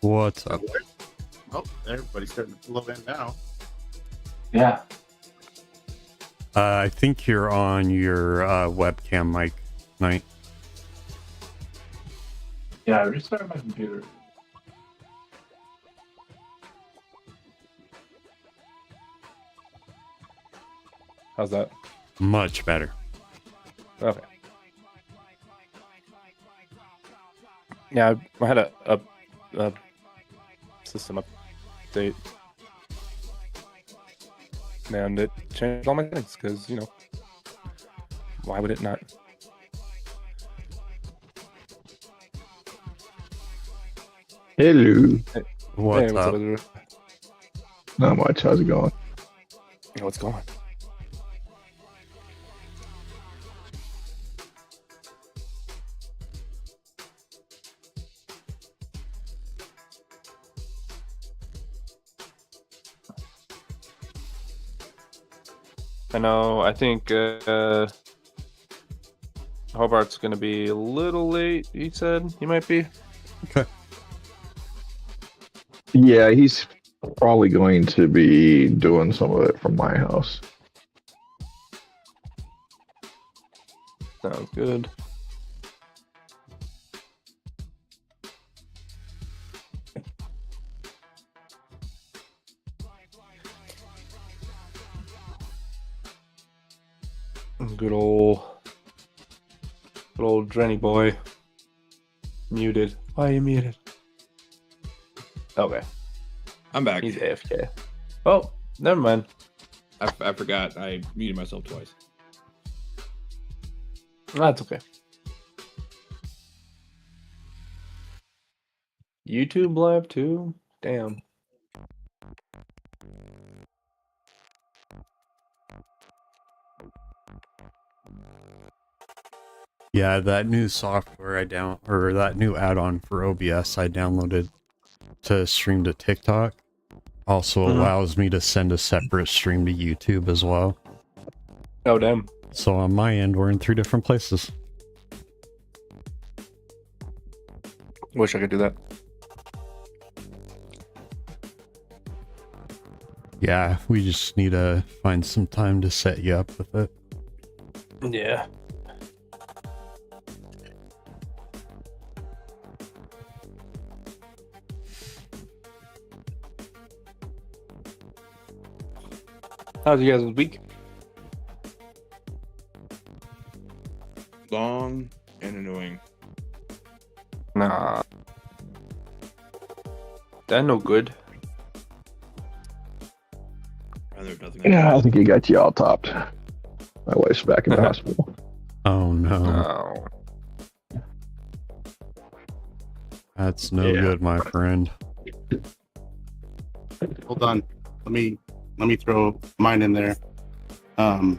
What's up? Oh, everybody's starting to flow in now. Yeah. I think you're on your webcam mic, Knight. Yeah, I restarted my computer. How's that? Much better. Okay. Yeah, I had a system update, and it changed all my things because, you know, why would it not? Hello. What's up? Not much. How's it going? Hey, what's going on? I know, I think Hobart's going to be a little late, he said. He might be. Okay. Yeah, he's probably going to be doing some of it from my house. Sounds good. Good old Drenny boy. Muted. Why are you muted? Okay. I'm back. He's AFK. Oh, never mind. I forgot. I muted myself twice. That's okay. YouTube live too? Damn. Yeah, that new software that new add-on for OBS I downloaded to stream to TikTok also allows me to send a separate stream to YouTube as well. Oh, damn. So on my end, we're in 3 different places. Wish I could do that. Yeah, we just need to find some time to set you up with it. Yeah. How's you guys' week? Long and annoying. Nah. That no good. Rather nothing. Yeah, I think he got you all topped. My wife's back in the hospital. Oh no. No. That's no good, my friend. Hold on. Let me throw mine in there. My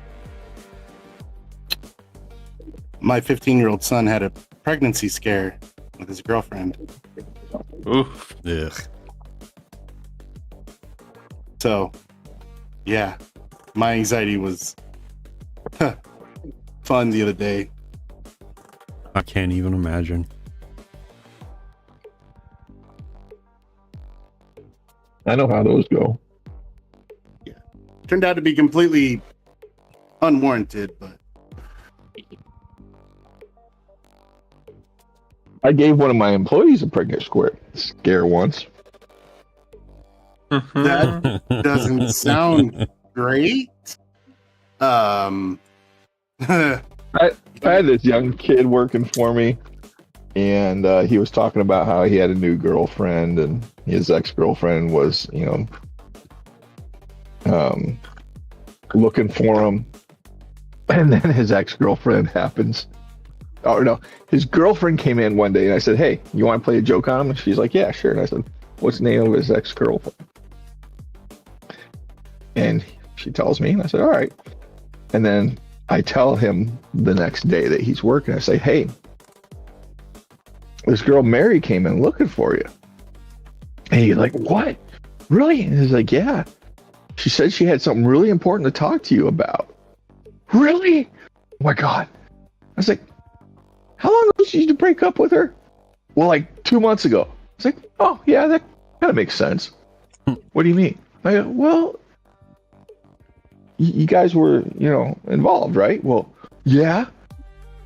15-year-old son had a pregnancy scare with his girlfriend. Oof. Ugh. So, yeah, my anxiety was fun the other day. I can't even imagine. I know how those go. Turned out to be completely unwarranted, but I gave one of my employees a pregnant scare once. that doesn't sound great. I had this young kid working for me, and he was talking about how he had a new girlfriend, and his ex-girlfriend was, looking for him. And then his ex-girlfriend happens. Oh, no. His girlfriend came in one day, and I said, hey, you want to play a joke on him? And she's like, yeah, sure. And I said, what's the name of his ex-girlfriend? And she tells me, and I said, all right. And then I tell him the next day that he's working. I say, hey, this girl Mary came in looking for you. And he's like, what? Really? And he's like, yeah. She said she had something really important to talk to you about. Really? Oh my God. I was like, how long ago did you break up with her? Well, like 2 months ago. I was like, oh, yeah, that kind of makes sense. What do you mean? I go, well, you guys were, involved, right? Well, yeah.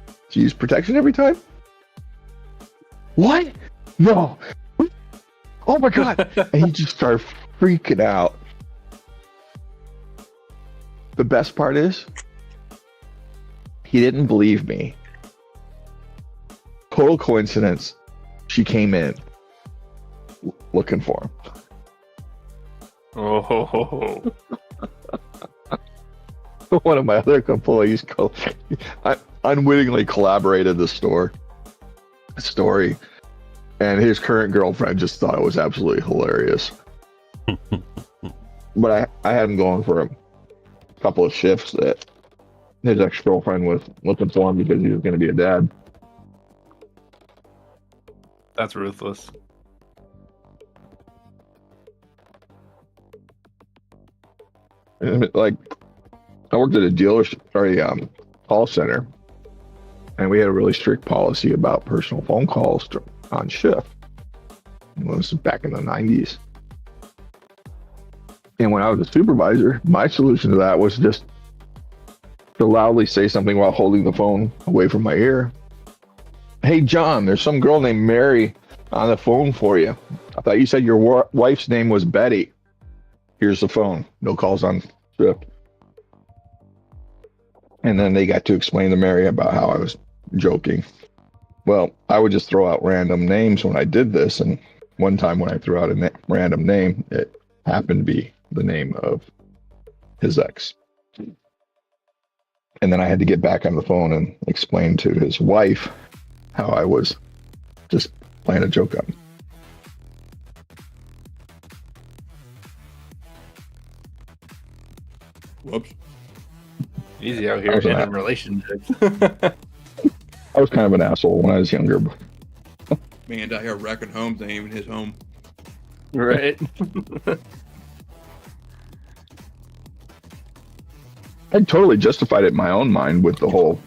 Did you use protection every time? What? No. Oh my God. And he just started freaking out. The best part is, he didn't believe me. Total coincidence. She came in looking for him. Oh. One of my other employees unwittingly collaborated the story, and his current girlfriend just thought it was absolutely hilarious. But I had him going for a couple of shifts that his ex-girlfriend was looking for him because he was going to be a dad. That's ruthless. And like, I worked at a dealership or a call center, and we had a really strict policy about personal phone calls on shift. This was back in the 90s. And when I was a supervisor, my solution to that was just to loudly say something while holding the phone away from my ear. Hey, John, there's some girl named Mary on the phone for you. I thought you said your wife's name was Betty. Here's the phone. No calls on shift. And then they got to explain to Mary about how I was joking. Well, I would just throw out random names when I did this. And one time when I threw out a random name, it happened to be the name of his ex. And then I had to get back on the phone and explain to his wife how I was just playing a joke on him. Whoops. Easy out here in relationships. I was kind of an asshole when I was younger. Man, out here wrecking homes ain't even his home. Right. I totally justified it in my own mind with the whole,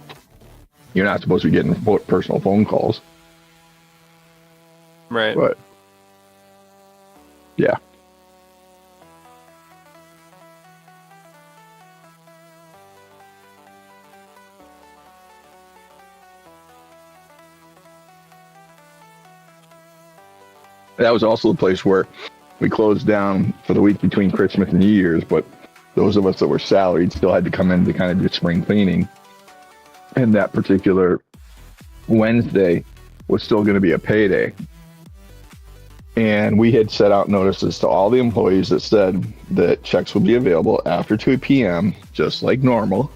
you're not supposed to be getting personal phone calls. Right. But, yeah. That was also the place where we closed down for the week between Christmas and New Year's, but those of us that were salaried still had to come in to kind of do spring cleaning. And that particular Wednesday was still going to be a payday. And we had set out notices to all the employees that said that checks would be available after 2 p.m., just like normal.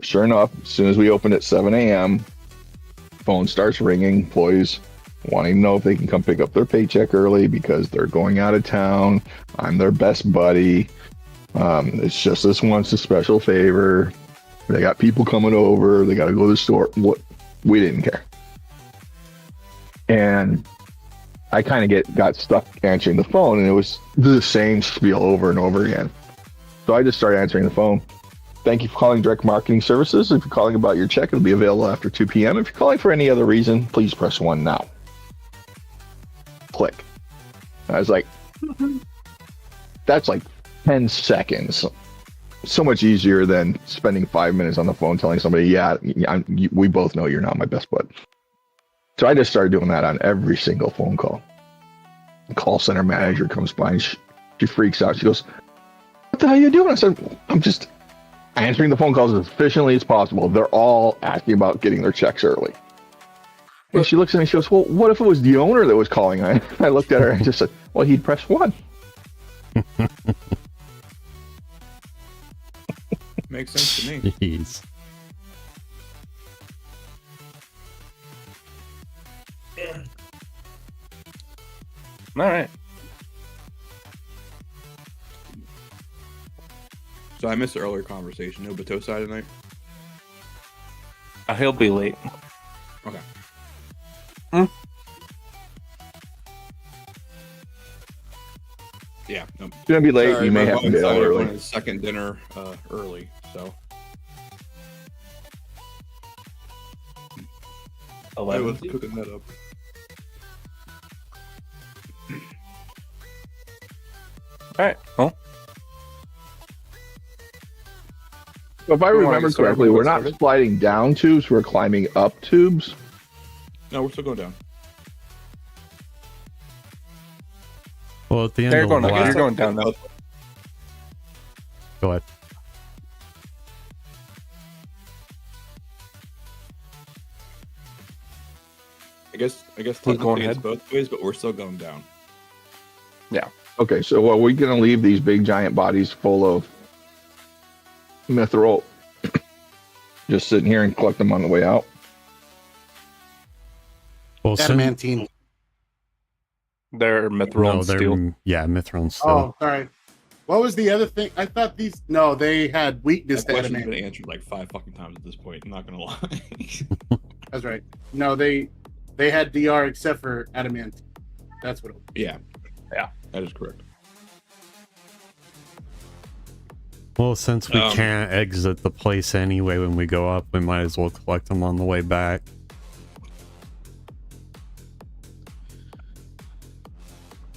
Sure enough, as soon as we opened at 7 a.m., phone starts ringing, employees wanting to know if they can come pick up their paycheck early because they're going out of town. I'm their best buddy. It's just this once a special favor. They got people coming over. They got to go to the store. What? We didn't care. And I kind of got stuck answering the phone, and it was the same spiel over and over again. So I just started answering the phone. Thank you for calling Direct Marketing Services. If you're calling about your check, it'll be available after 2 p.m. If you're calling for any other reason, please press 1 now. Click. I was like, that's like 10 seconds. So much easier than spending 5 minutes on the phone telling somebody, we both know you're not my best bud. So I just started doing that on every single phone call. The call center manager comes by and she freaks out. She goes, "What the hell are you doing?" I said, "I'm just answering the phone calls as efficiently as possible. They're all asking about getting their checks early." And she looks at me and she goes, "Well, what if it was the owner that was calling?" I looked at her and just said, "Well, he'd press 1. Makes sense to me. Jeez. All right. So I missed the earlier conversation. No Batosai tonight? He'll be late. Okay. Yeah. No. It's going to be late. Sorry, you may my have to wife bail decided to early. run his second dinner early, so. I was cooking that up. All right. Well, So if I You wanna remember get started correctly, when we're we not started? sliding down tubes, we're climbing up tubes. No, we're still going down. Well, at the end They're of going the up. You're last... going down now. Go ahead. I guess Who's technically going it's ahead? both ways, but we're still going down. Okay, so are we going to leave these big giant bodies full of mithril just sitting here and collect them on the way out? Well, Adamantine. They're mithril no, and they're steel. mithril and steel. Oh, sorry. What was the other thing? I thought these. No, they had weakness That to question's adamantine. been answered like 5 fucking times at this point. I'm not gonna lie. That's right. No, they had DR except for adamantine. That's what it was. Yeah. Yeah. That is correct. Well, since we Um, can't exit the place anyway when we go up, we might as well collect them on the way back.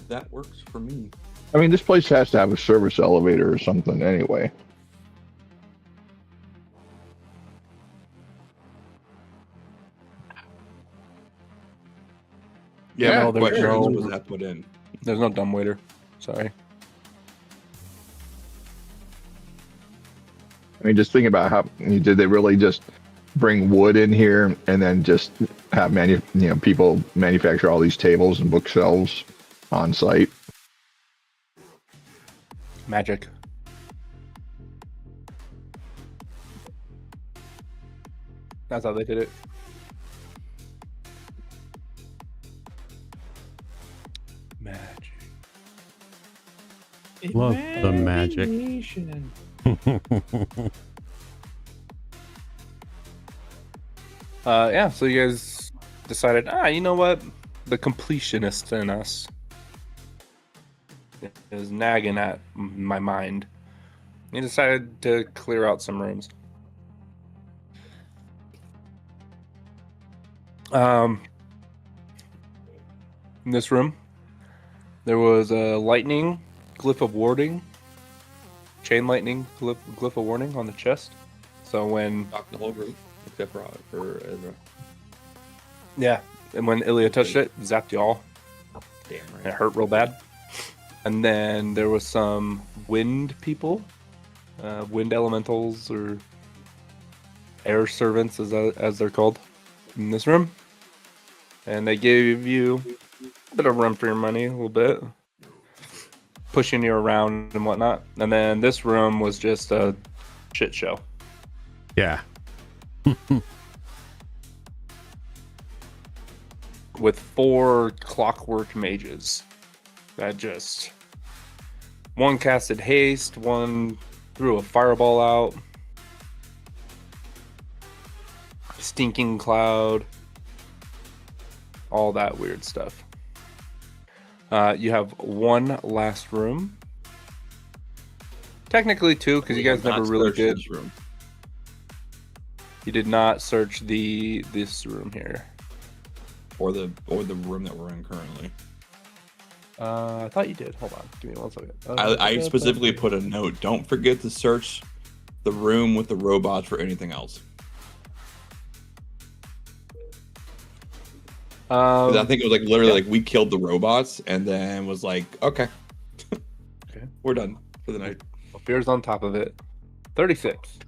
That works for me. I mean, this place has to have a service elevator or something anyway. Yeah, no, there's Question no, was that put in? there's no dumbwaiter. Sorry. I mean, just think about how did they really just bring wood in here and then just have people manufacture all these tables and bookshelves on site? Magic. That's how they did it. Magic. Love the magic. Yeah, so you guys decided, you know what? The completionist in us is nagging at my mind. You decided to clear out some rooms. In this room, there was a lightning glyph of warding, chain lightning glyph of warning on the chest. So when Knocked the whole group except for Ezra. yeah, and when Ilya touched it, zapped y'all. Damn It right. hurt real bad. And then there was some wind people, wind elementals or air servants as they're called in this room. And they gave you a bit of run for your money, a little bit, pushing you around and whatnot. And then this room was just a shit show. Yeah. With 4 clockwork mages that just one casted haste, one threw a fireball out, stinking cloud, all that weird stuff. You have one last room. Technically two, because you guys never really did. This room. You did not search this room here. Or the room that we're in currently. I thought you did. Hold on, give me 1 second. I specifically put a note. Don't forget to search the room with the robots for anything else. 'Cause I think it was like literally like we killed the robots and then was like, okay, we're done for the night. Beer's on top of it. 36.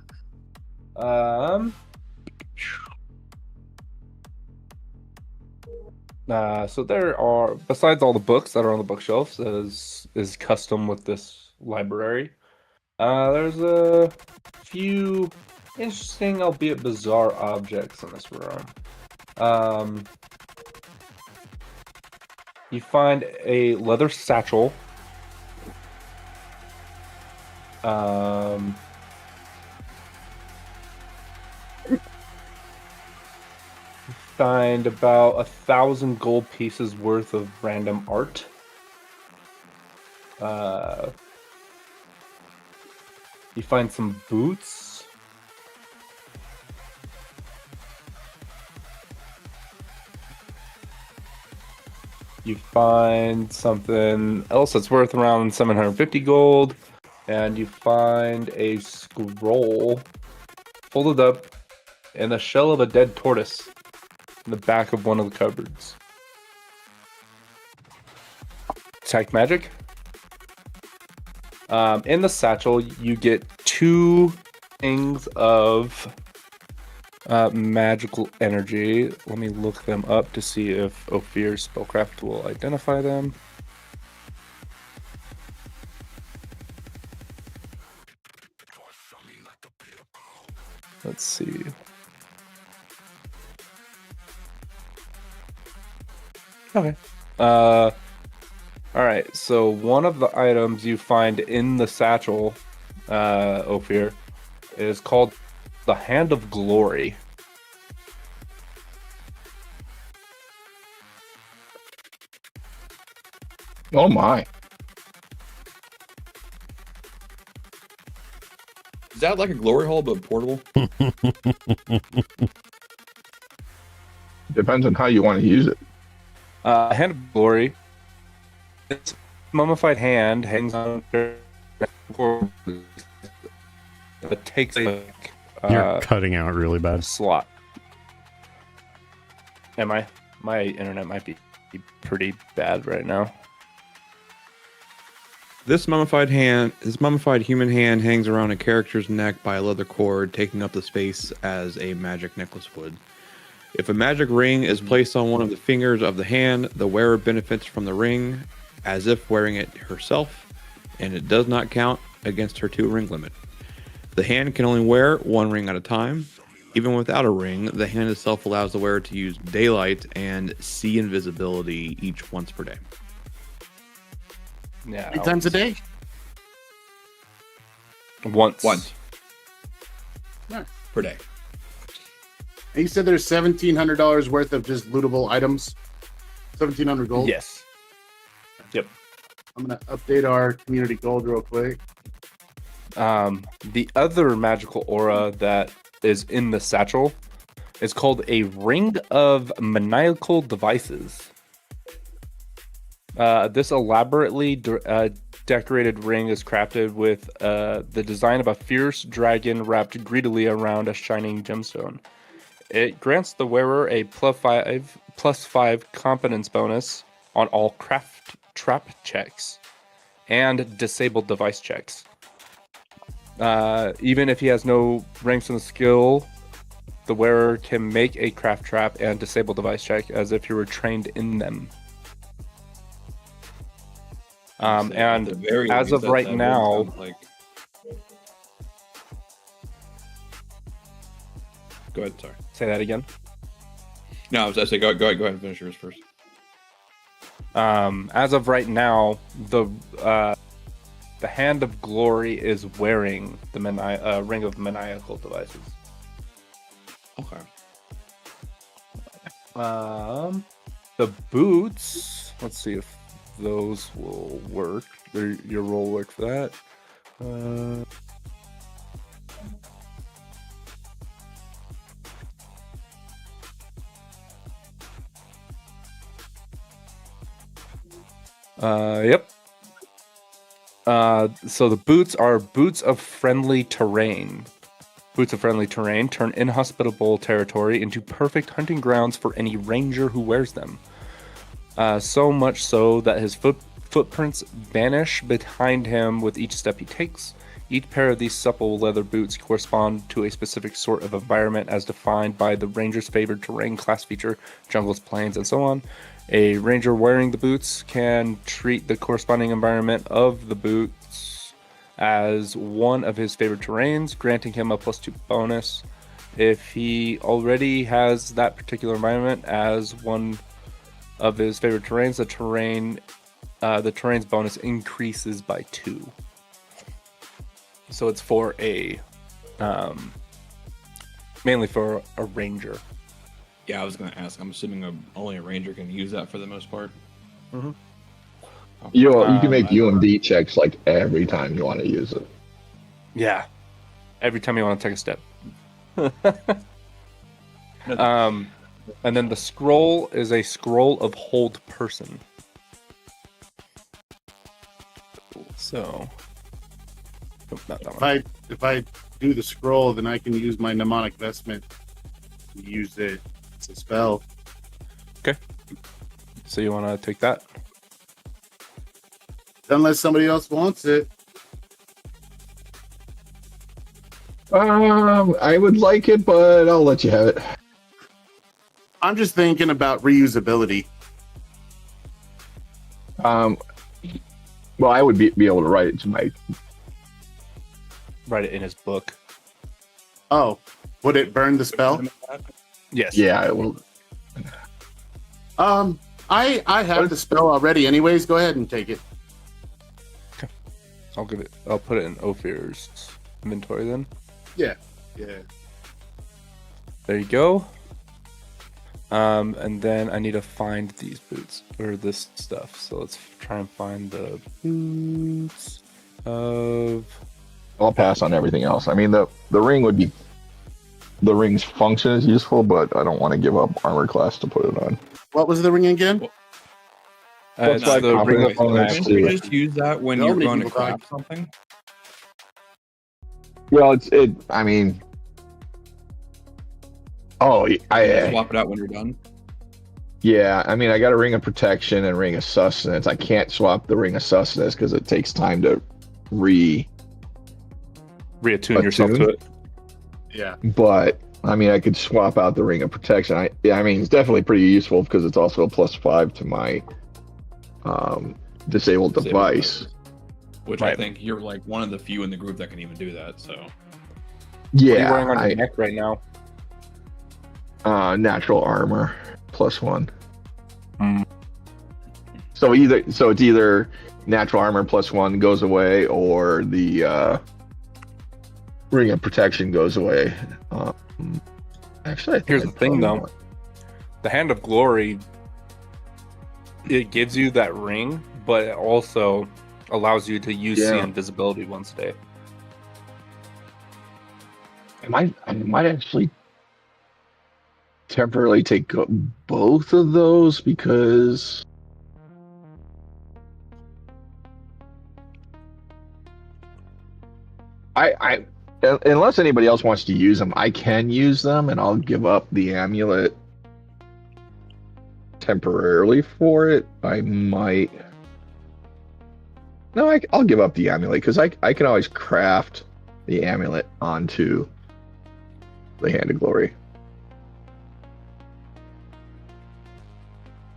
So there are, besides all the books that are on the bookshelves, that is custom with this library. There's a few interesting, albeit bizarre, objects in this room. You find a leather satchel. Find about 1,000 gold pieces worth of random art. You find some boots. You find something else that's worth around 750 gold. And you find a scroll folded up in the shell of a dead tortoise in the back of one of the cupboards. Detect magic. In the satchel, you get 2 things of magical energy. Let me look them up to see if Ophir's spellcraft will identify them. Let's see. Okay. All right. So one of the items you find in the satchel, Ophir, is called the Hand of Glory. Oh my. Is that like a glory hole but portable? Depends on how you want to use it. Hand of Glory. This mummified hand hangs on. It takes a You're cutting out really bad. slot. Am I? My internet might be pretty bad right now. This mummified human hand hangs around a character's neck by a leather cord, taking up the space as a magic necklace would. If a magic ring is placed on one of the fingers of the hand, the wearer benefits from the ring as if wearing it herself, and it does not count against her 2-ring limit. The hand can only wear 1 ring at a time. Even without a ring, the hand itself allows the wearer to use daylight and see invisibility each once per day. Yeah. 8 times a day? Once. Yeah. Per day. And you said there's $1,700 worth of just lootable items? 1,700 gold? Yes. Yep. I'm going to update our community gold real quick. The other magical aura that is in the satchel is called a Ring of Maniacal Devices. This elaborately decorated ring is crafted with the design of a fierce dragon wrapped greedily around a shining gemstone. It grants the wearer a +5 competence bonus on all craft trap checks and disabled device checks. Even if he has no ranks in the skill, the wearer can make a craft trap and disable device check as if he were trained in them. And as of right now, go ahead. Sorry. say that again. No, I was saying go ahead and finish yours first. As of right now, the Hand of Glory is wearing the Ring of Maniacal Devices. Okay. The boots. Let's see if those will work. Your roll work for that. Yep. So the boots are boots of friendly terrain. Boots of friendly terrain turn inhospitable territory into perfect hunting grounds for any ranger who wears them. So much so that his footprints vanish behind him with each step he takes. Each pair of these supple leather boots correspond to a specific sort of environment as defined by the ranger's favored terrain class feature, jungles, plains, and so on. A ranger wearing the boots can treat the corresponding environment of the boots as one of his favorite terrains, granting him a +2 bonus. If he already has that particular environment as one of his favorite terrains, the terrain's bonus increases by 2. So it's for mainly for a ranger. Yeah, I was going to ask. I'm assuming only a ranger can use that for the most part. Mm-hmm. You can make UMD checks like every time you want to use it. Yeah, every time you want to take a step. And then the scroll is a scroll of hold person. So, not that one. If I do the scroll, then I can use my mnemonic vestment to use it. It's a spell. Okay. So you want to take that? Unless somebody else wants it. I would like it, but I'll let you have it. I'm just thinking about reusability. Well, I would be able to write it to my. Write it in his book. Oh, would it burn the spell? Yes. Yeah, it will. I have the spell already. Anyways, go ahead and take it. I'll put it in Ophir's inventory then. Yeah. There you go. And then I need to find these boots or this stuff. So let's try and find the boots of. I'll pass on everything else. I mean, the ring would be. The ring's function is useful, but I don't want to give up armor class to put it on. What was the ring again? It's like the ring of confidence. Can't you just use that when So you're many going to people died. craft something? Well, I mean. Oh, I Swap it out when you're done. yeah. I mean, I got a ring of protection and ring of sustenance. I can't swap the ring of sustenance because it takes time to reattune yourself to it. Yeah. But I mean, I could swap out the ring of protection. I mean, it's definitely pretty useful because it's also a +5 to my disabled device. Which I think you're like one of the few in the group that can even do that. So Yeah, What are you wearing on your neck right now? Natural armor +1. Hmm. So it's either natural armor +1 goes away, or the ring of protection goes away. Actually, I think Here's I the thing, probably though. want- The Hand of Glory, it gives you that ring, but it also allows you to use Yeah. see invisibility once a day. I might actually temporarily take both of those because I unless anybody else wants to use them, I can use them, and I'll give up the amulet temporarily for it. I might. No, I'll give up the amulet because I can always craft the amulet onto the Hand of Glory.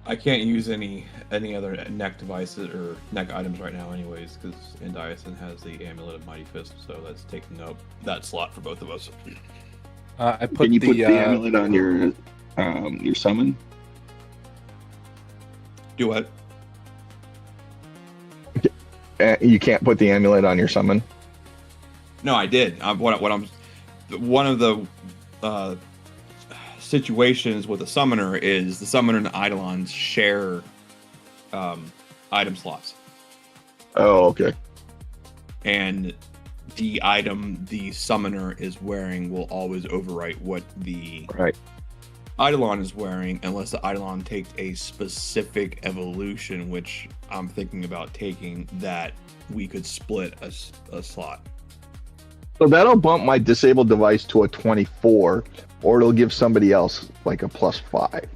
I can't use any other neck devices or neck items right now, anyways, because Endiason has the Amulet of Mighty Fist, so that's taking up that slot for both of us. I put Can you the, put the amulet on your summon? Do what? You can't put the amulet on your summon. No, I did. One of the situations with a summoner is the summoner and the eidolons share item slots, Oh, okay. and the item the summoner is wearing will always overwrite what the Right. eidolon is wearing, unless the eidolon takes a specific evolution, which I'm thinking about taking, that we could split a slot. So that'll bump my disabled device to a 24, or it'll give somebody else like a +5.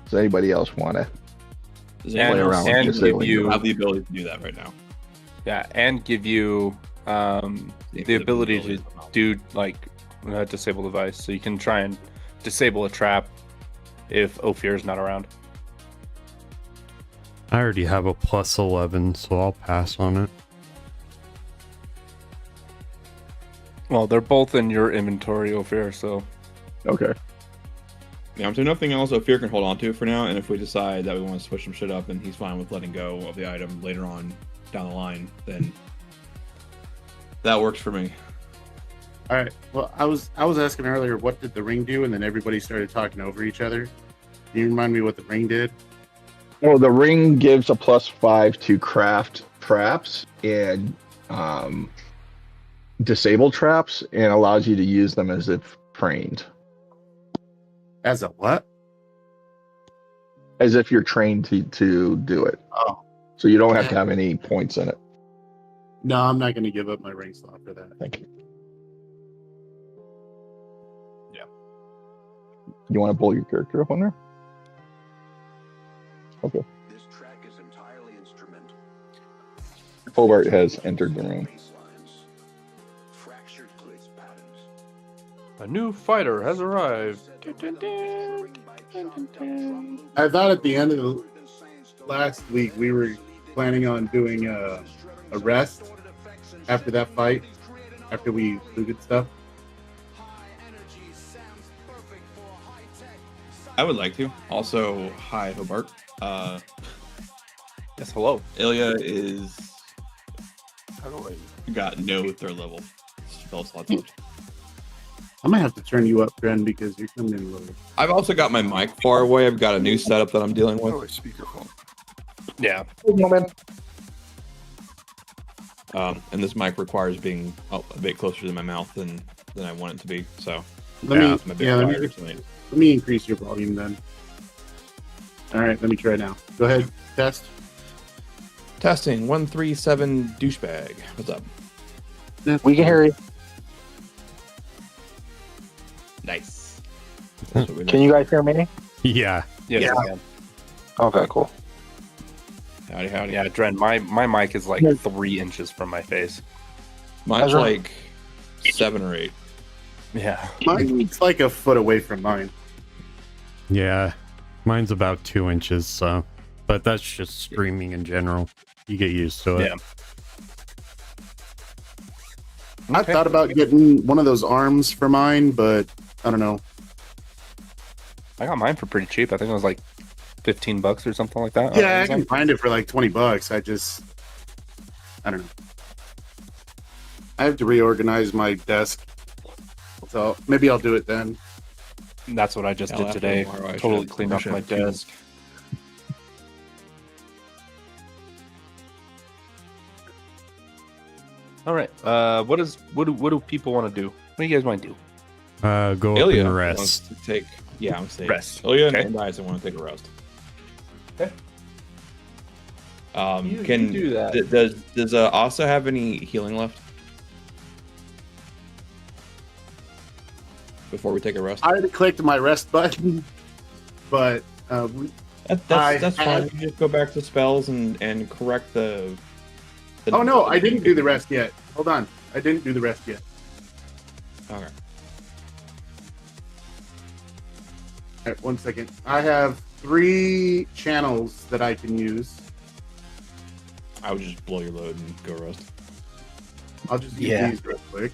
Does anybody else want to? Does And- anyone around else and disabling give you- have the ability to do that right now? Yeah, and give you the ability to do like a disable device, so you can try and disable a trap if Ophir is not around. I already have a +11, so I'll pass on it. Well, they're both in your inventory, Ophir, so Okay. Yeah, so nothing else Ophir can hold on to for now, and if we decide that we want to switch some shit up and he's fine with letting go of the item later on down the line, then that works for me. All right. Well, I was asking earlier, what did the ring do? And then everybody started talking over each other. Can you remind me what the ring did? Well, the ring gives a +5 to craft traps and disable traps, and allows you to use them as if trained, As a what? as if you're trained to do it. Oh, So you don't have to have any points in it. no, I'm not going to give up my ring slot for that. Thank you. Yeah. You want to pull your character up on there? Okay. This track is entirely instrumental. Hobart has entered the room. Baselines, fractured grids patterns. a new fighter has arrived. I thought at the end of the last week we were planning on doing a rest after that fight, after we looted stuff. I would like to. Also, hi Hobart. Yes, hello. Ilya is got no third level spell slots left. I'm gonna have to turn you up, Dren, because you're coming in low. I've also got my mic far away. I've got a new setup that I'm dealing with. Speakerphone. Yeah. And this mic requires being a bit closer to my mouth than I want it to be. So Let I'm a bit let tired tonight. me increase your volume then. All right, let me try now. Go ahead, test. Testing 137 douchebag. What's up? We can hear you. Nice. Can you guys hear me? Yeah. Yes, Yeah. I can. Okay, cool. Howdy, howdy. Yeah, Dren, my mic is like 3 inches from my face. Mine's How's like 7 or 8. Yeah. Mine's like a foot away from mine. Yeah. Mine's about 2 inches, so. But that's just streaming in general. You get used to it. Yeah. I thought about getting one of those arms for mine, but I don't know. I got mine for pretty cheap. I think it was like $15 or something like that. on Yeah, I Amazon. can find it for like $20. I don't know. I have to reorganize my desk, so maybe I'll do it then. That's what I just I'll did have to today. tomorrow. I Totally should- cleaned I up should my have two. desk. All right. What do people want to do? What do you guys want to do? Go up Ilya and wants rest. to take. Yeah, I'm saying Rest. Ilya Okay. and Dyson want to take a rest. Okay. You Can do that. Does Asa have any healing left? Before we take a rest. I already clicked my rest button, but That's fine. had- You can just go back to spells and correct the oh no, I didn't do the rest yet. Hold on, I didn't do the rest yet. Okay. All right, 1 second. I have 3 channels that I can use. I would just blow your load and go rest. I'll just use Yeah. these real quick.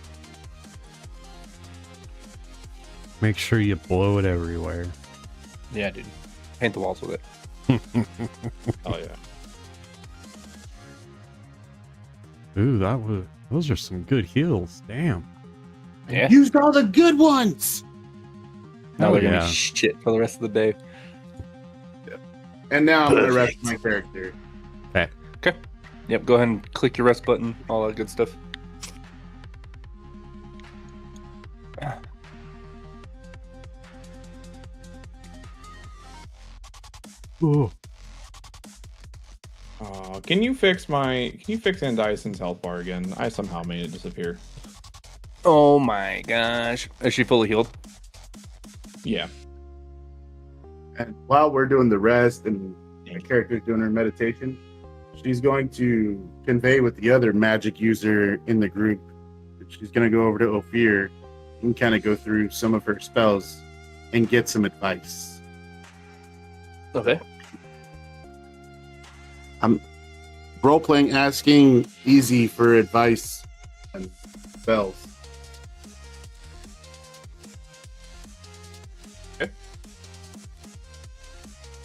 Make sure you blow it everywhere. Yeah, dude. Paint the walls with it. Oh yeah. Ooh, those are some good heals. Damn. Yeah. Used all the good ones. Now Oh, they're gonna yeah. be shit for the rest of the day. And now I'm gonna rest my character. Yep, go ahead and click your rest button, all that good stuff. Ooh. Can you fix Andyson's health bar again? I somehow made it disappear. Oh my gosh. Is she fully healed? Yeah. And while we're doing the rest and the character's doing her meditation, she's going to convey with the other magic user in the group. She's going to go over to Ophir and kind of go through some of her spells and get some advice. Okay. I'm role-playing, asking easy for advice and spells.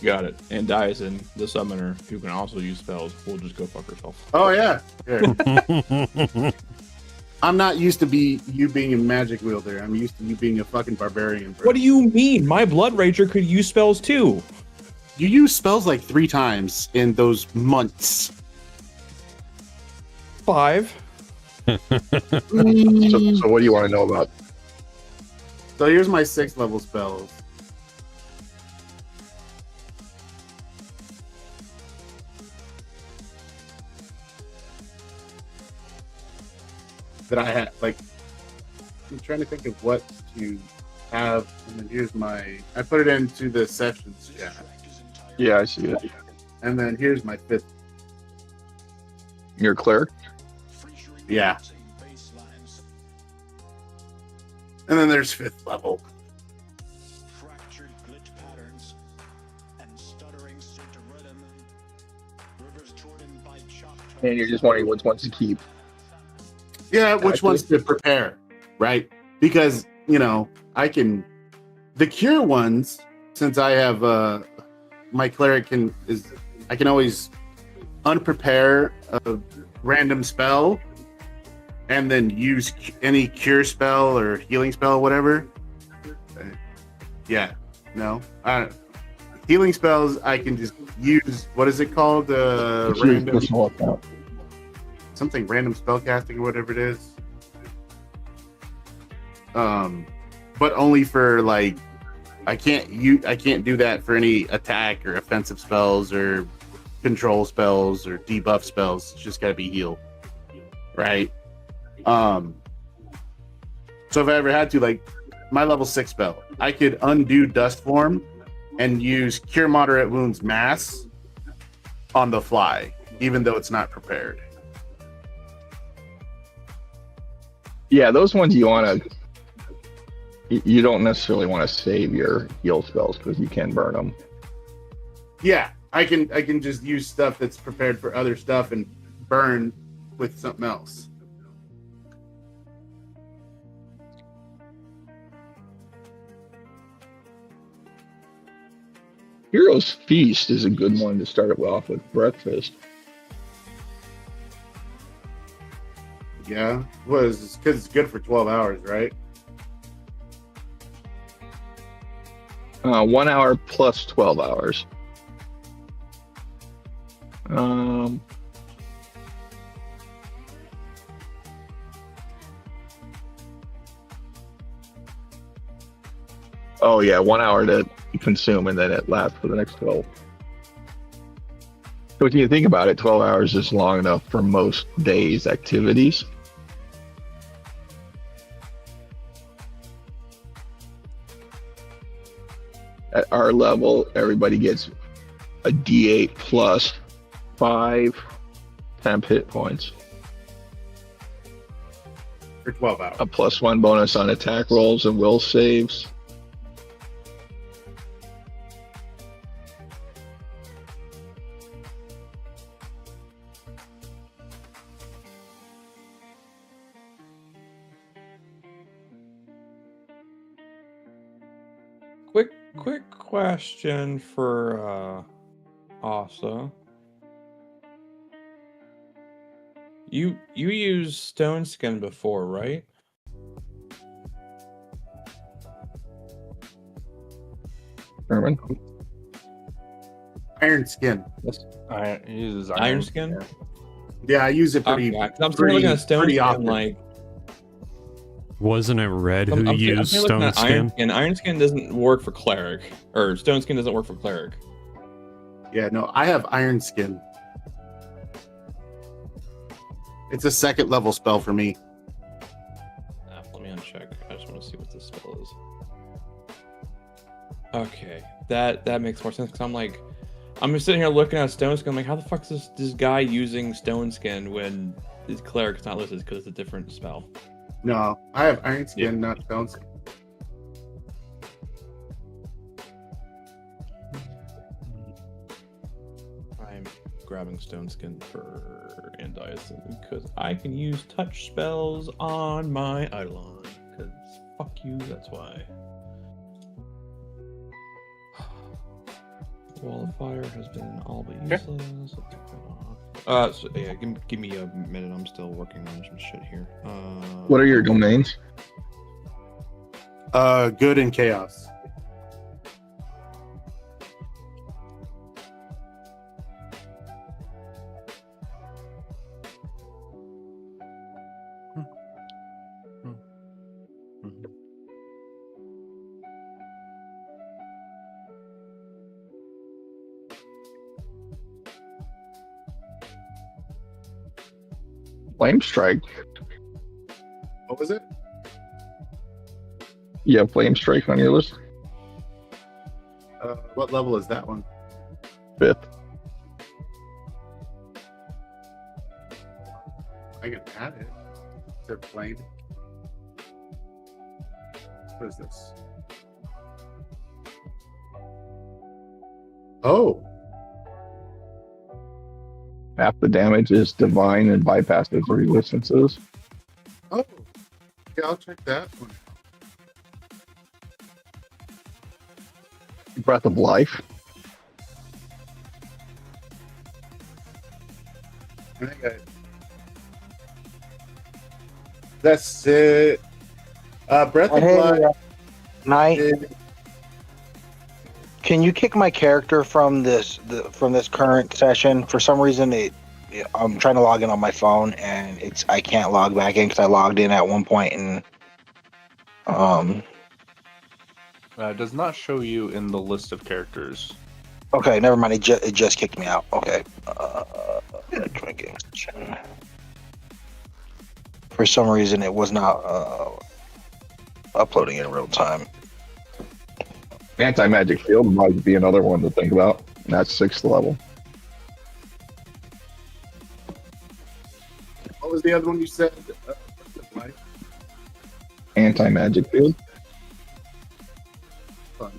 Got it. And Dyson, the summoner, who can also use spells, will just go fuck herself. Oh, yeah. Sure. I'm not used to you being a magic wielder. I'm used to you being a fucking barbarian, bro. What do you mean? My Blood Rager could use spells too. You use spells like 3 times in those months. 5. So what do you want to know about? So here's my 6th level spells. That I had, like, I'm trying to think of what to have, and then here's I put it into the sessions chat, Yeah, I see it. and then here's my 5th. You're a cleric? Yeah. And then there's 5th level. Fractured glitch patterns and stuttering synth rhythm. Rivers trodden by chopped And you're just wondering which ones to keep. Yeah, which ones to prepare, right? Because, the cure ones, since I have my cleric I can always unprepare a random spell and then use any cure spell or healing spell, whatever. Healing spells I can just use, what is it called? Random something, random spellcasting or whatever it is. But only for I can't do that for any attack or offensive spells or control spells or debuff spells. It's just gotta be healed, right? So if I ever had to, my level 6 spell, I could undo dust form and use cure moderate wounds mass on the fly, even though it's not prepared. Yeah, those ones you don't necessarily want to save your heal spells because you can burn them. Yeah, I can just use stuff that's prepared for other stuff and burn with something else. Hero's Feast is a good one to start it off with. Breakfast. Yeah, because it's good for 12 hours, right? 1 hour plus 12 hours. Oh yeah, 1 hour to consume, and then it lasts for the next 12. So if you think about it, 12 hours is long enough for most days' activities. At our level, everybody gets a D8 plus 5 temp hit points. For 12 hours. A +1 bonus on attack rolls and will saves. Quick question for Asa. You used stone skin before, right? Herman. Iron Skin. He uses Iron skin. Yeah, I use it pretty. Okay, 'cause I'm still looking at stone pretty skin. often. Like Wasn't it Red who I'm used still looking Stone at iron Skin? skin. Iron skin doesn't work for cleric, or stone skin doesn't work for cleric. Yeah, no, I have Iron Skin. It's a second level spell for me. Let me uncheck. I just want to see what this spell is. Okay, that makes more sense because I'm just sitting here looking at stone skin. I'm like, how the fuck is this guy using stone skin when his cleric's not listed because it's a different spell? No, I have Iron Skin, not Stone Skin. I'm grabbing stone skin for Andias because I can use touch spells on my Eidolon. Because fuck you, that's why. Wall of Fire has been all but useless. Let's take that off. So yeah, give me a minute. I'm still working on some shit here. What are your domains? Good and Chaos. Flame Strike. What was it? You have Flame Strike on your list? What level is that one? 5th. I can add it to plane. What is this? Oh, Half the damage is divine and bypasses resistances. oh, yeah, I'll check that one. Breath of Life. I think that's it. Breath of Hey, Life. Knight, is- can you kick my character from this current session? For some reason, I'm trying to log in on my phone and I can't log back in because I logged in at one point and It does not show you in the list of characters. okay, never mind. It just kicked me out. Okay. For some reason, it was not uploading in real time. Anti-magic field might be another one to think about. And that's 6th level. What was the other one you said? Breath of Life. Anti-magic field. Fun.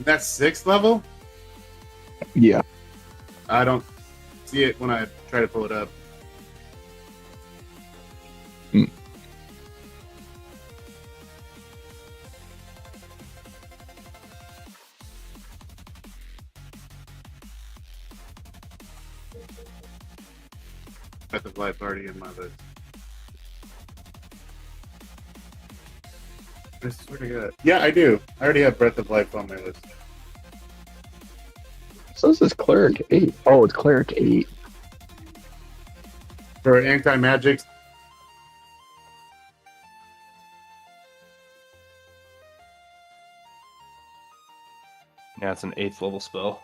That's 6th level? Yeah. I don't see it when I try to pull it up. Breath of Life already in my list. I swear to God. Yeah, I do. I already have Breath of Life on my list. So this is Cleric 8. Oh, it's Cleric 8. For anti-magics, Yeah, it's an 8th level spell.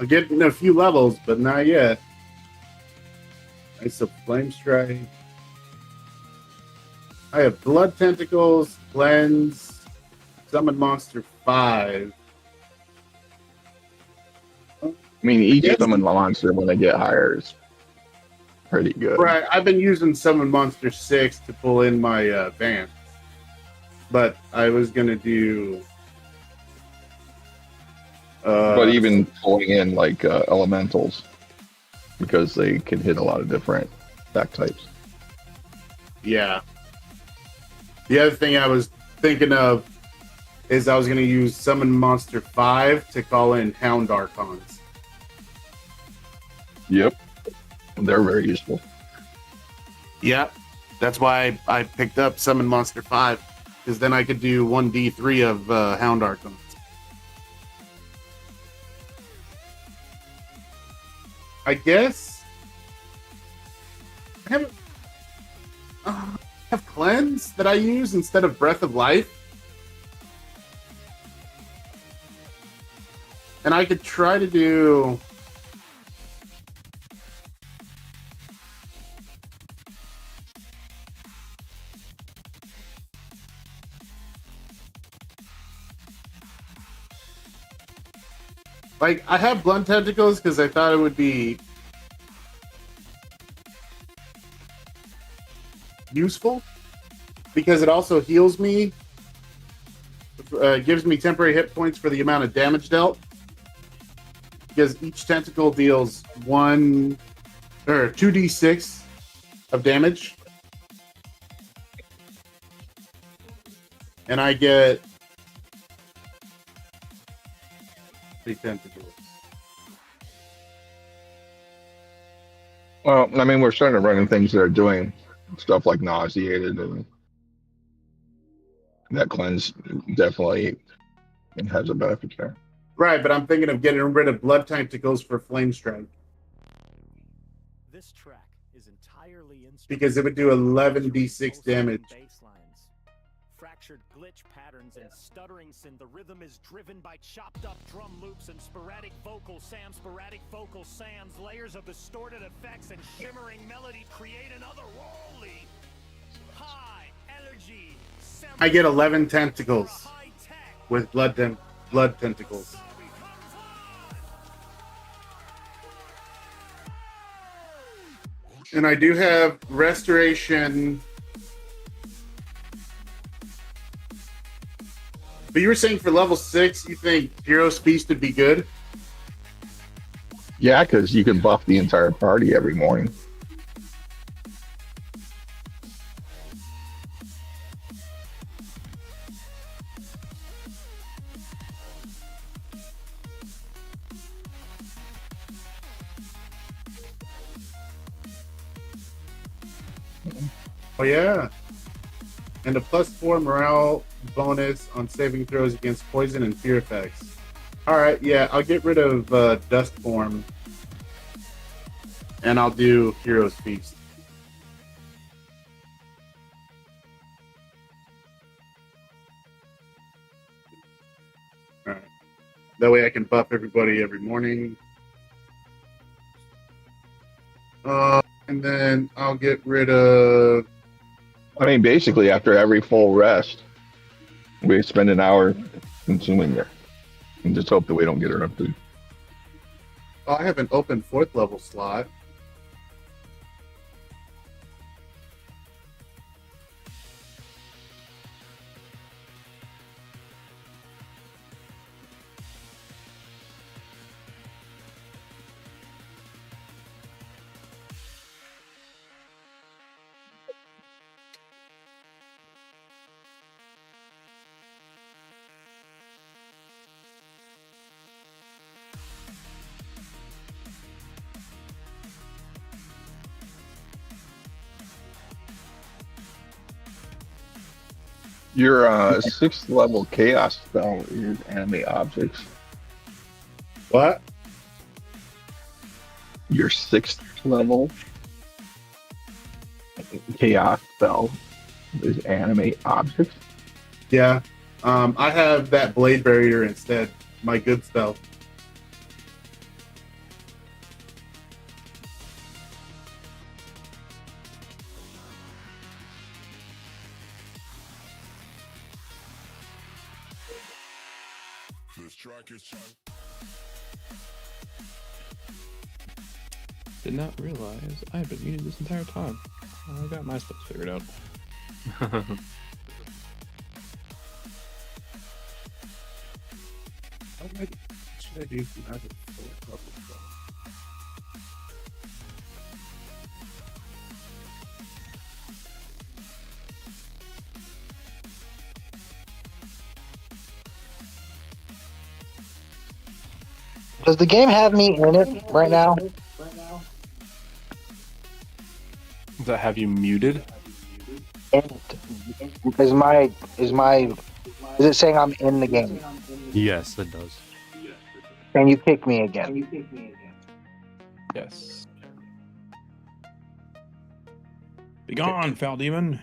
I'm getting a few levels, but not yet. It's a Flame Strike. I have Blood Tentacles, Cleanse, Summon Monster 5. I mean, each Yes. summon monster when they get higher is pretty good. Right, I've been using Summon Monster 6 to pull in my Vance. But I was going to do... But even pulling in like elementals, because they can hit a lot of different attack types. Yeah. The other thing I was thinking of is I was going to use Summon Monster 5 to call in Hound Archons. Yep. They're very useful. Yep. That's why I picked up Summon Monster 5, because then I could do 1d3 of Hound Archons. I guess I have Cleanse that I use instead of Breath of Life. And I could try to do... Like, I have Blunt Tentacles because I thought it would be useful, because it also heals me, gives me temporary hit points for the amount of damage dealt, because each tentacle deals 2d6 of damage, and I get 3 tentacles. Well, I mean, we're starting to run into things that are doing stuff like nauseated, and that cleanse definitely has a benefit there. Right, but I'm thinking of getting rid of blood tentacles for flame strike, This track is entirely because it would do 11d6 damage. Basslines. Fractured glitch patterns and stuttering sin. The rhythm is driven by chopped up drum loops and sporadic vocal sounds. Layers of distorted effects and shimmering melody create an otherworldly high energy. I get 11 tentacles with blood tentacles. And I do have restoration. But you were saying for level 6, you think Hero's Feast would be good? Yeah, because you can buff the entire party every morning. Oh yeah. And a +4 morale bonus on saving throws against poison and fear effects. Alright, yeah, I'll get rid of Dust Form. And I'll do Hero's Feast. Alright. That way I can buff everybody every morning. And then I'll get rid of... I mean, basically, after every full rest, we spend an hour consuming it. And just hope that we don't get erupted. Oh, I have an open 4th level slot. Your 6th level chaos spell is animate objects. What? Your 6th level chaos spell is animate objects. Yeah. I have that Blade Barrier instead. My good spell. Did not realize I had been muted this entire time. I got my stuff figured out. What should I do if you have a 4th level spell? Does the game have me in it right now? Does that have you muted? And is it saying I'm in the game? Yes, it does. Can you kick me again? Yes. Be gone, foul demon.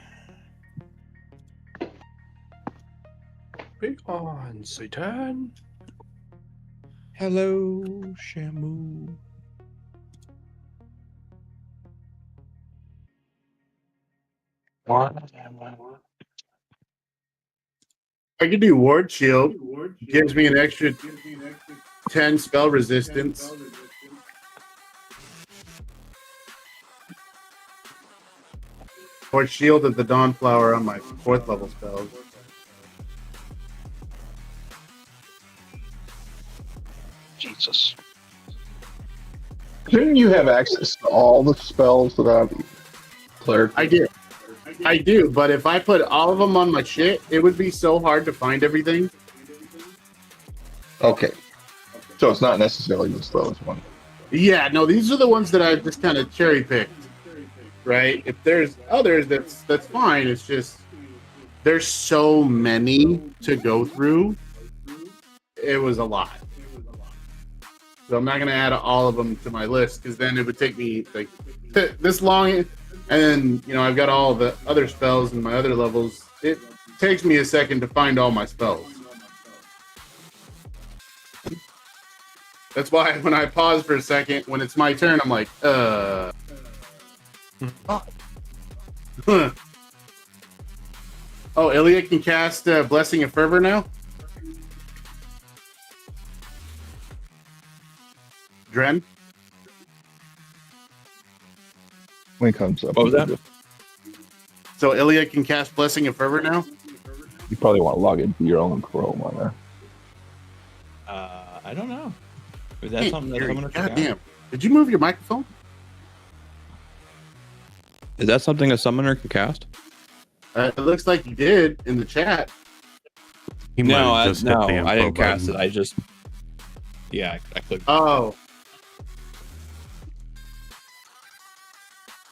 Be on, Satan. Hello, Shamu. I can do Ward Shield. Gives me an extra 10 spell resistance. Or Shield of the Dawnflower on my 4th level spells. Jesus. Shouldn't you have access to all the spells that I've cleric? I do, but if I put all of them on my shit, it would be so hard to find everything. Okay. So it's not necessarily the slowest one. Yeah, no, these are the ones that I just kind of cherry picked. Right? If there's others, that's fine. It's just there's so many to go through. It was a lot. So I'm not gonna add all of them to my list because then it would take me like this long, and then I've got all the other spells and my other levels. It takes me a second to find all my spells. That's why when I pause for a second, when it's my turn, I'm like, Oh, Ilya can cast Blessing of Fervor now? Dren? When it comes up. What was that? So Ilya can cast Blessing of Fervor now? You probably want to log into your own Chrome on there. I don't know. Is that something that someone Goddamn. Did you move your microphone? Is that something a summoner can cast? It looks like you did in the chat. He might have just hit the info I didn't cast button. it. I just, I clicked. Oh.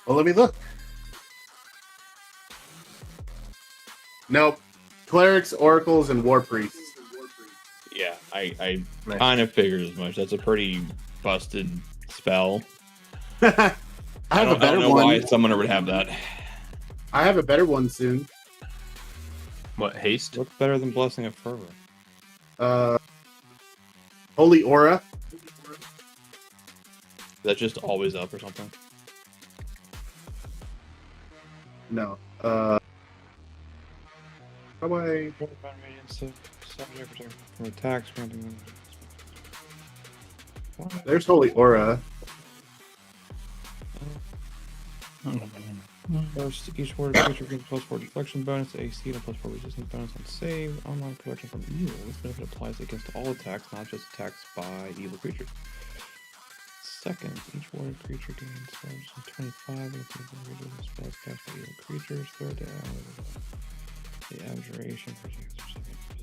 Well, let me look. Nope. Clerics, oracles, and war priests. Yeah, I kind of figured as much. That's a pretty busted spell. I have a better I don't know one. why a summoner would have that. I have a better one soon. What, haste? What's better than Blessing of Fervor? Holy Aura. Is that just always up or something? No. How do I... From attacks, There's Holy Aura. First, each word creature gains +4 deflection bonus to AC and a +4 resistance bonus on save. Online protection from evil. This benefit applies against all attacks, not just attacks by evil creatures. Second, each ward creature gains spells 25 and spells cast by evil creatures. Third, the abjuration for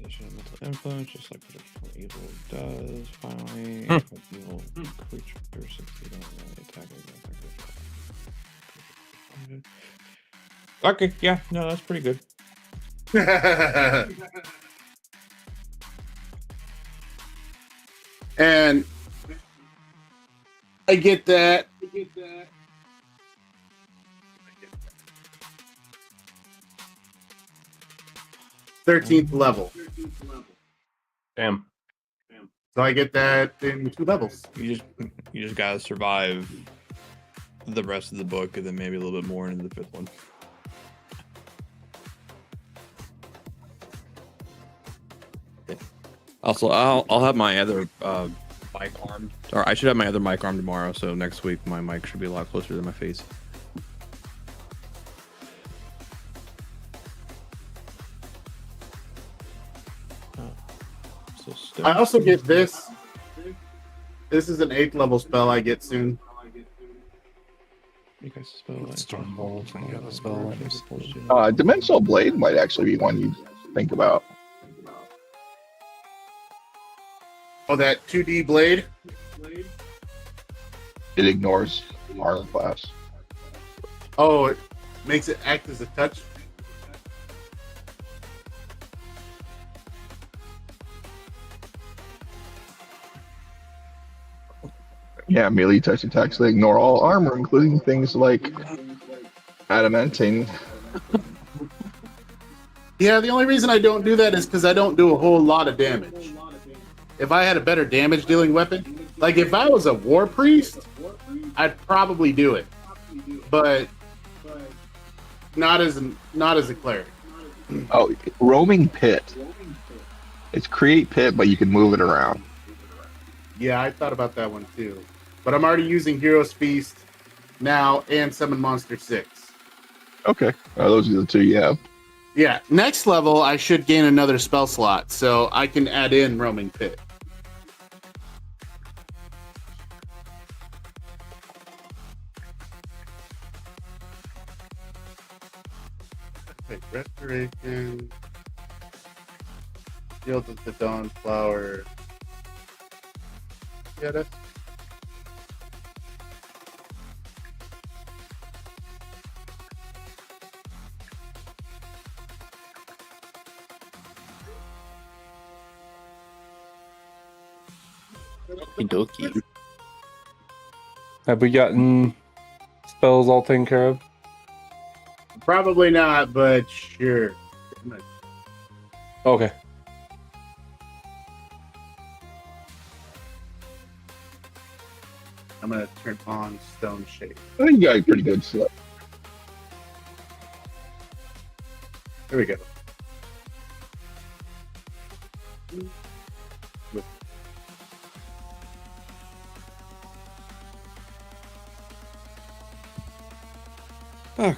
position of mental influence, just like what evil does. Finally, evil creature 60 don't really attack against their creature. Okay, yeah, no, that's pretty good. And I get that. 13th level. Damn. So I get that in 2 levels. You just gotta survive the rest of the book, and then maybe a little bit more into the 5th one. Also, I'll have my other mic armed, or I should have my other mic armed tomorrow. So next week my mic should be a lot closer to my face. I also get this. This is an 8th level spell I get soon. You guys spell Dimensional Blade might actually be one you think about. Oh, that 2D blade? It ignores Armor class. Oh, it makes it act as a touch. Yeah, melee touch attacks. They ignore all armor, including things like adamantine. Yeah, the only reason I don't do that is because I don't do a whole lot of damage. If I had a better damage dealing weapon, like if I was a war priest, I'd probably do it, but not as a cleric. Oh, roaming pit. It's create pit, but you can move it around. Yeah, I thought about that one too, but I'm already using Hero's Feast now and Summon Monster 6. Okay, those are the two you have. Yeah, next level I should gain another spell slot, so I can add in Roaming Pit. Okay, Restoration, Field of the Dawn Flower. Yeah, that's Okie Have we gotten spells all taken care of? probably not, but sure. Okay. I'm gonna turn on Stone Shape. I think you got a pretty good slip. There we go. Okay.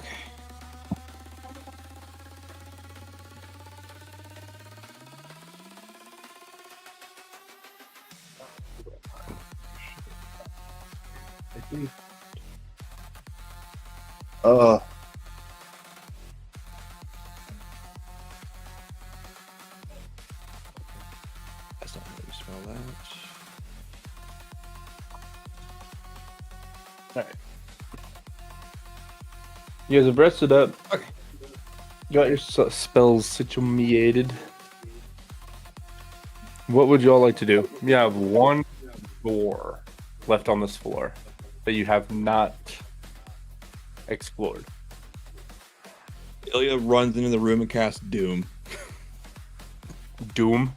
That's not how you spell that. Alright. You guys have rested up. Okay. Got your spells situated. What would you all like to do? You have one door left on this floor that you have not explored. Ilya runs into the room and casts Doom. Doom?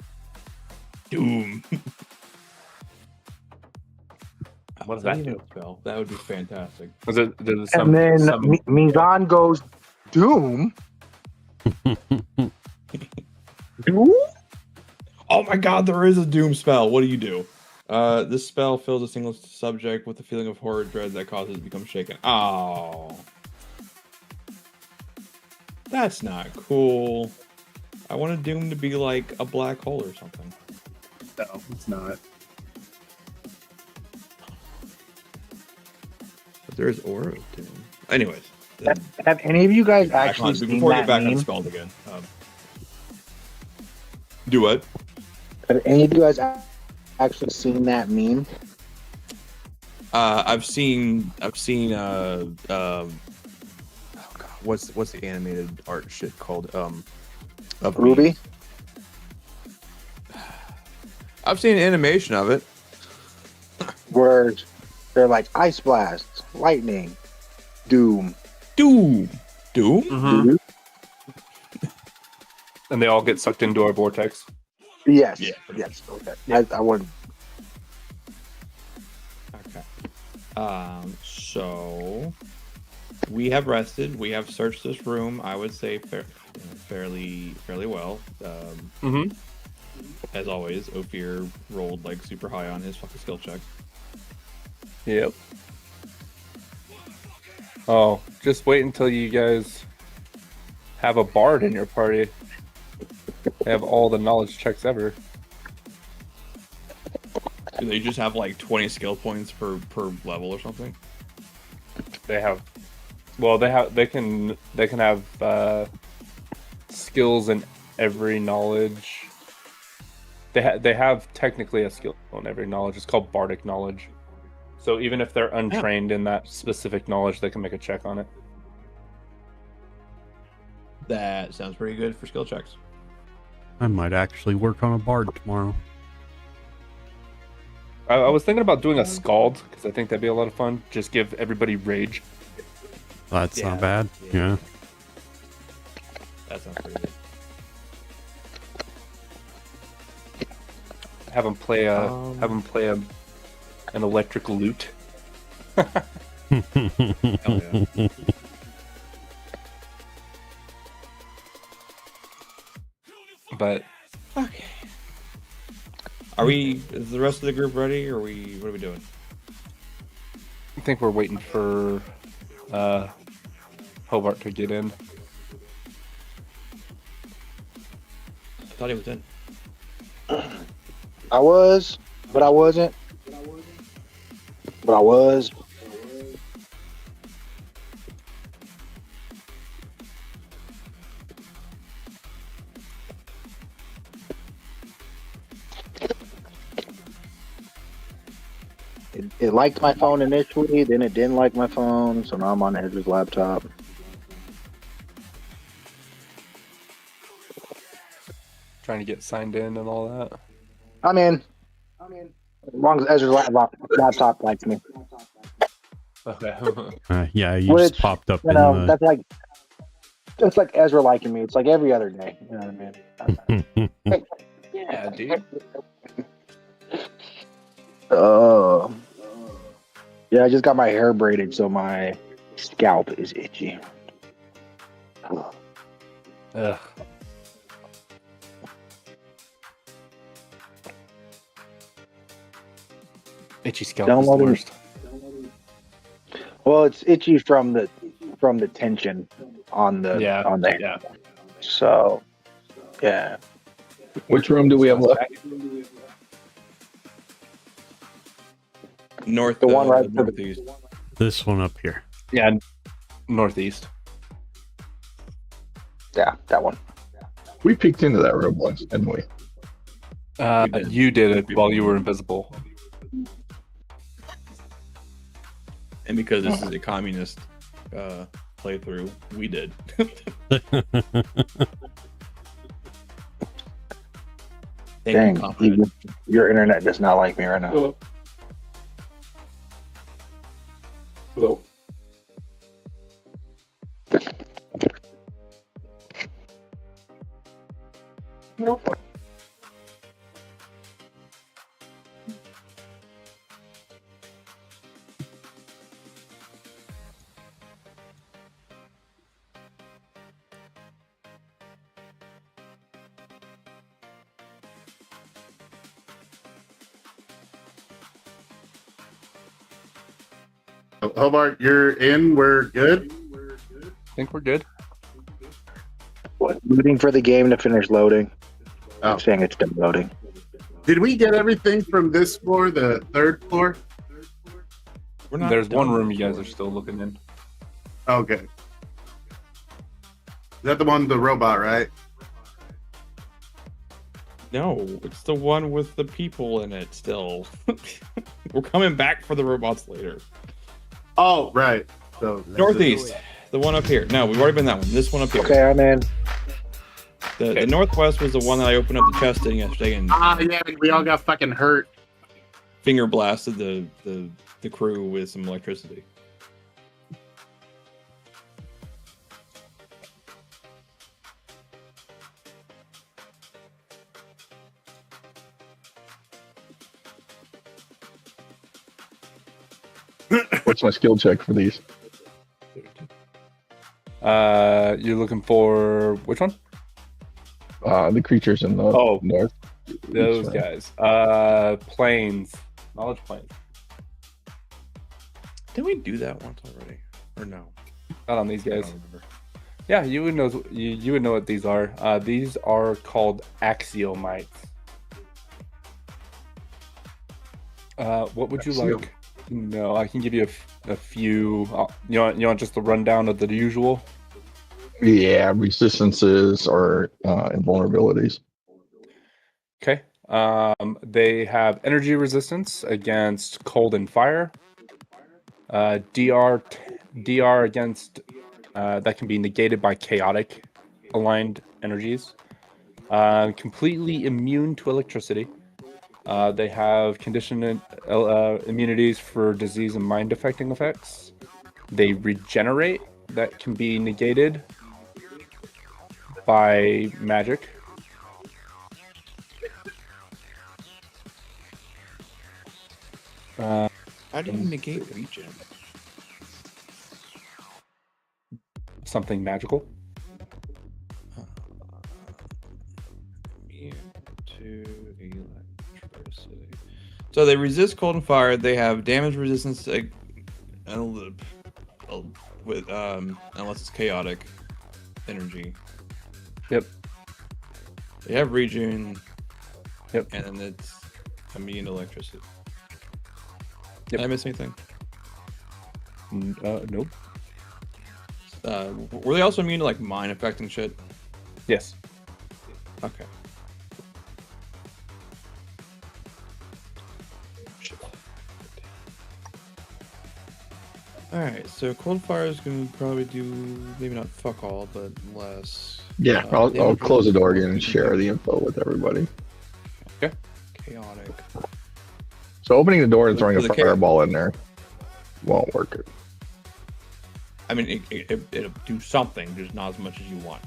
Doom. What does that do? Spell? That would be fantastic. Does it And then Mizan goes, Doom? Doom? Oh my god, there is a Doom spell. What do you do? This spell fills a single subject with a feeling of horror dread that causes it to become shaken. Oh. That's not cool. I want a Doom to be like a black hole or something. No, it's not. But there's Aura of Doom. Anyways. Have any of you guys actually seen before we that get back on meme? spells again. Do what? Have any of you guys actually seen that meme? I've seen oh god, what's the animated art shit called? Of Ruby? memes. I've seen an animation of it. Where they're like ice blasts, lightning, doom. Doom. Mhm. And they all get sucked into our vortex. Yes. Yeah. Yes. Okay. I wouldn't. Okay. So we have rested. We have searched this room. I would say fairly well. Mm-hmm. As always, Ophir rolled like super high on his fucking skill check. Yep. Oh, just wait until you guys have a bard in your party. They have all the knowledge checks ever. Do they just have like 20 skill points per level or something? They have, well, they can have skills in every knowledge. They have technically a skill in every knowledge. It's called bardic knowledge. So even if they're untrained in that specific knowledge, they can make a check on it. That sounds pretty good for skill checks. I might actually work on a bard tomorrow. I was thinking about doing a scald because I think that'd be a lot of fun. Just give everybody rage. That's not bad. Yeah. That sounds pretty good. Have them play an electric lute. Hell yeah. But Okay. Is the rest of the group ready, or what are we doing? I think we're waiting for Hobart to get in. I thought he was in. I was, but I wasn't. But I was. It liked my phone initially, then it didn't like my phone, so now I'm on Ezra's laptop. Trying to get signed in and all that. I'm in. As long as Ezra's laptop likes me. Okay. Yeah, you Which, just popped up You in know, the. that's like Ezra liking me. It's like every other day. You know what I mean? Yeah, dude. Yeah, I just got my hair braided, so my scalp is itchy. Ugh. Itchy scalp is the Downloading- worst. Well, it's itchy from the tension on the hair. Yeah. So, yeah. Which room do we have left? North. The one right to the- northeast. This one up here. Yeah. Northeast. Yeah, that one. We peeked into that room once, didn't we? You did it while you were invisible. And because this is a communist playthrough, we did. Dang, your internet does not like me right now. Hello. Nope. Hobart, you're in. We're good. I think we're good. What? Waiting for the game to finish loading. Oh. I'm saying it's done loading. Did we get everything from this floor, the third floor? We're not There's one done. room you guys are still looking in. Okay. Is that the one with the robot, right? No, it's the one with the people in it still. We're coming back for the robots later. Oh, right. So Northeast, the one up here. No, we've already been that one. This one up here. Okay, I'm in. The northwest was the one that I opened up the chest in yesterday and yeah, we all got fucking hurt. finger blasted the crew with some electricity. What's my skill check for these? You're looking for which one? The creatures in the Oh. north. Those East, guys. Planes. Knowledge planes. Did we do that once already? Or no? Not on these I guys. don't remember. Yeah, you would know. You would know what these are. These are called axiomites. What would you Axiom. like? No, I can give you a few. You want just the rundown of the usual? Yeah, resistances or invulnerabilities. Okay. They have energy resistance against cold and fire. DR against that can be negated by chaotic aligned energies. Completely immune to electricity. They have conditioned immunities for disease and mind-affecting effects. They regenerate, that can be negated by magic. How do you negate regen? Something magical. Immune to electricity. So they resist cold and fire. They have damage resistance with unless it's chaotic energy. Yep. They have regen. Yep. And then it's immune to electricity. Yep. Did I miss anything? Nope. Were they also immune to like mind affecting shit? Yes. Okay. Shit. Alright, so cold fire is going to probably do maybe not fuck all, but less. Yeah, I'll close the door again and share the info with everybody. Okay. Chaotic. So opening the door and throwing a For the fireball in there won't work. I mean, it'll do something, just not as much as you want.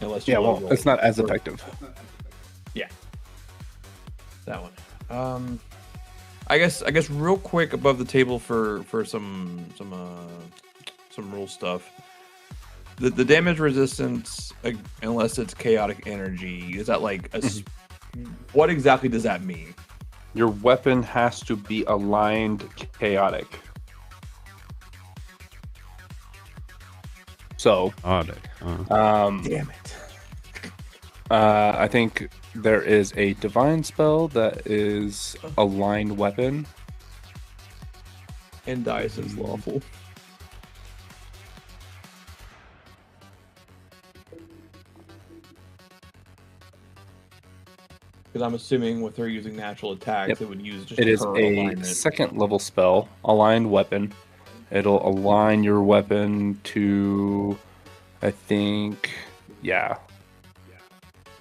Unless Yeah, you well, roll. it's not as effective. Yeah. That one. I guess real quick above the table for some rule stuff. The damage resistance, unless it's chaotic energy, is that like what exactly does that mean? Your weapon has to be aligned chaotic. So, Damn it. I think there is a divine spell that is aligned weapon. And dice is lawful. Because I'm assuming with her using natural attacks, Yep. it would use just It is her a alignment. second level spell, aligned weapon. It'll align your weapon to, I think, yeah,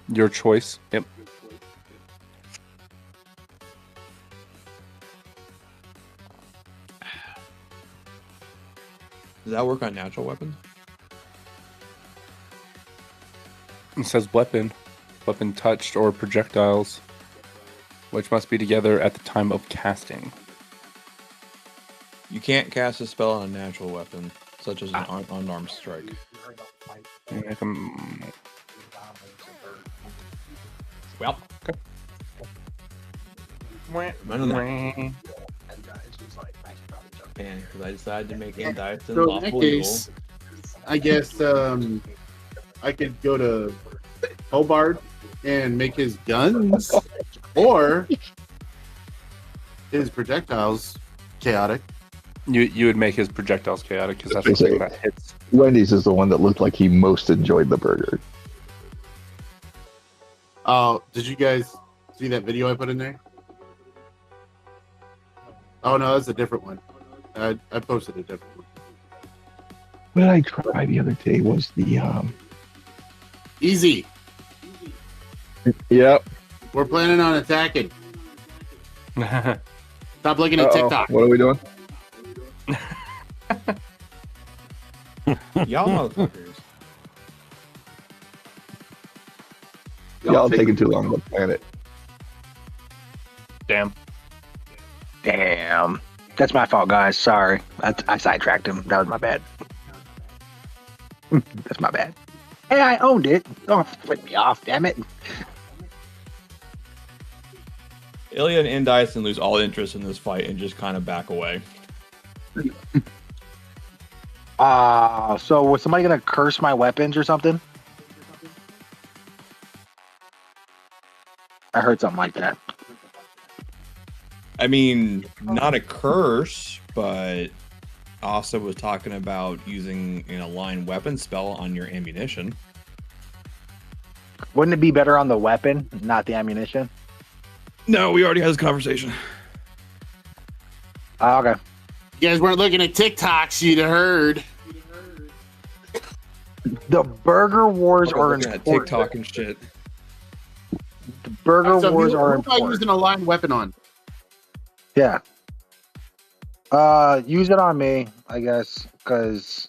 your choice. Yep. Does that work on natural weapons? It says weapon touched or projectiles, which must be together at the time of casting. You can't cast a spell on a natural weapon, such as an unarmed strike. Well, okay. And because I decided to make Andice So in that lawful evil. case, I guess I could go to Hobart and make his guns or his projectiles chaotic. You would make his projectiles chaotic because that's the thing that hits. Wendy's is the one that looked like he most enjoyed the burger. Oh, did you guys see that video I put in there? Oh no, that's a different one. I posted a different one. What did I try the other day was the Easy. Yep. We're planning on attacking. Stop looking at TikTok. What are we doing? Y'all motherfuckers. Y'all taking too long to plan it. Damn. That's my fault, guys. Sorry. I sidetracked him. That was my bad. That's my bad. Hey, I owned it. Don't flip me off, damn it. Ilya and Dyson lose all interest in this fight and just kind of back away. So was somebody gonna curse my weapons or something? I heard something like that. I mean, not a curse, but Asa was talking about using an aligned weapon spell on your ammunition. Wouldn't it be better on the weapon, not the ammunition? No, we already had this conversation. Okay. You guys weren't looking at TikToks, you'd have heard. The burger wars are Looking at important. TikTok and shit. The burger So wars who are am I important. using a line weapon on? Yeah. Use it on me, I guess, because.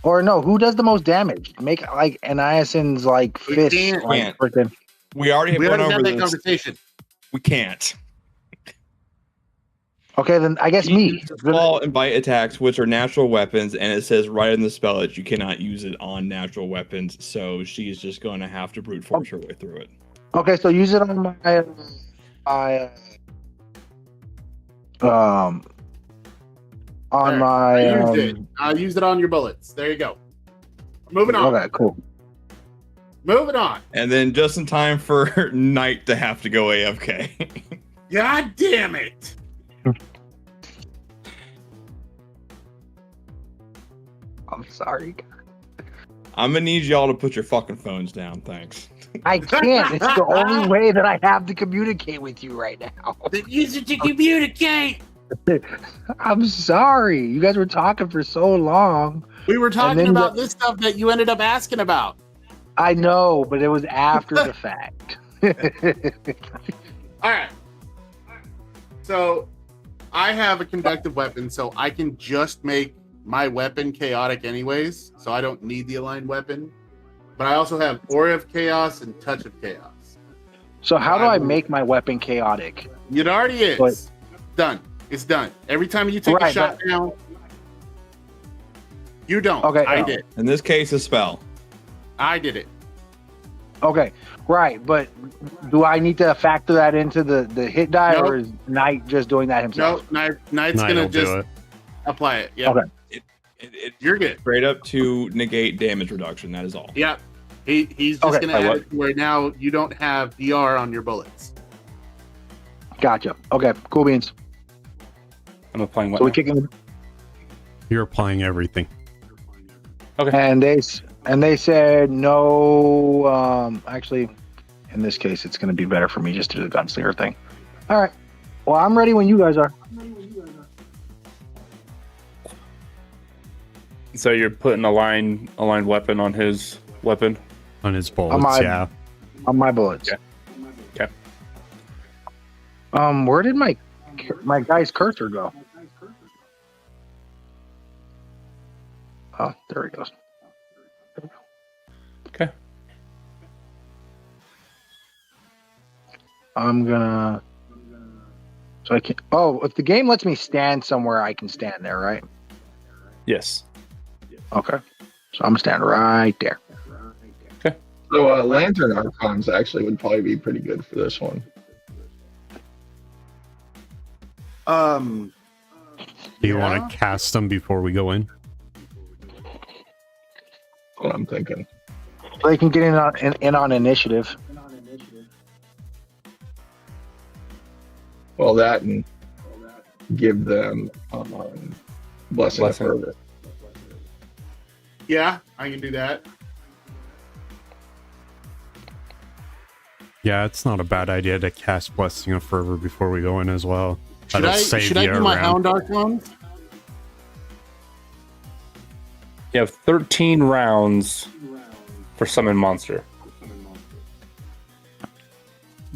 Or no, who does the most damage? Make like Aniason's like We fist. can't. Like, freaking. We already We went already over had that this. conversation. We can't. Okay, then I guess me. Fall and bite attacks, which are natural weapons, and it says right in the spell that you cannot use it on natural weapons. So she's just going to have to brute force her way through it. Okay, so use it on my on my I used it. I used it on your bullets. There you go. Moving on. Okay, cool. Moving on. And then just in time for Knight to have to go AFK. God damn it. I'm sorry. I'm gonna need y'all to put your fucking phones down. Thanks. I can't. It's the only way that I have to communicate with you right now. Then use it to communicate. I'm sorry. You guys were talking for so long. We were talking then about this stuff that you ended up asking about. I know, but it was after the fact. All right. So I have a conductive weapon, so I can just make my weapon chaotic anyways, so I don't need the aligned weapon. But I also have Aura of Chaos and Touch of Chaos. So how do I make my weapon chaotic? It already is. But- Done. It's done. Every time you take a Right, shot down, you don't. Okay, I no. did. In this case, a spell. I did it. Okay, right, but do I need to factor that into the hit die, Nope. or is Knight just doing that himself? No, Knight's Knight gonna will do just it. apply it. Yeah. Okay. It You're good. straight up to negate damage reduction. That is all. Yeah. He's just Okay. gonna add it to where now you don't have DR on your bullets. Gotcha. Okay, cool beans. I'm applying what? So we're now? kicking, You're applying everything. and they said no. Actually, in this case, it's going to be better for me just to do the gunslinger thing. All right. Well, I'm ready when you guys are. So you're putting a aligned weapon on his weapon. On his bullets, my- yeah. On my bullets. Okay. Where did my guy's cursor go? Oh, there he goes. Okay. I'm gonna. So I can. Oh, if the game lets me stand somewhere, I can stand there, right? Yes. Okay. So I'm gonna stand right there. So Lantern Archons actually would probably be pretty good for this one. Do you want to cast them before we go in? That's what I'm thinking. They can get in on initiative. Well, that and give them blessing of Blessing. fervor. Yeah, I can do that. Yeah, it's not a bad idea to cast Blessing of Fervor before we go in as well. Should That'll I save should I you do a my round. Hound Archons? You have 13 rounds for summon monster.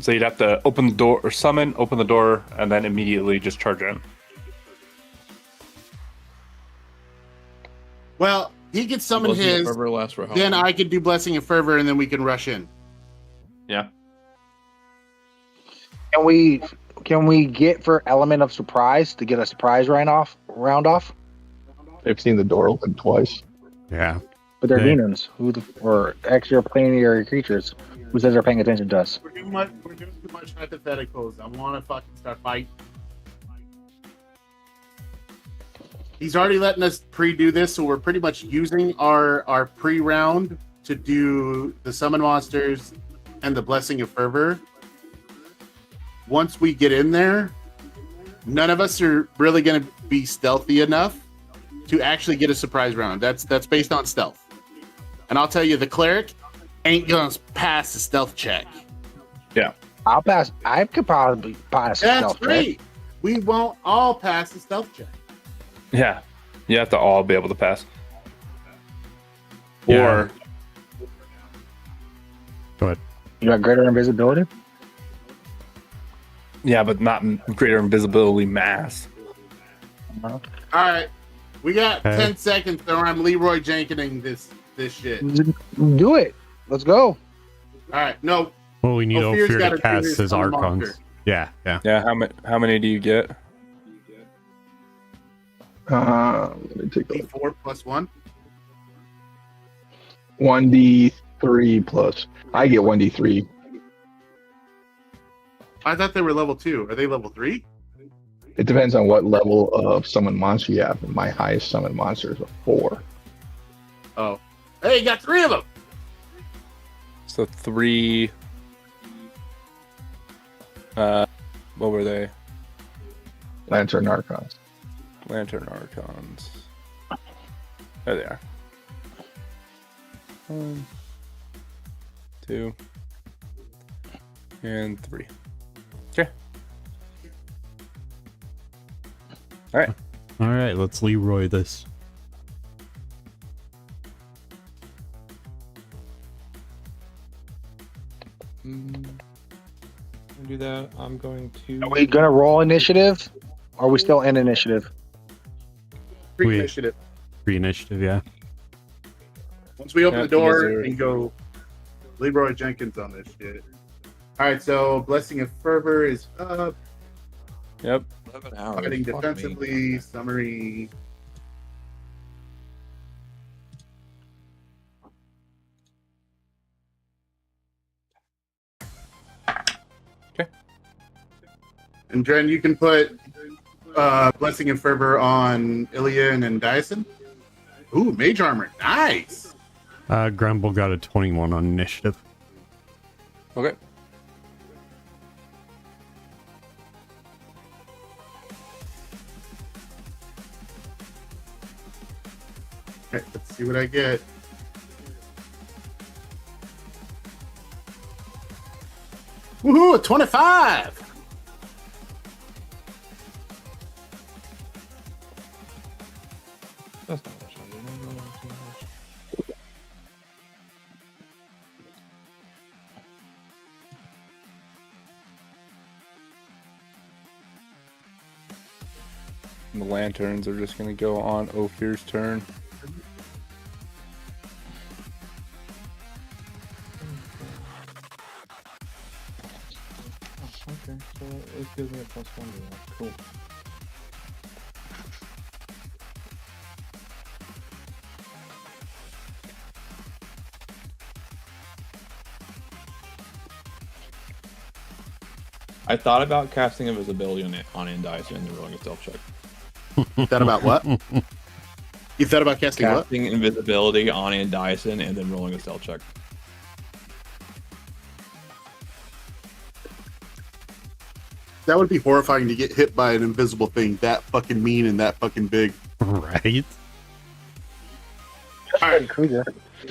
So you'd have to open the door or summon, open the door, and then immediately just charge in. Well, he could summon Blessing of his, Fervor lasts for how then long? I could do Blessing of Fervor, and then we can rush in. Yeah. Can we get for element of surprise to get a surprise round off? I've seen the door open twice. Yeah. But they're Yeah. demons or extraplanetary creatures who says they're paying attention to us. We're doing too much hypotheticals. I want to fucking start fighting. He's already letting us pre-do this, so we're pretty much using our pre-round to do the summon monsters and the Blessing of Fervor. Once we get in there, none of us are really going to be stealthy enough to actually get a surprise round. That's based on stealth. And I'll tell you, the cleric ain't going to pass the stealth check. I'll pass. I could probably pass a That's stealth check. great. We won't all pass the stealth check. Yeah. You have to all be able to pass. Yeah. Or Go ahead. You got greater invisibility? yeah, but not greater invisibility mass. All right, we got Okay. 10 seconds, or I'm Leroy Jenkining this shit. Do it. Let's go. All right, no, Well, we need Ophir's Ophir gotta to do cast his his own archons. monster. Yeah, yeah. Yeah, how many do you get? Let me take a look. D4 plus 1. 1d3 plus. I get 1d3. I thought they were level 2. Are they level 3? It depends on what level of summon monster you have. My highest summon monster is a 4. Oh, hey, you got 3 of them. So 3. What were they? Lantern Archons. Lantern Archons. There they are. 1, 2, and 3. Okay. All right. All right, let's Leroy this. Do that. I'm going to. Are we gonna roll initiative? Or are we still in initiative? Free We- initiative. Free initiative, yeah. Once we open Yeah, the door, because they're- and go Leroy Jenkins on this shit. All right, so Blessing of Fervor is up. Yep. 11 hours. Fighting Fuck me. defensively. Summary. Okay. And Dren, you can put Blessing and Fervor on Ilian and Dyson. Ooh, Mage Armor. Nice. Grumble got a 21 on initiative. Okay. Okay, let's see what I get. Woohoo, a 25. That's not much. I don't know too much. And the lanterns are just going to go on Ophir's turn. Oh, okay, so it gives me a +1 to that. Cool. I thought about casting invisibility on Indicent and then rolling a stealth check. Thought about what? You thought about casting what? Casting invisibility on Indicent and then rolling a stealth check. That would be horrifying to get hit by an invisible thing that fucking mean and that fucking big. Right? All right,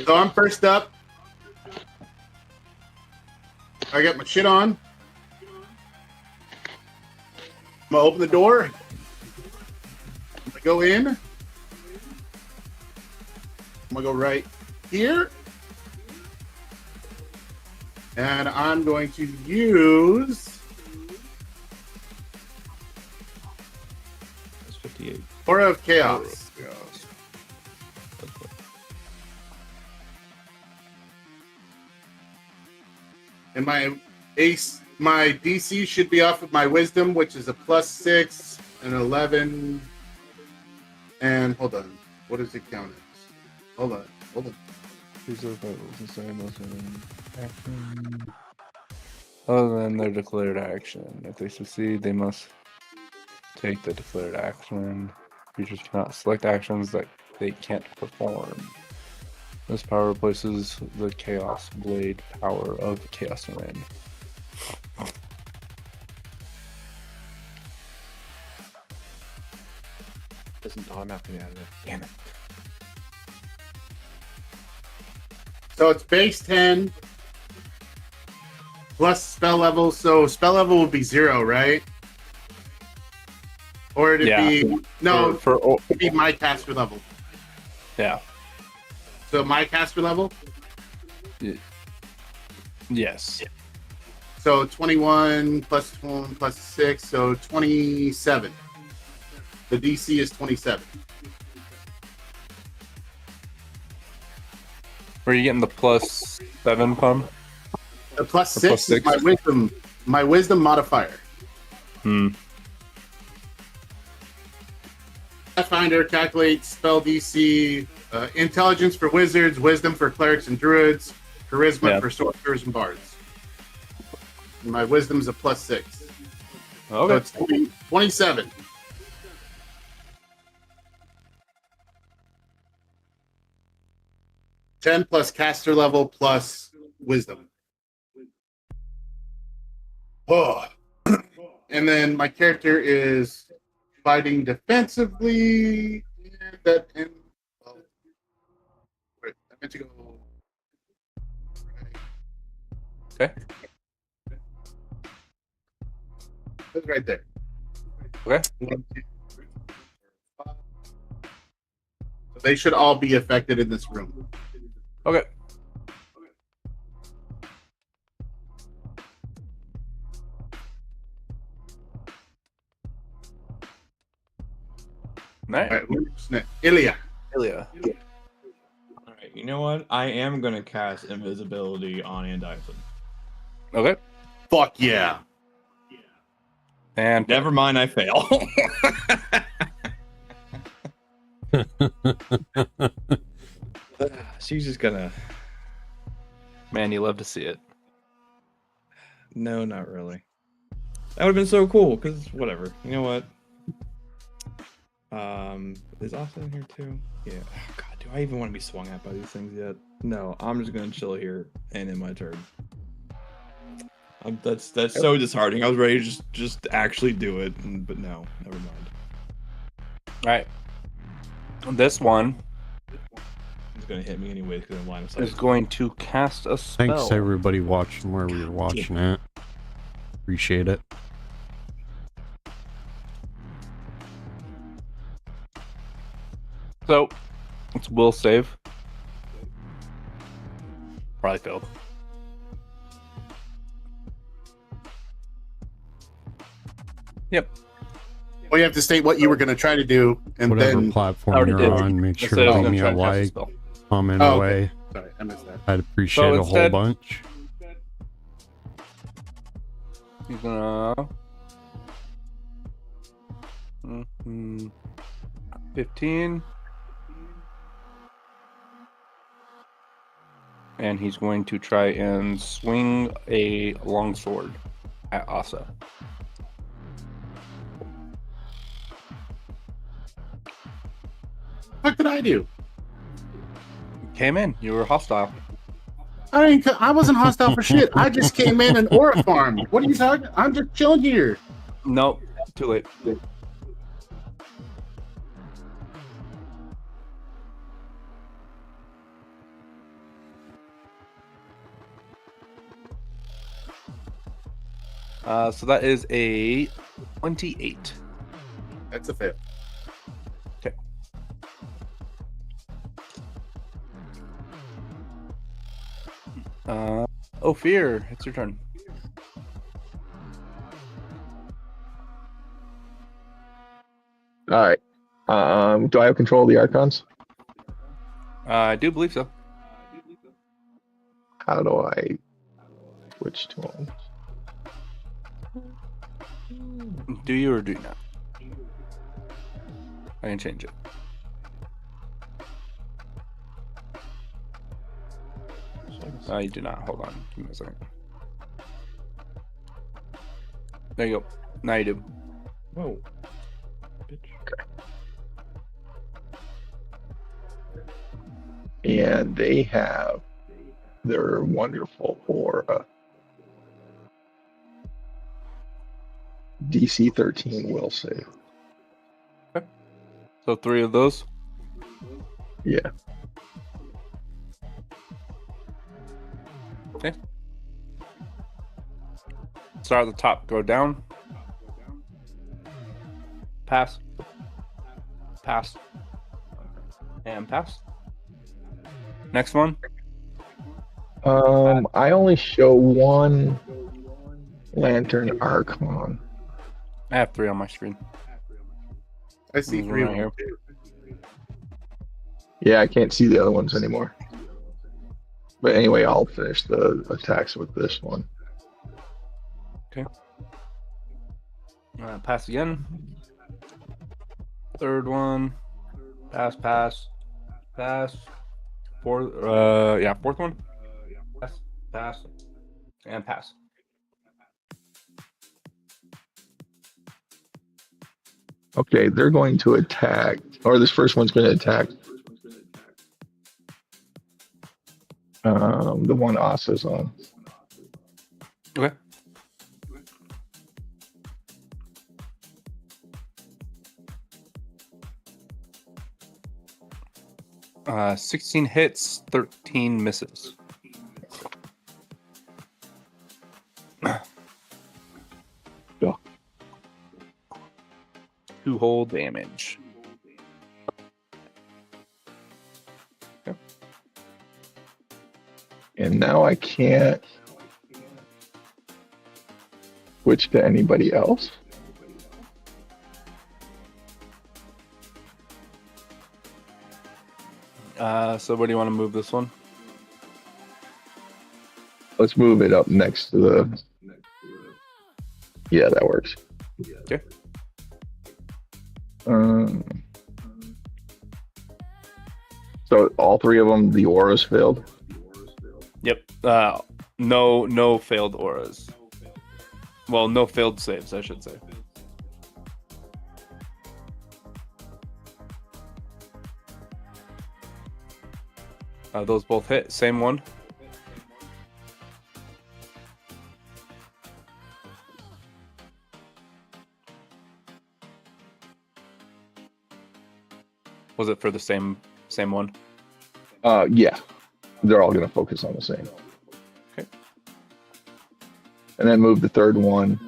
so I'm first up. I got my shit on. I'm gonna open the door. I'm gonna go in. I'm gonna go right here. And I'm going to use That's 58. Aura of Chaos. And my DC should be off of my Wisdom, which is a +6 and 11. And hold on, what does it count as? Hold on. Other than their declared action. If they succeed, they must take the declared action. Creatures cannot select actions that they can't perform. This power replaces the Chaos Blade power of Chaos Wind. Doesn't automatically add it. Damn it. So it's base 10 plus spell level. So spell level will be 0, right? Or it'd Yeah. be no, For it'd be my caster level. yeah. So my caster level. Yes. So 21 plus 1 plus 6, so 27. The DC is 27. Where are you getting the +7 from? The plus Or 6 plus is my wisdom modifier. Pathfinder calculates spell DC, intelligence for wizards, wisdom for clerics and druids, charisma for sorcerers and bards. And my wisdom's a +6. Okay. So it's 27. Ten plus caster level plus wisdom. Oh. And then my character is fighting defensively. Wait, I meant to go. Okay. That's right there. Okay. 1, 2, 3, 4, 5. So they should all be affected in this room. Okay. Nice. All right, who's next? Ilya. Ilya. All right, you know what? I am gonna cast invisibility on Andyson. Okay. Fuck yeah. And Never mind, I fail. She's just gonna. Man, you love to see it. No, not really. That would have been so cool. Cause whatever. You know what? Is Austin in here too? Yeah. Oh, God, do I even want to be swung at by these things yet? No, I'm just gonna chill here and end my turn. That's so disheartening. I was ready to just actually do it, but no, never mind. All right. This one It's gonna hit me anyway because I'm line of sight. is going to cast a spell. Thanks everybody watching where we were watching it. Appreciate it. So, it's will save. Probably failed. Yep. Well, you have to state what you were going to try to do, and Whatever then. platform already you're did. on, make I sure said I to was leave gonna me try a and cast a like, spell. comment Oh, okay. away. Sorry, I missed that. I'd appreciate a whole instead- bunch. He's gonna 15, and he's going to try and swing a longsword at Asa. What did I do? Came in. You were hostile. I wasn't hostile for shit. I just came in and aura farmed. What are you talking? I'm just chilling here. Nope. Too late. So that is a 28. That's a fail. Okay. Fear, it's your turn. All right. Do I have control of the Archons? I do believe so. How do I switch to them? Do you or do you not? I can change it. You do not. Hold on. Give me a second. There you go. Now you do. Whoa. Bitch. And they have their wonderful aura. DC 13 will save. Okay. So 3 of those. Yeah. Okay. Start at the top, go down. Pass. Pass. And pass. Next one. I only show one lantern archon. I have 3 on my screen. I see There's 3 one of right them. here. Yeah, I can't see the other ones anymore. But anyway, I'll finish the attacks with this one. Okay. Pass again. Third one. Pass. Fourth. Fourth one. Pass, and pass. Okay, they're going to attack, or this first one's going to attack the one Asa's on. Okay. Uh, 16 hits, 13 misses. Yeah. 2 whole damage. Okay. And now I can't switch to anybody else. So where do you want to move this one? Let's move it up next to the. Yeah, that works. Okay. So all 3 of them, the auras failed. Yep. No failed auras. Well, no failed saves, I should say. Those both hit. Same one. Was it for the same one? Yeah, they're all going to focus on the same. Okay. And then move the third one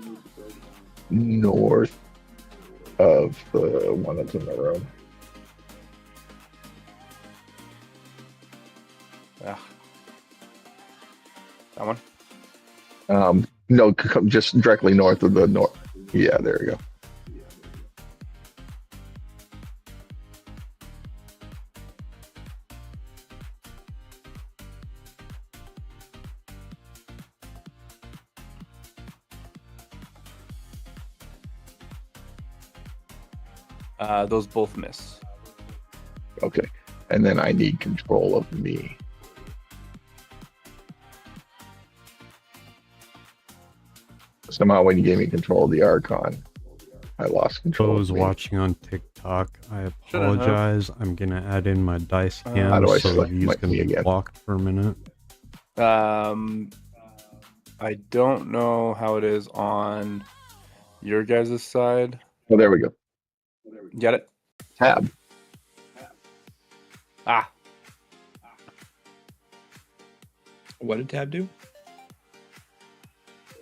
north of the one that's in the room. Ah. That one? No, just directly north of the north. Yeah, there you go. Those both miss. Okay. And then I need control of me. Somehow when you gave me control of the Archon, I lost control. Those of me. watching on TikTok, I Shouldn't have. apologize. I'm gonna add in my dice How cam, do I so the select view's my gonna key be again? blocked for a minute. I don't know how it is on your guys' side. Oh, there we go. Get it? Tab. Ah, What did Tab do?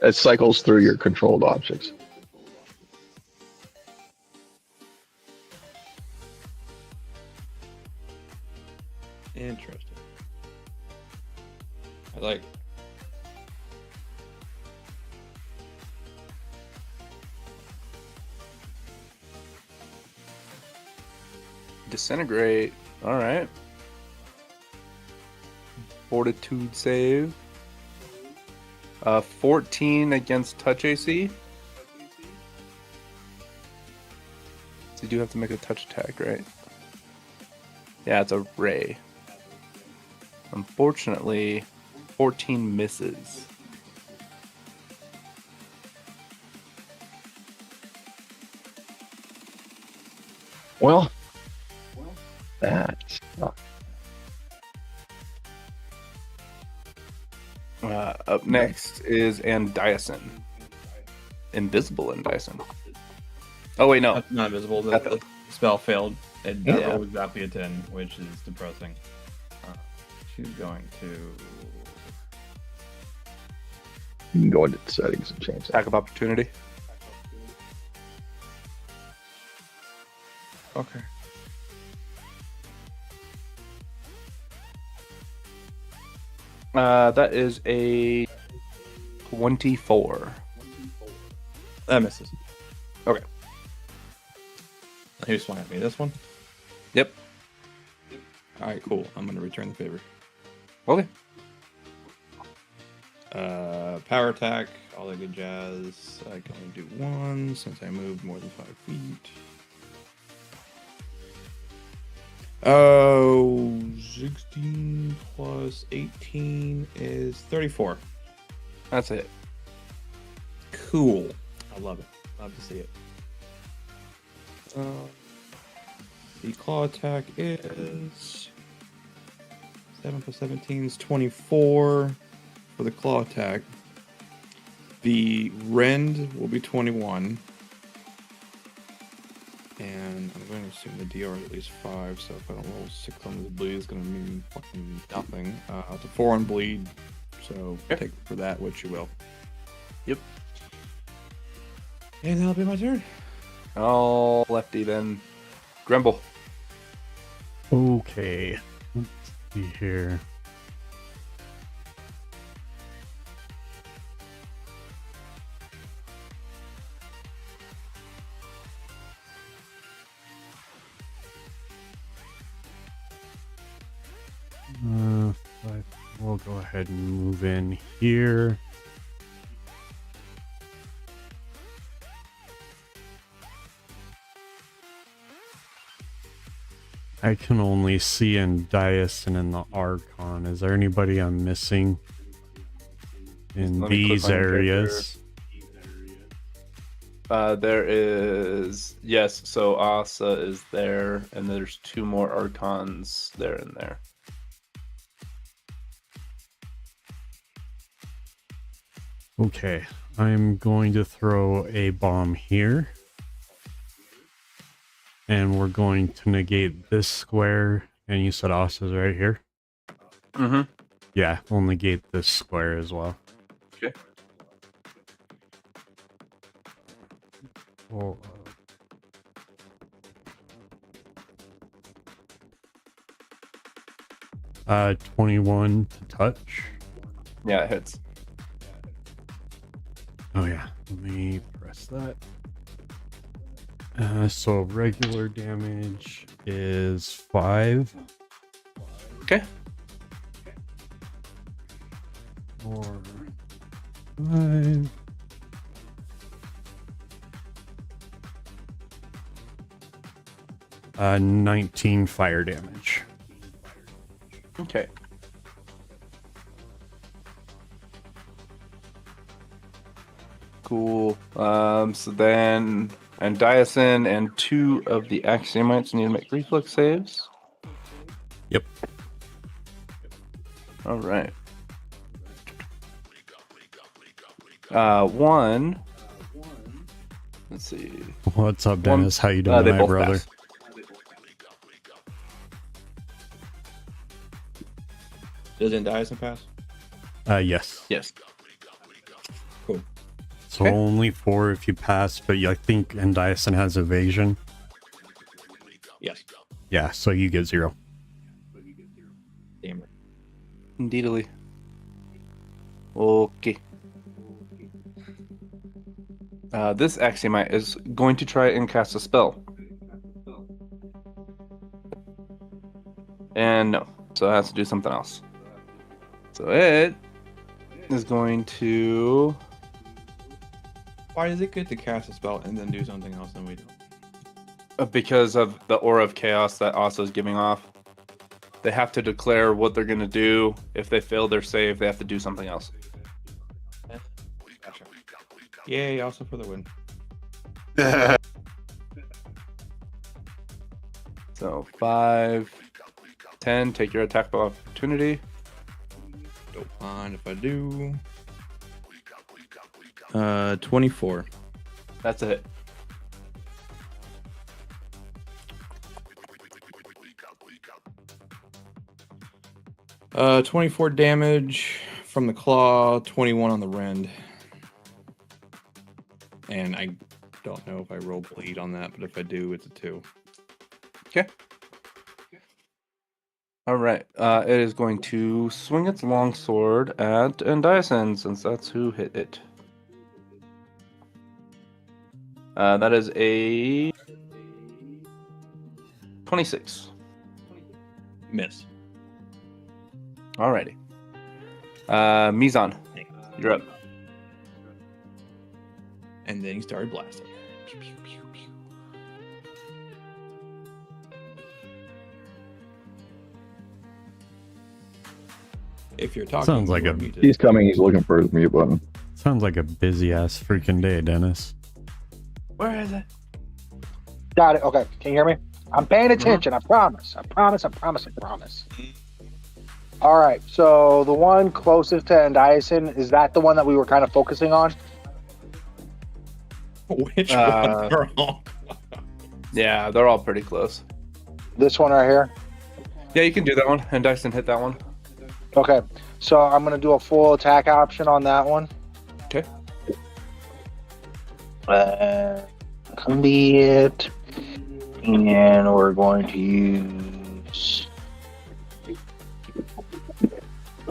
It cycles through your controlled objects. Interesting. I like. disintegrate. All right. Fortitude save. 14 against touch AC. So you do have to make a touch attack, right? Yeah, it's a ray. Unfortunately, 14 misses. Well, that sucks. Up next is Andiason. Invisible Andiason. Oh, wait, no. That's not visible. That The spell failed. It Yeah. rolled exactly a 10, which is depressing. She's going to. You can go into the settings and change that. Attack of opportunity. Okay. That is a 24. That misses. Okay. Who's swung at me? This one? Yep. All right, cool. I'm going to return the favor. Okay. Power attack, all that good jazz. I can only do one since I moved more than 5 feet. Oh, 16 plus 18 is 34. That's it. Cool. I love it. Love to see it. The claw attack is 7 plus 17 is 24 for the claw attack. The rend will be 21. And I'm going to assume the DR is at least 5, so if I don't roll 6 on this bleed, it's going to mean fucking nothing. It's a 4 on bleed, so take for that what you will. Yep. And that'll be my turn. All lefty then. Grumble. Okay. Let's see here. We'll go ahead and move in here. I can only see in Dias and in the Archon. Is there anybody I'm missing in Let me click these on your areas? There is, yes, so Asa is there, and there's 2 more Archons there and there. Okay, I'm going to throw a bomb here. And we're going to negate this square. And you said Asa's right here? Mm-hmm. Yeah, we'll negate this square as well. Okay. Well, 21 to touch. Yeah, it hits. Oh yeah, let me press that. So regular damage is 5. Okay. 4, 5. Uh, 19 fire damage. Okay. Cool. So then, and Diasen and 2 of the Axiomites need to make reflex saves. Yep. All right. 1. Let's see. What's up, Dennis? How you doing, they my both brother? pass. Does Endiason pass? Yes. Yes. Cool. So Okay. only 4 if you pass, but I think Endiason has evasion. Yes. Yeah, so you get 0. Damn it. Indeedly. Okay. This Axiomite is going to try and cast a spell. And no. So it has to do something else. So it is going to... Why is it good to cast a spell and then do something else and we don't? Because of the aura of chaos that Asa is giving off. They have to declare what they're going to do. If they fail their save, they have to do something else. Gotcha. Yay, also for the win. So 5, 10, take your attack by opportunity. Don't mind if I do. 24. That's a hit. Uh, 24 damage from the claw, 21 on the rend. And I don't know if I roll bleed on that, but if I do, it's a 2. Okay. All right. It is going to swing its longsword at Endyson, since that's who hit it. That is a 26. Miss. Alrighty. Mizan, you're up. And then he started blasting. If you're talking, Sounds like you a- are muted. He's coming. He's looking for his mute button. Sounds like a busy ass freaking day, Dennis. Where is it? Got it. Okay. Can you hear me? I'm paying attention. I promise. I promise. I promise. I promise. All right. So the one closest to Endyson, is that the one that we were kind of focusing on? Which one are all? Yeah, they're all pretty close. This one right here? Yeah, you can do that one. And Dyson hit that one. Okay. So I'm going to do a full attack option on that one. Okay. Come be it. And we're going to use...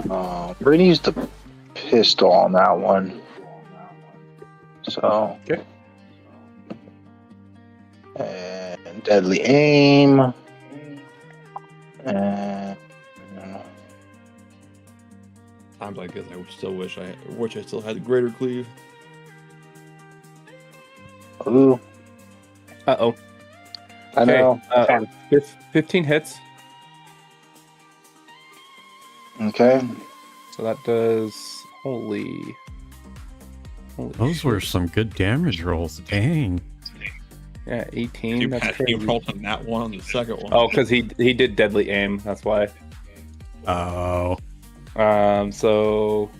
we're going to use the pistol on that one. So... Okay. And deadly aim. And... Times like this, I still wish I still had the greater cleave. Ooh. Uh-oh. I know. 15 hits. Okay. So that does... Holy Those were some good damage rolls. Dang. Yeah, 18. You That's had crazy. me rolled on that one on the second one. Oh, because he did deadly aim. That's why. Oh. So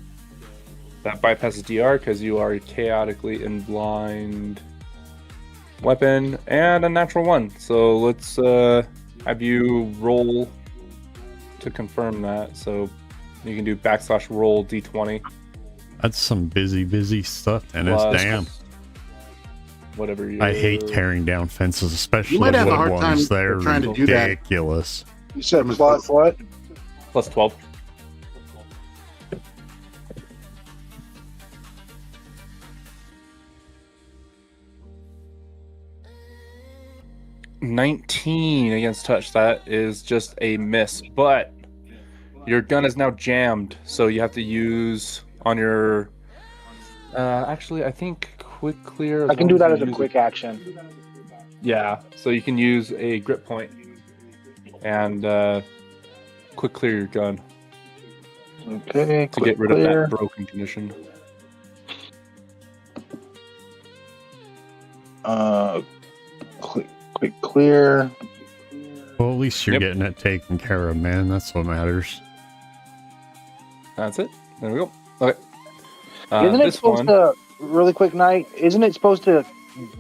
that bypasses DR because you are chaotically in blind weapon and a natural one. So let's have you roll to confirm that. So you can do /roll d20. That's some busy stuff, Dennis. Plus Damn. Whatever you. I hate tearing down fences, especially You might have a wood hard ones. time They're trying to do that. ridiculous. You said plus what? Plus 12. $19 against touch. That is just a miss, but your gun is now jammed, so you have to use on your. Actually, I think quick clear. I can do that as a quick action. Yeah, so you can use a grip point and quick clear your gun Okay. to get rid of that broken condition. Quick clear. Well, at least you're Yep. getting it taken care of, man. That's what matters. That's it. There we go. Okay. Isn't it this supposed one, to, really quick night, isn't it supposed to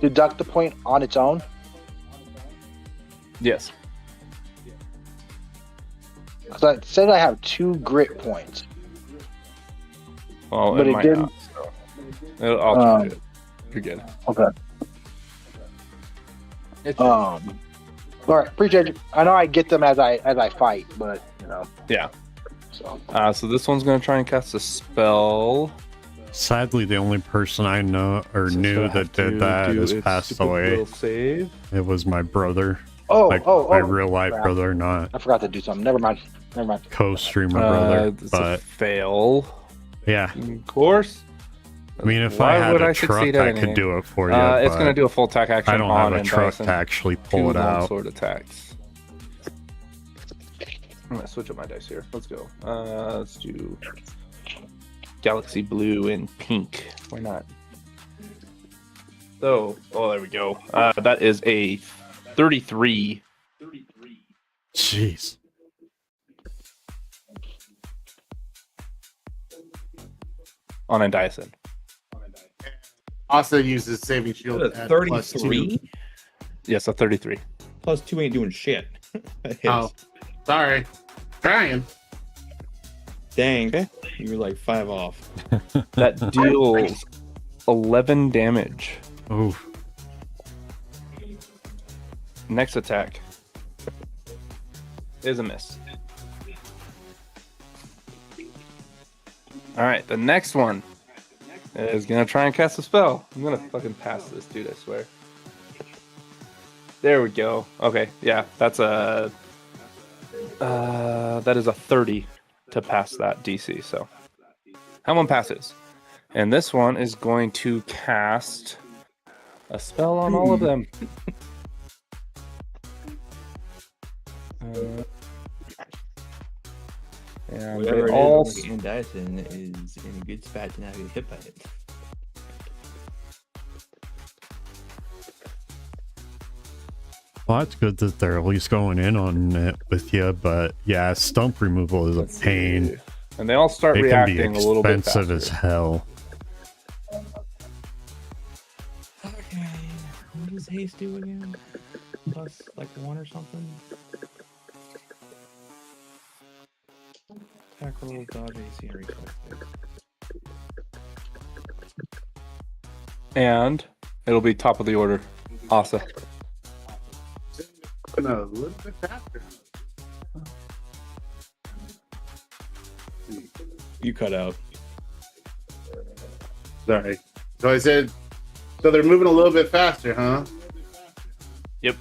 deduct the point on its own? yes. Because it said I have 2 grit points. Well, But it it might didn't- not. So I'll change it. You're good. Okay. All right, appreciate it. I know I get them as I fight, but you know. Yeah. So So this one's gonna try and cast a spell. Sadly, the only person I know or So knew it'll have that did to that do has its passed stupid away. will save. It was my brother. My real life crap. brother, not I forgot to do something. Never mind. co-streamer brother. It's a But fail. yeah, Of course. I mean, if Why I had would a I truck, succeed at I anything? could do it for you. It's but gonna do a full attack action. I don't have on a truck Endyson. to actually pull 2 it out. longsword attacks. I'm gonna switch up my dice here. Let's go. Let's do galaxy blue and pink. Why not? So, there we go. That is a 33. Jeez. On Endyson. Also uses saving shield That's at 33 Yes, a 33. plus 2 ain't doing shit. That hits. Oh, sorry. Trying. Dang. Okay. You were like 5 off. That deals 11 damage. Oh, Next attack is a miss. All right, the next one is gonna try and cast a spell. I'm gonna fucking pass this dude, I swear. There we go. Okay, yeah, that's a that is a 30 to pass that DC. So that one passes, and this one is going to cast a spell on all of them. And Whatever they it all is, and Dyson is in a good spot to not get hit by it. Well, that's good that they're at least going in on it with you, but yeah, stump removal is a pain. And they all start It can be reacting a little bit expensive faster. as hell. Okay. What does haste do again? Plus like 1 or something? Attack roll, dodge AC, and reflex. And it'll be top of the order. Asa. A little bit faster. You cut out. Sorry. So I said, so they're moving a little bit faster, huh? Yep.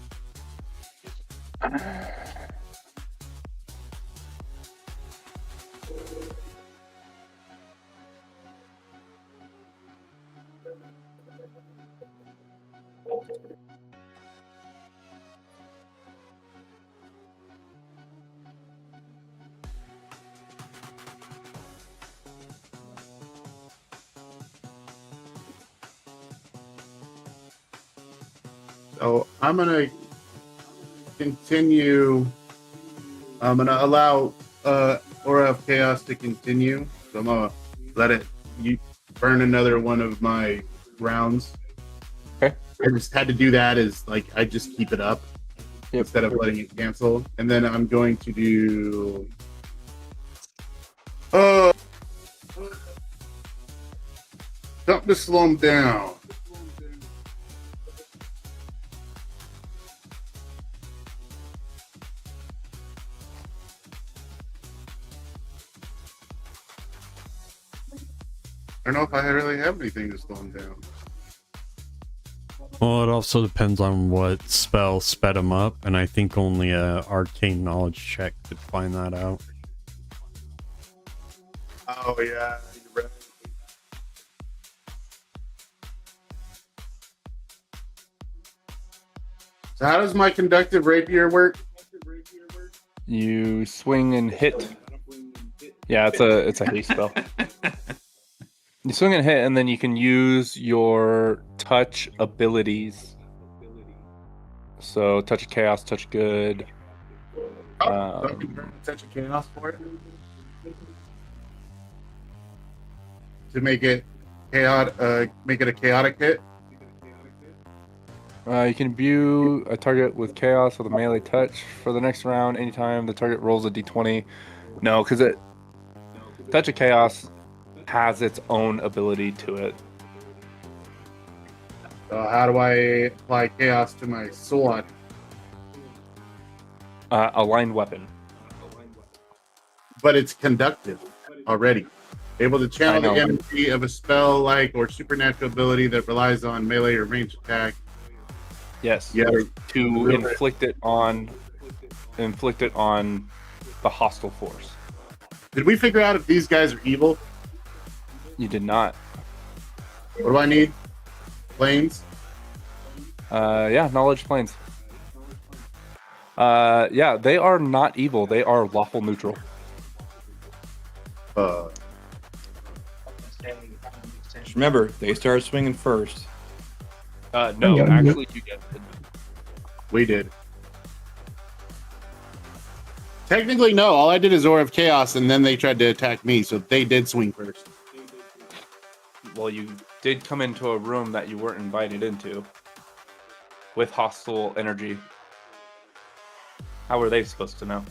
So I'm gonna continue. I'm gonna allow Aura of Chaos to continue. So I'm gonna let it burn another one of my rounds. Okay. I just had to do that as like I just keep it up instead of letting it cancel. And then I'm going to do something to slow him down. I don't know if I really have anything to slow him down. Well, it also depends on what spell sped him up, and I think only a arcane knowledge check could find that out. Oh yeah, you're right. So how does my conductive rapier work? You swing and hit. Yeah, it's a haste spell. You swing and hit, and then you can use your touch abilities. So touch of chaos, touch good. So I can burn a touch of chaos for it to make it a chaotic hit. You can imbue a target with chaos with a melee touch for the next round. Anytime the target rolls a d20. No, because touch of chaos has its own ability to it. So how do I apply chaos to my sword? Aligned weapon. But it's conductive already. Able to channel the energy of a spell like or supernatural ability that relies on melee or ranged attack. Yes. Yeah. To inflict it on the hostile force. Did we figure out if these guys are evil? You did not. What do I need? Planes? Yeah, knowledge planes. Yeah, they are not evil. They are lawful neutral. Just remember, they started swinging first. No, actually, you guys did. We did. Technically, no. All I did is Aura of Chaos, and then they tried to attack me, so they did swing first. Well, you did come into a room that you weren't invited into with hostile energy. How were they supposed to know?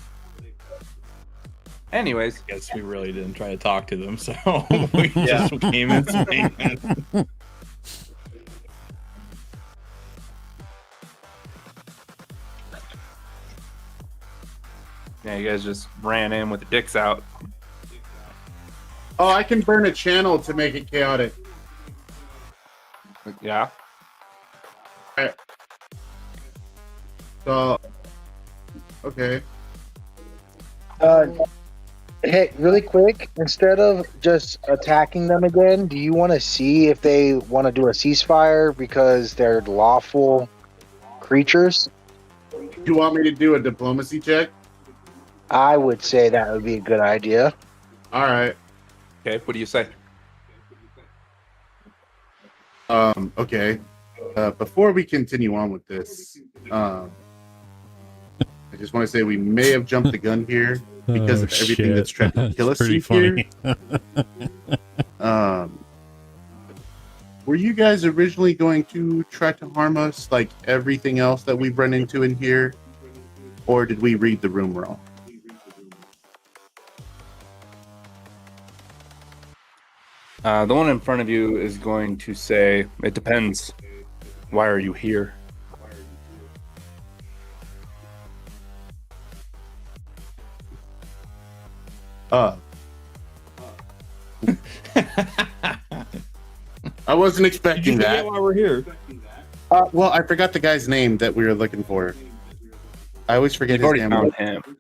Anyways, Guess we really didn't try to talk to them, so we just came in swinging. yeah, you guys just ran in with the dicks out. Oh, I can burn a channel to make it chaotic. Yeah. Alright. So, okay. Hey, really quick, instead of just attacking them again, do you want to see if they want to do a ceasefire because they're lawful creatures? Do you want me to do a diplomacy check? I would say that would be a good idea. All right. Okay, what do you say? Okay. Before we continue on with this, I just want to say we may have jumped the gun here because of everything shit. that's trying to kill us Pretty here. funny. Were you guys originally going to try to harm us like everything else that we've run into in here? Or did we read the room wrong? The one in front of you is going to say, it depends. Why are you here? I wasn't Did expecting you forget that. why we're here? Well, I forgot the guy's name that we were looking for. I always forget You've his already name. found him.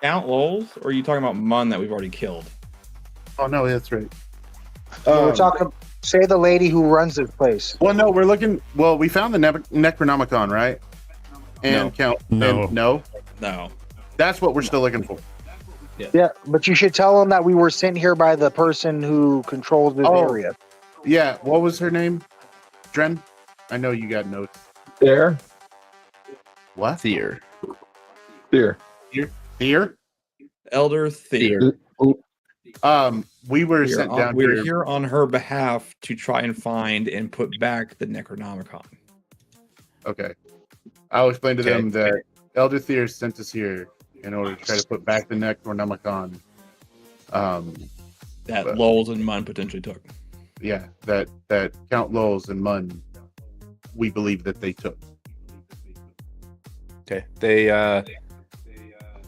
Count Lols, or are you talking about Mun that we've already killed? Oh no, that's right. We're talking. Say the lady who runs this place. Well, no, we're looking. Well, we found the Necronomicon, right? And No. Count. No. And no, No. that's what we're still looking for. Yeah, but you should tell them that we were sent here by the person who controls this area. Yeah, what was her name? Dren? I know you got notes. There. What? Thier. There. Here? Elder Thier. We were sent down We're here. here on her behalf to try and find and put back the Necronomicon. Okay. I'll explain to Okay. them that Elder Thier sent us here in order to try to put back the Necronomicon. That But- Lols and Mun potentially took. Yeah, that Count Lowles and Munn, we believe that they took. Okay.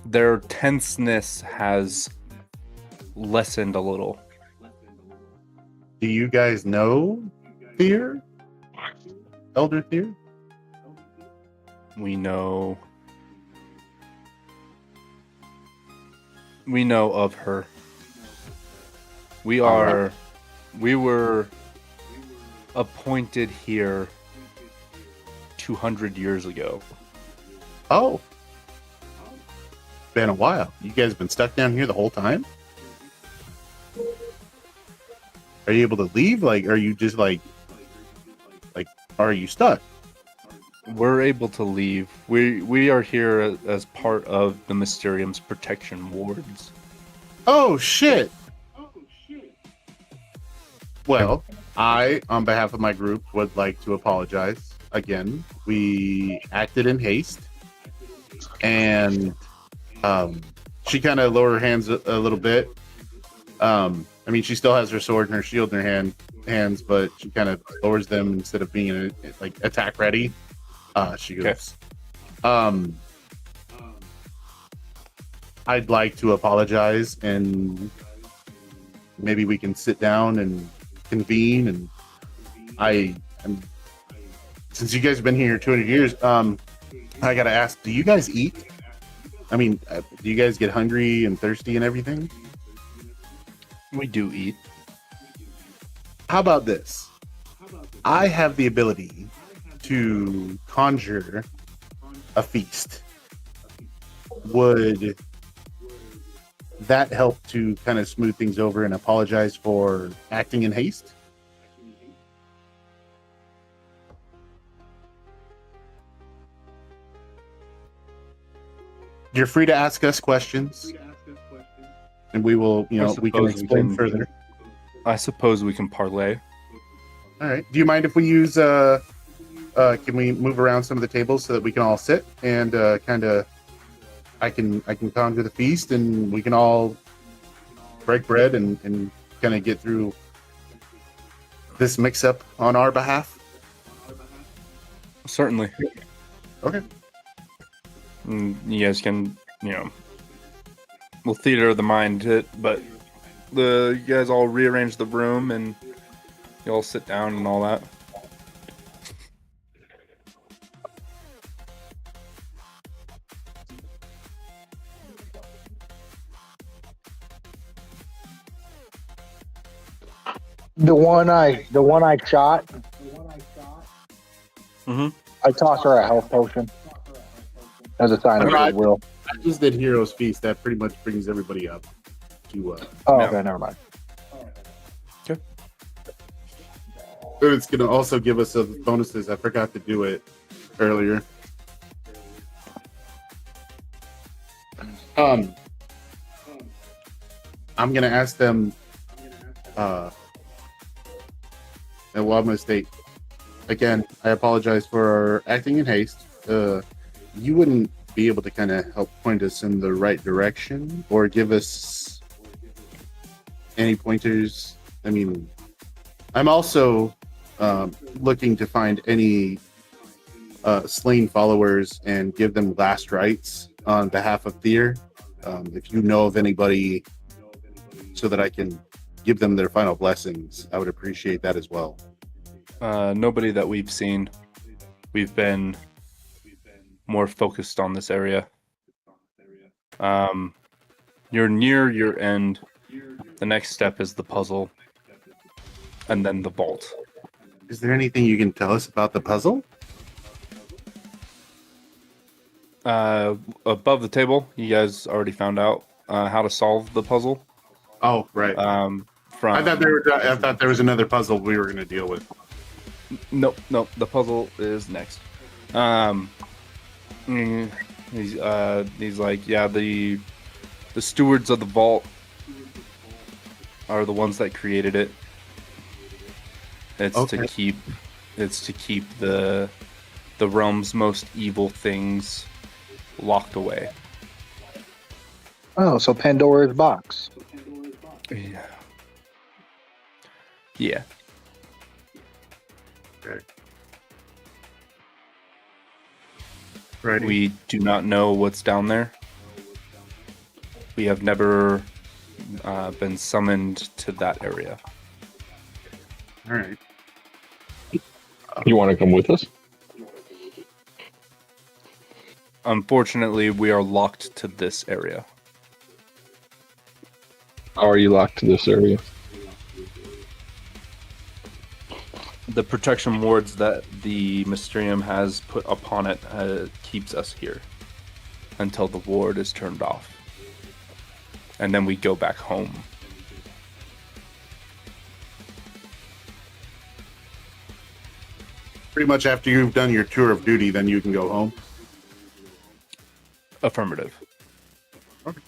Their tenseness has lessened a little. Do you guys know Thier? Elder Thier? We know of her. We were appointed here 200 years ago. Oh. Been a while. You guys been stuck down here the whole time? Are you able to leave? Like, are you just like, are you stuck? We're able to leave. We are here as part of the Mysterium's protection wards. Oh, shit. Well, I, on behalf of my group, would like to apologize. Again, we acted in haste. And she kind of lowered her hands a little bit. I mean, she still has her sword and her shield in her hands, but she kind of lowers them instead of being like attack ready. She goes, I'd like to apologize, and maybe we can sit down and convene. And since you guys have been here 200 years, I gotta ask, do you guys eat? I mean, do you guys get hungry and thirsty and everything? We do eat. How about this? I have the ability to conjure a feast. Would that help to kind of smooth things over and apologize for acting in haste? You're free to ask us questions, and we will, we can suppose we explain can- further. I suppose we can parlay. All right. Do you mind if we use? Can we move around some of the tables so that we can all sit and kind of? I can conjure the feast, and we can all break bread and kind of get through this mix-up on our behalf. Certainly. Okay. You guys can, we'll theater of the mind it, but You guys all rearrange the room and you all sit down and all that. The one I shot. Mm-hmm. I toss her a health potion as a sign of goodwill. I just did Hero's Feast. That pretty much brings everybody up to. Oh, no. okay, never mind. But it's gonna also give us some bonuses. I forgot to do it earlier. I'm gonna ask them. And well, I'm gonna state again. I apologize for acting in haste. You wouldn't be able to kind of help point us in the right direction or give us any pointers. I mean, I'm also looking to find any slain followers and give them last rites on behalf of Thier. If you know of anybody, so that I can give them their final blessings, I would appreciate that as well. Nobody that we've seen. We've been more focused on this area. You're near your end. The next step is the puzzle, and then the vault. Is there anything you can tell us about the puzzle? Above the table, you guys already found out how to solve the puzzle. Oh, right. From I thought there was another puzzle we were going to deal with. Nope. The puzzle is next. He's like, yeah, the stewards of the vault are the ones that created it. It's to keep the realm's most evil things locked away. Oh, so Pandora's box. Yeah. Yeah. Okay. Right. We do not know what's down there. We have never been summoned to that area. All right. You want to come with us? Unfortunately, we are locked to this area. How are you locked to this area? The protection wards that the Mysterium has put upon it keeps us here until the ward is turned off. And then we go back home. Pretty much after you've done your tour of duty, then you can go home. Affirmative. Okay.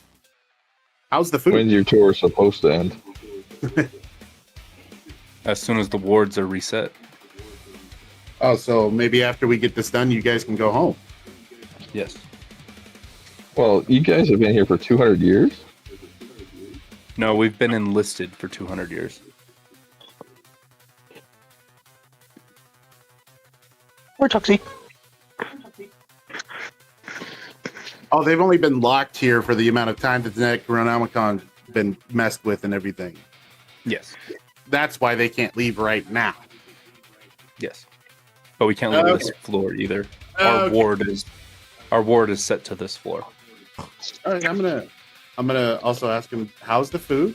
How's the food? When's your tour supposed to end? As soon as the wards are reset. Oh, so maybe after we get this done, you guys can go home. Yes. Well, you guys have been here for 200 years? No, we've been enlisted for 200 years. Or Tuxie. Oh, they've only been locked here for the amount of time that the Necronomicon's been messed with and everything. Yes. That's why they can't leave right now. Yes. But we can't leave this floor either. Our ward is set to this floor. All right, I'm gonna also ask him, how's the food?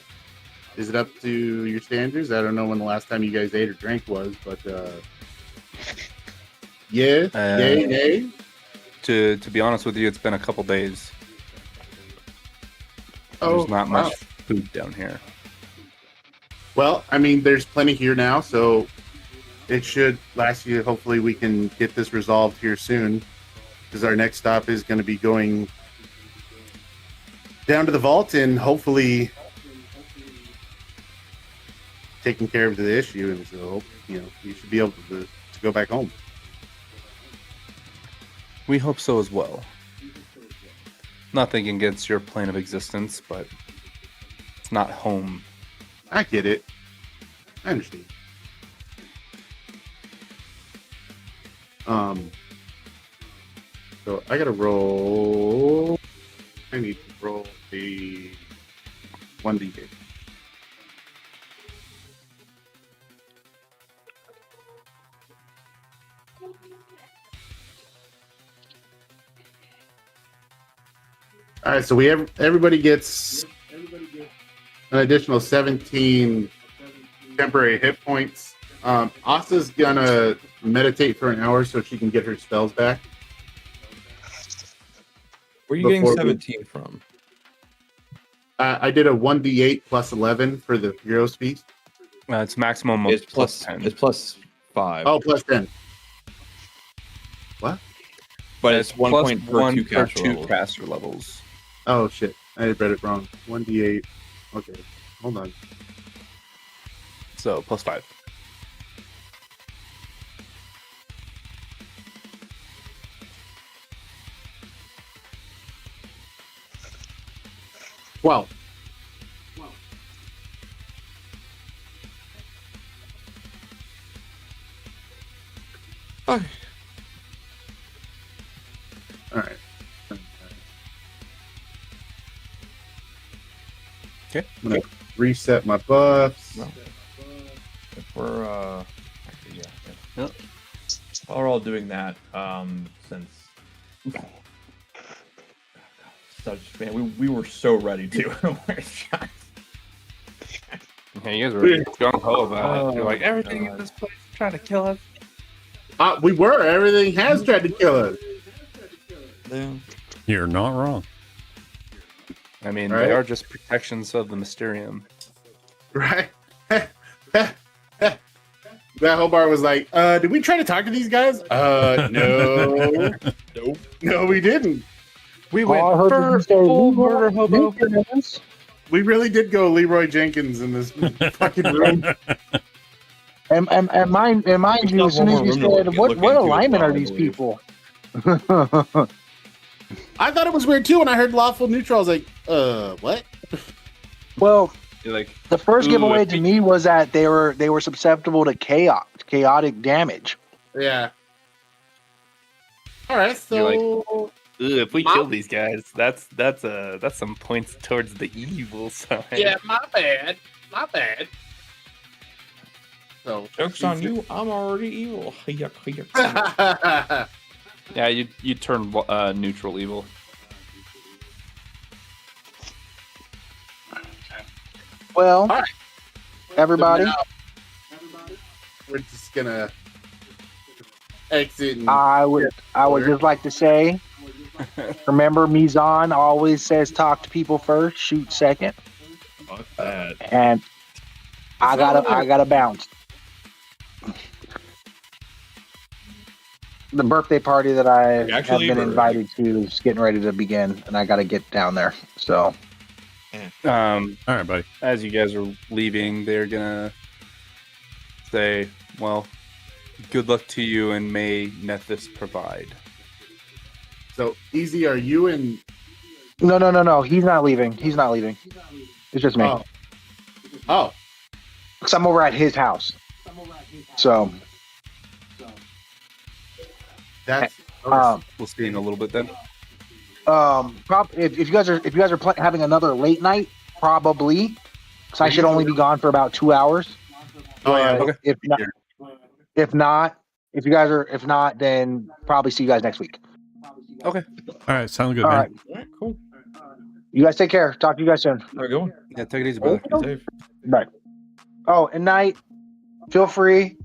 Is it up to your standards? I don't know when the last time you guys ate or drank was, but yay. To be honest with you, it's been a couple days. There's not much food down here. Well, I mean, there's plenty here now, so it should last you. Hopefully, we can get this resolved here soon, because our next stop is going to be going down to the vault and hopefully taking care of the issue. And so, you should be able to go back home. We hope so as well. Nothing against your plane of existence, but it's not home. I get it. I understand. So I gotta roll. I need to roll the 1d8. All right, so we have everybody gets an additional 17 temporary hit points. Asa's gonna meditate for an hour so she can get her spells back. Where are you getting Before we- 17 from? I did a 1d8 plus 11 for the hero's feast. It's maximum of It's plus 10. It's plus 5. Oh, plus 10. What? but it's 1 plus point per 1 two per caster 2 levels. caster levels. Oh shit! I read it wrong. 1d8. Okay, hold on. So plus 5. Wow. Okay. All right. Okay. I'm gonna reset my buffs. No. If we're actually, yeah. Yep. While we're all doing that, since such man, we were so ready to. Yeah, you guys were gung ho about it. You're like, everything in this place is trying to kill us. We were. Everything has tried to kill us. Yeah. You're not wrong. I mean, Right. they are just protections of the Mysterium. Right? That Hobart was like, did we try to talk to these guys? No. Nope. No, we didn't. We Oh, I went heard you for say full Leroy murder hobo. Jenkins. We really did go Leroy Jenkins in this fucking room. And mind you, as soon as you said, what alignment are these people? I thought it was weird too when I heard lawful neutral. I was like, what? Well, You're like, the first Ooh, giveaway I to me was that they were susceptible to chaotic damage. Yeah. All right, so if we kill these guys, that's some points towards the evil side. yeah, my bad. So Joke's on you, I'm already evil. Yuck, yuck. Yeah, you turn neutral evil. Well, All right. everybody, We're just gonna exit. And I would just like to say, remember, Mizan always says talk to people first, shoot second, Fuck that. and I gotta bounce. The birthday party that I have Actually, been we're- invited to is getting ready to begin, and I gotta get down there. So, All right, buddy. As you guys are leaving, they're gonna say, "Well, good luck to you, and may Nethys provide." so easy. Are you in? no, he's not leaving. He's not leaving. It's just me. Oh, Because I'm over at his house. So, that's. We'll see in a little bit then. if you guys are having another late night, probably. Because I should only be gone for about 2 hours. Oh yeah. But Okay. if not, then probably see you guys next week. All right, sounds good, All man. right. All right, cool. You guys take care. Talk to you guys soon. How we going? Yeah, take it easy, brother. Be safe. Bye. Oh, and night. Feel free.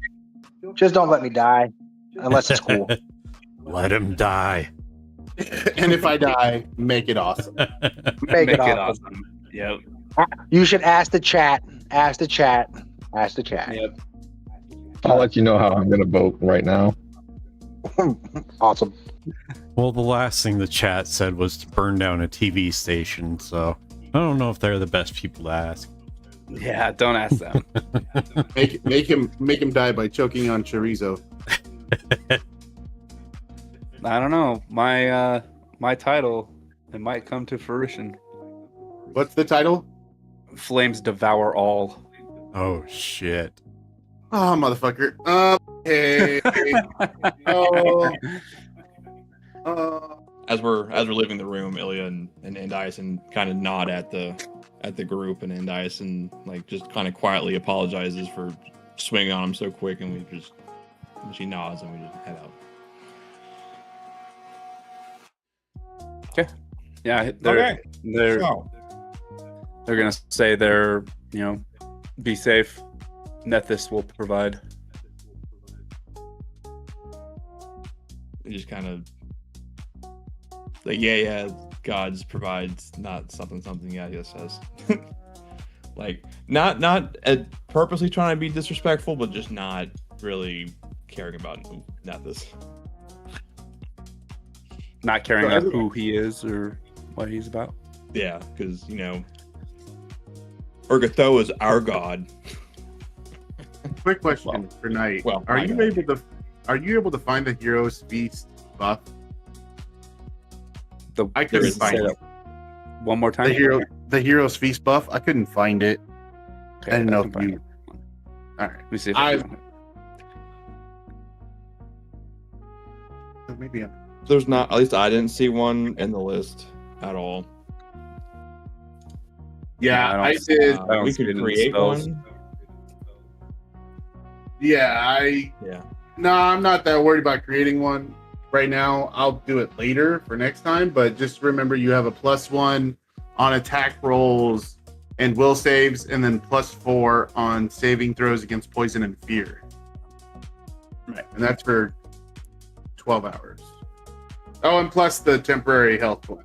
Just don't let me die, unless it's cool. Let him die. And if I die, make it awesome. Make it awesome. Yep. You should ask the chat. Ask the chat. Ask the chat. Yep. I'll let you know how I'm gonna vote right now. Awesome. Well, the last thing the chat said was to burn down a TV station, so I don't know if they're the best people to ask. Yeah, don't ask them. Make him die by choking on chorizo. I don't know. My title, it might come to fruition. What's the title? Flames devour all. Oh shit. Oh, motherfucker. Okay. As we're leaving the room, Ilya and Dyson kind of nod at the group, and Dyson like just kind of quietly apologizes for swinging on him so quick, and we just And she nods, and we just head out. Yeah, they're So, they're gonna say they're be safe. Nethys will provide. we just kind of like, yeah, Gods provides, not something yeah says. Like, not purposely trying to be disrespectful, but just not really caring about Nethys. Not caring about who he is or what he's about. Yeah, because Urgatho is our god. Quick question for Knight. well, are my you God. able to find the Hero's Feast buff? I There couldn't is- find say it. that one more time. The Hero's Feast buff. I couldn't find it. Okay, I didn't know can if find you. it. All right. Let me see if I can. Maybe. There's not. At least I didn't see one in the list at all. Yeah, I I don't- did. I don't We see it could in the create spells. one. Yeah, Yeah. No, I'm not that worried about creating one right now. I'll do it later for next time. But just remember, you have a +1 on attack rolls and will saves, and then +4 on saving throws against poison and fear. Right. And that's for 12 hours. Oh, and plus the temporary health point.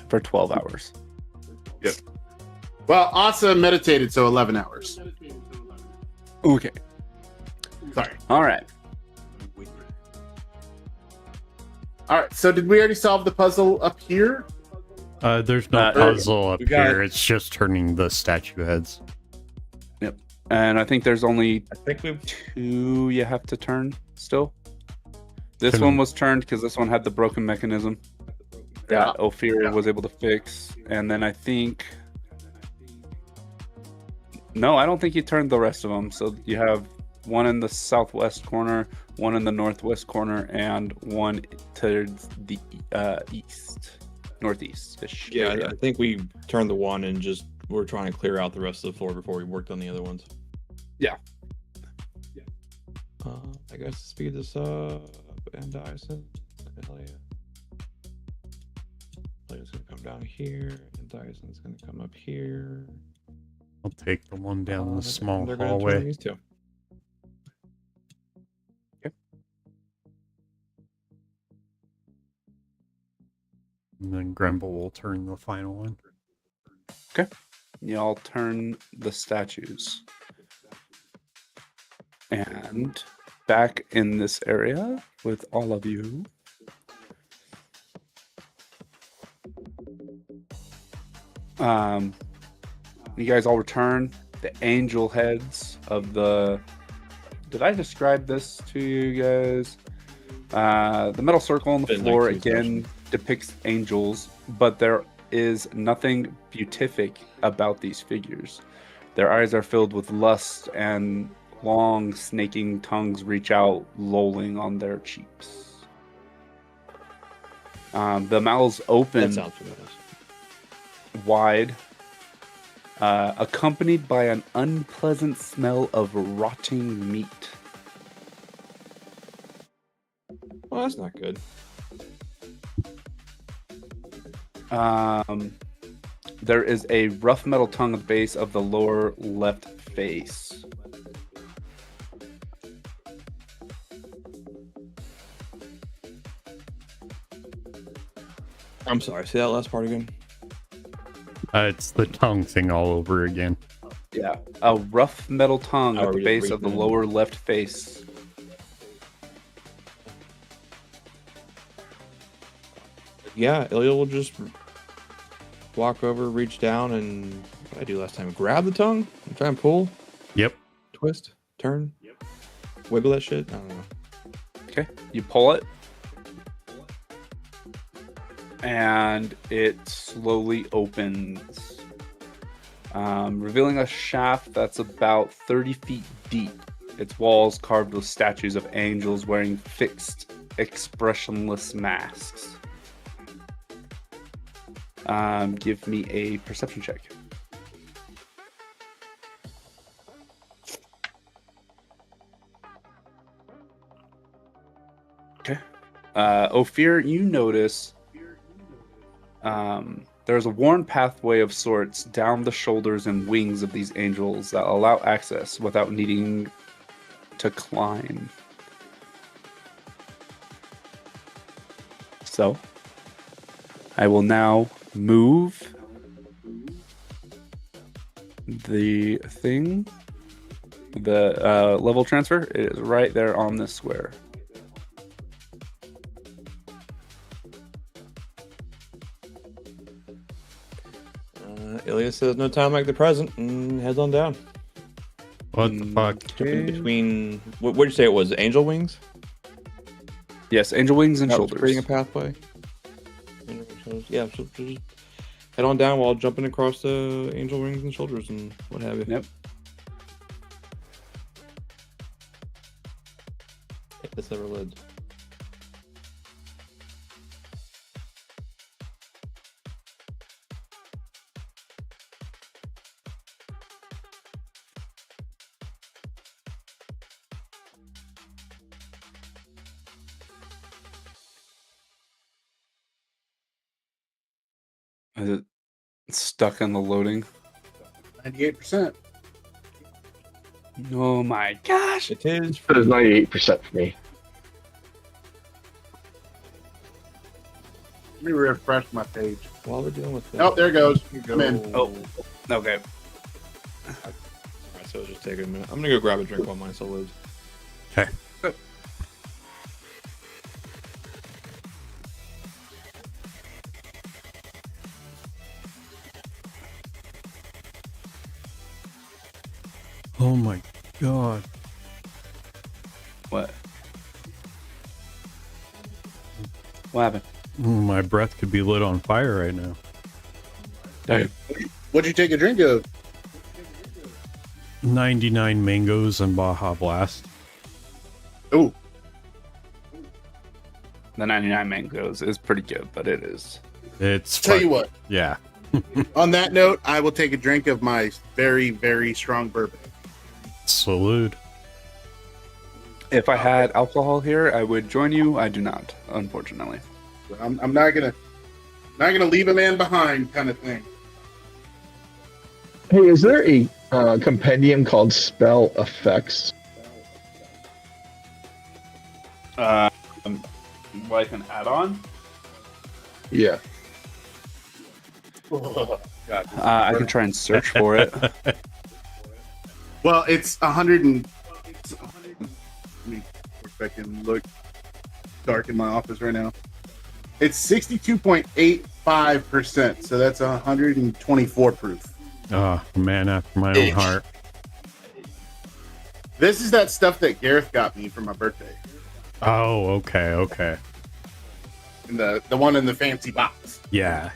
For 12 hours. Yep. Well, Asa meditated, so 11 hours. Okay. Sorry. All right. All right. So did we already solve the puzzle up here? There's no puzzle up we got- here. It's just turning the statue heads. And I think there's only I think we've 2 you have to turn still. This Can- one was turned because this one had the broken mechanism that Ophir was able to fix. And then I think... No, I don't think you turned the rest of them. So you have one in the southwest corner, one in the northwest corner, and one to the northeast. Yeah, I think we turned the one and just we're trying to clear out the rest of the floor before we worked on the other ones. Yeah. I guess to speed this up, and Dyson. Hell yeah. It's gonna come down here, and Dyson's gonna come up here. I'll take the one down the small They're gonna turn hallway. these two. And then Gremble will turn the final one. Y'all turn the statues. And back in this area with all of you. You guys all return. The angel heads of the... Did I describe this to you guys? The metal circle on the Been like floor 2 again depicts angels, but there is nothing beatific about these figures. Their eyes are filled with lust, and long snaking tongues reach out, lolling on their cheeks. The mouths That open sounds familiar. wide, accompanied by an unpleasant smell of rotting meat. Well, that's not good. There is a rough metal tongue at the base of the lower left face. I'm sorry. Say that last part again. It's the tongue thing all over again. Yeah, a rough metal tongue How at are the we base of the reading? lower left face. Yeah, Ilya will just walk over, reach down, and what did I do last time? Grab the tongue and try and pull, Yep. twist, turn, wiggle that shit. I don't know. Okay, you pull it, and it slowly opens, revealing a shaft that's about 30 feet deep. Its walls carved with statues of angels wearing fixed, expressionless masks. Give me a perception check. Ophir, you notice there's a worn pathway of sorts down the shoulders and wings of these angels that allow access without needing to climb. So, I will now move the thing. The level transfer is right there on this square. Ilias says no time like the present and heads on down. What the fuck? Jumping between, what did you say it was? Angel wings? Yes, angel wings and That was shoulders. creating a pathway. Yeah, so just head on down while jumping across the angel wings and shoulders and what have you. Yep. If this ever lived. Is it stuck in the loading? 98%. Oh my gosh! It is. It was 98% for me. Let me refresh my page. While we're dealing with that. Oh, there it goes. Come in. Oh, okay. Alright, so it's just taking a minute. I'm gonna go grab a drink while mine still loads. Okay. Oh my god. What? What happened? My breath could be lit on fire right now. Hey. What'd you take a drink of? 99 mangoes and Baja Blast. Oh, The 99 mangoes is pretty good, but it is. It's tell you what. Yeah. On that note, I will take a drink of my very, very strong bourbon. Salute. If I had alcohol here, I would join you. I do not, unfortunately. I'm not gonna leave a man behind, kind of thing. Hey, is there a compendium called Spell Effects? Like an add-on? Yeah. Oh, God. I can try and search for it. Well, it's 100 and. Let me work back and look. Dark in my office right now. It's 62.85%, so that's 124 proof. Oh, man after my own heart. This is that stuff that Gareth got me for my birthday. Oh, okay. And the one in the fancy box. Yeah.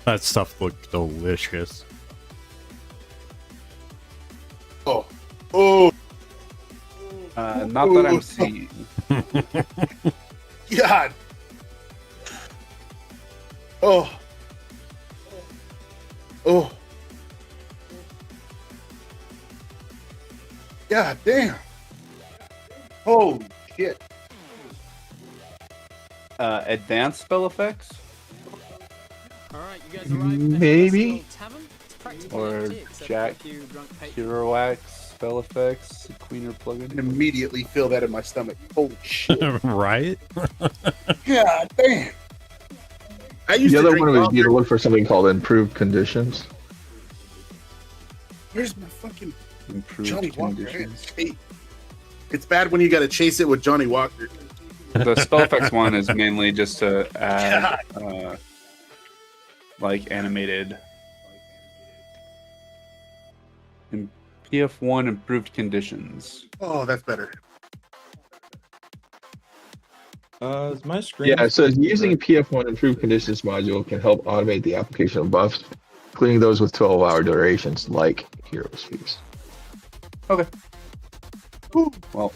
That stuff looked delicious. Oh. Not that I'm seeing. God. Oh. God damn. Holy shit. Advanced spell effects? Alright, you guys Maybe. Or Jack Kerouac spell effects, Queener plugin. Immediately feel that in my stomach. Holy shit. Right? God damn. I used The to other drink one was coffee. you to look for something called Improved Conditions. Where's my fucking Improved Johnny Walker? conditions. Hey, it's bad when you got to chase it with Johnny Walker. The spell effects one is mainly just to add like animated in PF1 improved conditions. Oh, that's better. Is my screen? Yeah, so using PF1 Improved Conditions module can help automate the application of buffs, including those with 12-hour durations, like Heroes Feast. Okay. Well,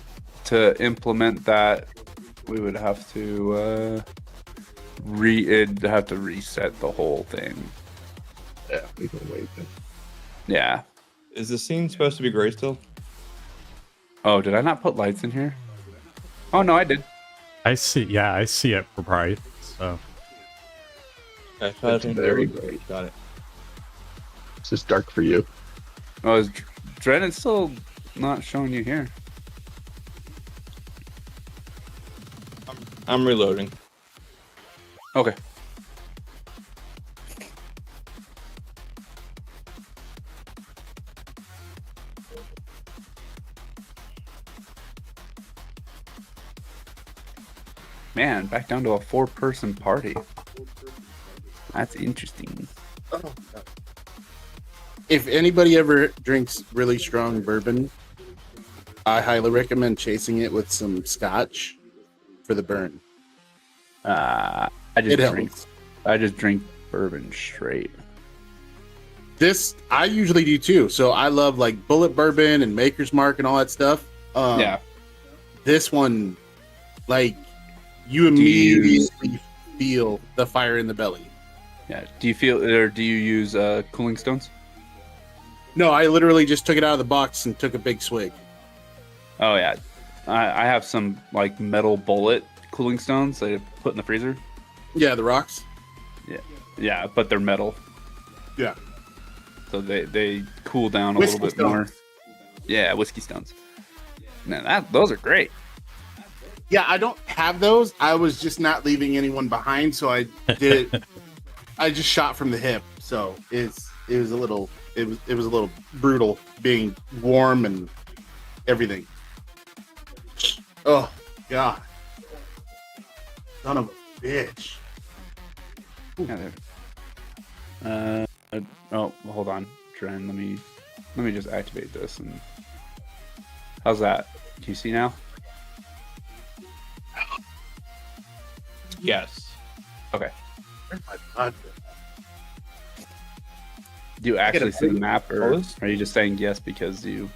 to implement that, we would have to it'd have to reset the whole thing. Yeah, we can wait. Yeah. Is the scene supposed to be gray still? Oh, did I not put lights in here? Oh no, I did. I see. Yeah, I see it for price. So Okay, That's very great. Got it. It's just dark for you. Oh, is Dren still not showing you here? I'm reloading. Okay. Man, back down to a 4-person party. That's interesting. If anybody ever drinks really strong bourbon, I highly recommend chasing it with some scotch for the burn. I It just drink bourbon straight. This I usually do too. So I love like Bullet Bourbon and Maker's Mark and all that stuff. Yeah. This one, like, you immediately feel the fire in the belly. Yeah. Do you use cooling stones? No, I literally just took it out of the box and took a big swig. Oh yeah. I have some like metal bullet cooling stones that I put in the freezer. Yeah, the rocks. Yeah, but they're metal. Yeah. So they cool down a Whiskey little bit stones. more. Yeah, whiskey stones. Man, those are great. Yeah, I don't have those. I was just not leaving anyone behind, so I did it. I just shot from the hip, so it was a little brutal being warm and everything. Oh God, son of a bitch. Yeah, oh, hold on, Dren. Let me just activate this. And how's that? Can you see now? Yes. Okay. Where's my vodka? Do you actually see the map, or Close? are you just saying yes because you?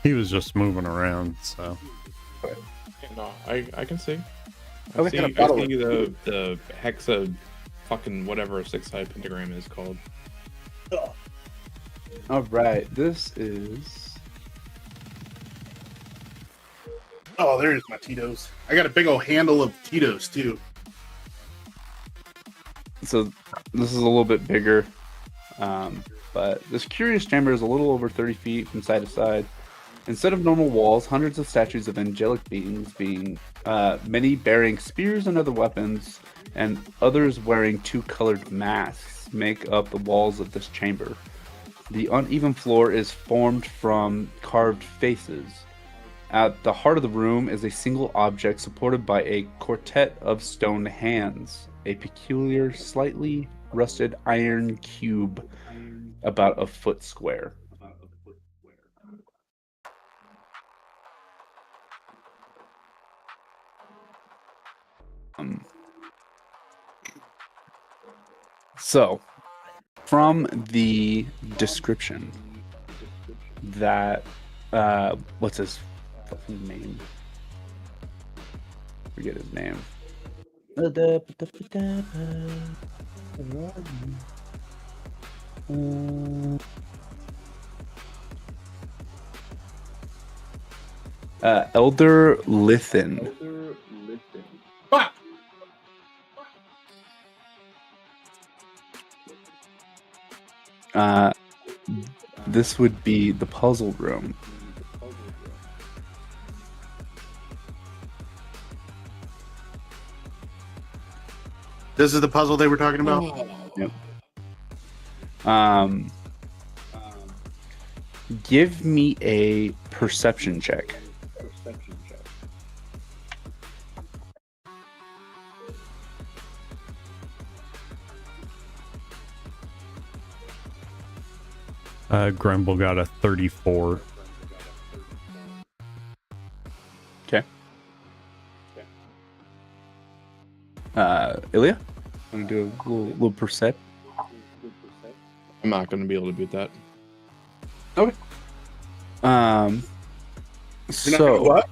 he was just moving around. So No, I can see. Okay. I see the hexa fucking whatever a 6-sided pentagram is called. All right, this is. Oh, there's my Tito's. I got a big old handle of Tito's too. So this is a little bit bigger, but this curious chamber is a little over 30 feet from side to side. Instead of normal walls, hundreds of statues of angelic beings, many bearing spears and other weapons, and others wearing 2-colored masks, make up the walls of this chamber. The uneven floor is formed from carved faces. At the heart of the room is a single object supported by a quartet of stone hands, a peculiar, slightly rusted iron cube about a foot square. So, from the description, that what's his fucking name? Forget his name. Elder Lithin. Fuck! This would be the puzzle room. This is the puzzle they were talking about. Yep. Give me a perception check. Grumble got a 34. Okay. Ilya, want to do a little percept? I'm not going to be able to beat that. Okay. You're not gonna what?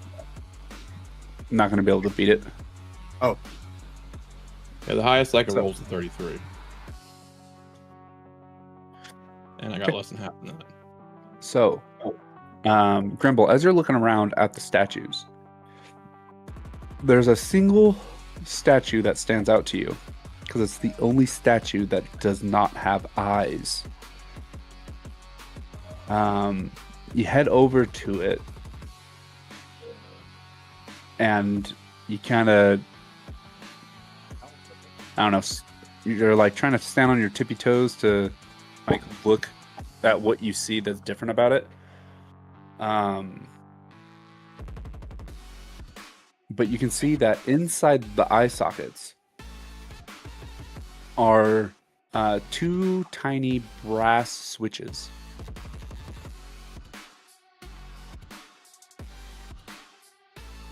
Not gonna be able to beat it. Oh. Yeah, the highest I can roll is a 33. And I got less than half of that. So, Grimble, as you're looking around at the statues, there's a single statue that stands out to you because it's the only statue that does not have eyes. You head over to it and you kind of, I don't know, you're like trying to stand on your tippy toes to like look at what you see that's different about it. But you can see that inside the eye sockets are 2 tiny brass switches.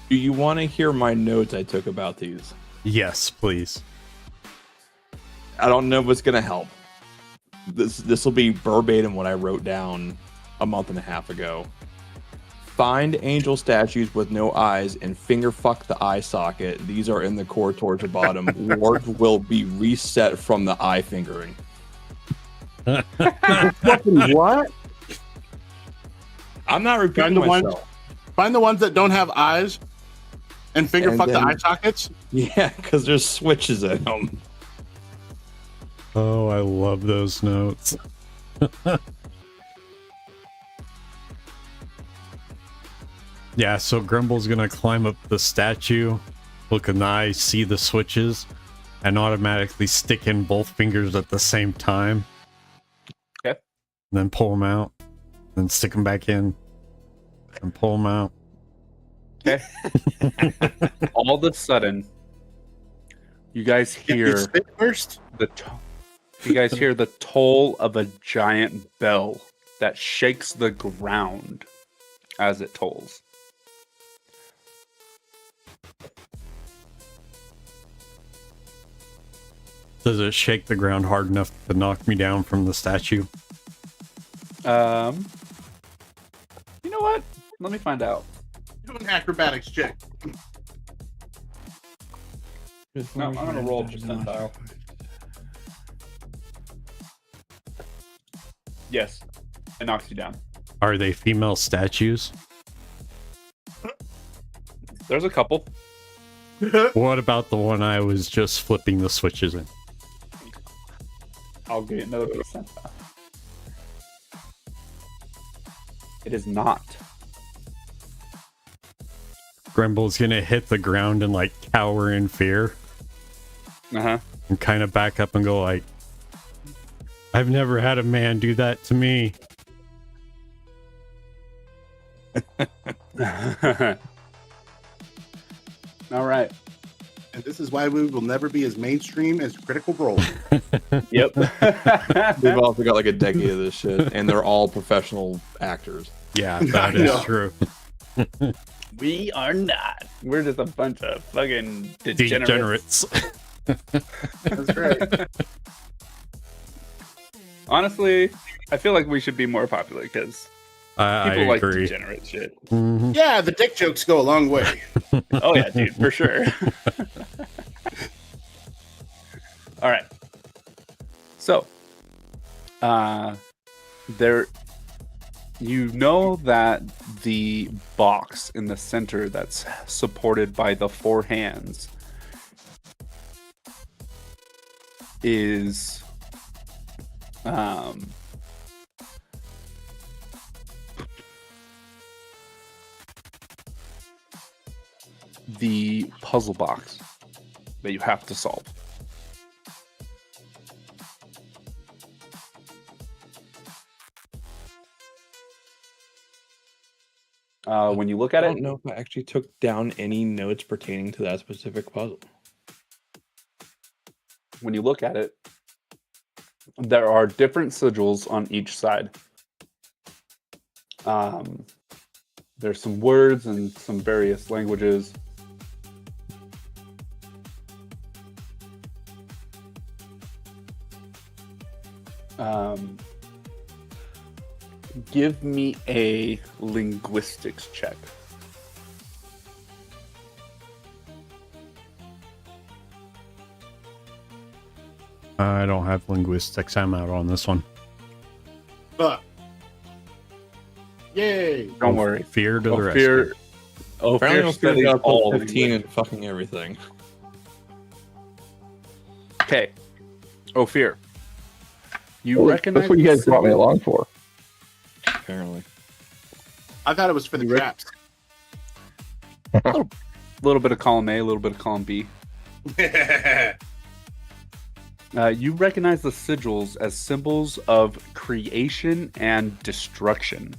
Do you want to hear my notes I took about these? Yes, please. I don't know if it's gonna help. This will be verbatim what I wrote down a month and a half ago. Find angel statues with no eyes and finger fuck the eye socket. These are in the core towards the bottom. Ward will be reset from the eye fingering. Fucking what? I'm not repeating myself. Find the ones that don't have eyes and finger And fuck the then- eye sockets. Yeah, because there's switches in them. Oh, I love those notes. Yeah, so Grumble's gonna climb up the statue, look in the eye, see the switches, and automatically stick in both fingers at the same time. Okay. Then pull them out, then stick them back in, and pull them out. Okay. All of a sudden, you guys hear Spit first. you guys hear the toll of a giant bell that shakes the ground as it tolls. Does it shake the ground hard enough to knock me down from the statue? You know what? Let me find out. Do an acrobatics check. No, I'm gonna roll a percentile. Yes, it knocks you down. Are they female statues? There's a couple. What about the one I was just flipping the switches in? I'll get another percentile. It is not. Grumble's gonna hit the ground and like cower in fear. Uh-huh. And kind of back up and go like, I've never had a man do that to me. All right. And this is why we will never be as mainstream as Critical Role. Yep. We've also got like a decade of this shit, and they're all professional actors. Yeah, that is true. We are not. We're just a bunch of fucking degenerates. That's right. Honestly, I feel like we should be more popular because I people like agree. degenerate shit. Mhm. Yeah, the dick jokes go a long way. Oh yeah, dude, for sure. All right. So, there, you know that the box in the center that's supported by the 4 hands is the puzzle box that you have to solve. When you look at I it, don't know if I actually took down any notes pertaining to that specific puzzle. when you look at it, there are different sigils on each side. There's some words and some various languages. Give me a linguistics check. I don't have linguistics. I'm out on this one. But yay! Don't worry. Fear to the Oh, rescue. Oh, Apparently, Fear most studies people got all plus 15 language. and fucking everything. Okay. Oh, Fear. You Well, recognize that's what you the guys brought me symbol- along for. Apparently. I thought it was for the You ready? traps. A little bit of column A, a little bit of column B. You recognize the sigils as symbols of creation and destruction.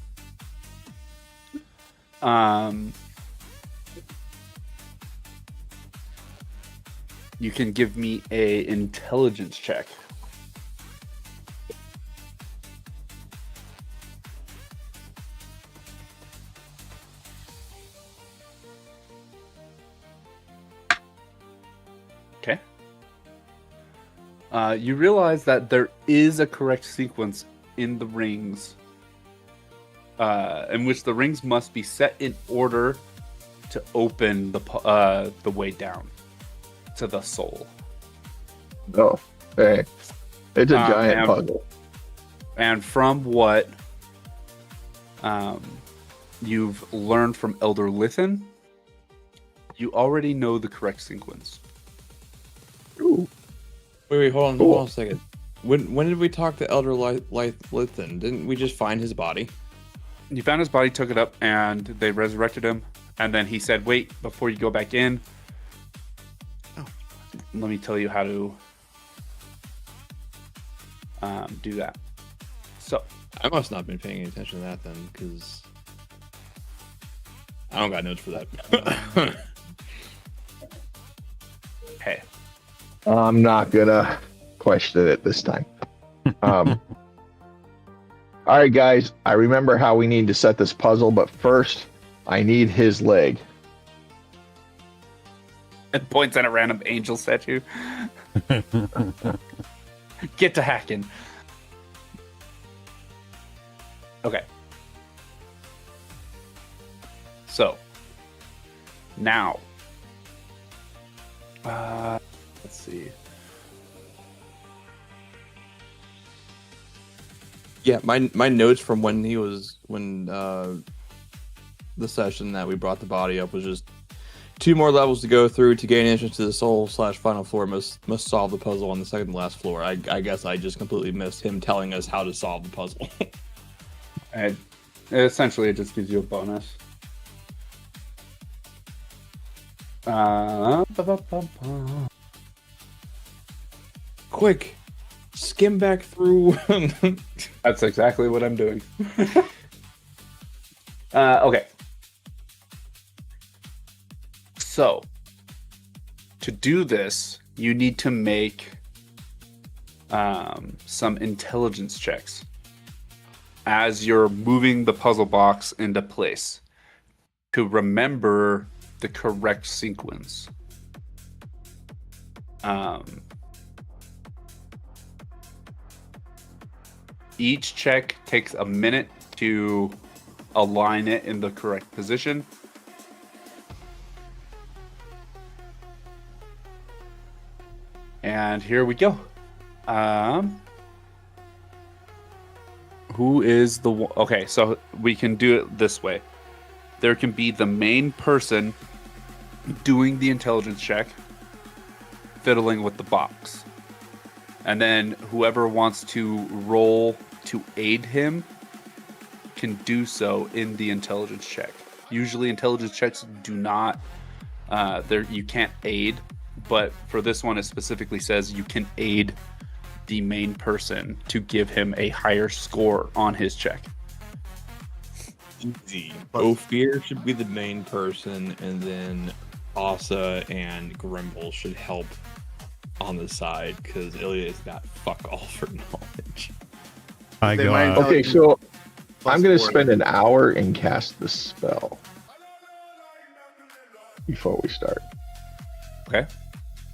You can give me a intelligence check. Okay. You realize that there is a correct sequence in the rings, in which the rings must be set in order to open the way down to the soul. Oh, hey. It's a giant and- puzzle. And from what you've learned from Elder Lithin, you already know the correct sequence. Ooh. Wait, hold Cool. on a second. When did we talk to Elder Lithin? Didn't we just find his body? You found his body, took it up, and they resurrected him. And then he said, wait, before you go back in, let me tell you how to do that. So, I must not have been paying any attention to that then, because I don't got notes for that. hey. I'm not gonna question it this time. All right, guys. I remember how we need to set this puzzle, but first, I need his leg. It points at a random angel statue. Get to hacking. Okay. So, now, let's see. Yeah, my notes from when the session that we brought the body up was just 2 more levels to go through to gain entrance to the soul/final floor. Must solve the puzzle on the second to last floor. I guess I just completely missed him telling us how to solve the puzzle. And essentially, it just gives you a bonus. Quick, skim back through. That's exactly what I'm doing. Okay. So, to do this, you need to make some intelligence checks as you're moving the puzzle box into place to remember the correct sequence. Each check takes a minute to align it in the correct position. And here we go. Who is the one? Okay, so we can do it this way. There can be the main person doing the intelligence check, fiddling with the box. And then whoever wants to roll to aid him can do so in the intelligence check. Usually intelligence checks do not, you can't aid, but for this one it specifically says you can aid the main person to give him a higher score on his check. Easy. Ophir should be the main person, and then Asa and Grimble should help on the side, because Ilya is not fuck all for knowledge. I They go might- out. Okay, so Plus I'm going to 4. spend an hour and cast the spell before we start. Okay.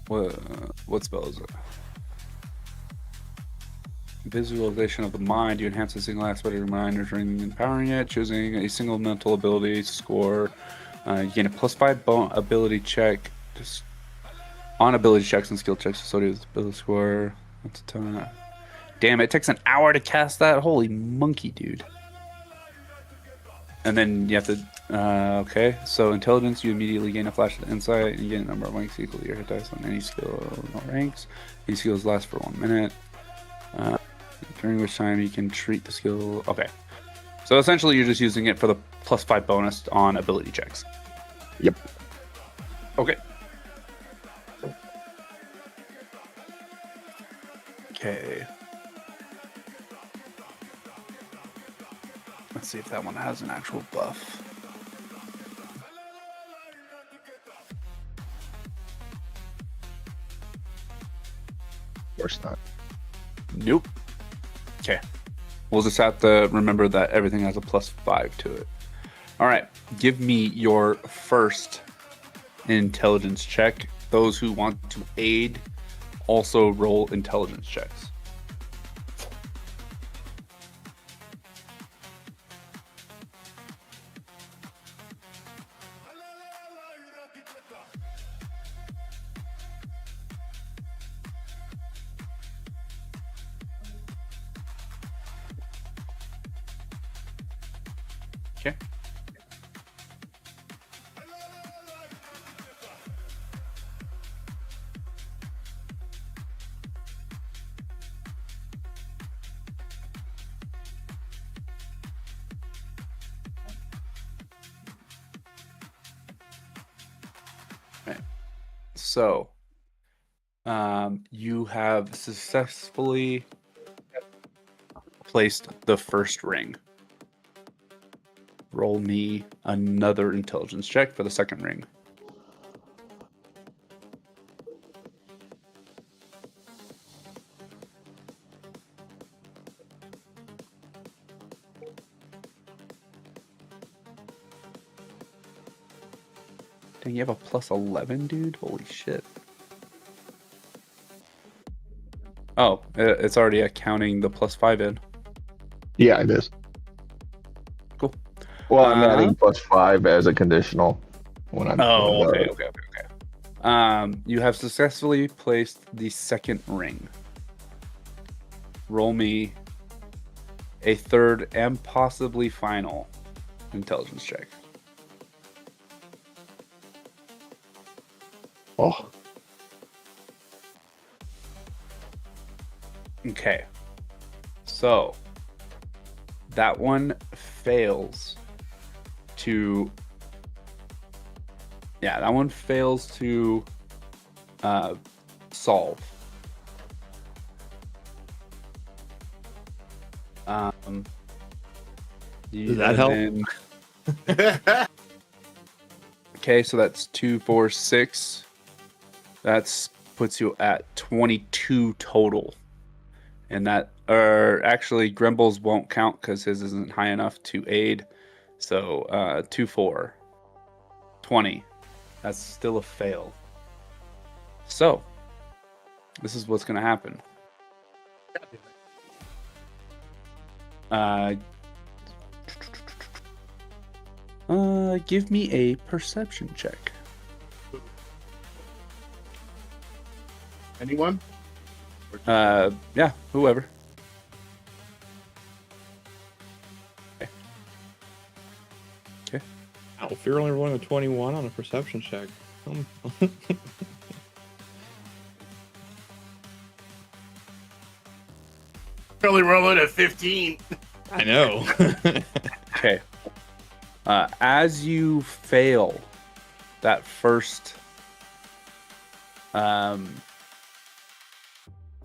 What spell is it? Visualization of the mind. You enhance a single aspect of your mind during empowering it, choosing a single mental ability score. You gain a +5 ability check just on ability checks and skill checks associated with ability score. That's a ton. Damn, it takes an hour to cast that. Holy monkey, dude. And then you have to. Okay, so intelligence, you immediately gain a flash of insight, and you gain a number of ranks equal to your hit dice on any skill, no ranks. These skills last for 1 minute. During which time you can treat the skill. Okay, so essentially you're just using it for the +5 bonus on ability checks. Yep. Okay. Okay. Let's see if that one has an actual buff. Of course not. Nope. Okay. We'll just have to remember that everything has a +5 to it. All right. Give me your first intelligence check. Those who want to aid also roll intelligence checks. Okay. Right. So, you have successfully placed the first ring. Roll me another intelligence check for the second ring. Dang, you have a +11, dude? Holy shit. Oh, it's already accounting the +5 in. Yeah, it is. Cool. Well, I'm adding +5 as a conditional when I'm. Oh, okay. You have successfully placed the second ring. Roll me a third and possibly final intelligence check. Oh. Okay. So that one fails to. Yeah, that one fails to solve. Does that help? Okay, so that's 2, 4, 6. That puts you at 22 total. And that, or actually, Grimble's won't count because his isn't high enough to aid. So 2, 4, 20. That's still a fail. So, this is what's going to happen. Give me a perception check. Anyone? Yeah, whoever. Okay. Oh, if you're only rolling a 21 on a perception check. Probably rolling a 15. I know. Okay. As you fail that first,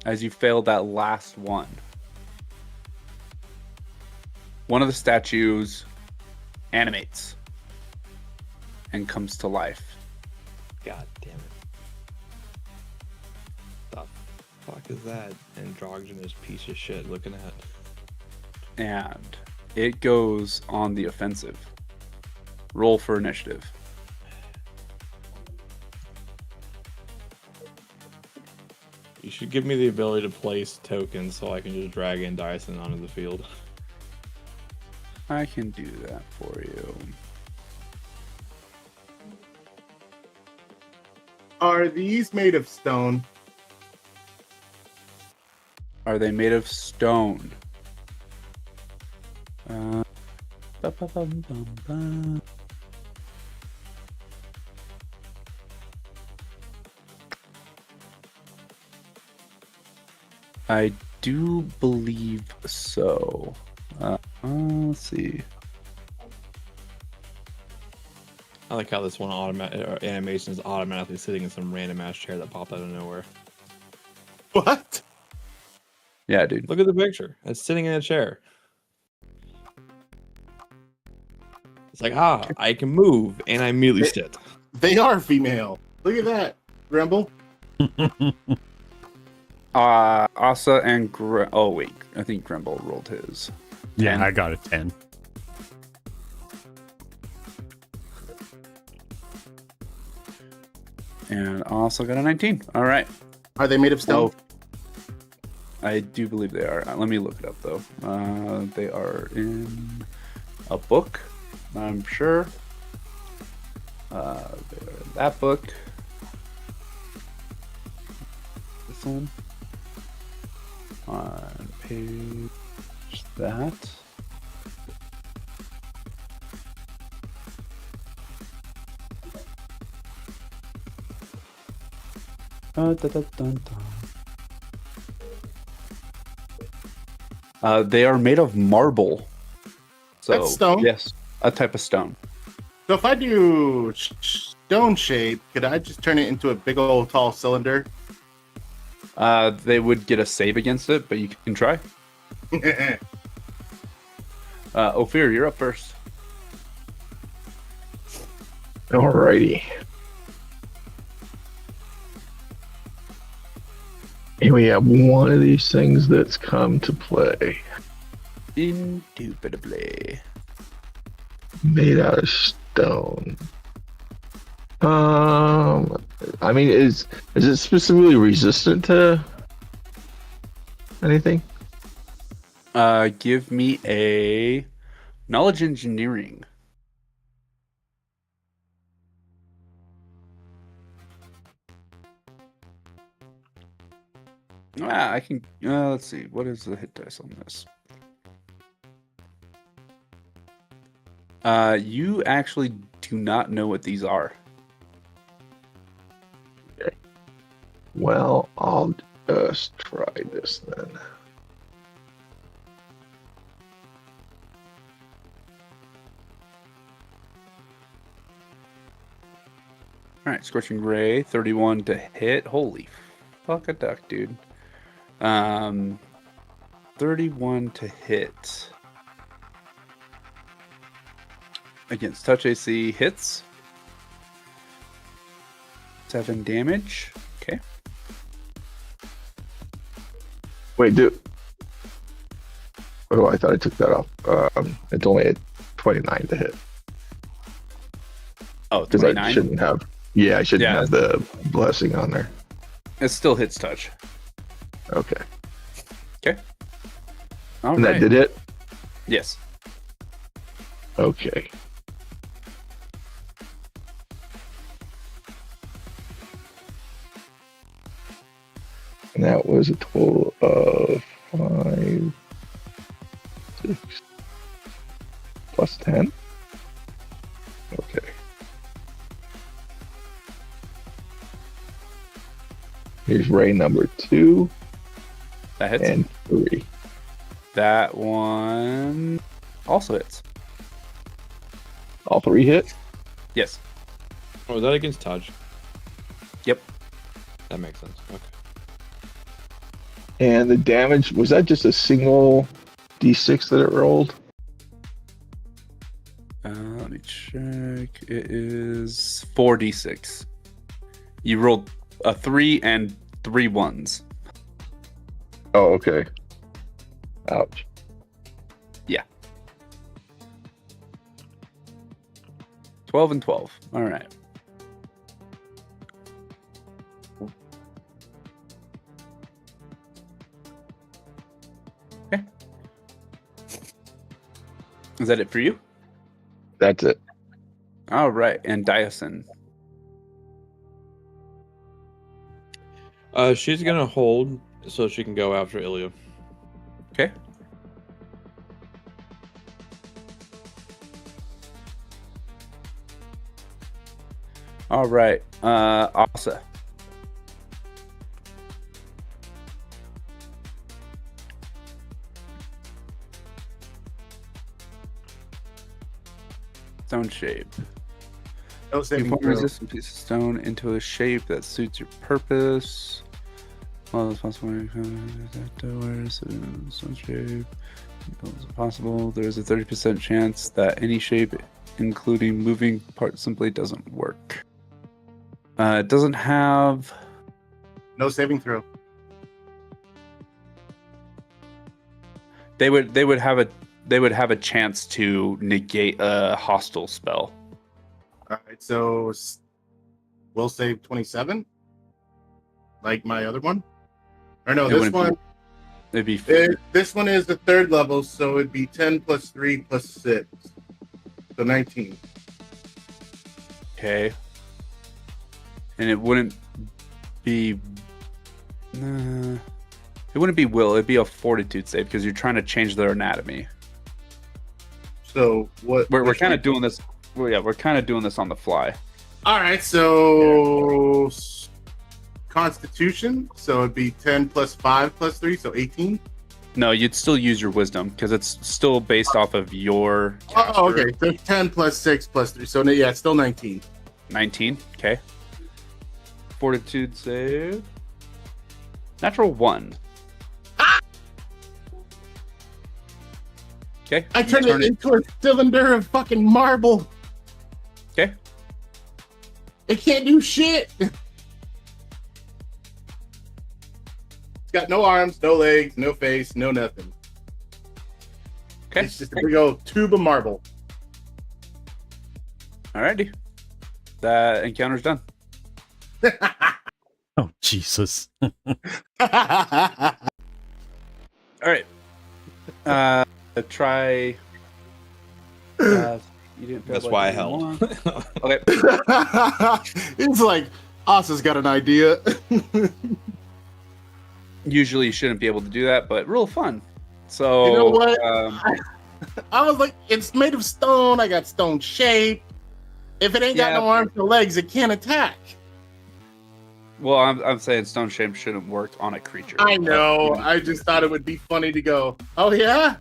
as you fail that last one of the statues animates and comes to life. God damn it. The fuck is that androgynous piece of shit looking at? And it goes on the offensive. Roll for initiative. You should give me the ability to place tokens so I can just drag in Dyson onto the field. I can do that for you. Are these made of stone? Are they made of stone? Ba-ba-bum-bum-bum. I do believe so. Let's see. I like how this one animation is automatically sitting in some random ass chair that popped out of nowhere. What? Yeah, dude. Look at the picture. It's sitting in a chair. It's like, I can move, and I immediately sit. They are female. Look at that, Grumble. Asa and oh wait, I think Grimble rolled his. Yeah, 10. I got a 10. And also got a 19. All right. Are they made of stone? I do believe they are. Let me look it up though. They are in a book, I'm sure. They are in that book. This one. On page that. They are made of marble. So, That's stone? Yes, a type of stone. So if I do stone shape, could I just turn it into a big old tall cylinder? They would get a save against it, but you can try. Ophir, you're up first. Alrighty. And we have one of these things that's come to play. Indubitably. Made out of stone. I mean, is it specifically resistant to anything? Give me a knowledge engineering. I can. Let's see. What is the hit dice on this? You actually do not know what these are. Okay. Well, I'll just try this then. All right, Scorching Ray, 31 to hit. Holy fuck a duck, dude. 31 to hit. Against touch AC hits. 7 damage. Okay. Wait, dude. Oh, I thought I took that off. It's only at 29 to hit. Oh, because 29? I shouldn't have. Yeah, I shouldn't have the blessing on there. It still hits touch. Okay. Okay. All and right. that did it? Yes. Okay. And that was a total of 5, 6, plus 10. Okay. Here's ray number 2. That hits. And 3. That one also hits. All 3 hit? Yes. Oh, is that against touch? Yep. That makes sense. Okay. And the damage, was that just a single d6 that it rolled? Let me check. It is 4d6. You rolled a 3 and 3 ones. Oh, okay. Ouch. Yeah. 12 and 12. All right. Okay. Is that it for you? That's it. All right. And Diason. She's gonna hold so she can go after Ilya. Okay. All right, Asa. Stone shape. No You saving form throw. resistant piece of stone into a shape that suits your purpose. All is possible. Stone shape. It's possible. There's a 30% chance that any shape, including moving parts, simply doesn't work. It doesn't have. No saving throw. They would have a chance to negate a hostile spell. All right, so we'll save 27, like my other one. Or no, It this wouldn't one. It'd be This one is the 3rd level, so it'd be 10 plus 3 plus 6, so 19. okay. And it wouldn't be. It wouldn't be will. It'd be a fortitude save because you're trying to change their anatomy. So what? We're kind of doing this. Well, yeah, we're kind of doing this on the fly. All right, so Constitution, so it'd be 10 plus 5 plus 3, so 18. No, you'd still use your wisdom because it's still based off of your. Oh, okay. So 10 plus 6 plus 3, so yeah, it's still 19. 19. Okay. Fortitude save. Natural 1. Okay. I turned it into a cylinder of fucking marble. Okay. It can't do shit. It's got no arms, no legs, no face, no nothing. Okay. It's just a big old tube of marble. Alrighty. That encounter's done. Oh, Jesus. All right. Try. You didn't That's why I held. Okay. It's like, Asa's got an idea. Usually you shouldn't be able to do that, but real fun. So You know what? I was like, it's made of stone. I got stone shape. If it ain't got no arms or legs, it can't attack. Well, I'm saying stone shape shouldn't work on a creature. I know. I just thought it would be funny to go, oh, yeah?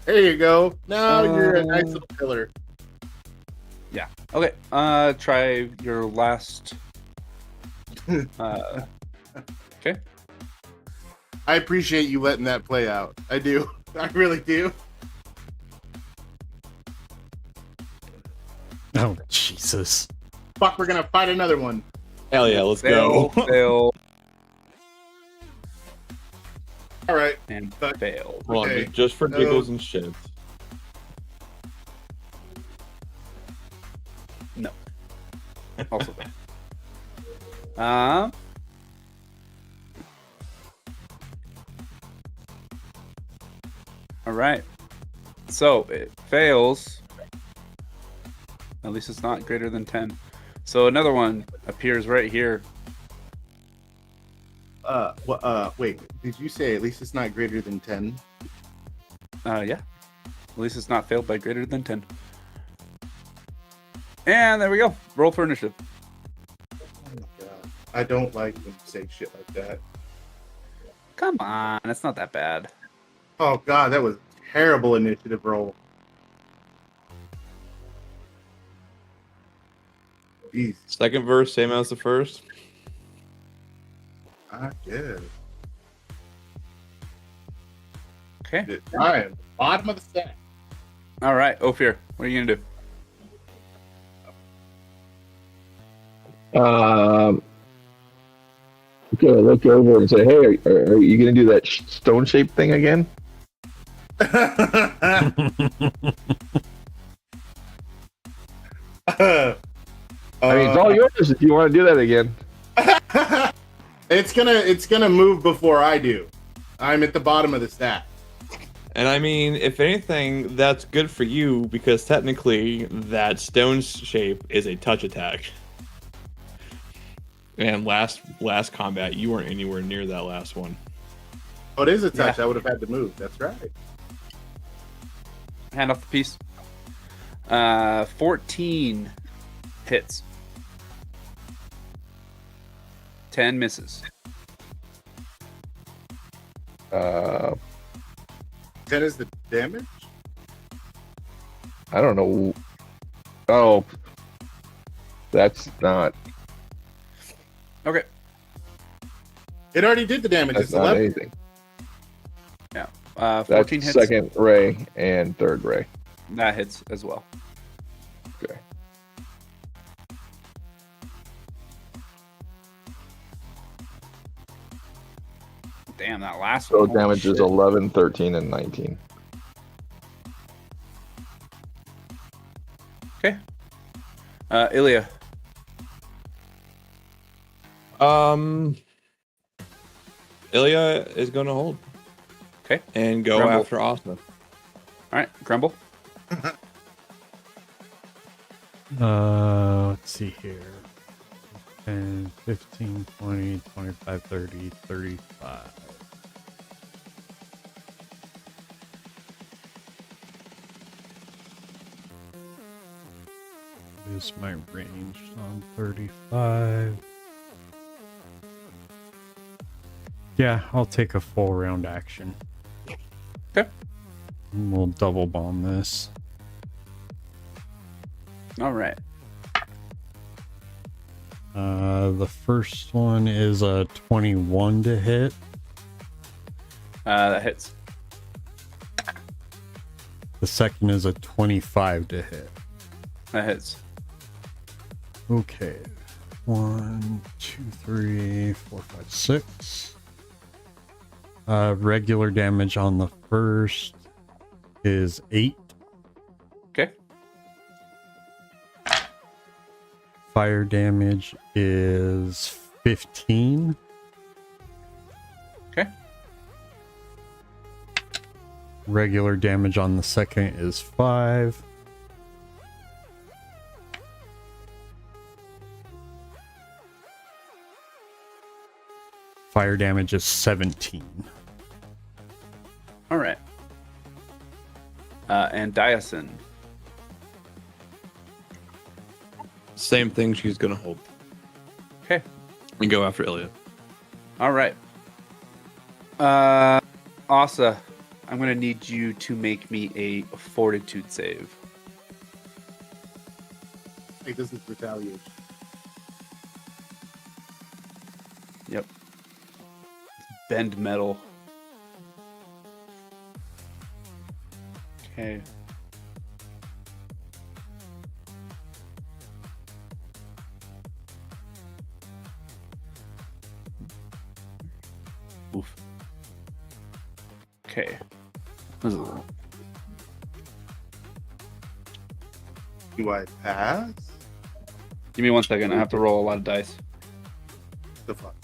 There you go. Now you're a nice little pillar. Yeah. Okay. Try your last. Okay. I appreciate you letting that play out. I do. I really do. Oh, Jesus. Fuck, we're gonna fight another one. Hell yeah, let's Fail, go. fail, All right. and fail. Hold Okay. on, just for giggles and shit. No. Also fail. All right. So it fails. At least it's not greater than 10. So another one appears right here. Wait. Did you say at least it's not greater than 10? Yeah. At least it's not failed by greater than 10. And there we go. Roll for initiative. Oh my god. I don't like when you say shit like that. Come on. It's not that bad. Oh god, that was a terrible initiative roll. Jeez. Second verse, same as the first. I guess. Okay. I am bottom of the stack. All right. Ophir, what are you going to do? Gonna look over and say, "Hey, are you gonna do that stone shape thing again?" I mean, it's all yours if you want to do that again. It's gonna move before I do. I'm at the bottom of the stack. And I mean, if anything, that's good for you because technically that stone shape is a touch attack. And last combat, you weren't anywhere near that last one. Oh, it is a touch. Yeah. I would have had to move. That's right. Hand off the piece. 14 hits. 10 misses. 10 is the damage? I don't know. Oh, that's not. Okay. It already did the damage. That's It's not 11. anything. Yeah. That's 14 hits. second ray and third ray. That hits as well. Okay. Damn, that last So one. holy damage is shit. 11, 13, and 19. Okay. Ilya. Ilya is going to hold. Okay. And go Grumble. after Asa. All right, Grumble. Let's see here. 10, 15, 20, 25, 30, 35. This is my range on 35. Yeah, I'll take a full round action. Okay. And we'll double bomb this. All right. The first one is a 21 to hit. That hits. The second is a 25 to hit. That hits. Okay. 1, 2, 3, 4, 5, 6. Regular damage on the first is 8. Okay. Fire damage is 15. Okay. Regular damage on the second is 5. Fire damage is 17. All right. And Diason. Same thing, she's going to hold. Okay. And go after Ilya. All right. Asa, I'm going to need you to make me a fortitude save. I think this is retaliation. Yep. Bend metal. Okay. Oof. Okay. Do I pass? Give me 1 second. I have to roll a lot of dice. The fuck?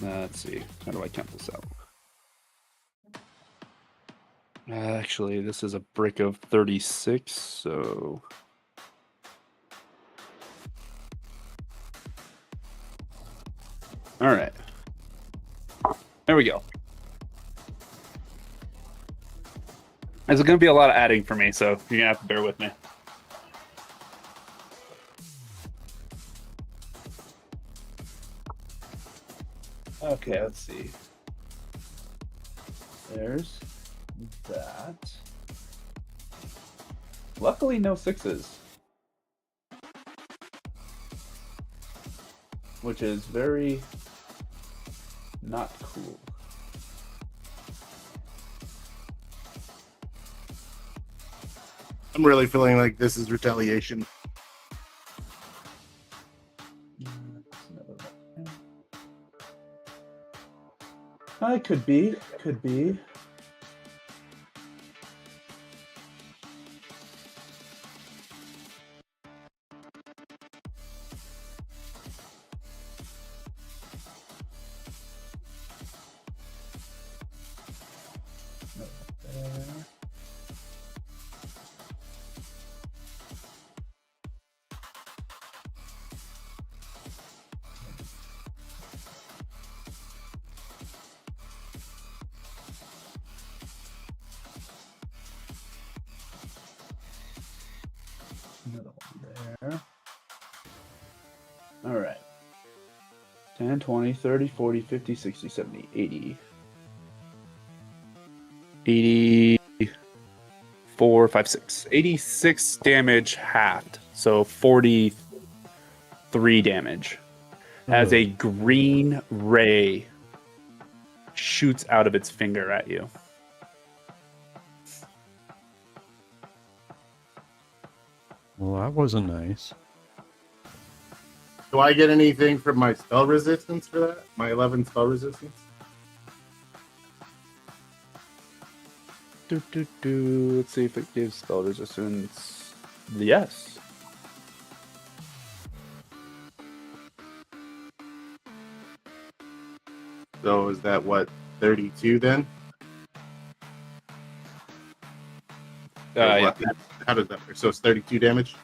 Let's see. How do I count this out? Actually, this is a brick of 36, so... All right. There we go. There's going to be a lot of adding for me, so you're going to have to bear with me. Okay, let's see. There's that. Luckily, no 6s. Which is very not cool. I'm really feeling like this is retaliation. Could be. Could be. Another one there. 10, 20, 30, 40, 50, 60, 70, 80. 84, 5, 6. 86 damage halved. So 43 damage. As a green ray shoots out of its finger at you. Well, that wasn't nice. Do I get anything from my spell resistance for that? My 11 spell resistance? Let's see if it gives spell resistance. Yes. So is that what, 32 then? Yeah. How does that work? So it's 32 damage?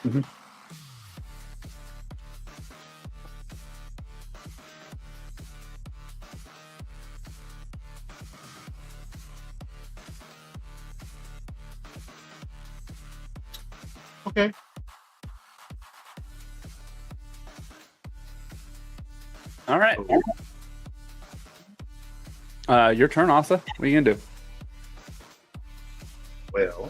Mm-hmm. Okay. All right. Your turn, Asa. What are you gonna do? Well,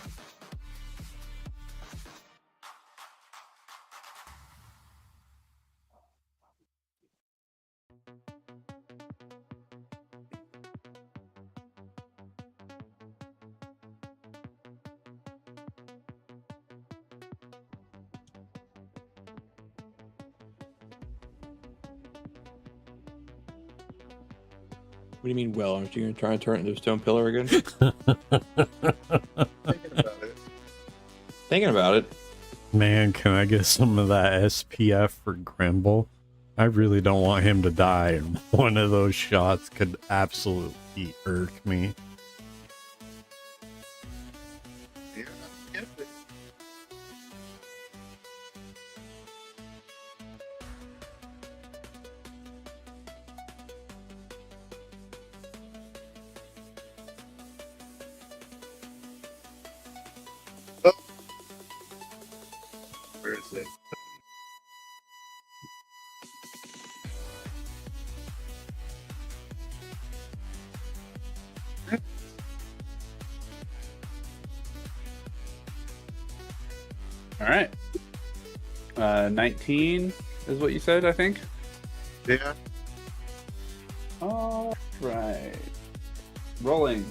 What do you mean, well? Aren't you going to try and turn it into a stone pillar again? Thinking about it. Man, can I get some of that SPF for Grimble? I really don't want him to die, and one of those shots could absolutely irk me. where is it? All right. 19 is what you said, I think. Yeah. All right. Rolling.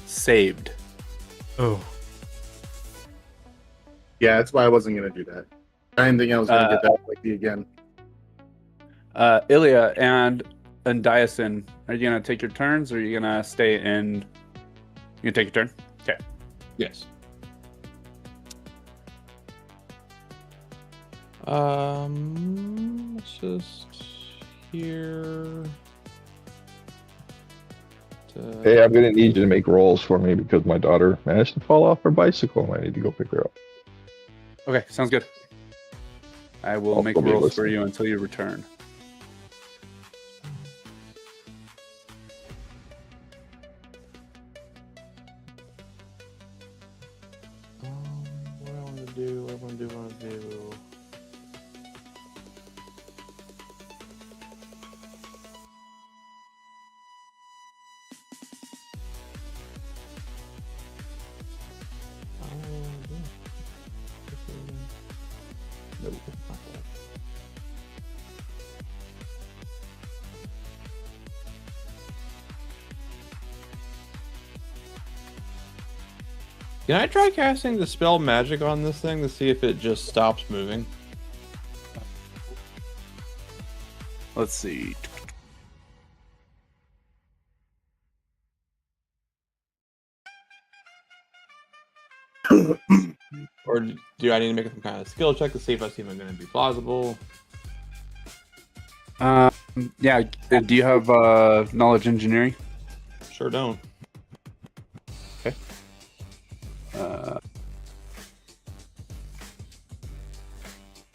Saved. Oh. Yeah, that's why I wasn't going to do that. I didn't think I was going to get that lucky again. Ilya and Diason, are you gonna take your turns, or are you gonna stay in? You gonna take your turn? Okay. Yes. Let's just here. Hey, I'm gonna need you to make rolls for me because my daughter managed to fall off her bicycle and I need to go pick her up. Okay, sounds good. I will I'll make still be rolls for listening. you until you return. What I want to do, what I want to do. Nope, not that. Can I try casting the spell magic on this thing to see if it just stops moving? Let's see. Or do I need to make some kind of skill check to see if that's even going to be plausible? Yeah. Do you have knowledge engineering? Sure don't. Okay.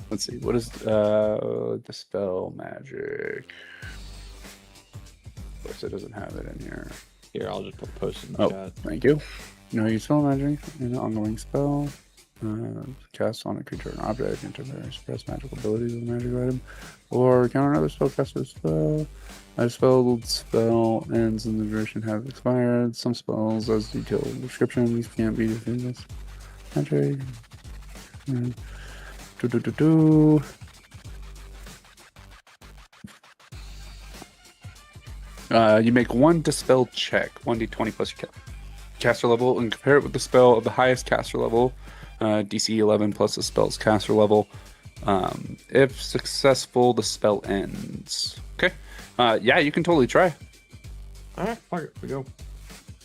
Let's see. What is the spell magic? Of course, it doesn't have it in here. Here, I'll just post it in the chat. Thank you. No, you spell magic in an ongoing spell. Cast on a creature or an object, interfere, express magical abilities with a magic item, or counter another spellcaster's spell. A spell ends in the duration have expired. Some spells, as detailed descriptions, can't be defeated as magic. You make one dispel check, 1d20 plus your caster level, and compare it with the spell of the highest caster level, DC 11 plus the spell's caster level. If successful, the spell ends. Okay. Yeah, you can totally try. All right, fuck it, we go.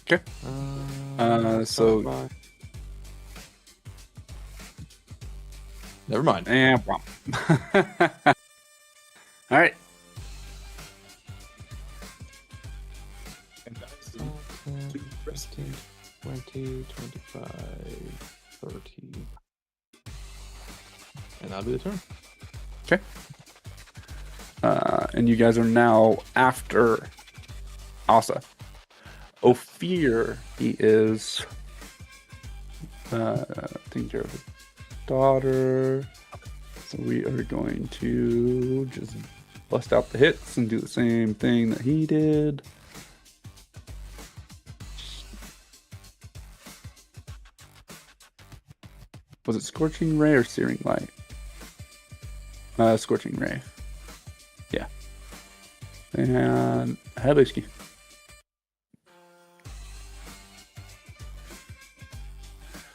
Okay. So. Never mind. And all right. 15, 20, 25, 30. And that'll be the turn. Okay. And you guys are now after Asa. Ophir, he is taking care of his daughter. So we are going to just bust out the hits and do the same thing that he did. Was it Scorching Ray or Searing Light? Scorching Ray. Yeah. And Headlowski.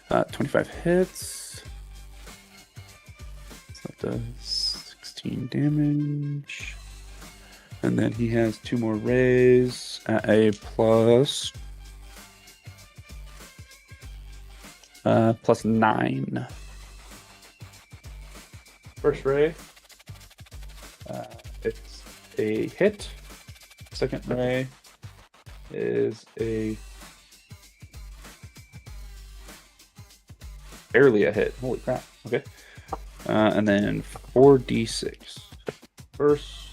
Uh, 25 hits. So that does 16 damage. And then he has 2 more rays at a plus... plus 9. First ray, it's a hit. Second ray is a barely a hit. Holy crap! Okay, and then 4d6.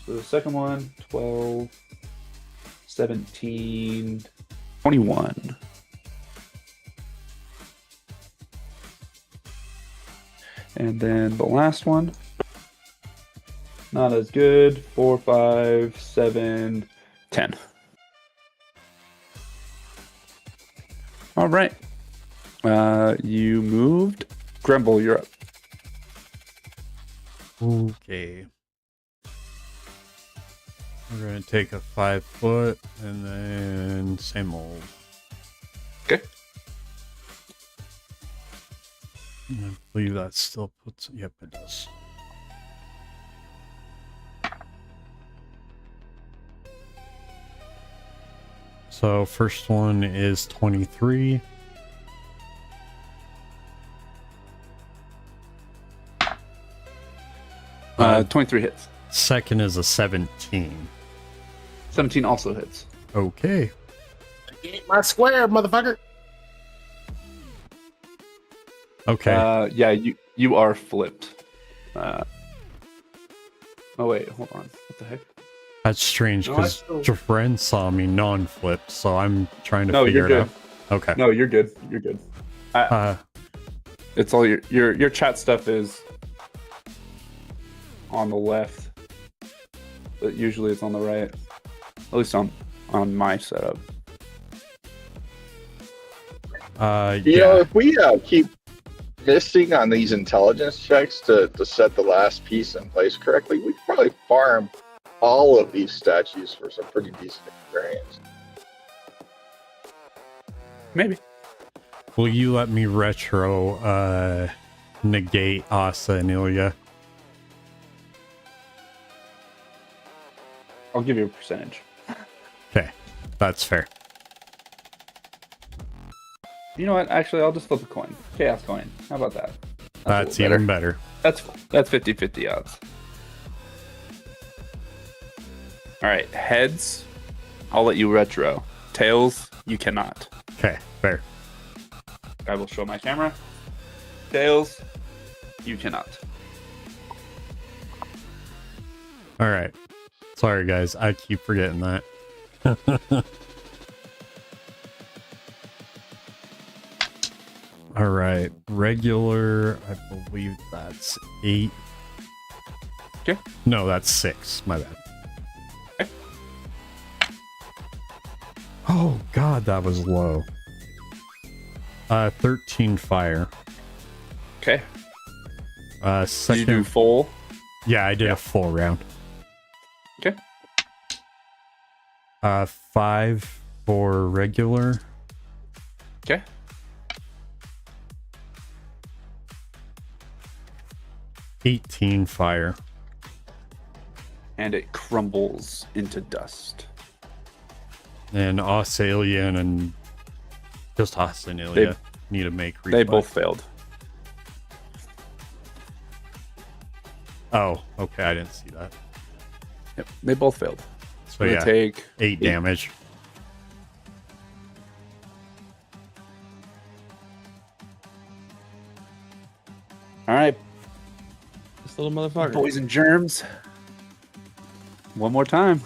The second one, 12, 17, 21. And then the last one, not as good. 4, 5, 7, 10. All right. You moved. Grumble, you're up. Okay. We're going to take a 5 foot and then same old. Okay. I believe that still puts... Yep, it does. So first one is 23. Uh, 23 hits. Second is a 17. 17 also hits. Okay. Get my square, motherfucker. Okay. Yeah, you are flipped. Oh wait, hold on. What the heck? That's strange No, because still- your friend saw me non-flipped, so I'm trying to No, figure you're it good. out. Okay. No, you're good. You're good. It's all your chat stuff is on the left, but usually it's on the right. At least on my setup. You know, if we keep missing on these intelligence checks to set the last piece in place correctly, we could probably farm all of these statues for some pretty decent experience. Maybe. Will you let me retro negate Asa and Ilya? I'll give you a percentage. Okay, that's fair. You know what? Actually, I'll just flip a coin. Chaos coin. How about that? That's a little even better. That's 50-50 odds. All right, heads. I'll let you retro. Tails, you cannot. Okay, fair. I will show my camera. Tails, you cannot. All right. Sorry, guys. I keep forgetting that. All right. regular, I believe that's 8. Okay. No, that's 6. My bad. Okay. Oh god, that was low. 13 fire. Okay. Did you Second. do full? Yeah, I did a full round. Okay. 5 for regular. Okay. $18 fire. And it crumbles into dust. And Australia and just Australia need to make They reflex. both failed. Oh, okay, I didn't see that. Yep, they both failed. So Gonna yeah, take 8 damage. All right, This little motherfucker. boys and germs. One more time.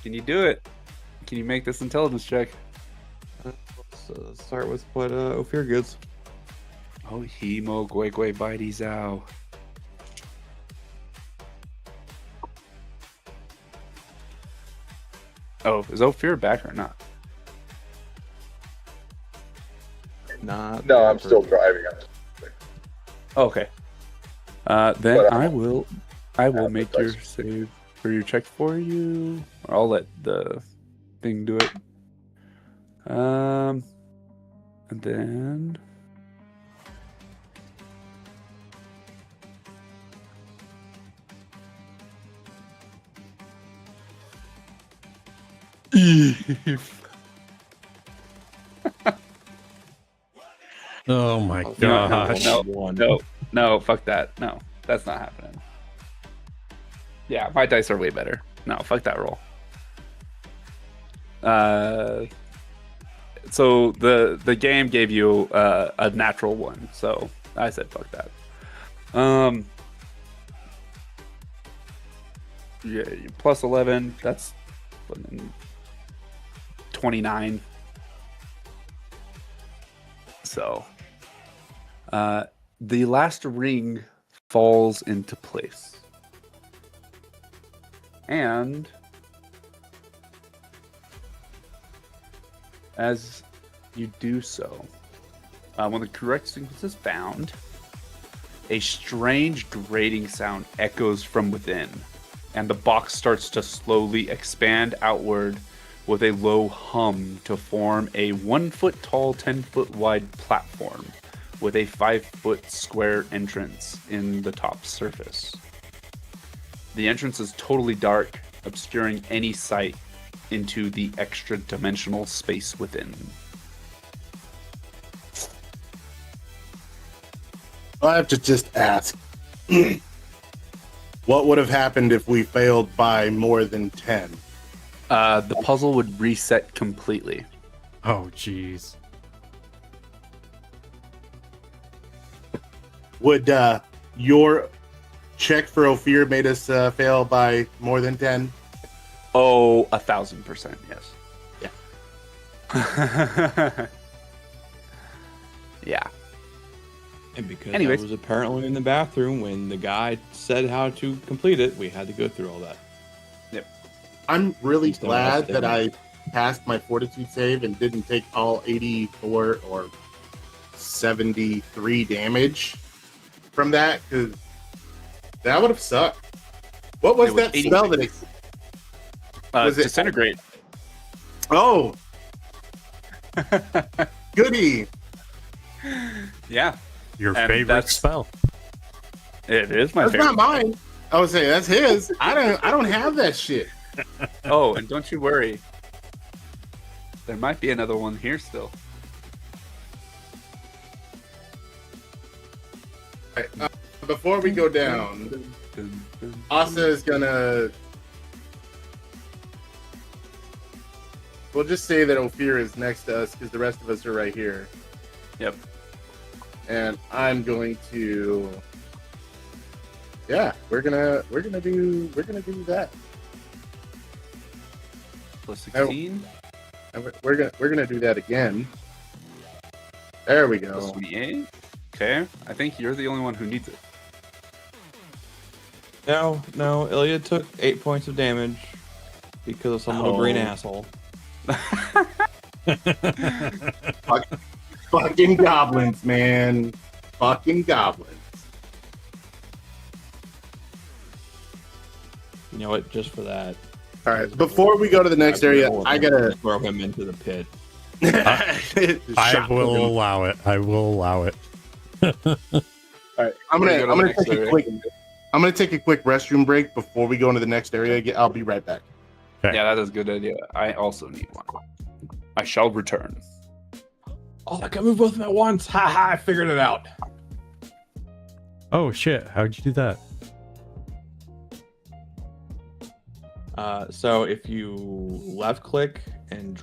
Can you do it? Can you make this intelligence check? Let's start with what Ophir gets. Oh, hemo gwe gwe bitey zow. Oh, is Ophir back or not? Not. No, I'm still driving. Oh, okay. Then But, I will make your dice. save for your check for you. Or I'll let the thing do it. And then Oh my Oh, gosh. no, fuck that. No, that's not happening. Yeah, my dice are way better. No, fuck that roll. So the game gave you a natural 1, so I said fuck that. Yeah, plus 11. That's 29. So, the last ring falls into place. And as you do so, when the correct sequence is found, a strange grating sound echoes from within, and the box starts to slowly expand outward with a low hum to form a 1 foot tall, 10 foot wide platform with a 5 foot square entrance in the top surface. The entrance is totally dark, obscuring any sight into the extra dimensional space within. I have to just ask, what would have happened if we failed by more than 10? The puzzle would reset completely. Oh jeez. Would your check for Ophir made us fail by more than 10? Oh, 1,000%, yes. Yeah. Yeah. And because Anyways. I was apparently in the bathroom when the guy said how to complete it, we had to go through all that. I'm really Instead of glad us that I passed my fortitude save and didn't take all 84 or 73 damage from that, because that would have sucked. What was It was that spell that it was it? Disintegrate. Oh, goody! Yeah. Your And favorite that's- spell. It is my That's favorite. not mine. I would say that's his. I don't have that shit. Oh, and don't you worry. There might be another one here still. Right, before we go down, Asa is gonna. We'll just say that Ophir is next to us because the rest of us are right here. Yep. And I'm going to. Yeah, we're gonna do that. Plus 16. And we're gonna do that again. There we go. 28. Okay, I think you're the only one who needs it. No, Ilya took 8 points of damage because of some little green asshole. Fucking goblins, man. Fucking goblins. You know what? Just for that. All right. Before we go to the next area, I gotta throw him into the pit. I will allow it. I will allow it. All right. I'm gonna take a quick restroom break before we go into the next area. I'll be right back. Okay. Yeah, that is a good idea. I also need one. I shall return. Oh, I can move both of them at once. Ha ha! I figured it out. Oh shit! How'd you do that? So if you left click and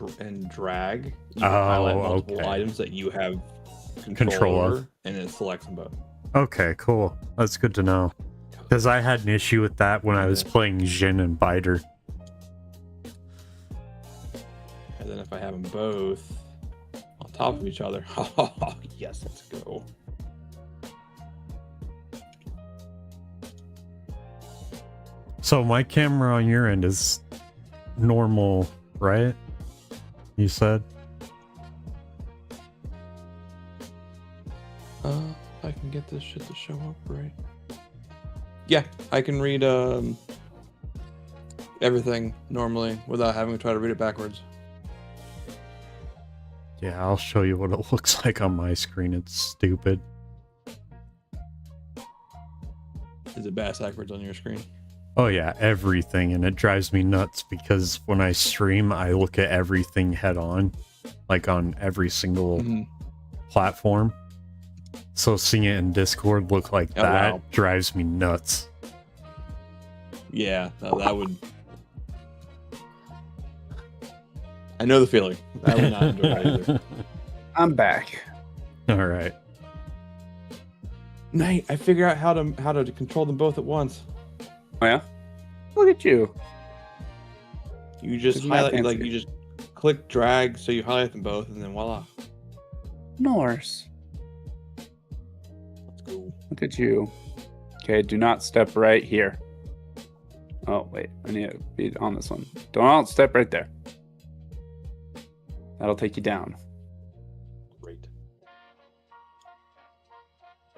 drag, you can highlight multiple items that you have control over, and it selects them both. Okay, cool. That's good to know. Because I had an issue with that when I was playing Jin and Biter. And then if I have them both on top of each other, oh yes, let's go. So my camera on your end is normal, right? You said? I can get this shit to show up, right? Yeah, I can read everything normally without having to try to read it backwards. Yeah, I'll show you what it looks like on my screen. It's stupid. Is it backwards on your screen? Oh yeah, everything, and it drives me nuts because when I stream, I look at everything head on, like on every single platform. So seeing it in Discord look like that drives me nuts. Yeah, that would. I know the feeling. I would not enjoy that either. I'm back. All right. Nate, I figured out how to control them both at once. Oh yeah? Look at you. You just highlight, you just click drag, so you highlight them both, and then voila. Norse. Let's go. Look at you. Okay, do not step right here. Oh, wait. I need to be on this one. Don't step right there. That'll take you down. Great.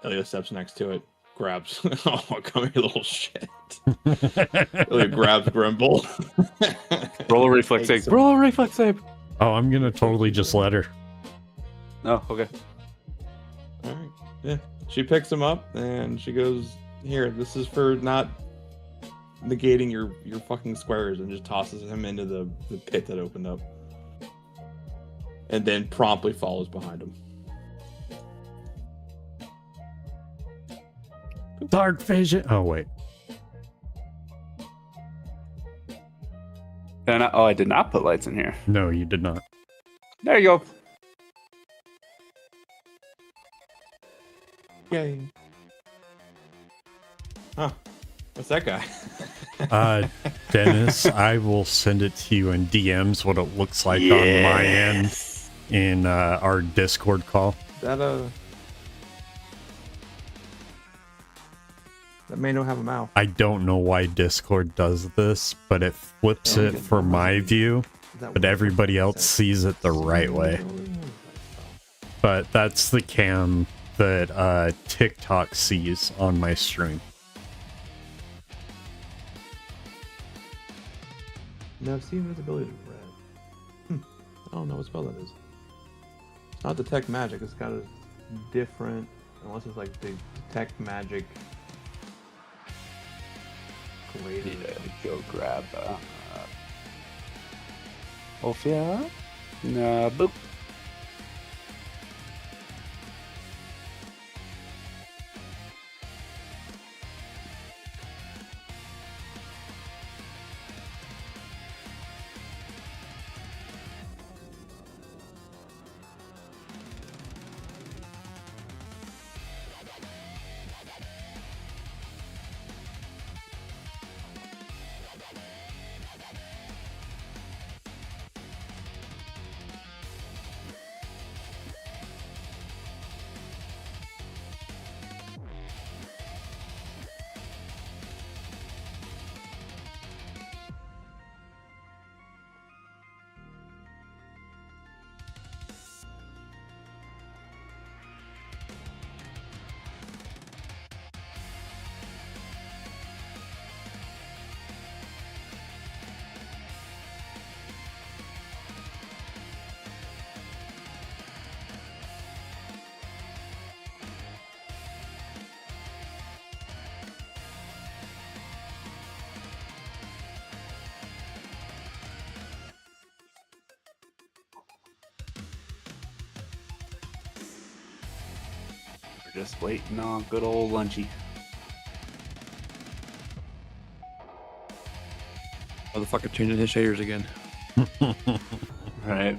Ilya steps next to it. Grabs. Oh, come here, little shit. Ilya grabs Grimble. Roll a reflex save. Roll a reflex save. Oh, I'm gonna totally just let her. Oh, okay. All right. Yeah. She picks him up and she goes, "Here, this is for not negating your fucking squares," and just tosses him into the pit that opened up. And then promptly follows behind him. Dark vision. Oh wait. I did not put lights in here. No, you did not. There you go. Yay. Huh. What's that guy? Dennis, I will send it to you in DMs what it looks like on my end in our Discord call. That may not have a mouth. I don't know why Discord does this, but it flips it for my view, but everybody else sees it the right way. But that's the cam that TikTok sees on my stream. Now, see invisibility is red. I don't know what spell that is. It's not detect magic. It's got a different, unless it's like the detect magic. Need to go grab Ophia. Boop. Just waiting on good old Lunchy. Motherfucker changing his shaders again. Right.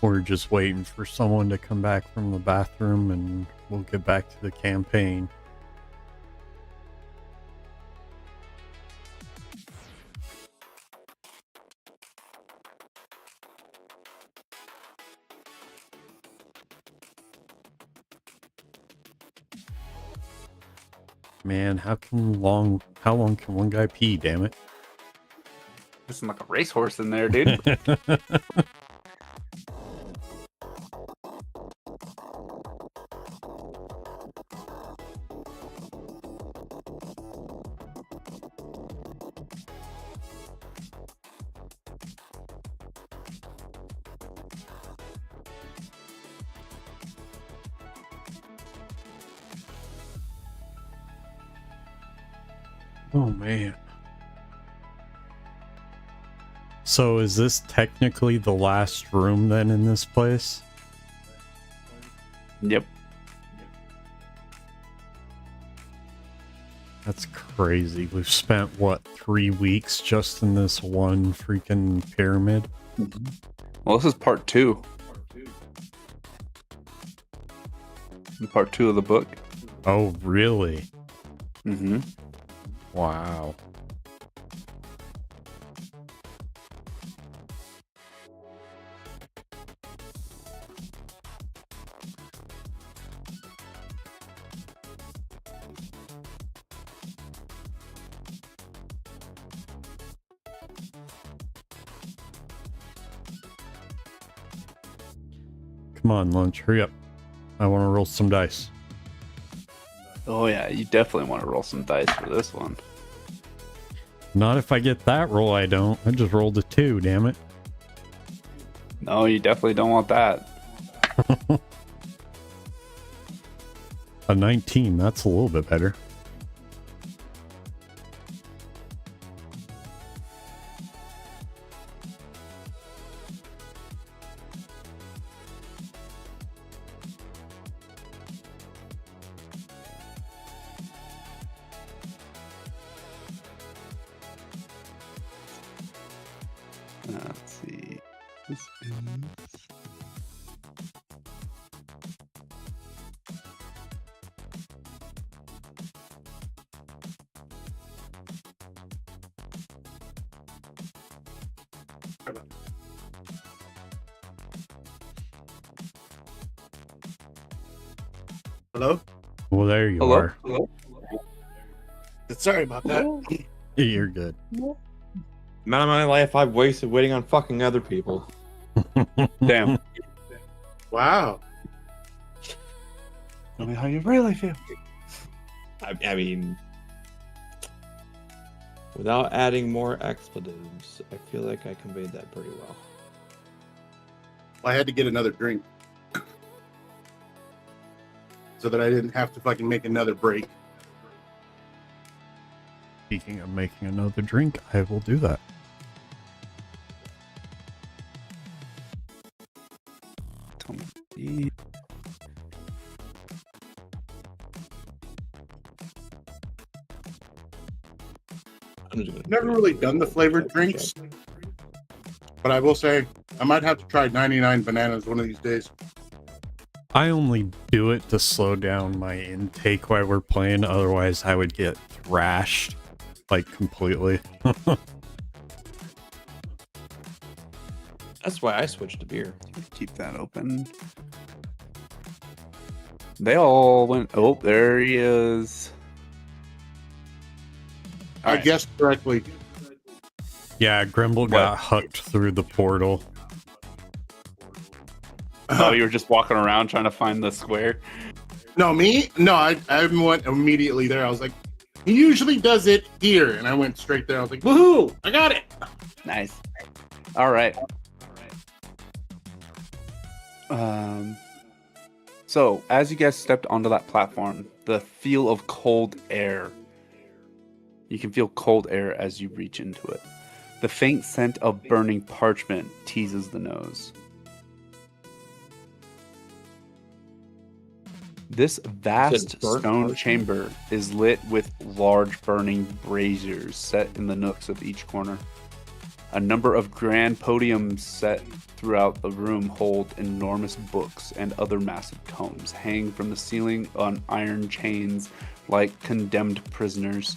We're just waiting for someone to come back from the bathroom and we'll get back to the campaign. Man, how long can one guy pee, damn it? Looking like a racehorse in there, dude. Oh man. So is this technically the last room then in this place? Yep. That's crazy. We've spent, what, 3 weeks just in this one freaking pyramid? Well, this is part 2. Part 2 of the book. Oh, really? Mm-hmm. Wow. Come on, Lunch, hurry up. I want to roll some dice. Oh yeah, you definitely want to roll some dice for this one. Not if I get that roll, I don't. I just rolled a 2, damn it. No, you definitely don't want that. A 19, that's a little bit better. Let's see. This is... Hello? Well, there you Hello? are. Hello? Sorry about that. You're good. Amount of my life I've wasted waiting on fucking other people. Damn. Wow. Tell me how you really feel. I mean, without adding more expletives, I feel like I conveyed that pretty well. I had to get another drink so that I didn't have to fucking make another break. Speaking of making another drink, I will do that. Never really done the flavored drinks, but I will say I might have to try 99 bananas one of these days. I only do it to slow down my intake while we're playing, otherwise I would get thrashed, like, completely. That's why I switched to beer. Keep that open. They all went. Oh, there he is. I guessed correctly. Yeah, Grimble got hooked through the portal. Oh, you were just walking around trying to find the square? No, me? No, I went immediately there. I was like, he usually does it here. And I went straight there. I was like, woohoo! I got it! Nice. All right. So, as you guys stepped onto that platform, the feel of cold air. You can feel cold air as you reach into it. The faint scent of burning parchment teases the nose. This vast stone chamber is lit with large burning braziers set in the nooks of each corner. A number of grand podiums set throughout the room hold enormous books and other massive tomes hang from the ceiling on iron chains like condemned prisoners.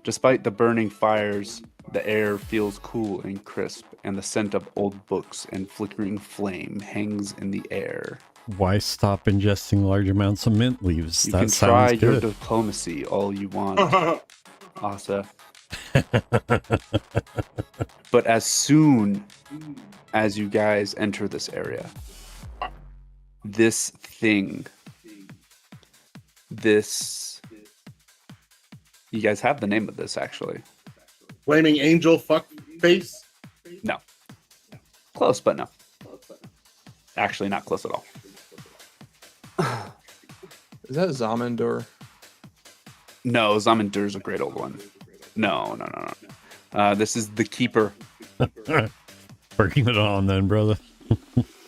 Despite the burning fires, the air feels cool and crisp, and the scent of old books and flickering flame hangs in the air. Why stop ingesting large amounts of mint leaves? You That can try sounds your good. diplomacy all you want, Asa. But as soon as you guys enter this area, this thing, you guys have the name of this actually. Flaming angel fuck face? No. Close, but no. Actually, not close at all. Is that Zamindor? No, Zamindur's a great old one. No. This is the Keeper. Bring it on then, brother.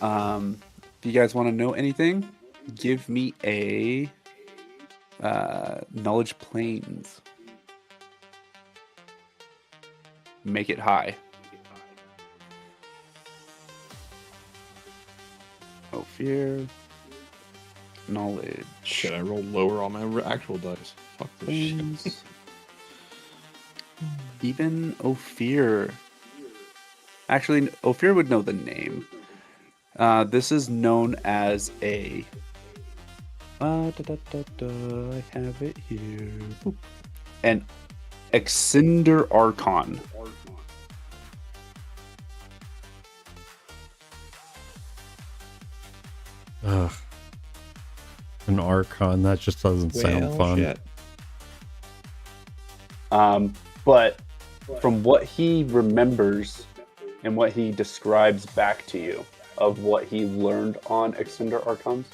If you guys want to know anything, give me a knowledge planes. Make it high. Oh, fear. Knowledge. Should I roll lower on my actual dice? Fuck this shit. Planes. Even Ophir. Actually, Ophir would know the name. This is known as a. I have it here. Boop. An Excinder Archon. Ugh. An Archon, that just doesn't sound fun. Shit. But from what he remembers and what he describes back to you of what he learned on Excinder Archons,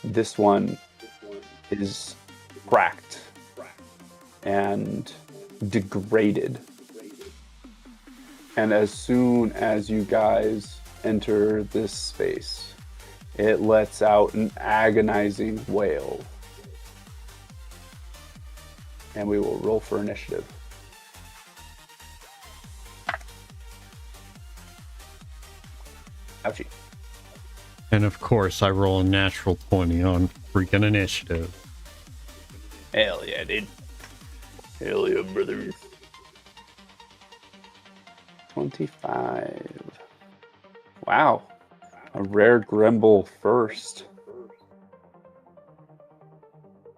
this one is cracked and degraded. And as soon as you guys enter this space, it lets out an agonizing wail. And we will roll for initiative. Ouchie. And of course, I roll a natural 20 on freaking initiative. Hell yeah, dude. Hell yeah, brother. 25. Wow. A rare Grimble first.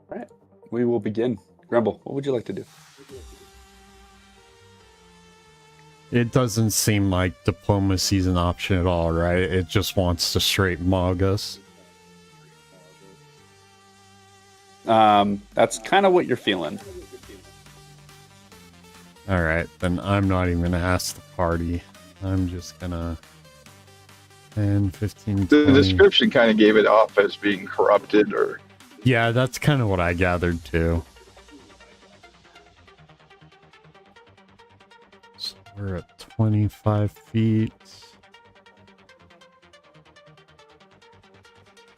All right. We will begin. Grimble, what would you like to do? It doesn't seem like diplomacy's an option at all, right? It just wants to straight mog us. That's kind of what you're feeling. Alright, then I'm not even going to ask the party. I'm just going to... 10, 15, 20. The description kind of gave it off as being corrupted or... Yeah, that's kind of what I gathered too. So we're at 25 feet.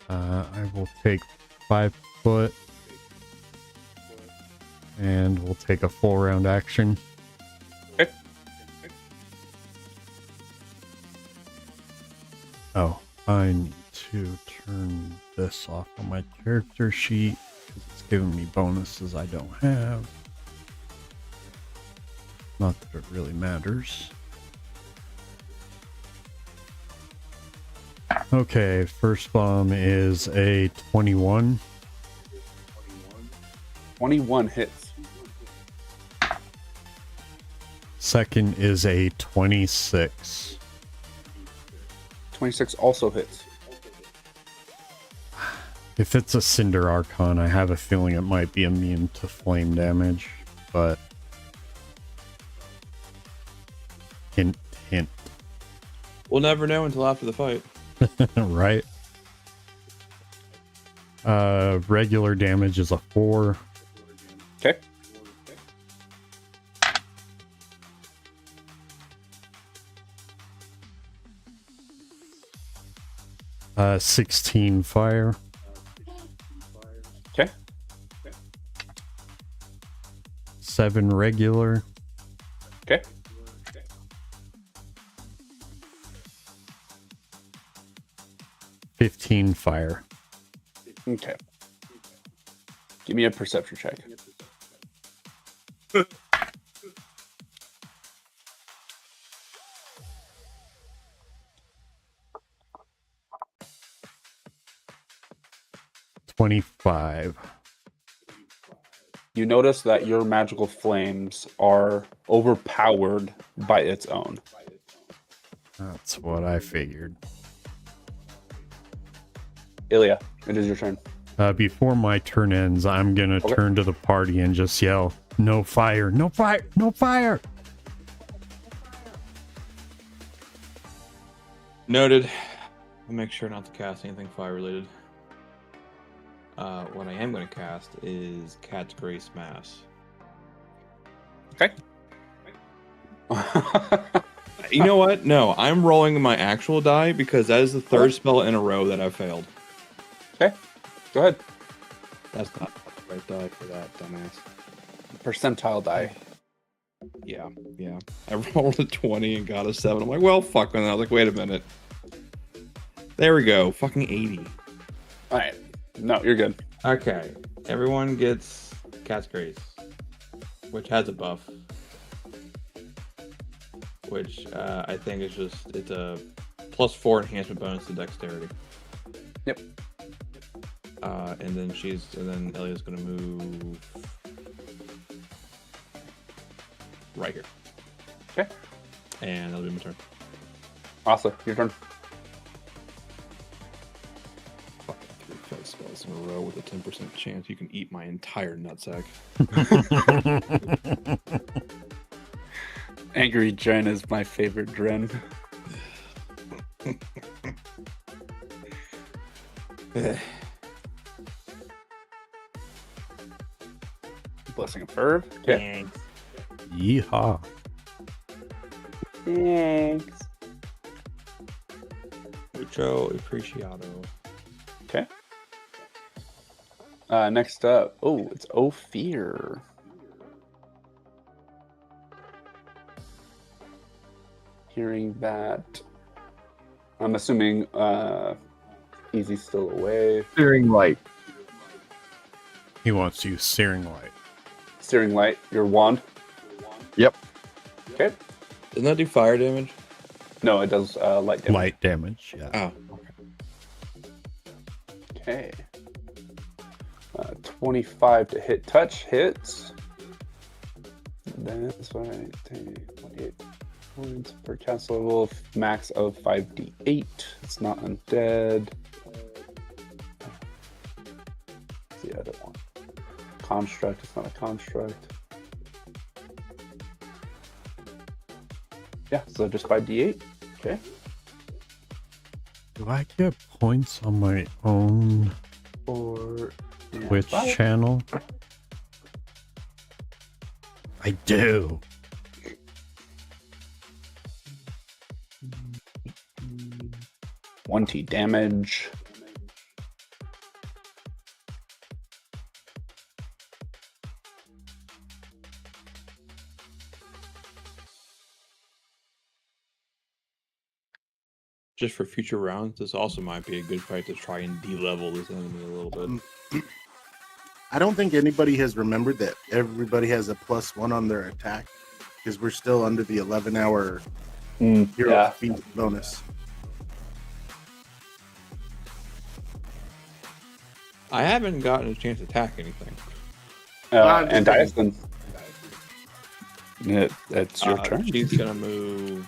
I will take 5 foot. And we'll take a full round action. Okay. Oh, I need to turn this off on my character sheet because it's giving me bonuses I don't have. Not that it really matters. Okay, first bomb is a 21. 21 hits. Second is a 26. 26 also hits. If it's a Cinder Archon, I have a feeling it might be immune to flame damage, but hint, hint. We'll never know until after the fight. Right? Regular damage is a 4. Okay. Uh, 16 fire. Okay. 7 regular. Okay. $15 fire. Okay. Give me a perception check. $25. You notice that your magical flames are overpowered by its own. That's what I figured. Ilya, it is your turn. Before my turn ends, I'm gonna turn to the party and just yell, "No fire! No fire! No fire!" Noted. I'll make sure not to cast anything fire related. What I am going to cast is Cat's Grace Mass. Okay. You know what? No, I'm rolling my actual die because that is the third spell in a row that I've failed. Okay. Go ahead. That's not the right die for that, dumbass. Percentile die. Yeah. I rolled a 20 and got a 7. I'm like, well, fuck. And I was like, wait a minute. There we go. Fucking 80. All right. No, you're good. Okay. Everyone gets Cat's Grace, which has a buff. Which I think is it's a +4 enhancement bonus to dexterity. Yep. And then Elliot's gonna move right here. Okay. And that'll be my turn. Awesome. Your turn. Fucking 3 fight spells in a row with a 10% chance you can eat my entire nutsack. Angry Dren is my favorite Dren. Blessing of Ferv. Okay. Yeehaw. Thanks. Mucho appreciado. Okay. Next up. Oh, it's Ophir. Hearing that. I'm assuming Easy's still away. Steering light. He wants to use Searing Light. Searing Light, your wand. Yep. Okay. Doesn't that do fire damage? No, it does light damage. Light damage, yeah. Oh, Okay. okay. 25 to hit touch hits. That's right. 28 points per cast level, max of 5d8. It's not undead. What's the other one? Construct. It's not a construct. Yeah, so just 5d8. Okay. Do I get points on my own Or Twitch channel? I do. One T damage. Just for future rounds, this also might be a good fight to try and de-level this enemy a little bit. I don't think anybody has remembered that everybody has a +1 on their attack because we're still under the 11-hour hero feat bonus. I haven't gotten a chance to attack anything. And Dyson. It's your turn. She's gonna move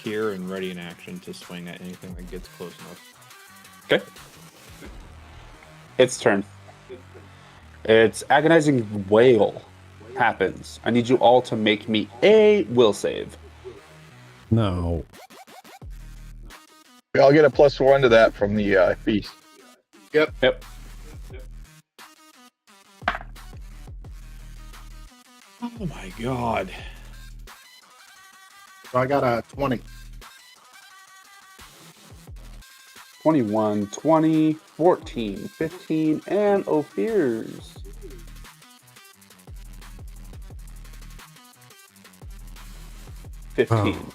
here and ready in action to swing at anything that gets close enough. Okay. Its turn. Its agonizing wail happens. I need you all to make me a will save. No. We all get a +1 to that from the feast. Yep. Oh my god. So I got a 20. 21, 20, 14, 15, and Ophir's. $15.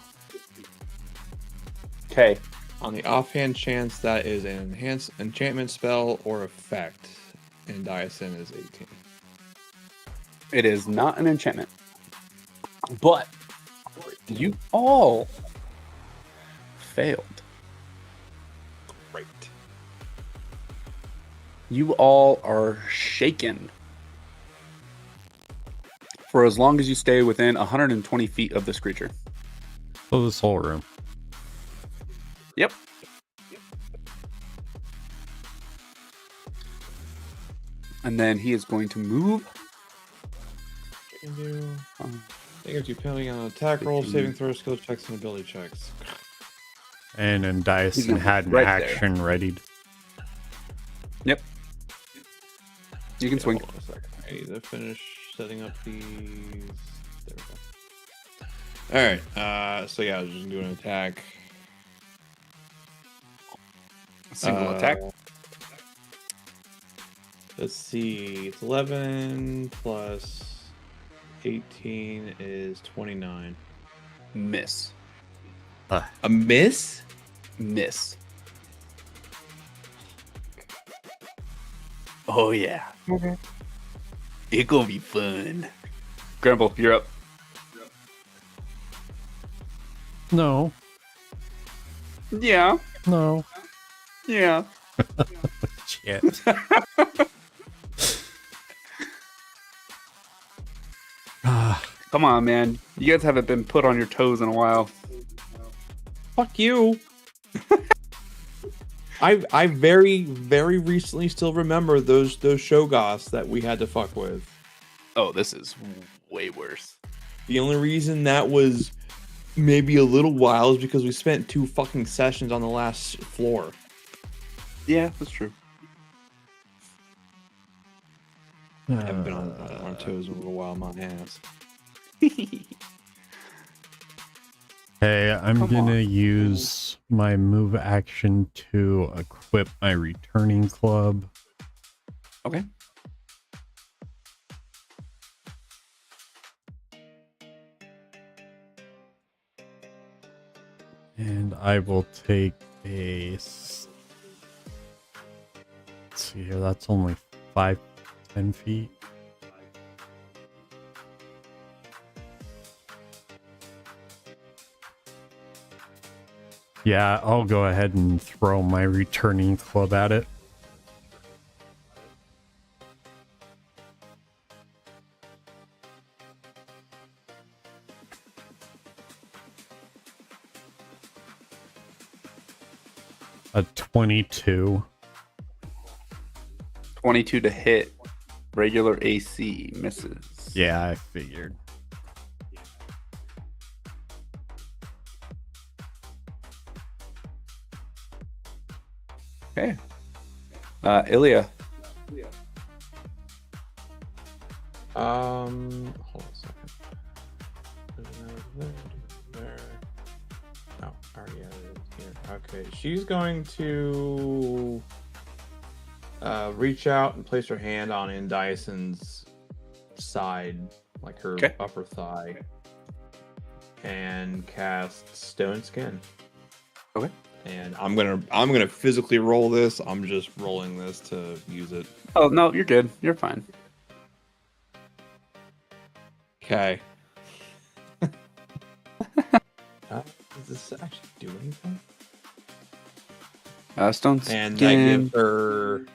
Okay. On the offhand chance that is an enhanced enchantment spell or effect, and Dyson is 18. It is not an enchantment. But you all failed. Great. You all are shaken for as long as you stay within 120 feet of this creature. So this whole room. Yep. And then he is going to move. Can do. Negative 2 penalty on attack rolls, saving throws, skill checks, and ability checks. And then Dyson had an action readied. Yep. You can swing. Hold on a second. I need to finish setting up these. There we go. Alright, so yeah, I was just doing an attack. Single attack. Let's see. It's 11 plus 18 is 29. Miss. A miss? Miss. Oh yeah. Okay. It gonna be fun. Grimble, you're up. No. Yeah. No. Yeah. Shit. Come on, man. You guys haven't been put on your toes in a while. Fuck you. I very, very recently still remember those Shogoths that we had to fuck with. Oh, this is way worse. The only reason that was maybe a little while is because we spent 2 fucking sessions on the last floor. Yeah, that's true. I haven't been on our toes in a little while, my ass. Hey, I'm gonna use my move action to equip my returning club. Okay. And I will take a... Let's see here, that's only 10 feet. Yeah, I'll go ahead and throw my returning club at it. A 22. 22 to hit. Regular AC misses. Yeah, I figured. Okay. Ilya. Hold on a second. There. Oh, already added it here. Okay, she's going to reach out and place her hand on Indyson's side, like her upper thigh, and cast Stone Skin. Okay. And I'm gonna physically roll this. I'm just rolling this to use it. Oh no, you're good. You're fine. Okay. Does this actually do anything? Stone and that skin. gives her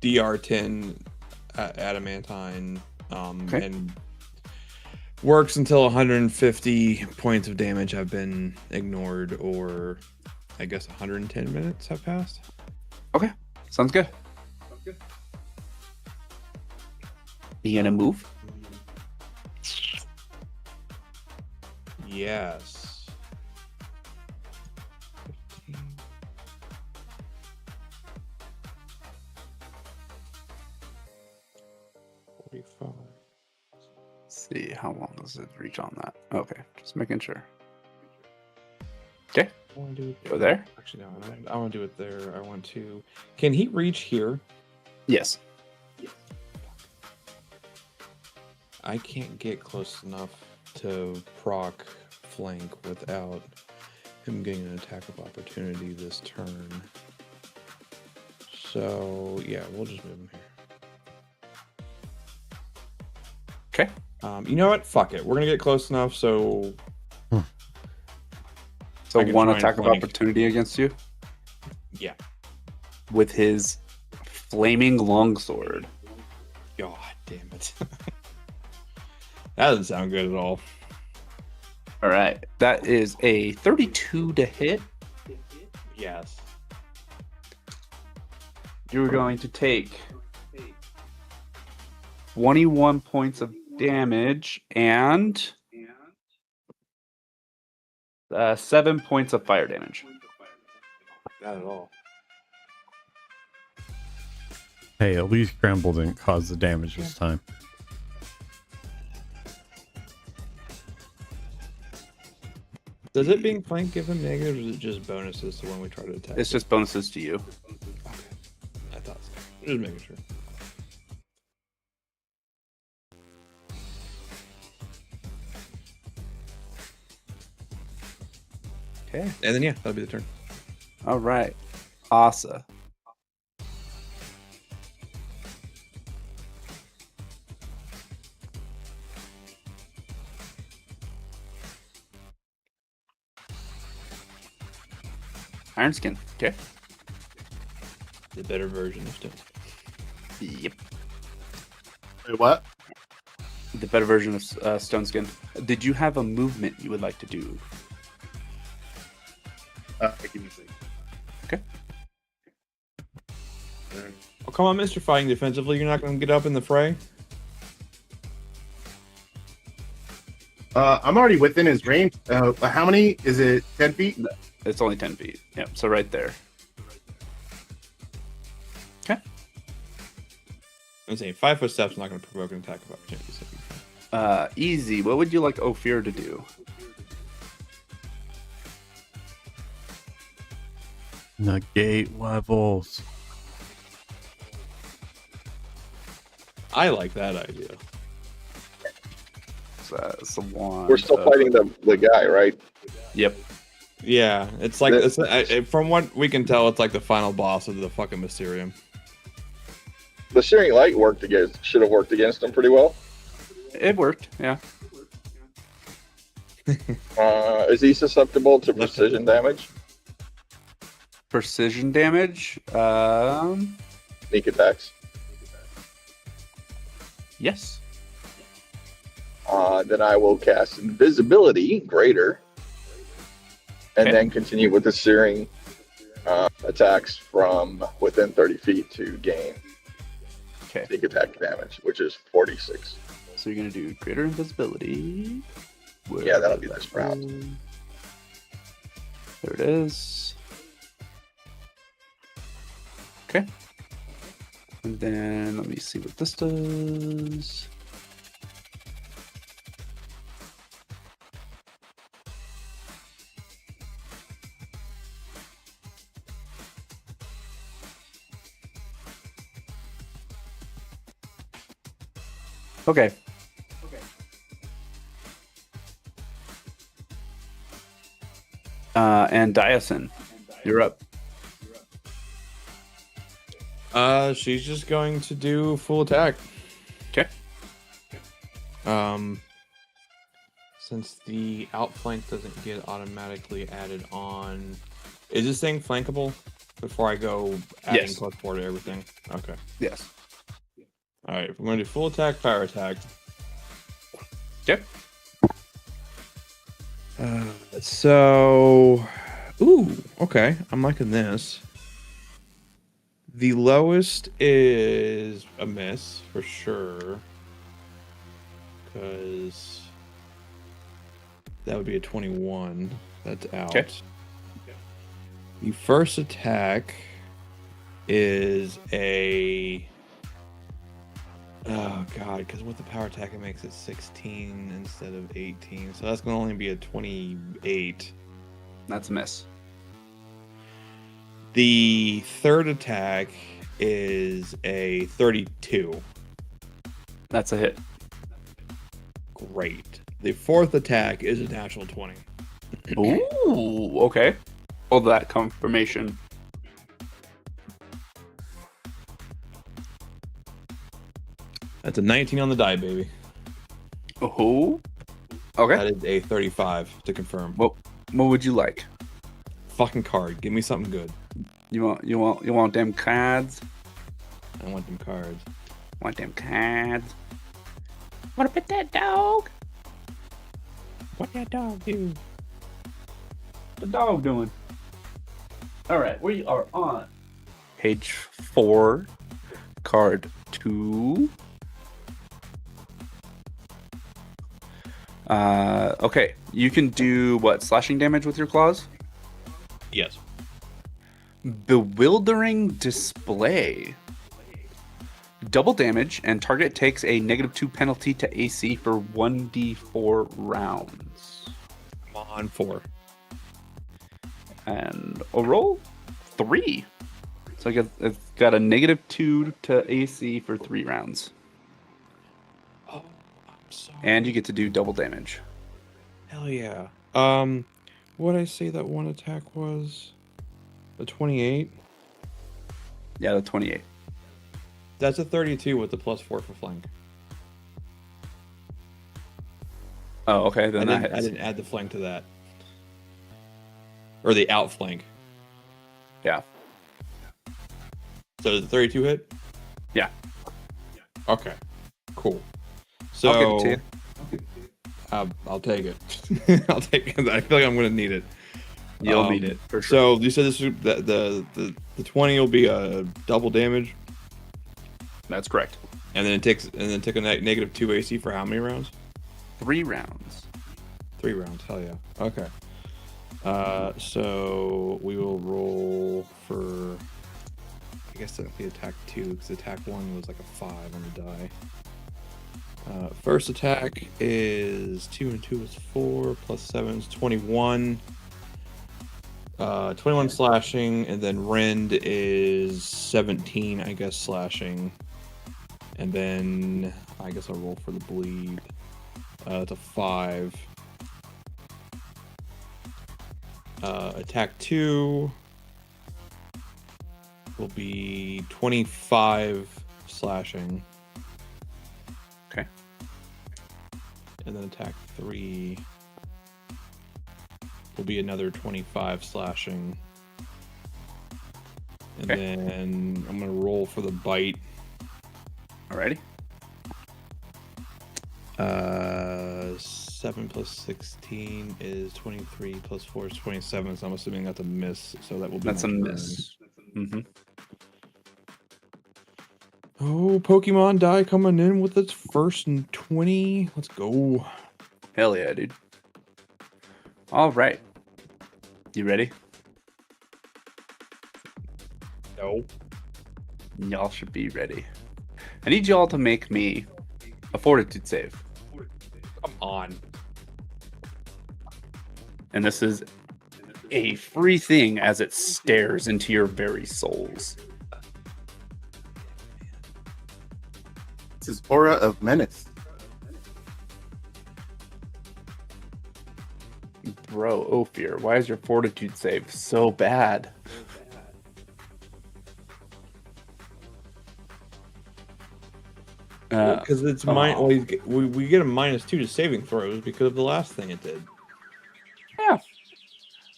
DR10 adamantine, Okay. and works until 150 points of damage have been ignored, or I guess 110 minutes have passed. Okay, sounds good. You gonna move? Yes. 15. Let's see, how long does it reach on that? Okay, just making sure. Okay, I want to do it go there. Actually, no, I want to do it there. I want to. Can he reach here? Yes. I can't get close enough to proc flank without him getting an attack of opportunity this turn. So yeah, we'll just move him here. Okay. You know what? Fuck it. We're gonna get close enough. So. So I can one try and attack of flank. opportunity against you Yeah. with his flaming longsword. God damn it. That doesn't sound good at all. All right, that is a 32 to hit. Yes. You're going to take 21 points of damage and 7 points of fire damage. Not at all. Hey, at least Scramble didn't cause the damage this time. Does it being flanked give him negatives, or is it just bonuses to when we try to attack? It's just bonuses to you. Okay. I thought so. Just making sure. Okay. And then yeah, that'll be the turn. All right. Asa. Iron Skin. Okay. The better version of Stone. Yep. Wait, what? The better version of Stone Skin. Did you have a movement you would like to do? Give me a second. Okay. Oh, come on, Mr. Fighting defensively. You're not going to get up in the fray? I'm already within his range. How many? Is it 10 feet? It's only 10 feet. Yep. So right there. Okay. I'm saying 5 foot steps not going to provoke an attack of opportunity. Easy. What would you like Ophir to do? Negate levels. I like that idea. It's a one. We're still fighting the guy, right? Yep. Yeah, it's like from what we can tell, it's like the final boss of the fucking Mysterium. The Searing Light should have worked against him pretty well. It worked. Yeah. Is he susceptible to precision damage? Precision damage. Sneak attacks? Yes. Then I will cast Invisibility, greater, and then continue with the Searing attacks from within 30 feet to gain sneak attack damage, which is 46. So you're going to do greater invisibility. Yeah, that'll be this round. There it is. Okay. And then let me see what this does. Okay. And Diason, you're up. She's just going to do full attack. Okay. Since the outflank doesn't get automatically added on, Is this thing flankable? Before I go adding Yes. +4 to everything. Okay. Yes. All right. We're going to do full attack, power attack. Yep. So, ooh, okay. I'm liking this. The lowest is a miss for sure, because that would be a 21. That's out. Okay. The first attack is a. Oh god, because with the power attack it makes it 16 instead of 18, so that's going to only be a 28. That's a miss. The third attack is a 32. That's a hit. Great. The fourth attack is a natural 20. Ooh, okay. All that confirmation. That's a 19 on the die, baby. Oh. Okay. That is a 35 to confirm. What would you like? Fucking card. Give me something good. You want them cards? I want them cards. Want them cards? Wanna pet that dog? What that dog do? The dog doing? All right, we are on page 4, card 2. Okay, you can do what? Slashing damage with your claws? Yes. Bewildering display. Double damage, and target takes a -2 penalty to AC for 1d4 rounds. I'm on 4. And a roll 3. So it's got a -2 to AC for 3 rounds. Oh, I'm sorry. And you get to do double damage. Hell yeah. What'd I say that one attack was? The 28? Yeah, the 28. That's a 32 with the +4 for flank. Oh, okay. Then I that hits. didn't add the flank to that. Or the outflank. Yeah. So the 32 hit? Yeah. Okay. Cool. So I'll give it to you. I'll take it. I'll take it. I feel like I'm gonna need it. You'll need it for sure. So you said this the 20 will be a double damage, That's correct. and then take a -2 AC for how many rounds? 3 rounds. 3 rounds. Hell yeah. Okay. So we will roll for. I guess that'll be attack 2 because attack 1 was like a 5 on the die. First attack is 2 and 2 is 4 plus 7 is 21. 21 slashing, and then rend is 17, I guess, slashing. And then I guess I'll roll for the bleed. It's a 5. Attack 2 will be 25 slashing. Okay. And then attack 3 will be another 25 slashing. And Okay. then I'm going to roll for the bite. Alrighty. 7 plus 16 is 23 plus 4 is 27, so I'm assuming that's a miss. So that will be That's a my turn. miss. Mm-hmm. Oh, Pokemon die coming in with its first and 20. Let's go. Hell yeah, dude. All right. You ready? No. Y'all should be ready. I need y'all to make me a fortitude save. Come on. And this is a free thing as it stares into your very souls. It's his aura of menace. Bro, Ophir, why is your fortitude save so bad? Because it's well, we get a -2 to saving throws because of the last thing it did. Yeah.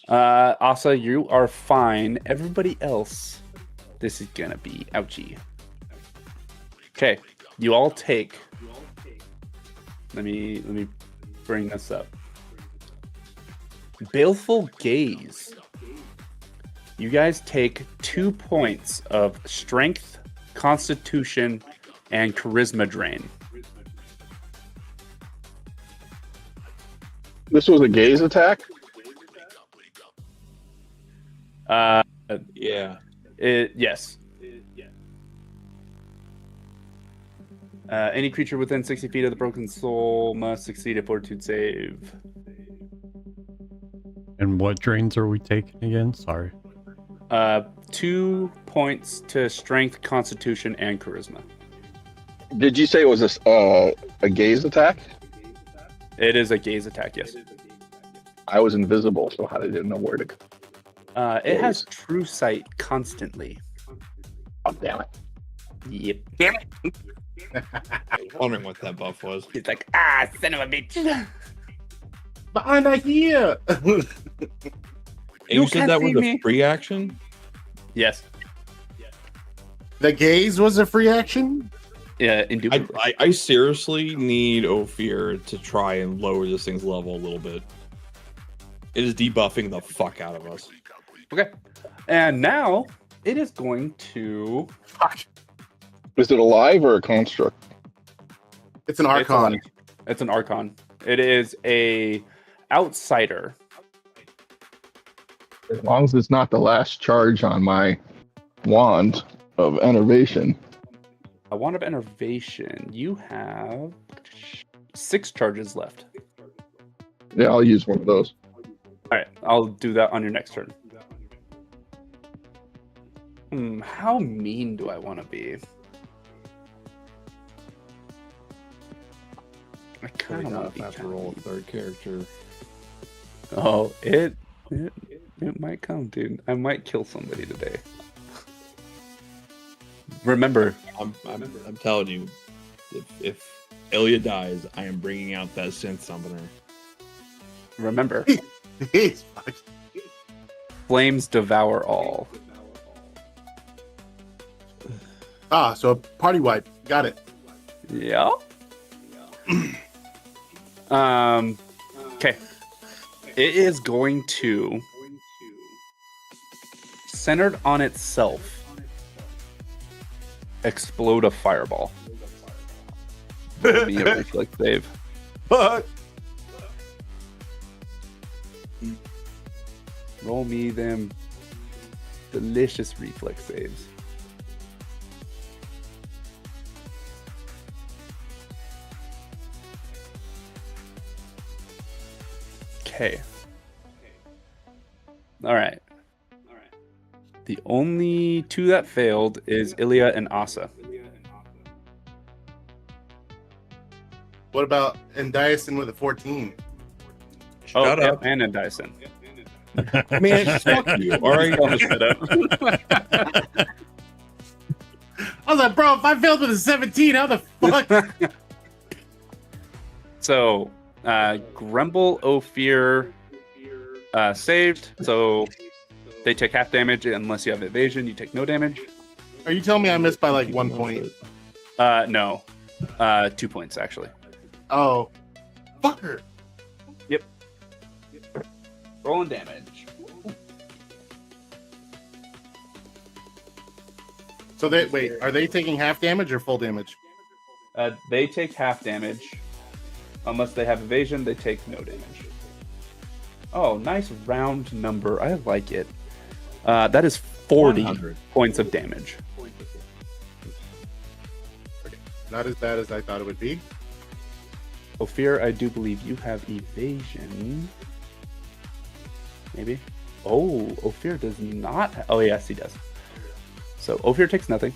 Asa, you are fine. Everybody else, this is gonna be ouchie. Okay, you all take. Let me bring this up. Baleful Gaze. You guys take 2 points of strength, constitution, and charisma drain. This was a gaze attack? Yeah. Yes. Any creature within 60 feet of the broken soul must succeed a fortitude save. And what drains are we taking again? Sorry. 2 points to strength, constitution, and charisma. Did you say it was a gaze attack? It is a gaze attack, yes. I was invisible, so I didn't know where to go. It has true sight constantly. Oh, damn it. Yep. Damn it. Wondering what that buff was. He's like, son of a bitch. Behind that here. And you said that was a free action? Yes. The gaze was a free action? Yeah, indubitably. I seriously need Ophir to try and lower this thing's level a little bit. It is debuffing the fuck out of us. Okay. And now it is going to... Fuck. Is it alive or a construct? It's an Archon. It's an Archon. It is a outsider. As long as it's not the last charge on my wand of enervation. A wand of enervation. You have 6 charges left. Yeah, I'll use one of those. All right, I'll do that on your next turn. How mean do I want to be? I kind of want to have to roll a third character. Oh, it might come, dude. I might kill somebody today. Remember, I'm telling you, if Ilya dies, I am bringing out that synth summoner. remember, He's flames devour all. so a party wipe. Got it. Yeah. Okay. It is going to, centered on itself, explode a fireball. Roll me a reflex save. Fuck. Roll me them delicious reflex saves. Okay. All right. The only 2 that failed is Ilya and Asa. What about Endiason with a 14? Shut up. And Dyson. Man, fuck you. All right. I was like, bro, if I failed with a 17, how the fuck? So, Grumble, Ophir saved. So they take half damage unless you have evasion. You take no damage. Are you telling me I missed by like 1 point? No. 2 points, actually. Oh. Fucker. Yep. Rolling damage. So are they taking half damage or full damage? They take half damage. Unless they have evasion, they take no damage. Oh, nice round number. I like it. That is 40 100 points of damage. Okay. Not as bad as I thought it would be. Ophir, I do believe you have evasion. Maybe. Oh, Ophir does not. Oh, yes, he does. So Ophir takes nothing.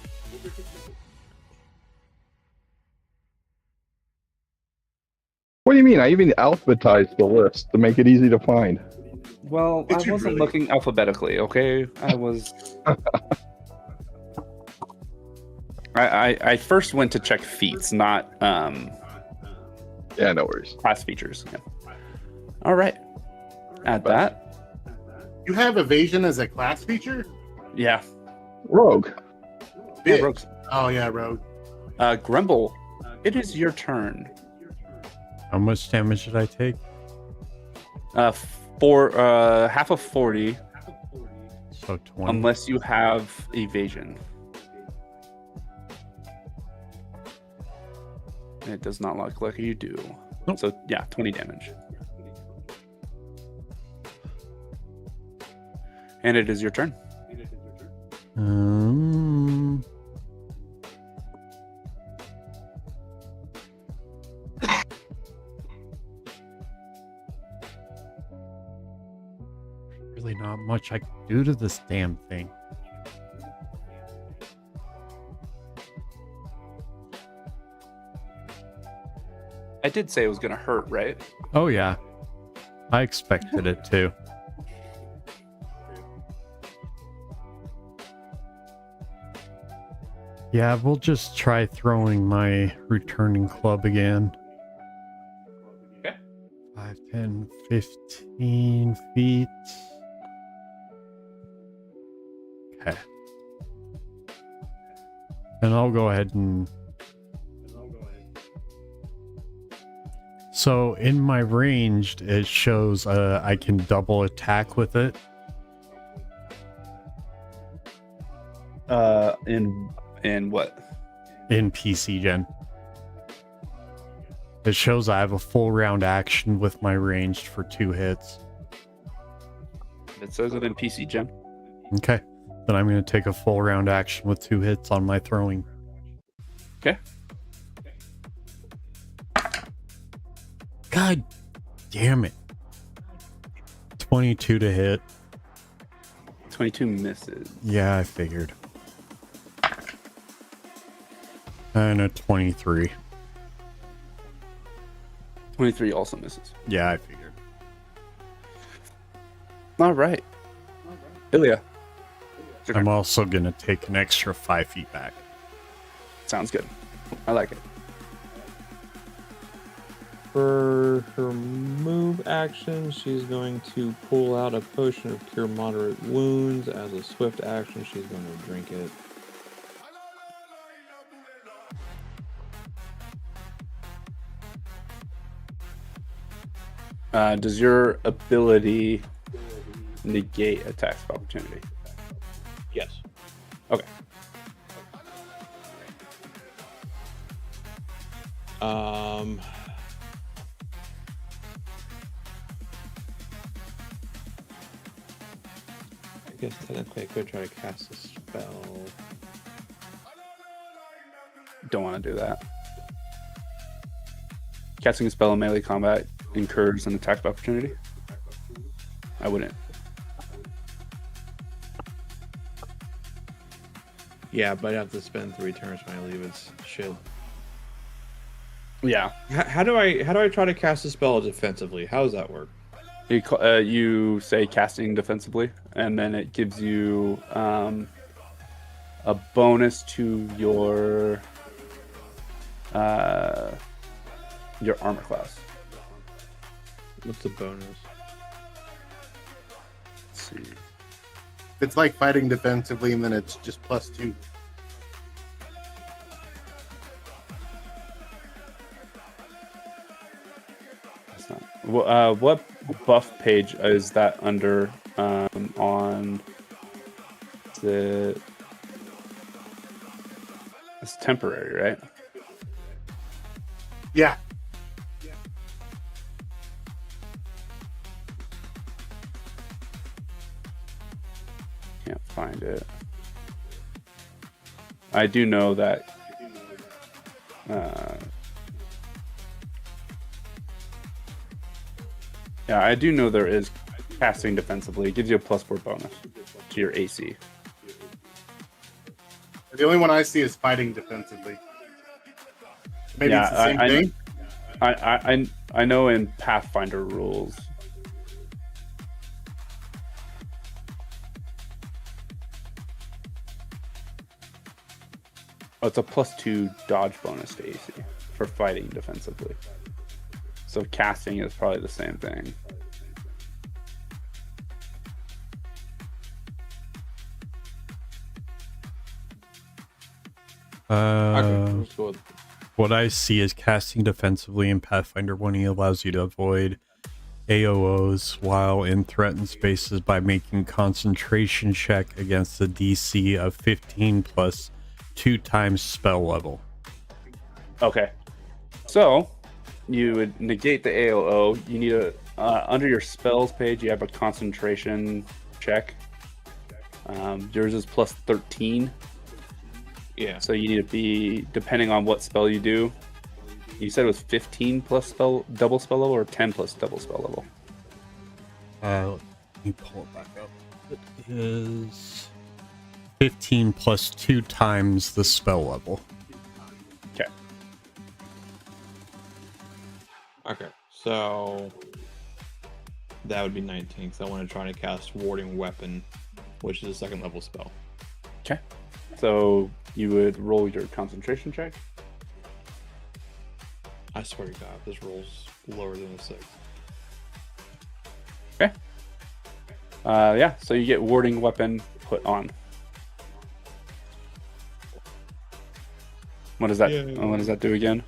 What do you mean? I even alphabetized the list to make it easy to find. Well, I wasn't looking alphabetically, okay? I was... I first went to check feats, not Yeah, no worries. class features. Yeah. All right. Add that. You have evasion as a class feature? Yeah. Rogue. Yeah, Bitch. rogues. Oh yeah, rogue. Grumble, it is your turn. How much damage did I take? For half of 40, So 20. unless you have evasion. It does not look like you do. Nope. So yeah, 20 damage. And it is your turn. Um, really not much I can do to this damn thing. I did say it was going to hurt, right? Oh yeah, I expected it to. Yeah, we'll just try throwing my returning club again. Okay. 5, 10, 15 feet. Okay. And I'll go ahead and... So in my ranged, it shows I can double attack with it. In what? In PC Gen. It shows I have a full round action with my ranged for 2 hits. It says it in PC Gen. Okay. Then I'm going to take a full round action with 2 hits on my throwing. Okay. God damn it. 22 to hit. 22 misses. Yeah, I figured. And a 23. 23 also misses. Yeah, I figured. All right. Ilya. I'm also going to take an extra 5 feet back. Sounds good. I like it. For her move action, she's going to pull out a potion of cure moderate wounds. As a swift action, she's going to drink it. Does your ability negate attacks of opportunity? Yes. Okay. I guess technically I could try to cast a spell. Don't want to do that. Casting a spell in melee combat incurs an attack of opportunity. I wouldn't. Yeah, but I'd have to spend 3 turns when I leave its shield. Yeah. How do I try to cast a spell defensively? How does that work? You say casting defensively, and then it gives you a bonus to your armor class. What's the bonus? Let's see. It's like fighting defensively, and then it's just +2. That's not. What buff page is that under? On the. It's temporary, right? Yeah. Can't find it. I do know that. Yeah, I do know there is casting defensively. It gives you a +4 bonus to your AC. The only one I see is fighting defensively. Maybe it's the same thing. I know in Pathfinder rules. Oh, it's a +2 dodge bonus to AC for fighting defensively. So casting is probably the same thing. Let's go with What I see is casting defensively in Pathfinder 1E allows you to avoid AOs while in threatened spaces by making concentration check against the DC of 15 plus 2 times spell level. Okay. So you would negate the AOO. You need a under your spells page. You have a concentration check. Yours is plus 13. Yeah. So you need to be, depending on what spell you do. You said it was 15 plus double spell level, or 10 plus double spell level? Let me pull it back up. It is 15 plus 2 times the spell level. Okay. Okay. So that would be 19. Because I want to try to cast Warding Weapon, which is a second level spell. Okay. So you would roll your concentration check. I swear to God, this rolls lower than a 6. Okay. Yeah, so you get warding weapon put on. What does that? What does that do again?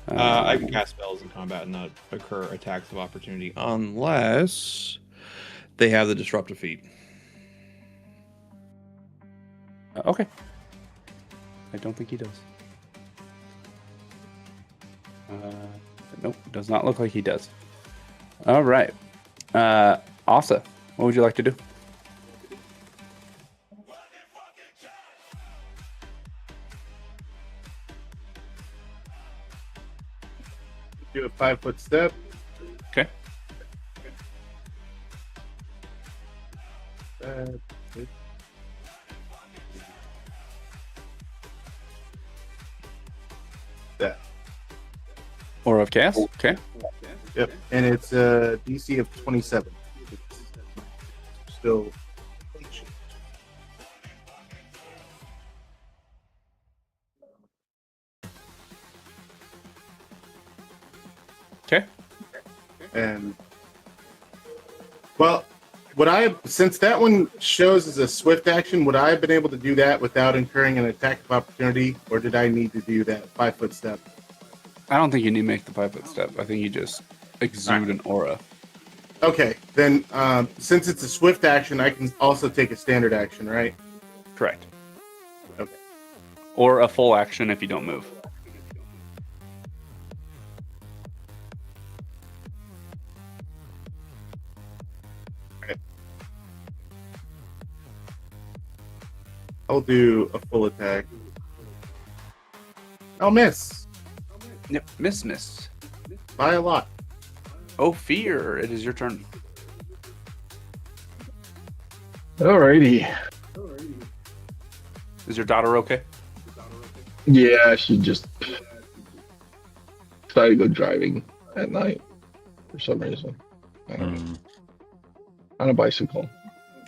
I can cast spells in combat and not occur attacks of opportunity unless they have the disruptive feat. Okay. I don't think he does. Nope, does not look like he does. All right. Asa, what would you like to do? Do a 5-foot step. Okay. That. Aura of Chaos. Okay. Yep, and it's a DC of 27. It's still. Okay. And well, would I have, since that one shows as a swift action, would I have been able to do that without incurring an attack of opportunity, or did I need to do that 5-foot step? I don't think you need to make the 5-foot step. I think you just exude an aura. Okay, then since it's a swift action, I can also take a standard action, right? Correct. Okay. Or a full action if you don't move. I'll do a full attack. I'll miss. Yep, miss. By a lot. Oh, fear. It is your turn. Alrighty. Is your daughter okay? Yeah, she just decided to go driving at night for some reason. I don't know. On a bicycle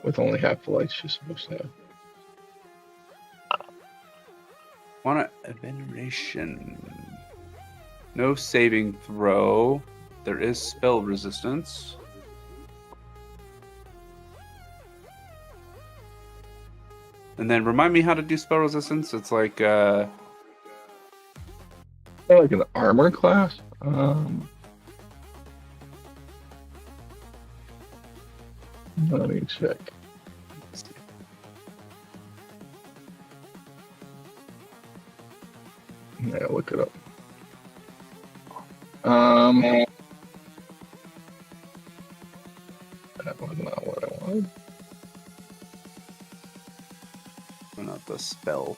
with only half the lights she's supposed to have. Want a veneration. No saving throw. There is spell resistance. And then remind me how to do spell resistance. It's like Like an armor class? Let me check. Yeah, look it up. That was not what I wanted. not the spell.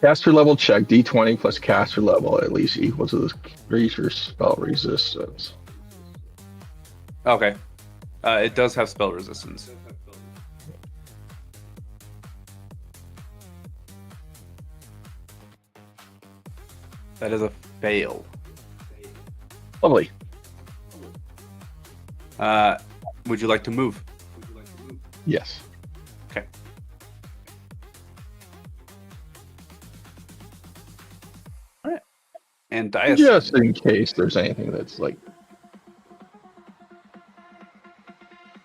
Caster level check D20 plus caster level at least equal to the creature's spell resistance. Okay. It does have spell resistance. That is a fail. Lovely. Would you like to move? Yes. Okay. All right. And Dias. Just in case there's anything that's like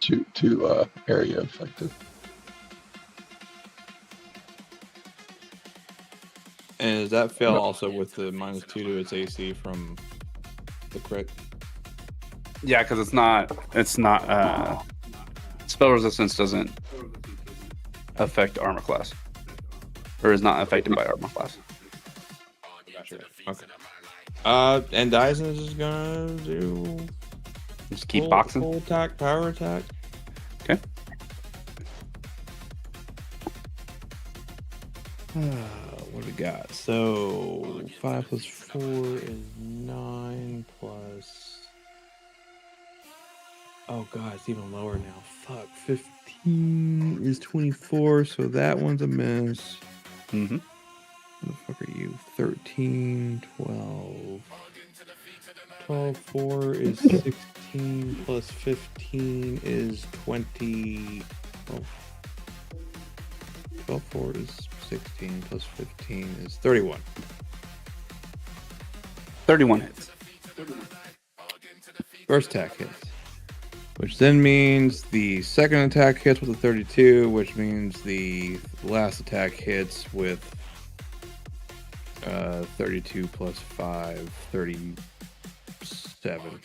too area affected. And does that fail also with the -2 to its AC from the crit? Yeah, because it's not spell resistance doesn't affect armor class, or is not affected by armor class. Gotcha. Okay. And Dyson is just gonna do Just keep boxing. full attack, power attack. Okay. What do we got? So 5 + 4 is 9 plus. Oh god, it's even lower now. Fuck. 15 is 24, so that one's a miss. Mm-hmm. What the fuck are you? 13, 12. 12, 4 is 16 plus 15 is 20. Oh. 12, 4 is 16 plus 15 is 31. 31 hits. First attack hits. Which then means the second attack hits with a 32, which means the last attack hits with 32 plus 5, 37.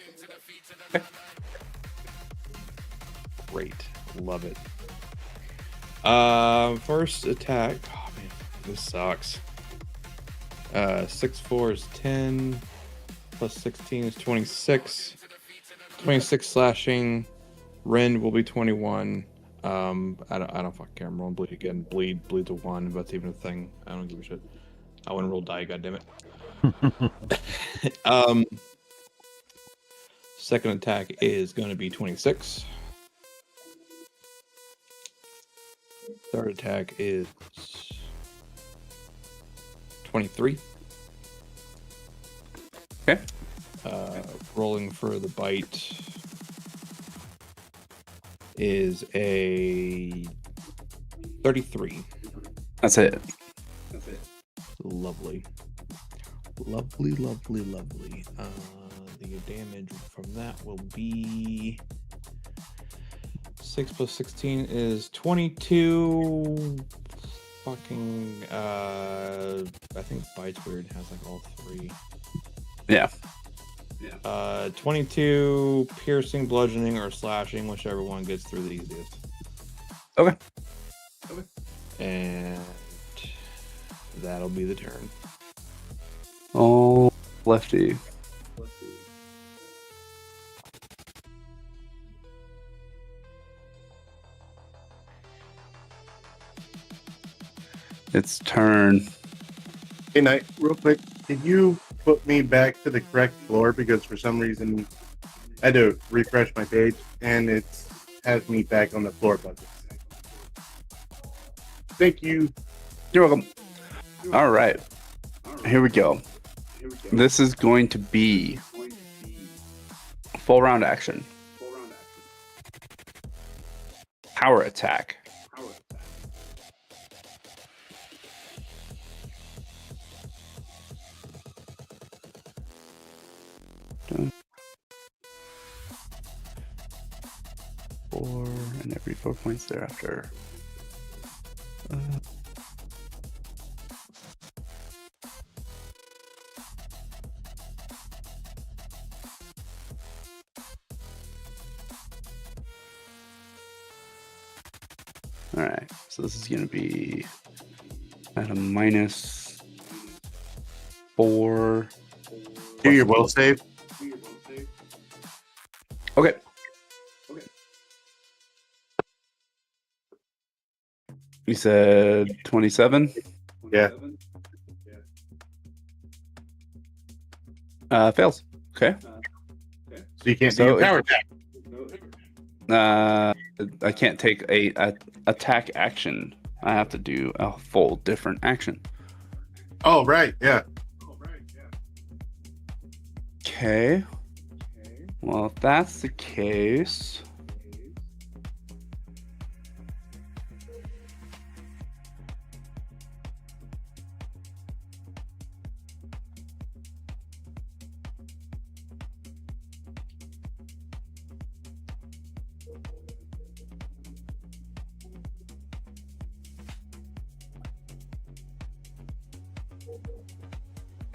Great. Love it. First attack. Oh man, this sucks. 6, 4 is 10. Plus 16 is 26. 26 slashing. Rend will be 21. I don't fucking care. I'm rolling bleed again. Bleed to 1. If that's even a thing. I don't give a shit. I want to roll die. Goddammit. Second attack is going to be 26. Third attack is 23. Okay. Rolling for the bite is a 33. That's it. Lovely. Lovely, lovely, lovely. The damage from that will be 6 plus 16 is 22. Fucking, I think Bite's weird. It has like all 3. Yeah. 22 piercing, bludgeoning, or slashing, whichever one gets through the easiest. Okay. And that'll be the turn. Oh, lefty. It's turn. Hey, Knight, real quick, can you put me back to the correct floor? Because for some reason, I had to refresh my page, and it has me back on the floor bucket. Thank you. You're welcome. All right. Here we go. This is going to be full round action. Power attack. Done. 4 and every 4 points thereafter. All right, so this is going to be at a -4. Do your will save. Okay. You said 27? Yeah. Fails. Okay. So you can't do your power attack. I can't take a attack action. I have to do a full different action. Oh, right. Yeah. Okay. Well, if that's the case,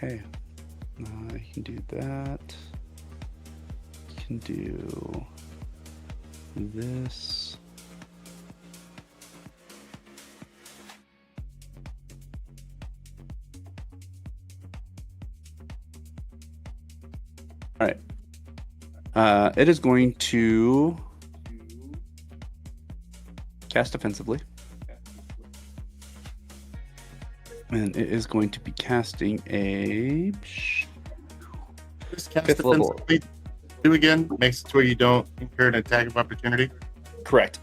Okay. I can do that. Can do this. All right. It is going to cast offensively. And it is going to be casting a Just cast fifth level. defensively. Do again. Makes it to where you don't incur an attack of opportunity. Correct.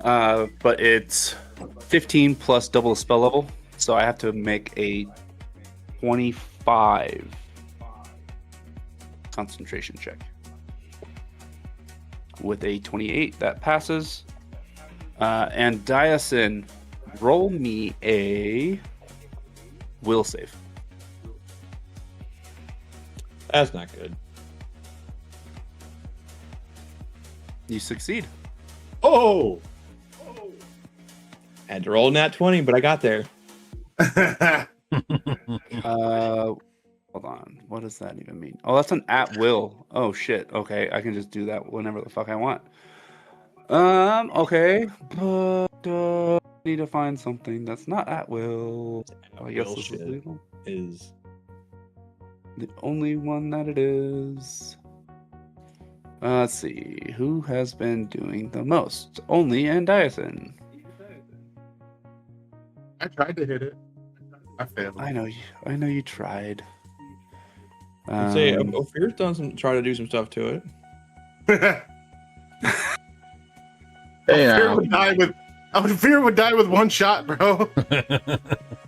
But it's 15 plus double the spell level, so I have to make a 25 concentration check. With a 28, that passes. And Diasin, roll me a will save. That's not good. You succeed. Oh! Had to roll a nat 20, but I got there. Hold on. What does that even mean? Oh, that's an at will. Oh shit. Okay, I can just do that whenever the fuck I want. Okay, but I need to find something that's not at will. Oh, I guess Will this is shit legal. is The only one that it is. Let's see. Who has been doing the most? Only Andiason. I tried to hit it. I failed. I know you tried. I'd say Ophir's try to do some stuff to it. Hey, Fear would die with one shot, bro.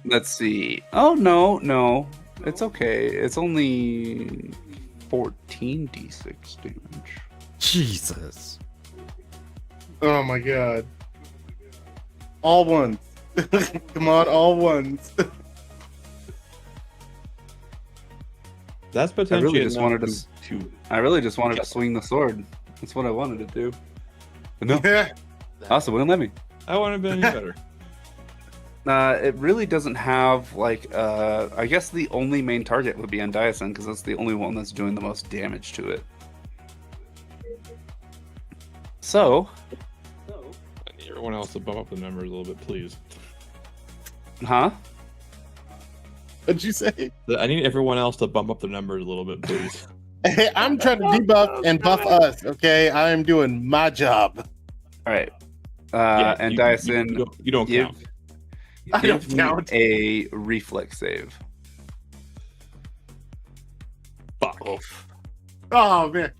Let's see. Oh no. It's okay. It's only 14 d6 damage. Jesus. Oh my god. All ones. Come on, all ones. That's I potentially really just enough wanted to swing the sword. That's what I wanted to do. But no, Yeah. also wouldn't let me. I want to be any better. It really doesn't have like I guess the only main target would be Andiason because that's the only one that's doing the most damage to it. So, I need everyone else to bump up the numbers a little bit, please. huh? What'd you say? I need everyone else to bump up the numbers a little bit, please. Hey, I'm trying to debuff and buff us, okay? I'm doing my job. All right. Yeah, Andiason, you don't count. I don't give me count. a reflex save. Fuck. Oh, man.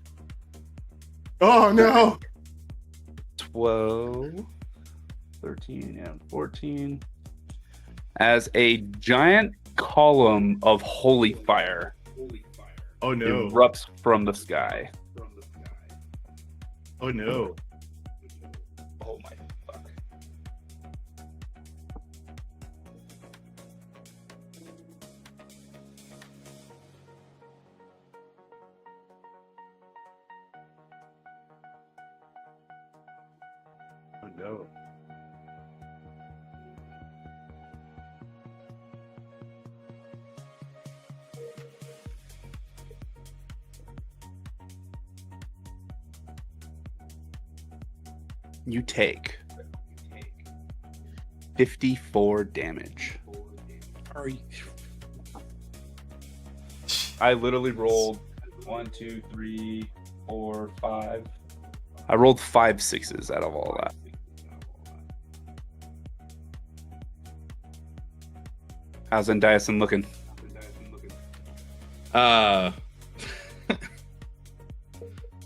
Oh, no. 12, 13, and 14. As a giant column of holy fire Oh, no. erupts from the sky. Oh, no. Oh my fuck. Oh, no. You take 54 damage. Are you... I literally rolled 1, 2, 3, 4, 5. I rolled 5 6s out of all that. How's Andiason looking?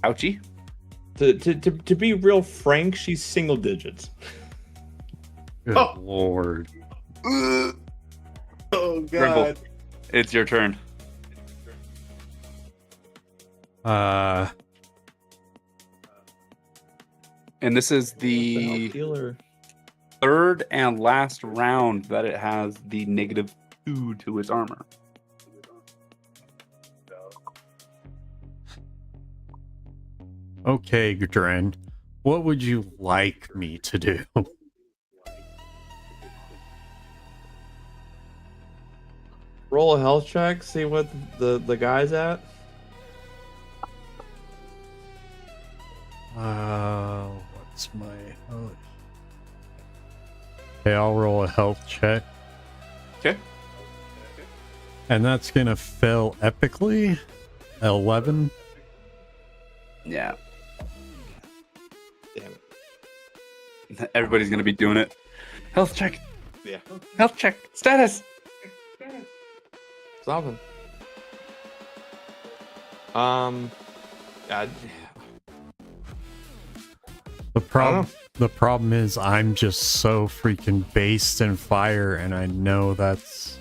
Ouchie? To be real frank, she's single digits. Good Oh. Lord. Oh, Grimble, God. it's your turn. And this is the Healer. third and last round that it has the -2 to its armor. Okay, Gudren. What would you like me to do? roll a health check. See what the guy's at. What's my health? Okay, I'll roll a health check. Okay. And that's gonna fail epically. 11. Yeah. Damn it. Everybody's gonna be doing it. Health check. Yeah. Health check. Status. Something. The problem is I'm just so freaking based in fire, and I know that's.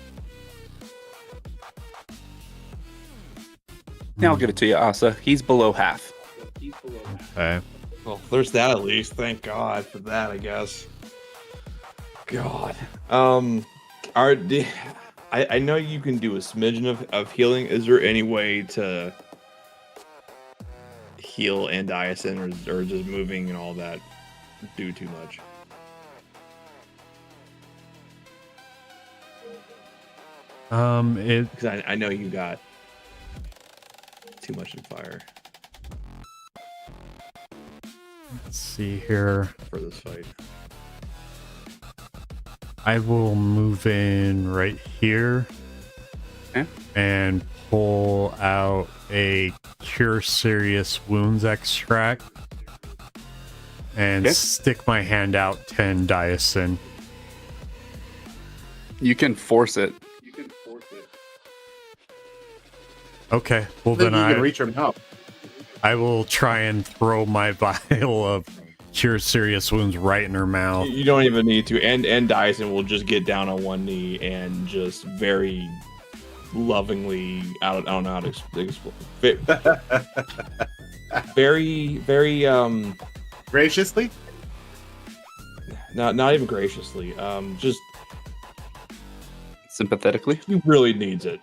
Now I'll give it to you, Asa. He's below half. Okay. Well, there's that at least. Thank God for that, I guess. God. I know you can do a smidgen of healing. Is there any way to heal and Diasin, or just moving and all that do too much? Because I know you got too much in fire. Let's see here. For this fight. I will move in right here. Okay. And pull out a Cure Serious Wounds extract. And stick my hand out 10 Diasin. You can force it. Okay, well Then then you can reach her and help. I will try and throw my vial of Cure Serious Wounds right in her mouth. You don't even need to. And Dyson will just get down on one knee and just very lovingly, I don't know how to explain. Very, very, graciously? Not even graciously. Just sympathetically. She really needs it.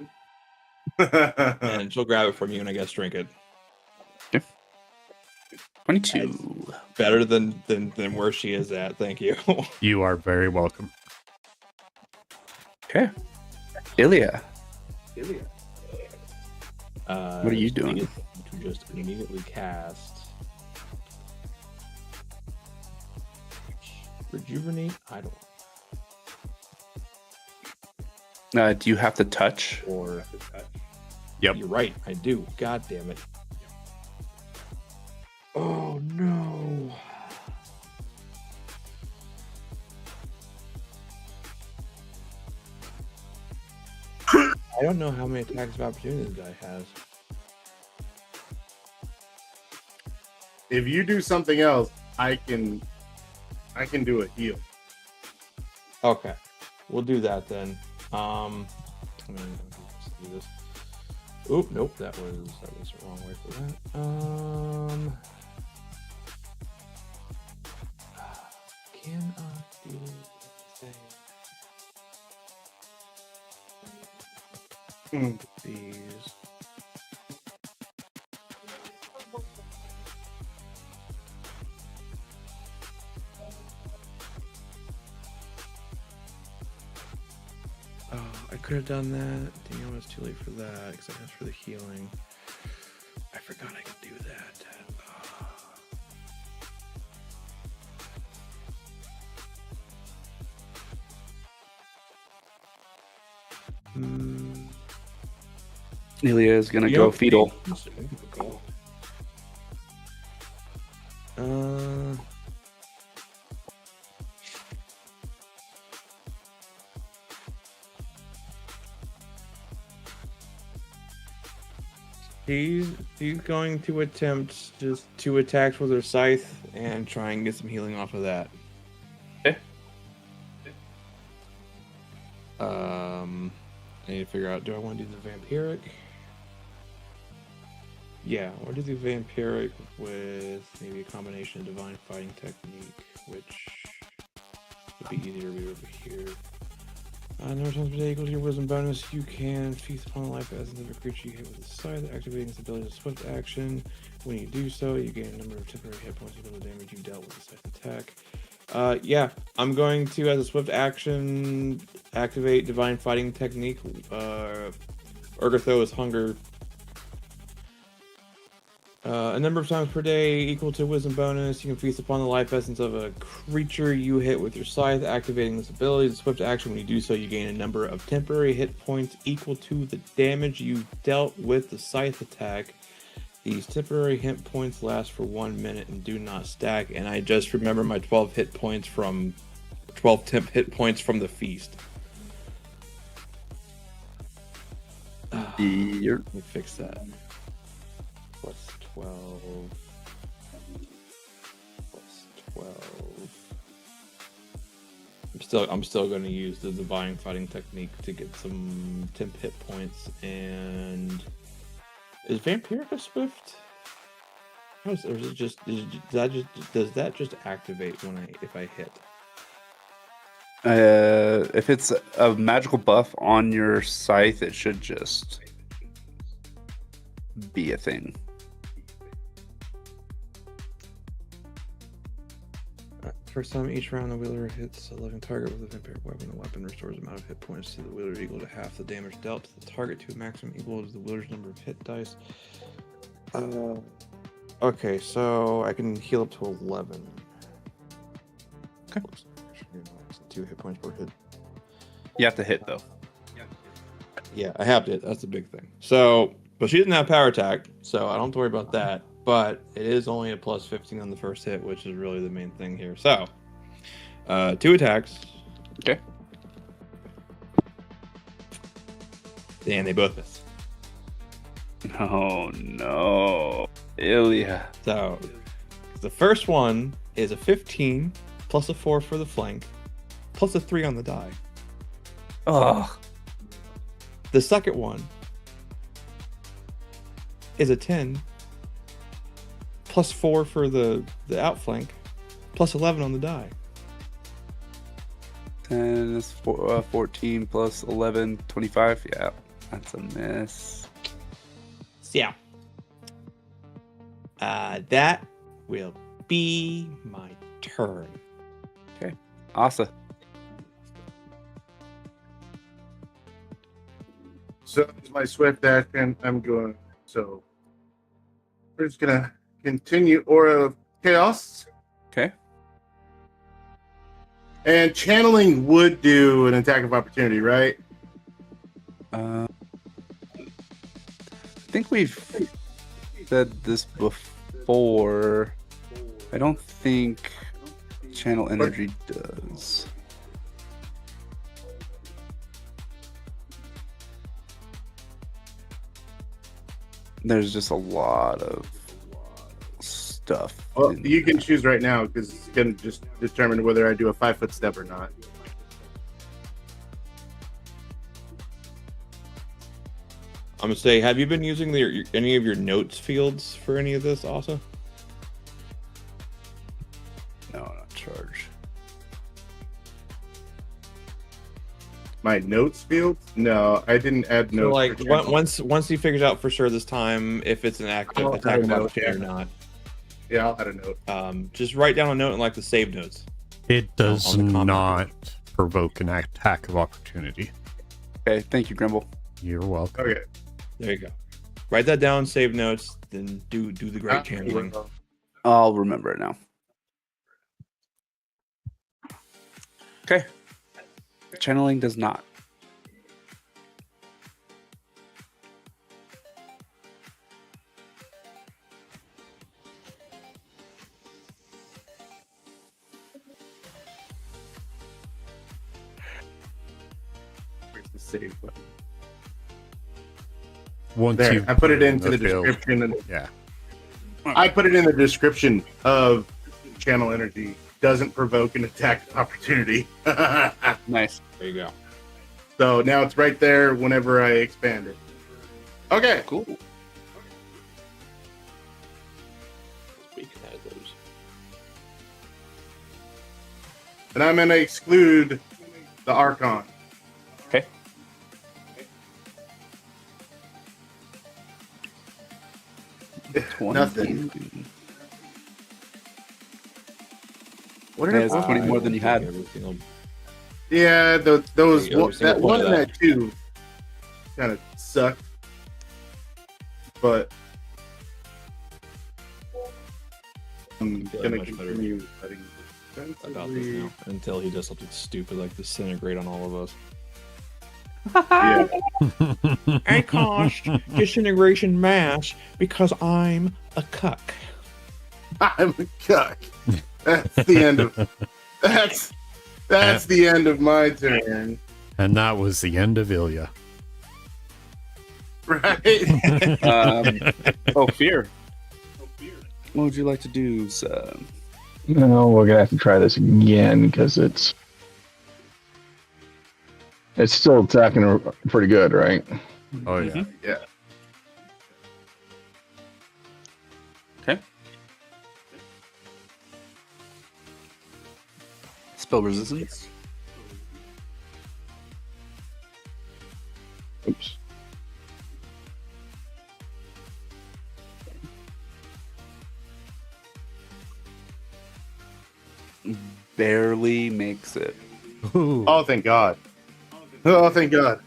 And she'll grab it from you and I guess drink it. 22. Better than where she is at. Thank you. You are very welcome. Okay. Ilya. What are you doing? To just immediately cast Rejuvenate Idol. Do you have to touch? Yep. You're right. I do. God damn it. Oh no. I don't know how many attacks of opportunity this guy has. If you do something else, I can do a heal. Okay. We'll do that then. I'm gonna do this. Oop, nope, that was the wrong way for that. Can I do anything? These. Oh, I could have done that. Dang, it was too late for that because I asked for the healing. I forgot I could do that. Ilya is gonna go fetal. He's going to attempt just 2 attacks with her scythe and try and get some healing off of that. Okay. I need to figure out, do I want to do the vampiric? Yeah, I want to do the vampiric with maybe a combination of divine fighting technique, which would be easier to read over here. Number of times per day equals your wisdom bonus. You can feast upon life as another creature you hit with a scythe, activating its ability to swift action. When you do so, you gain a number of temporary hit points equal to the damage you dealt with the scythe attack. Yeah, I'm going to, as a swift action, activate Divine Fighting Technique. Urgatho is hunger. A number of times per day equal to wisdom bonus. You can feast upon the life essence of a creature you hit with your scythe, activating this ability. As a swift action, when you do so, you gain a number of temporary hit points equal to the damage you dealt with the scythe attack. These temporary hit points last for 1 minute and do not stack. And I just remember my 12 temp hit points from the feast. Let me fix that. Plus 12. Plus 12. I'm still going to use the Divine Fighting Technique to get some temp hit points. And is Vampiric Swift? Or is it just does that just activate if I hit? If it's a magical buff on your scythe, it should just be a thing. First time each round, the wielder hits a living target with a vampiric weapon. The weapon restores the amount of hit points to the wielder equal to half the damage dealt to the target to a maximum equal to the wielder's number of hit dice. Okay, so I can heal up to 11. Okay. 2 hit points per hit. You have to hit though. Yeah, I have to hit. That's the big thing. So, but she doesn't have power attack, so I don't have to worry about that. But it is only a plus 15 on the first hit, which is really the main thing here. So, 2 attacks. Okay. And they both miss. Oh no. Ilya. So, the first one is a 15 plus a 4 for the flank, plus a 3 on the die. Oh. The second one is a 10 plus 4 for the outflank, plus 11 on the die. 10 is 14 plus 11, 25. Yeah, that's a miss. So, yeah. That will be my turn. Okay. Awesome. So it's my swift action. I'm going. So we're just gonna continue Aura of Chaos. Okay. And channeling would do an attack of opportunity, right? I think we've said this before. I don't think channel energy does. There's just a lot of stuff. Well, you can choose right now because it's gonna just determine whether I do a 5-foot step or not. I'm gonna say, have you been using any of your notes fields for any of this, Asa? No, not charge. My notes field? No, I didn't add So, notes. like, for channel. once he figures out for sure this time if it's an active I'll attack add a of note, opportunity yeah. or not, Yeah, I'll add a note. just write down a note in like the save notes. It does on the comment. not provoke an attack of opportunity. Okay, thank you, Grimble. You're welcome. Okay. There you go. Write that down, save notes, then do the great channeling. I'll remember it now. Okay. Channeling does not. Where's the save button? Once There, you I put it into the field. description. And Yeah. I put it in the description of channel energy. Doesn't provoke an attack of opportunity. Nice. There you go. So now it's right there whenever I expand it. Okay. Cool. We can add those. And I'm going to exclude the Archon. Okay. Nothing. What Yeah, are it's 20 more than you had. Every single- Yeah, those Every single that point one of and that. that two kind of sucked, but I'm feeling gonna much better continue letting about this now until he does something stupid like disintegrate on all of us. Yeah. I cast disintegration mass because I'm a cuck. I'm a cuck. That's the end of that's the end of my turn, And that was the end of Ilya. right? Oh, fear. What would you like to do, sir? No, we're gonna have to try this again because it's still attacking pretty good, right? Oh yeah. Mhm. Yeah. Okay. Spell resistance. Oops. Barely makes it. Ooh. Oh, thank God. Oh, thank God.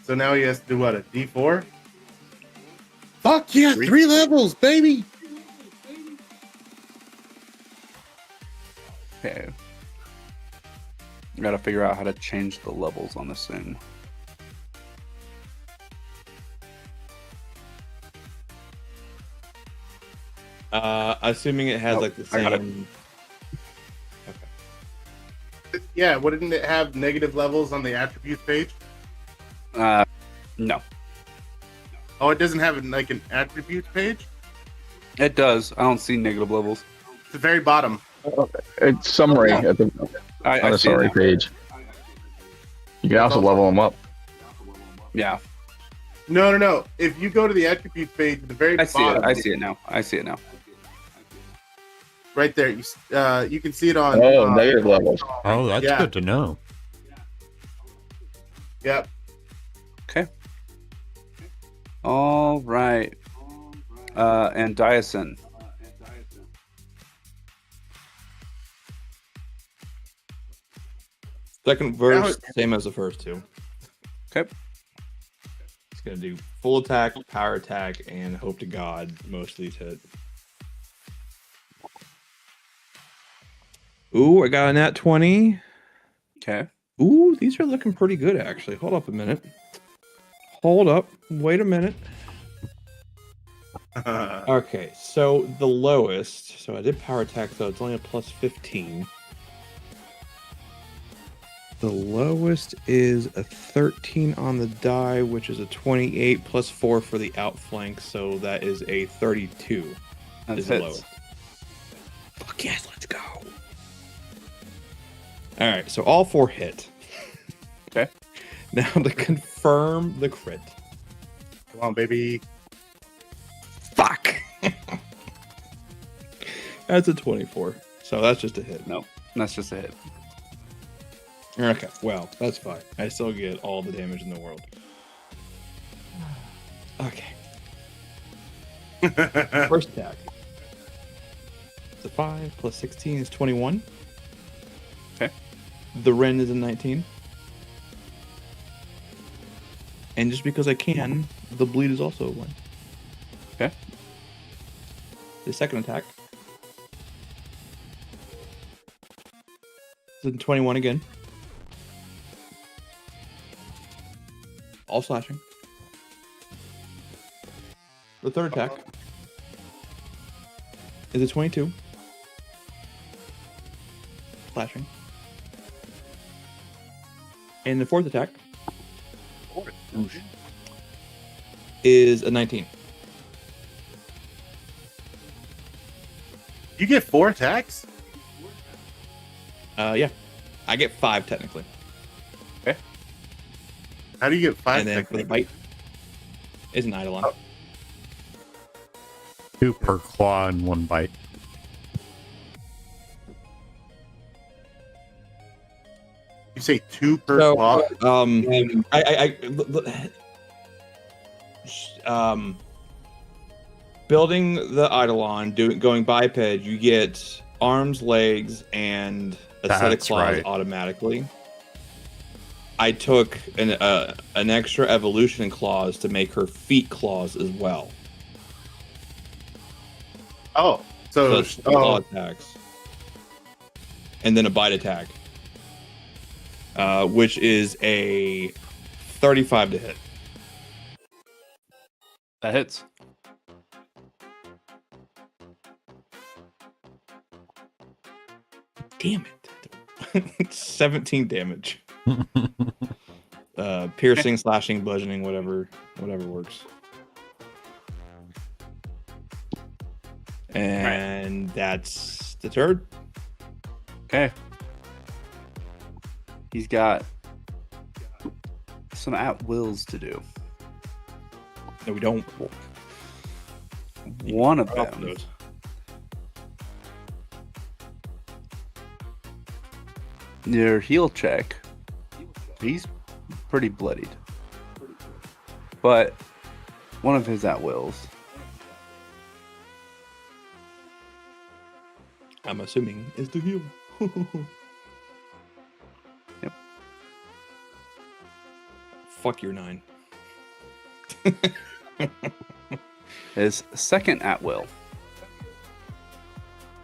So now he has to do what, a D4? Fuck yeah, 3 levels, baby! Okay. I gotta figure out how to change the levels on this thing. Assuming it has Oh, like the I got it. same. Yeah, wouldn't it have negative levels on the attributes page? No. Oh, it doesn't have like an attributes page? It does. I don't see negative levels. It's the very bottom. It's summary at the I on the see it summary now. page. You can also level them up. Yeah, No. If you go to the attributes page at the very I see it. bottom, I see it now. I see it now. right there, you can see it on. Oh, negative levels. Oh, that's Yeah. good to know. Yep. Okay. All right. And Diason. Second verse, same as the first two. Okay. It's gonna do full attack, power attack, and hope to God most of these hit. Ooh, I got a nat 20. Okay. Ooh, these are looking pretty good, actually. Hold up a minute. Hold up. Wait a minute. Okay, so the lowest. So I did power attack, so it's only a plus 15. The lowest is a 13 on the die, which is a 28 plus 4 for the outflank, so that is a 32. That is the hits. lowest. Fuck yes, let's go. All right, so all 4 hit. Okay. Now to confirm the crit. Come on, baby. Fuck. That's a 24. So that's just a hit. No, that's just a hit. Okay, well, that's fine. I still get all the damage in the world. Okay. First attack. It's a 5 plus 16 is 21. Okay. The Ren is a 19. And just because I can, the bleed is also a 1. Okay. The second attack is a 21 again. All slashing. The third attack is a 22. Slashing. And the fourth attack is a 19. You get 4 attacks? Yeah. I get 5 technically. How do you get 5 And then for the bite is an Eidolon. 2 per claw and 1 bite. You say 2 per So, claw? building the Eidolon, going biped, you get arms, legs, and a set of That's claws right. automatically. I took an extra evolution in claws to make her feet claws as well. Oh, so it's claw attacks. And then a bite attack. Which is a 35 to hit. That hits. Damn it. 17 damage. Piercing, slashing, bludgeoning, whatever works. And that's the turn. Okay. He's got some at-wills to do. No, we don't. One of them. Your heal check. He's pretty bloodied. But one of his at-wills. I'm assuming is the heal. Yep. Fuck your 9. His second at-will.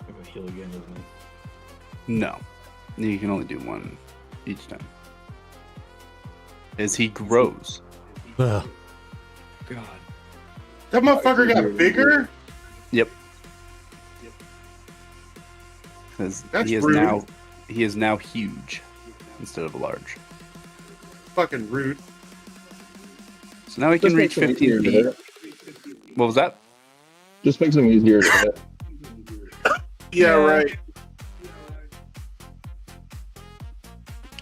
I'm gonna heal again, isn't it? No. You can only do one each time. As he grows. Ugh. God. That motherfucker got bigger? Yep. Because he rude. is now huge instead of large. Fucking rude. So now he can reach 15 feet. What was that? Just makes them easier to hit. Yeah, right.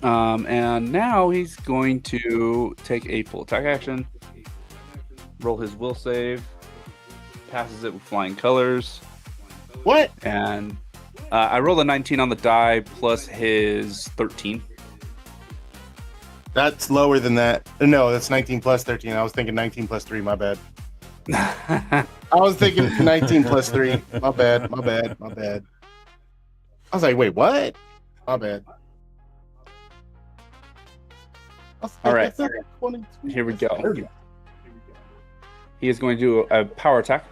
And now he's going to take a full attack action. Roll his will save. Passes it with flying colors. What? And I rolled a 19 on the die plus his 13. That's lower than that. No, that's 19 plus 13. I was thinking 19 plus 3. My bad. I was thinking 19 plus 3. My bad. I was like, wait, what? My bad. All right. Here we go. He is going to do a power attack.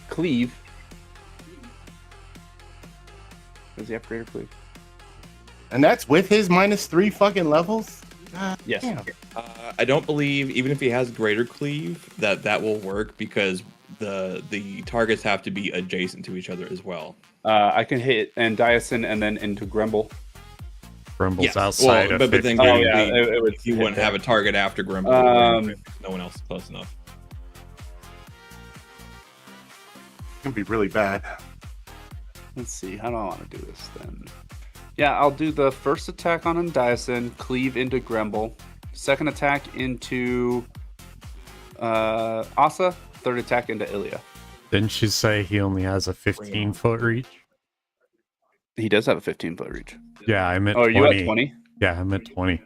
Cleave. Does he have greater cleave? And that's with his -3 fucking levels? God Yes. damn. I don't believe, even if he has greater cleave, that will work because the targets have to be adjacent to each other as well. I can hit Andiason and then into Grumble. Grumble's outside of but then 15. you wouldn't have a target after Grumble. No one else is close enough. It's gonna be really bad. Let's see. How do I want to do this then? Yeah, I'll do the first attack on Andiason, cleave into Grumble. Second attack into Asa. Third attack into Ilya. Didn't she say he only has a 15-foot reach? He does have a 15-foot reach. Yeah, I meant Oh, are 20. you at 20? Yeah, I meant 20.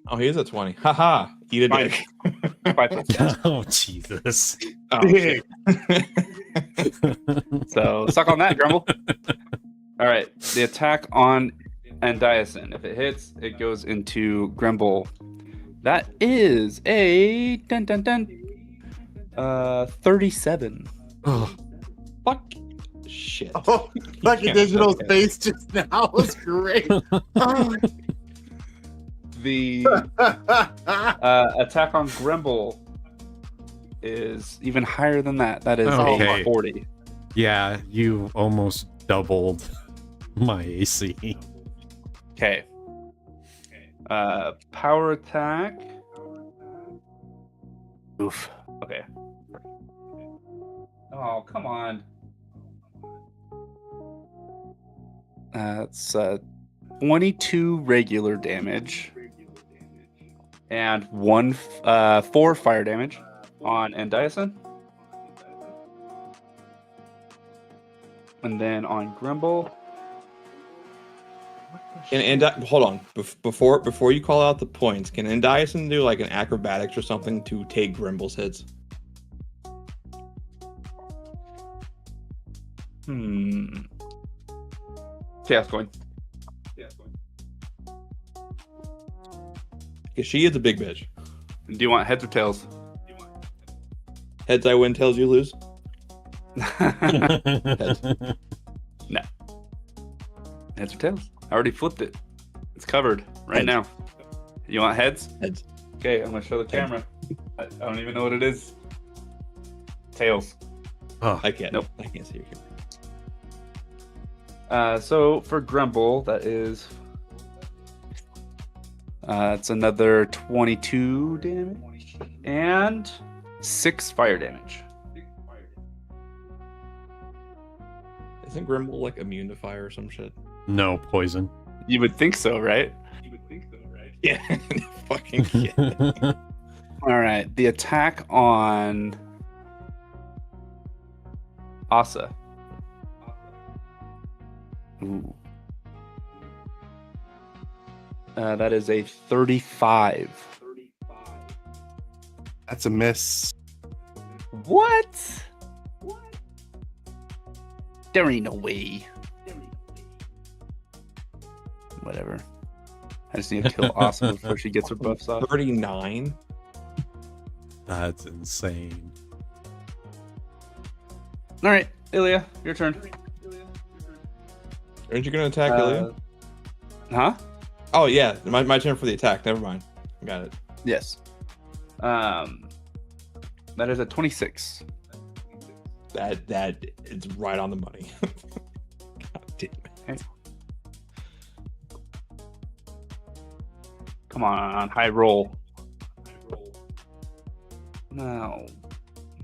Oh, he is at 20. Haha. Eat a dick. 5 foot. Oh, Jesus. Oh, shit. So, suck on that, Grumble. All right. The attack on Andiason. If it hits, it goes into Grumble. That is a 37. Oh, Fuck. Shit. Oh, fucking digital space just now was great. Oh. The attack on Grumble is even higher than that. That is Okay. a 40. yeah, you almost doubled my AC. Okay. Power attack. Oof. Okay. Oh, come on. It's 22 regular damage and 4 fire damage on Andiason. And then on Grumble. And hold on, before you call out the points, can Andiason do like an acrobatics or something to take Grimble's hits? Chaos coin. Because she is a big bitch. Do you want heads or tails? Heads I win, tails you lose. Heads. No. Heads or tails? I already flipped it. It's covered right Heads. now. You want heads? Heads. Okay, I'm gonna show the camera. I don't even know what it is. Tails. Oh, I can't. Nope. I can't see your camera. So for Grumble, that is it's another 22 damage and 6 fire damage. Isn't Grimble like immune to fire or some shit? no poison. You would think so, right? Yeah. Fucking kid. All right, the attack on Asa. Ooh. That is a 35. That's a miss. What? There ain't no way. Whatever. I just need to kill Asa before she gets her buffs off. 39. That's insane. All right, Ilya, your turn. Aren't you going to attack Ilya? Huh? Oh, yeah. My turn for the attack. Never mind. Got it. Yes. That is a 26. That it's right on the money. God damn it. Okay. Come on, high roll. No.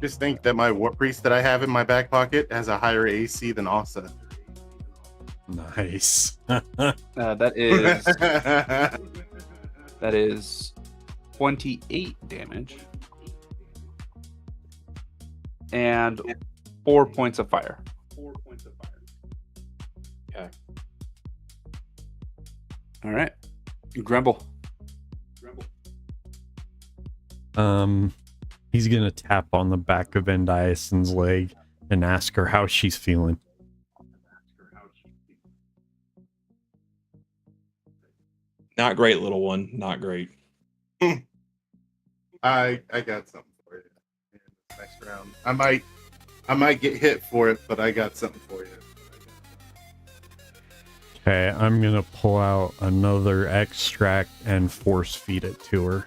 Just think that my War Priest that I have in my back pocket has a higher AC than Asa. Nice. That is 28 damage and 4 points of fire. Okay. All right, Grumble. He's gonna tap on the back of Endiason's leg and ask her how she's feeling. Not great, little one. Not great. I got something for you in this next round. I might get hit for it, but I got something for you. Okay, I'm gonna pull out another extract and force feed it to her.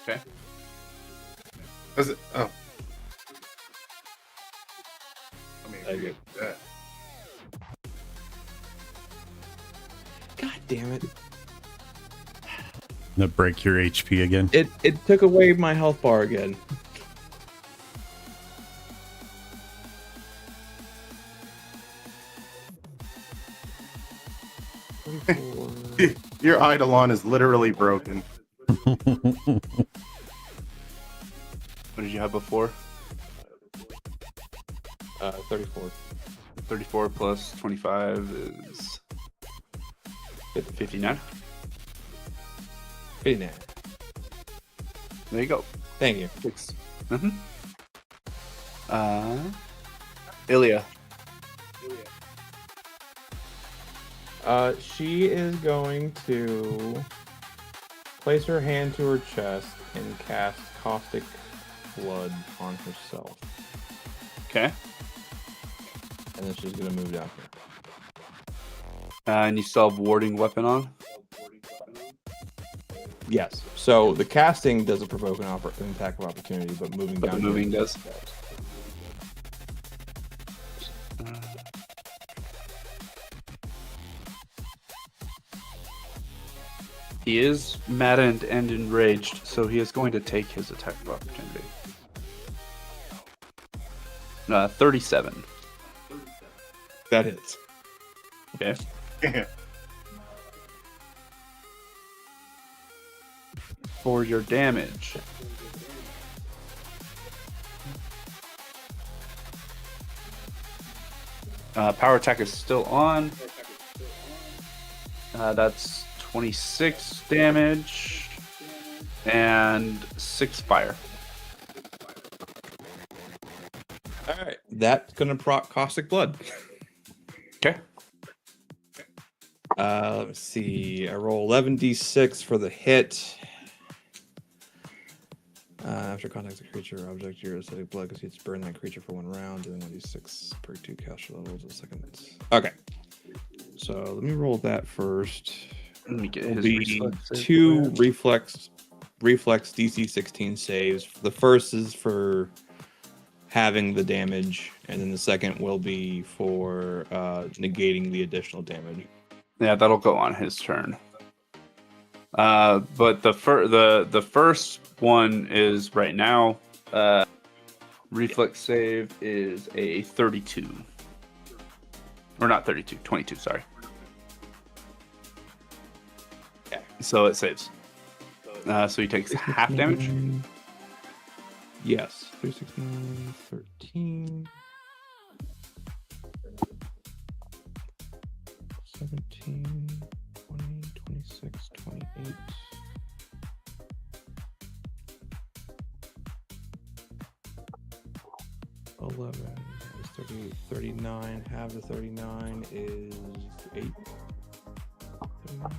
Okay. Does it? Oh. I mean, Okay. that. God damn it. Gonna break your HP again. It took away my health bar again. Your Eidolon is literally broken. What did you have before? 34. 34 plus 25 is 59. 59. There you go. Thank you. 6. Ilya. She is going to place her hand to her chest and cast Caustic Blood on herself. Okay. And then she's going to move down here. And you still have warding weapon on? Yes. So the casting doesn't provoke an attack of opportunity, but moving But down the moving here does. He is maddened and enraged, so he is going to take his attack of opportunity. 37. That hits. Okay. For your damage. Power attack is still on. That's 26 damage and 6 fire. All right, that's gonna proc caustic blood. Okay. Let's see. I roll 11d6 for the hit. After contact with a creature or object, your acidic blood proceeds to burn that creature for 1 round, doing 1d6 per 2 caster levels a second. Okay. So let me roll that first. Let me get It'll his be reflex save 2 for that. reflex DC 16 saves. The first is for having the damage, and then the second will be for negating the additional damage. Yeah, that'll go on his turn. But the first one is right now. Reflex save is a 32, or not 32, 22. Sorry. Yeah. So it saves. So he takes half damage. Yes. 3, 6, 9, 13. 17, 20, 26, 28. 11 is 38, 39. Half the 39 is 8. 39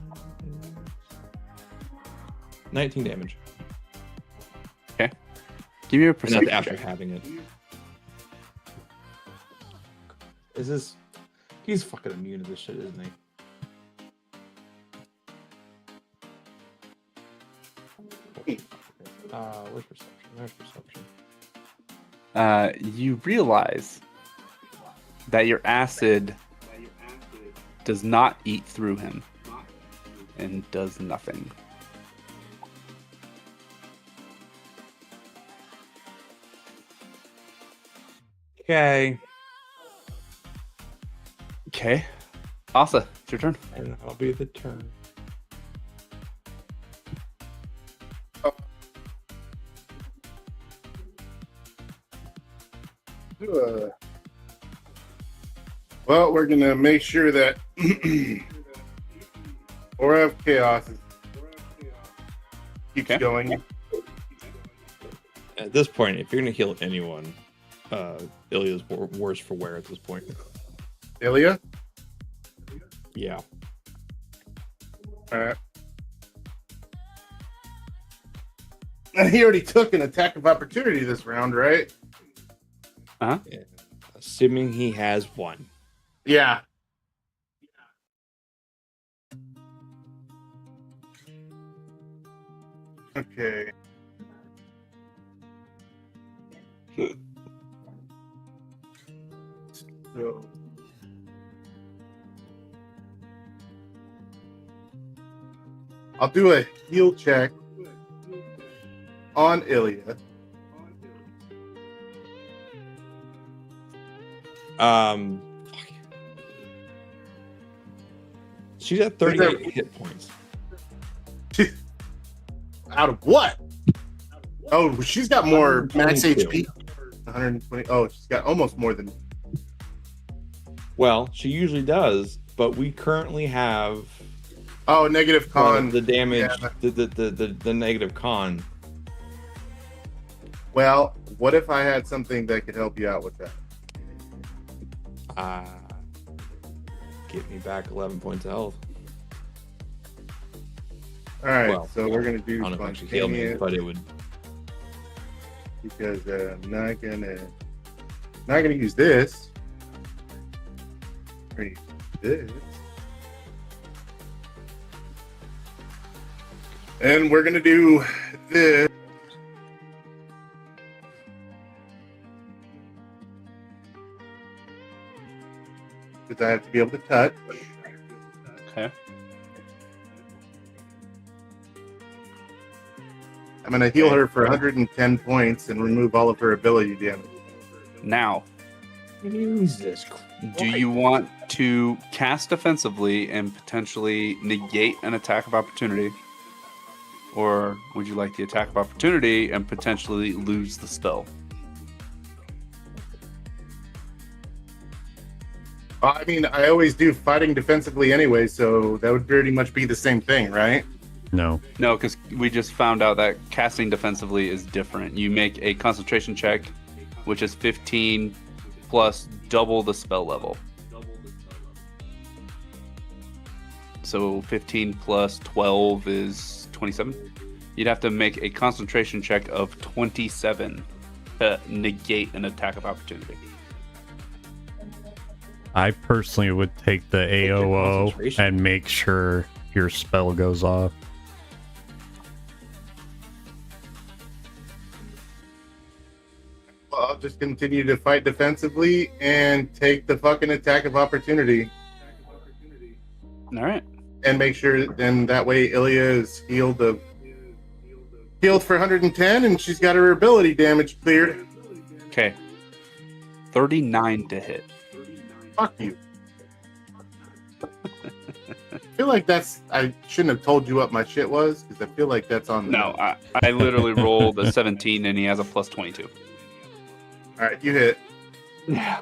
is 19 damage. Okay. Give me a And perception that's after check. having it. Is this... He's fucking immune to this shit, isn't he? Where's perception? There's perception. You realize that your acid does not eat through him and does nothing. Okay. Okay. Asa, it's your turn. And that'll be the turn. Well, we're gonna make sure that Aura of Chaos keeps Okay. going. At this point, if you're gonna heal anyone, Ilya's worse for wear at this point. Ilya? Yeah. Alright. And he already took an attack of opportunity this round, right? Uh-huh. Yeah. Assuming he has one. Yeah. Okay. So I'll do a heal check on Ilya. She's at 38 hit points. Out of what? Oh, she's got more max 122. HP. 120. Oh, she's got almost more than. Well, she usually does, but we currently have Oh, negative con. the damage, Yeah. the negative con. Well, what if I had something that could help you out with that? Get me back 11 points of health. All right, Well, so we're gonna do I don't know if it actually heal me, spontaneous but it would. because I'm not gonna use this. I'm gonna use this. And we're gonna do this. Because I have to be able to touch. Okay. I'm gonna heal her for 110 points and remove all of her ability damage. Now, Jesus. do you want to cast defensively and potentially negate an attack of opportunity? Or would you like the attack of opportunity and potentially lose the spell? I mean, I always do fighting defensively anyway, so that would pretty much be the same thing, right? No. No, because we just found out that casting defensively is different. You make a concentration check which is 15 plus double the spell level. So 15 plus 12 is 27. You'd have to make a concentration check of 27 to negate an attack of opportunity. I personally would take the AOO concentration. and make sure your spell goes off. Well, I'll just continue to fight defensively and take the fucking attack of opportunity. All right. And make sure, then that way Ilya is healed for 110, and she's got her ability damage cleared. Okay. 39 to hit. Fuck you. I feel like I shouldn't have told you what my shit was, because I feel like that's on the No, I literally rolled a 17 and he has a plus 22. Alright, you hit. Yeah.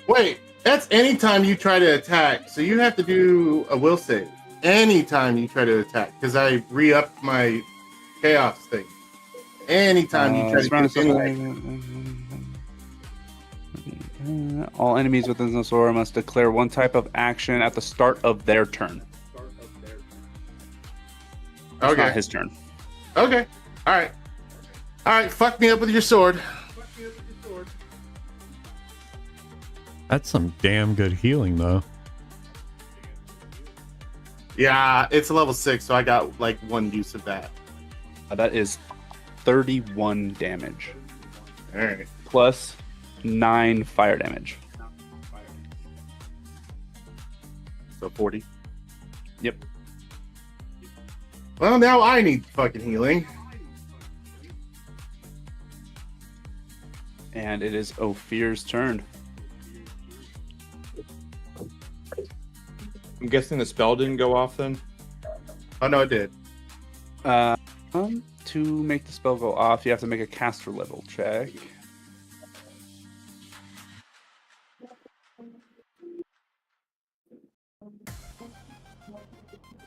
Wait, that's anytime you try to attack, so you have to do a will save. Anytime you try to attack, because I re-upped my chaos thing. Anytime you try to do all enemies within this aura must declare one type of action at the start of their turn. It's Okay. not his turn. Okay. Alright. Alright, fuck me up with your sword. That's some damn good healing, though. Yeah, it's a level 6, so I got like one use of that. That is 31 damage. Alright. Plus 9 fire damage. So 40. Yep. Well, now I need fucking healing. And it is Ophir's turn. I'm guessing the spell didn't go off then? Oh, no, it did. To make the spell go off, you have to make a caster level check.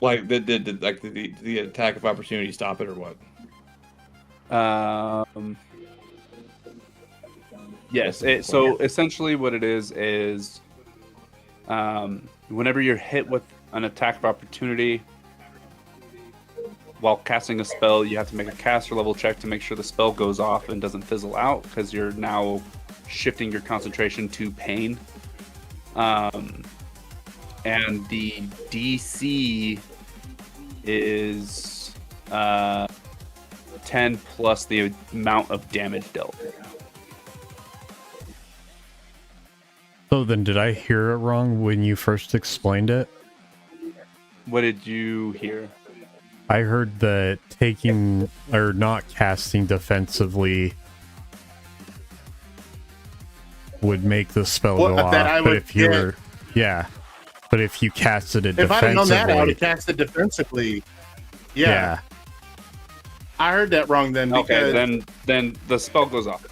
Like, did the attack of opportunity stop it or what? Yes. So essentially, what it is whenever you're hit with an attack of opportunity while casting a spell, you have to make a caster level check to make sure the spell goes off and doesn't fizzle out, because you're now shifting your concentration to pain. And the DC is 10 plus the amount of damage dealt. So then, did I hear it wrong when you first explained it? What did you hear? I heard that taking or not casting defensively would make the spell go off. But if you were, but if you casted it If I'd have known that, I would defensively, have cast it defensively. Yeah. yeah. I heard that wrong then. Because, Okay, then the spell goes off.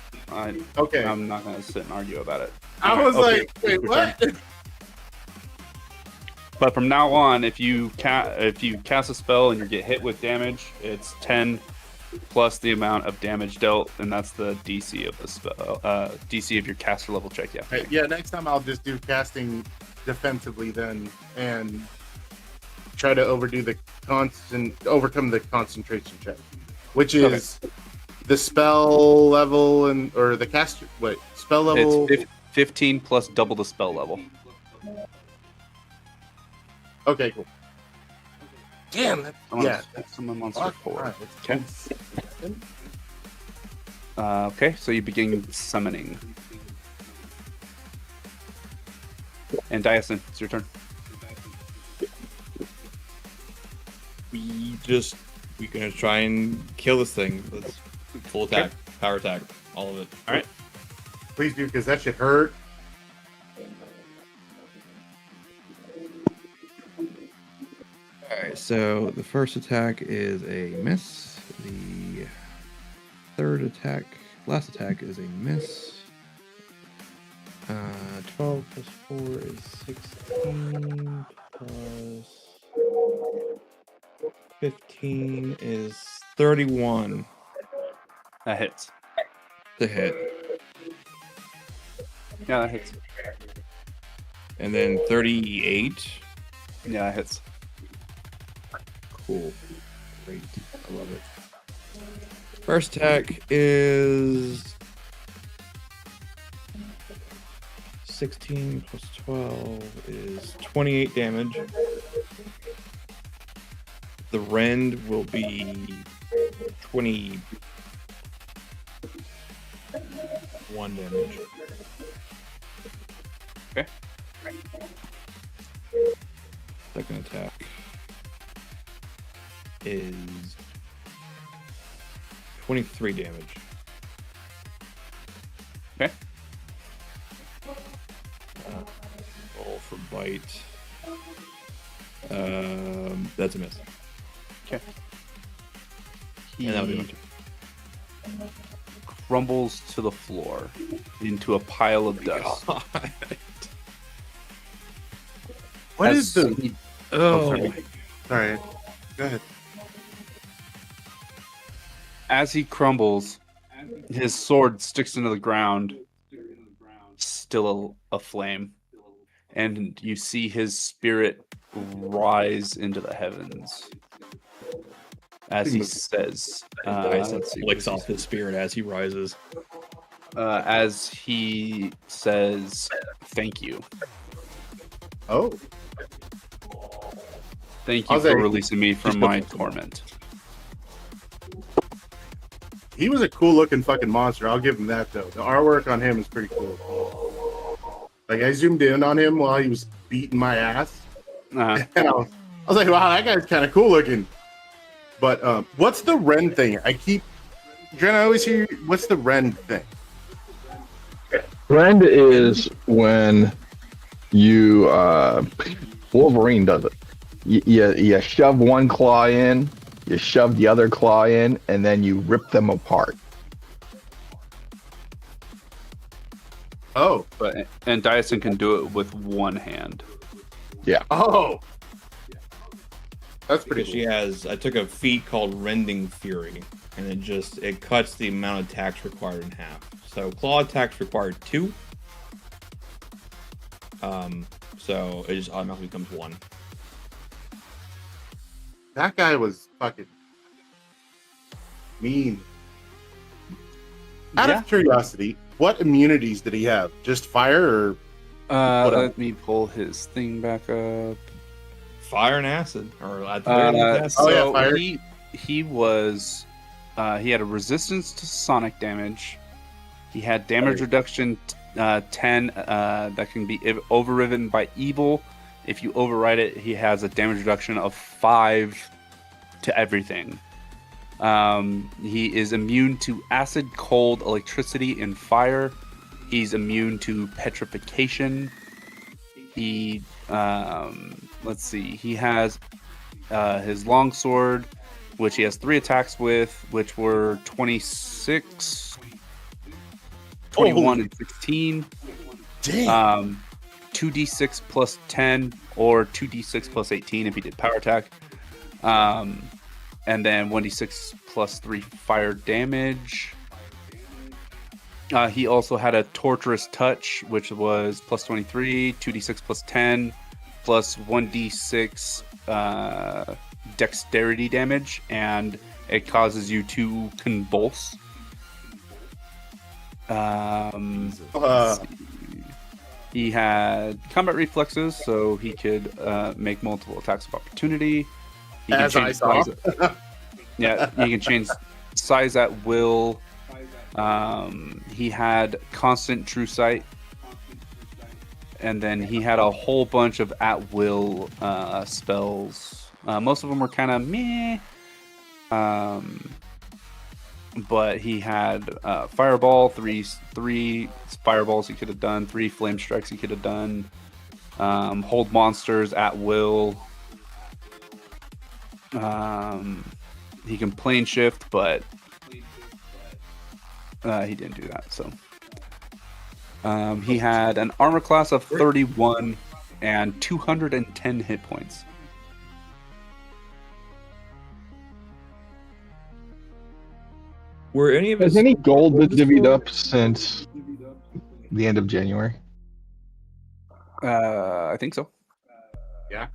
Okay. I'm not going to sit and argue about it. I was Okay, like, wait, your what? turn. But from now on, if you cast a spell and you get hit with damage, it's 10 plus the amount of damage dealt, and that's the DC of the spell. DC of your caster level check. Yeah. Right, yeah, next time I'll just do casting defensively then, and try to overcome the concentration check, which is the spell level or the caster. Wait, spell level. It's 15 plus double the spell level. Okay, cool. Damn. That's my monster Fuck, 4. alright, Okay. Okay, so you begin summoning. And Diason, it's your turn. We're gonna try and kill this thing. Let's full attack, power attack, all of it. All right. Please do, because that shit hurt. Alright, so the first attack is a miss. The last attack is a miss. 12 plus 4 is 16, plus 15 is 31. That hits. to hit. Yeah, that hits. And then 38. Yeah, that hits. Cool. Great. I love it. First attack is 16 plus 12 is 28 damage. The rend will be 21 damage. Okay. Second attack is 23 damage. Okay. Roll for bite. That's a miss. Okay. And that'll be my He turn. crumbles to the floor into a pile of dust. What As is the? he- Oh, Sorry. Go ahead. As he crumbles, his sword sticks into the ground, still aflame, and you see his spirit rise into the heavens. As he says, Dyson let's see, flicks off his spirit as he rises. as he says, "Thank you, Oh, thank I you was for like- releasing me from my torment." he was a cool looking fucking monster. I'll give him that though. The artwork on him is pretty cool. Like I zoomed in on him while he was beating my ass, Uh, and I was like, wow, that guy's kind of cool looking. But what's the Ren thing? I always hear. What's the Ren thing? Rend is when you Wolverine does it. You shove one claw in, you shove the other claw in, and then you rip them apart. Oh, and Dyson can do it with one hand. oh, that's pretty Because cool. she has, I took a feat called Rending Fury, and it cuts the amount of attacks required in half. So claw attacks required 2. So it just automatically becomes 1. That guy was fucking mean. Out Yeah. of curiosity, what immunities did he have? Just fire or What Let me pull his thing back up. Fire and acid, or at the very least, acid. Oh, yeah, So fire. he was he had a resistance to sonic damage. He had damage reduction 10 that can be overridden by evil. If you override it, he has a damage reduction of 5 to everything. He is immune to acid, cold, electricity, and fire. He's immune to petrification. He let's see. He has his longsword, which he has 3 attacks with, which were 26, 21, and 16. damn? 2d6 plus 10 or 2d6 plus 18 if he did power attack. And then 1d6 plus 3 fire damage. He also had a torturous touch, which was plus 23, 2d6 plus 10, plus 1d6 dexterity damage, and it causes you to convulse. He had combat reflexes, so he could make multiple attacks of opportunity. He can As I change saw. size. Yeah, he can change size at will. He had constant true sight, and then he had a whole bunch of at will spells. Most of them were kind of meh. But he had fireball, three fireballs he could have done, 3 flame strikes he could have done, hold monsters at will. He can plane shift, but he didn't do that. So he had an armor class of 31 and 210 hit points. Were any of Has us any gold been was this divvied gold? up since the end of January? I think so. Yeah.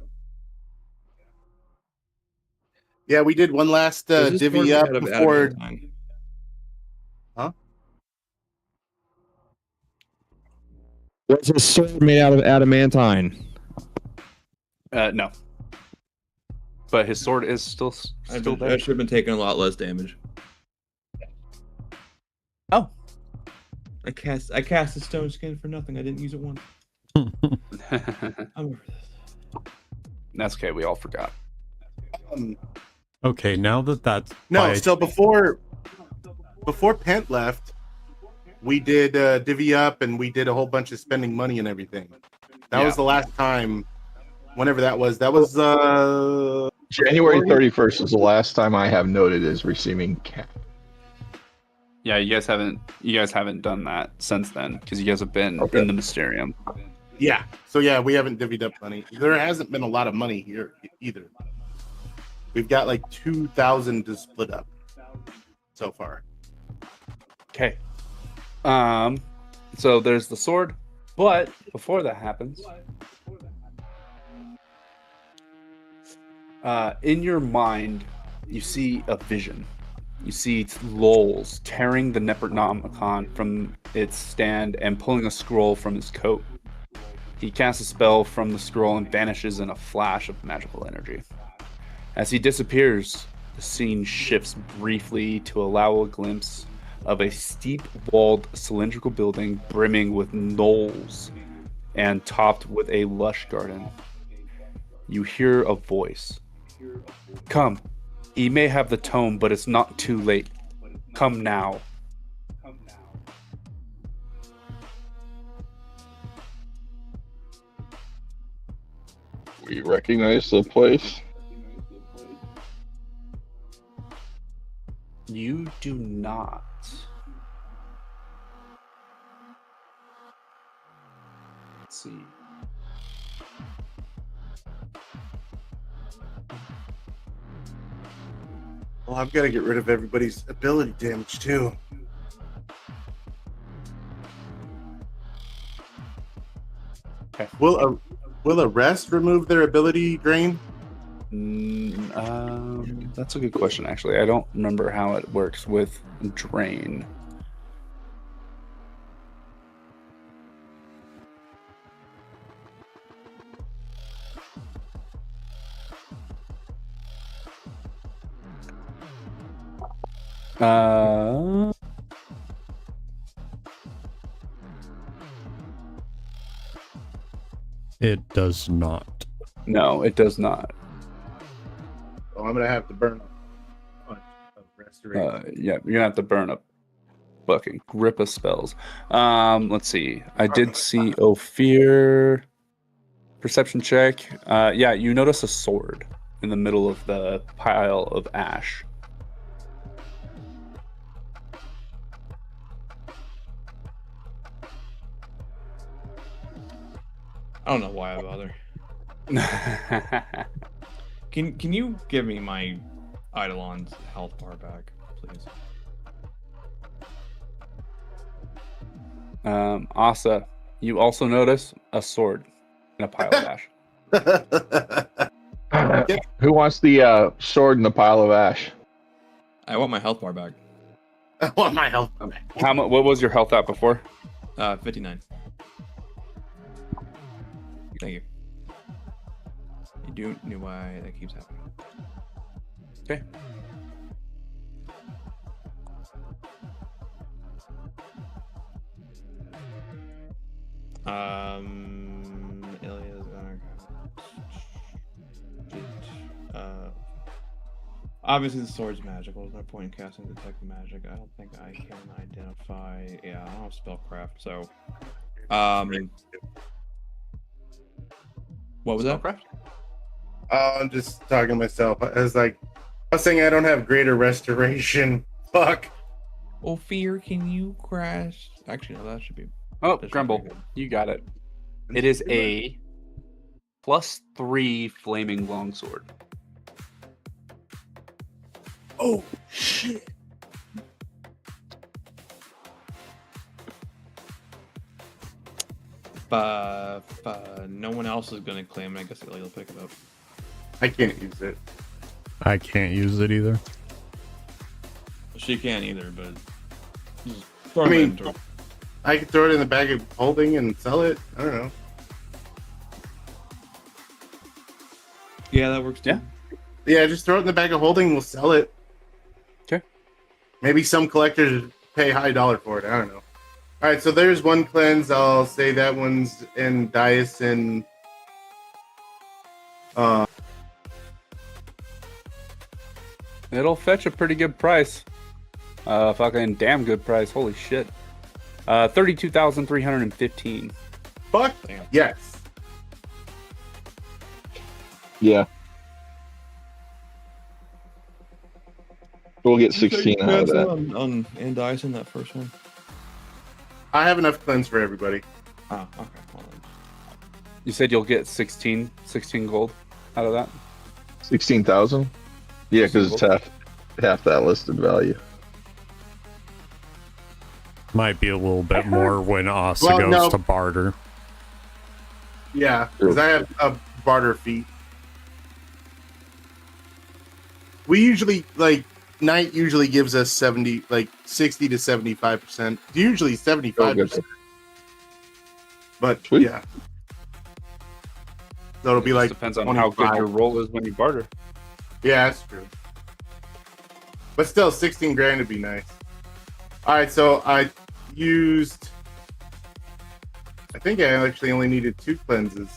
Yeah, we did one last Was this sword divvy made up out of before. adamantine? Huh? Was this sword made out of adamantine? No. But his sword is still I there. should have been taking a lot less damage. Oh. I cast a stone skin for nothing. I didn't use it once. I'm over this. That's okay. We all forgot. Okay, now that's No, so before Pent left, we did divvy up and we did a whole bunch of spending money and everything. That was the last time. Whenever that was January 31st is the last time I have noted as receiving cash. Yeah, you guys haven't done that since then because you guys have been in the Mysterium. Yeah. So yeah, we haven't divvied up money. There hasn't been a lot of money here either. We've got like 2,000 to split up so far. Okay. So there's the sword, but before that happens, in your mind, you see a vision. You see Lowell's tearing the Necronomicon from its stand and pulling a scroll from his coat. He casts a spell from the scroll and vanishes in a flash of magical energy. As he disappears, the scene shifts briefly to allow a glimpse of a steep-walled cylindrical building brimming with knolls and topped with a lush garden. You hear a voice. Come. He may have the tome, but it's not too late. Come now. We recognize the place. You do not. Let's see. Well, I've got to get rid of everybody's ability damage too. Okay. Will a rest remove their ability drain? That's a good question, actually. I don't remember how it works with drain. It does not. No, it does not. Oh, I'm gonna have to burn a bunch of restoration. Yeah, you're gonna have to burn a fucking grip of spells. Let's see. I did see Ophir. Perception check. Yeah, you notice a sword in the middle of the pile of ash. I don't know why I bother. Can you give me my Eidolon's health bar back, please? Asa, you also notice a sword in a pile of ash. Who wants the sword in the pile of ash? I want my health bar back. I want my health back. How much? What was your health at before? 59. Thank you. You do know why that keeps happening. Okay. Ilya's obviously the sword's magical. There's no point in casting detect magic. I don't think I can identify. Yeah, I don't have spellcraft, so. What was that? Spellcraft? Oh, I'm just talking to myself. I was saying I don't have greater restoration. Fuck. Ophir, can you crash? Actually, no, that should be. Oh, Grumble, you got it. It is a +3 flaming longsword. Oh shit! no one else is gonna claim it, I guess Ilya will pick it up. I can't use it. I can't use it either. She can't either, but just throw I it mean, into her. I could throw it in the bag of holding and sell it. I don't know. Yeah, that works too. Yeah. Yeah, just throw it in the bag of holding. We'll sell it. Okay. Maybe some collectors pay high dollar for it. I don't know. All right, so there's one cleanse. I'll say that one's in Diasin. It'll fetch a pretty good price. Fucking damn good price. Holy shit. 32,315. Fuck yes. Yeah. We'll get 16 out of that. On Dyson, that first one. I have enough cleanse for everybody. Oh, okay. Well, then. You said you'll get 16 gold out of that? 16,000? Yeah, because it's half that listed value. Might be a little bit more when Asa goes to barter. Yeah, because I have a barter fee. We usually, Knight usually gives us 60 to 75%. Usually 75%. But, yeah. So it'll be like... Depends on how good your roll is when you barter. Yeah, that's true. But still, 16 grand would be nice. Alright, so I used... I think I actually only needed 2 cleanses.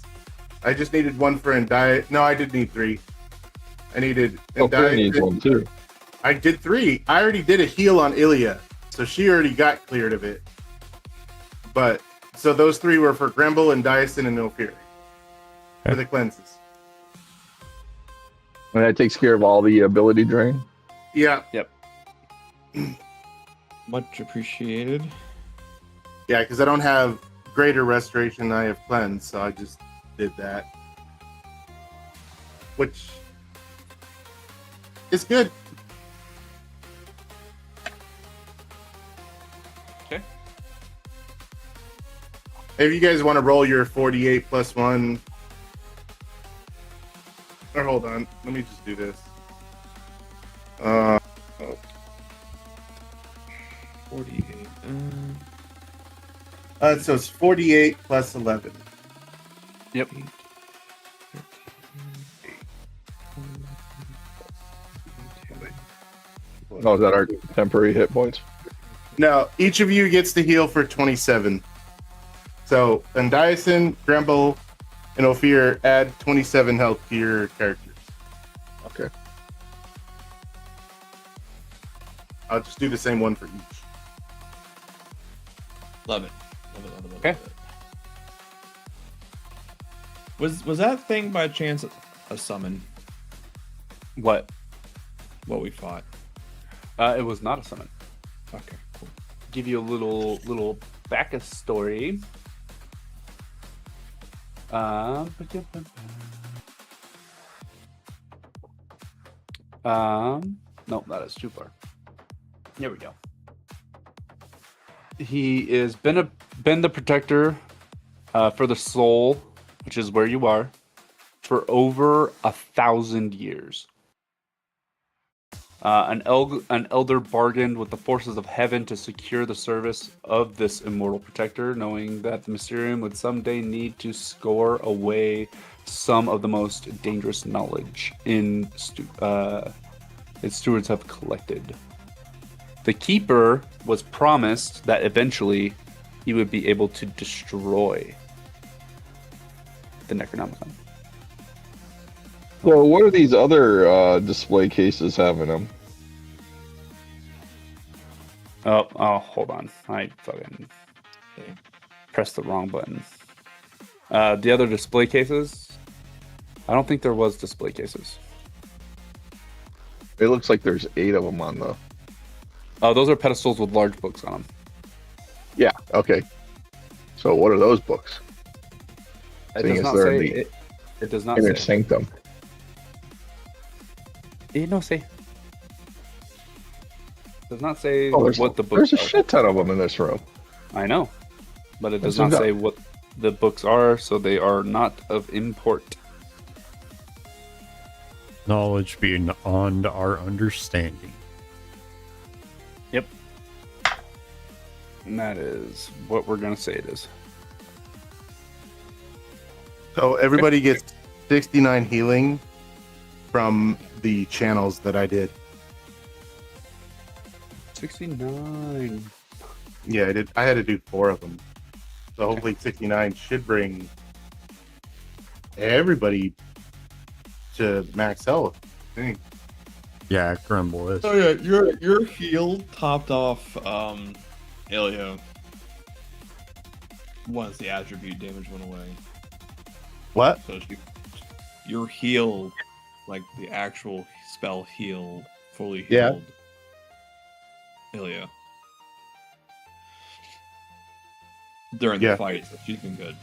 I just needed one for Indiet. No, I did need 3. I needed... I need one too. I did 3. I already did a heal on Ilya, so she already got cleared of it. But, so those 3 were for Gremble and Diasin and Ophir. For the cleanses. And that takes care of all the ability drain? Yeah. Yep. Much appreciated. Yeah, because I don't have greater restoration than I have cleanse, so I just did that. Which is good. Okay. If you guys want to roll your 48 plus 1... Or hold on, let me just do this. 48. So it's 48 plus 11. Yep. Oh, is that our temporary hit points? No, each of you gets to heal for 27. So, Diasin, Gremble, and Ophir add 27 health to your characters. Okay. I'll just do the same one for each. Love it. Okay. Was that thing by chance a summon? What? What we fought? It was not a summon. Okay, cool. Give you a little backstory. Nope, that is too far. Here we go. He is been the protector for the soul, which is where you are, for over 1,000 years. An elder bargained with the forces of heaven to secure the service of this immortal protector, knowing that the Mysterium would someday need to score away some of the most dangerous knowledge its stewards have collected. The Keeper was promised that eventually he would be able to destroy the Necronomicon. So what are these other display cases having them? Oh, hold on. I fucking pressed the wrong button. The other display cases? I don't think there was display cases. It looks like there's 8 of them on the... Oh, those are pedestals with large books on them. Yeah, okay. So what are those books? It does not say... It does not Inner say. Sanctum. No say. Does not say Oh, what the book. There's a shit ton of them in this room. I know, but it does not say what the books are, so they are not of import. Knowledge beyond our understanding. Yep. And that is what we're going to say it is. So everybody gets 69 healing from the channels that I did. 69. Yeah, I did. I had to do 4 of them. So hopefully 69 should bring everybody to max health, I think. Yeah, Grumble is. Oh yeah, your heal topped off Elio once the attribute damage went away. What? So your heal, like the actual spell heal, fully healed Elio during the fight. So she's been good.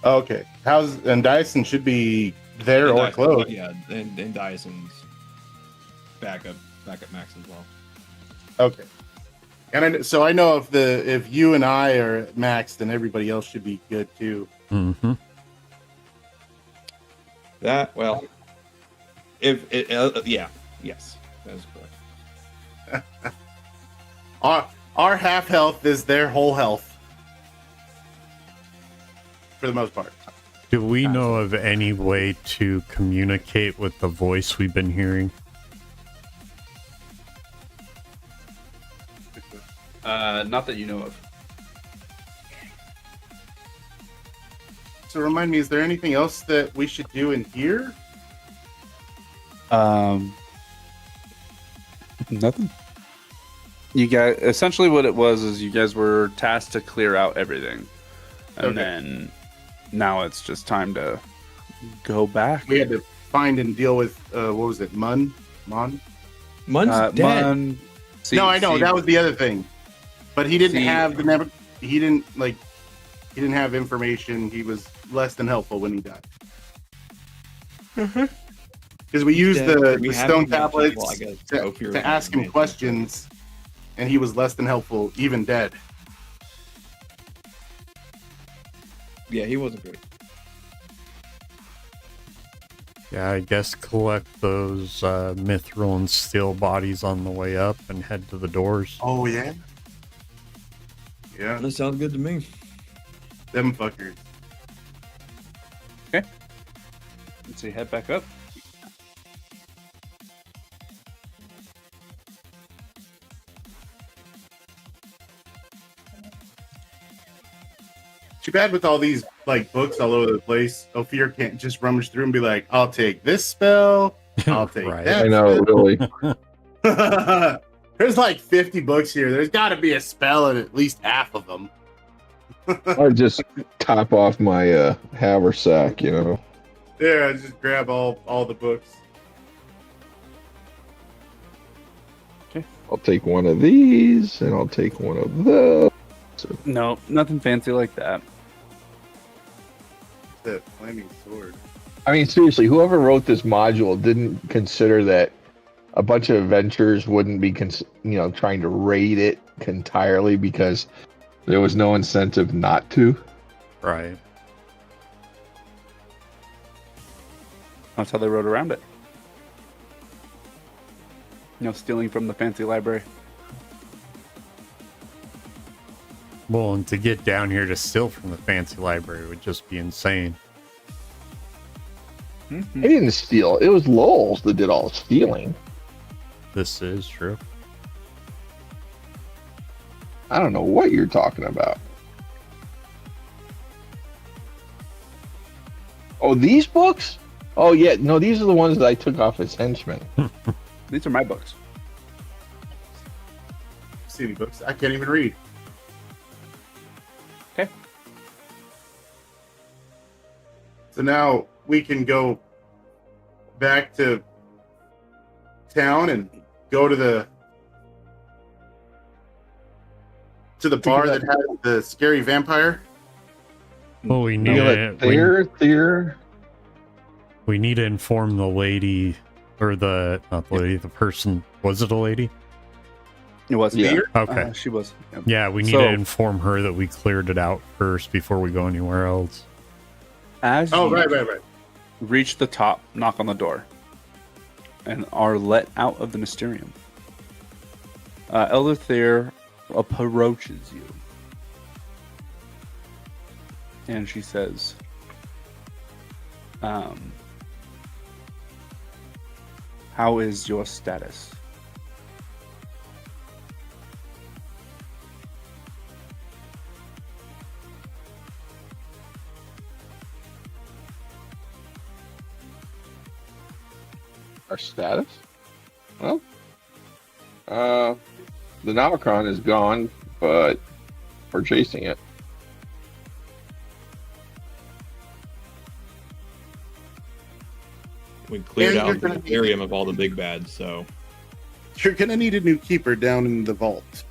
Okay. And Dyson should be there And or Dyson- close. Yeah, and Dyson's back up max as well. Okay. And so I know if you and I are maxed, then everybody else should be good too. Mm-hmm. That well, if it yes, that is correct. Our half health is their whole health, for the most part. Do we know of any way to communicate with the voice we've been hearing? Not that you know of. So remind me, is there anything else that we should do in here? Nothing. You guys, essentially what it was is you guys were tasked to clear out everything. And then now it's just time to go back. We had to find and deal with, what was it, Mon? Mun's dead. No, I know, that was the other thing. But he didn't have he didn't have information. He was less than helpful when he died. Because we used the stone tablets to ask him questions, and he was less than helpful, even dead. Yeah, he wasn't great. Yeah, I guess collect those mithril and steel bodies on the way up and head to the doors. Oh, yeah? Yeah. That sounds good to me. Them fuckers. Okay. Let's see, head back up. Too bad with all these like books all over the place. Ophir can't just rummage through and be like, "I'll take this spell. I'll take that." I know, spell." really. There's like 50 books here. There's got to be a spell in at least half of them. I just top off my haversack, you know. Yeah, just grab all the books. Okay. I'll take one of these, and I'll take one of those. No, nothing fancy like that. That flaming sword. I mean, seriously, whoever wrote this module didn't consider that a bunch of adventurers wouldn't be, trying to raid it entirely because there was no incentive not to. Right. That's how they wrote around it. No stealing from the fancy library. Well, and to get down here to steal from the fancy library would just be insane. I didn't steal. It was Lowell's that did all the stealing. This is true. I don't know what you're talking about. Oh, these books? Oh, yeah. No, these are the ones that I took off as henchmen. These are my books. See any books? I can't even read. Okay. So now we can go back to town and go to the bar that has the scary vampire. Well, we need we need to inform the lady, or not the lady, the person. Was it a lady? It was. Yeah. Okay. She was. Yeah. Yeah, we need So- to inform her that we cleared it out first before we go anywhere else. As Oh, you right. reach the top, knock on the door, and are let out of the Mysterium, Elder Thayer approaches you. And she says, how is your status? Our status? Well, the Nomicron is gone, but we're chasing it. We cleared Yeah, you're out the gonna need- Ethereum of all the big bads, so You're gonna need a new keeper down in the vault.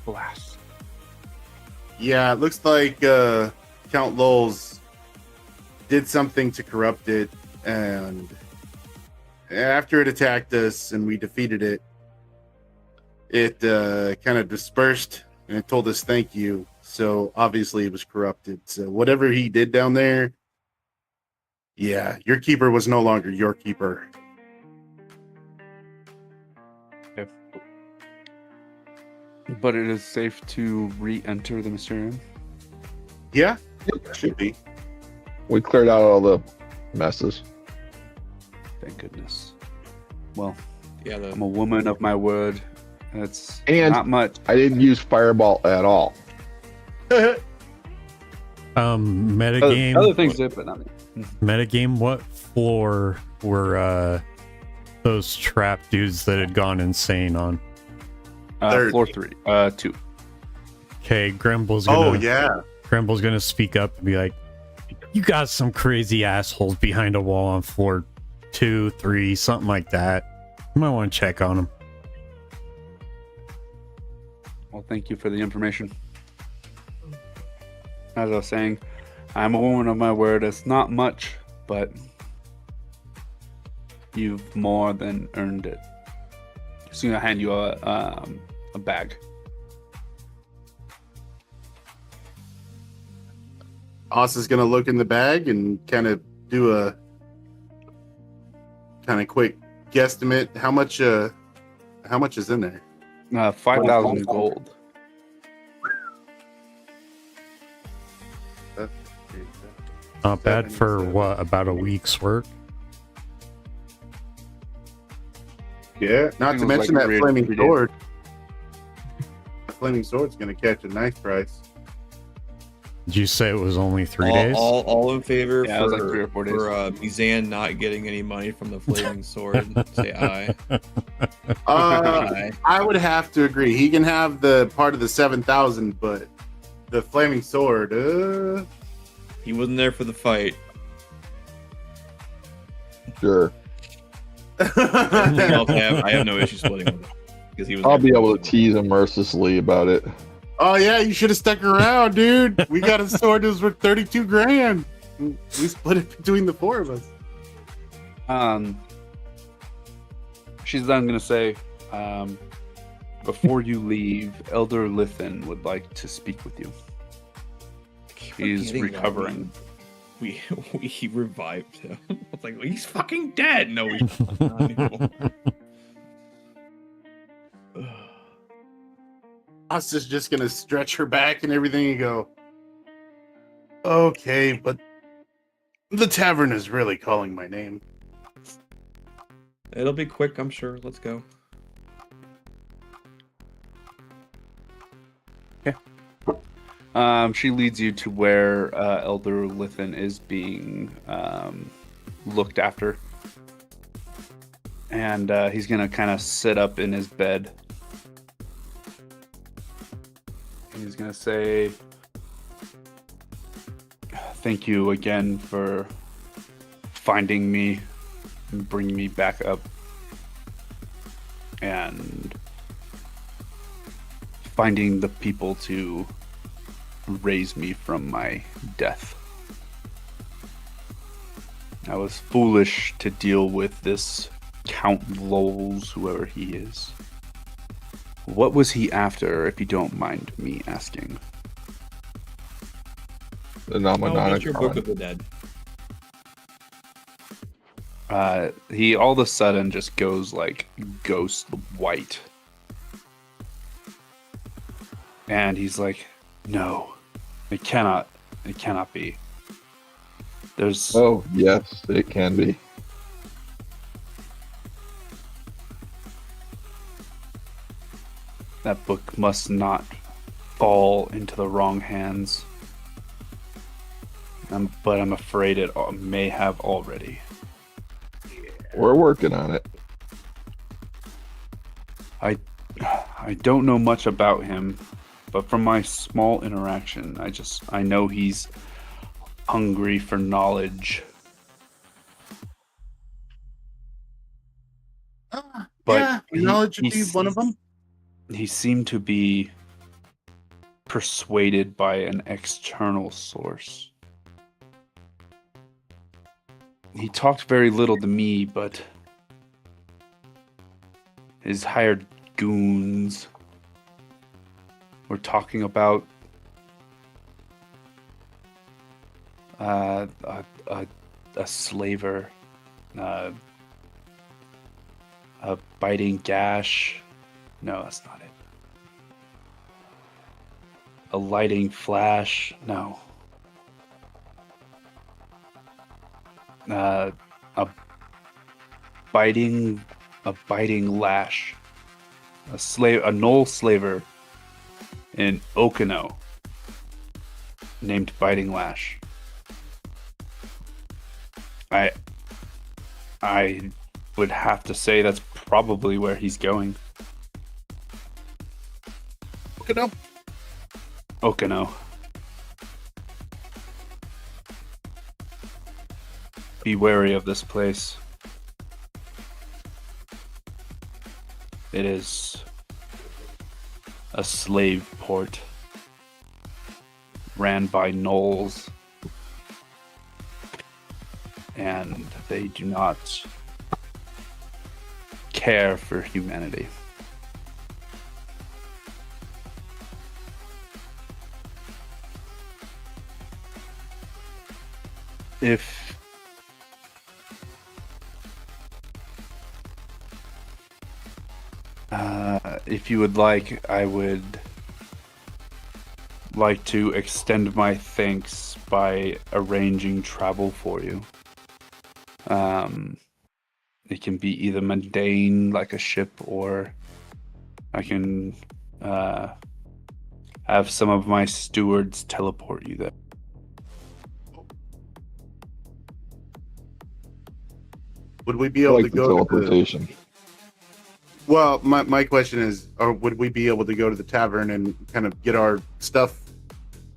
Blast. Yeah, it looks like Count Lowell's did something to corrupt it, and after it attacked us and we defeated it, it kind of dispersed and it told us thank you. So obviously it was corrupted. So whatever he did down there, yeah, your keeper was no longer your keeper. But it is safe to re-enter the Mysterium? Yeah, it should be. We cleared out all the messes. Thank goodness. Well, yeah, I'm a woman of my word. It's And not much. I didn't use Fireball at all. Metagame. Other things did, but not me. Metagame, what floor were those trap dudes that had gone insane on? Third. Floor 3. 2. Okay, Grimble's gonna speak up and be like, you got some crazy assholes behind a wall on floor 2, 3, something like that. You might want to check on them. Well, thank you for the information. As I was saying, I'm a woman of my word. It's not much, but you've more than earned it. Just gonna hand you a bag. Oz is gonna look in the bag and kind of do a kind of quick guesstimate. How much is in there? 5,000 gold. Not bad for what, about a week's work? Yeah, not It to was mention like that flaming 3 days. sword. The flaming sword's gonna catch a nice price. Did you say it was only 3 days? all in favor Yeah, it was for, like 3 or 4 days. for Mizan not getting any money from the flaming sword. Say aye. I would have to agree. He can have the part of the 7,000, but the flaming sword. He wasn't there for the fight. Sure. Everything else I have no issue splitting with him because he was. I'll there be for able the to tease him mercilessly about it. Oh yeah, you should have stuck around, dude. We got a sword that was worth 32 grand. We split it between the 4 of us. She's then gonna say, before you leave, Elder Lithin would like to speak with you. He's forgetting that recovering. we revived him. I was like, he's fucking dead. No, he's not. Us is just gonna stretch her back and everything and go, okay, but the tavern is really calling my name. It'll be quick, I'm sure. Let's go. She leads you to where Elder Lithin is being looked after. And he's going to kind of sit up in his bed. And he's going to say, thank you again for finding me and bringing me back up. And finding the people to raise me from my death. I was foolish to deal with this Count Lowell's, whoever he is. What was he after, if you don't mind me asking? The How about your Book Nomononicon. of the Dead? He all of a sudden just goes like ghost white. And he's like, no, it cannot be. There's Oh, yes, it can be. that book must not fall into the wrong hands. But I'm afraid it may have already. We're working on it. I don't know much about him, but from my small interaction, I know he's hungry for knowledge. But Yeah, knowledge would be one of them. He seemed to be persuaded by an external source. He talked very little to me, but his hired goons were talking about a slaver, a biting gash. No, that's not it. A lighting flash. No. A biting lash. A Knoll slaver in Okino named Biting Lash. I would have to say that's probably where he's going. Okino. Be wary of this place. It is a slave port ran by gnolls, and they do not care for humanity. If you would like, I would like to extend my thanks by arranging travel for you. It can be either mundane, like a ship, or I can have some of my stewards teleport you there. Would we be able to the go teleportation. Well, my question is, would we be able to go to the tavern and kind of get our stuff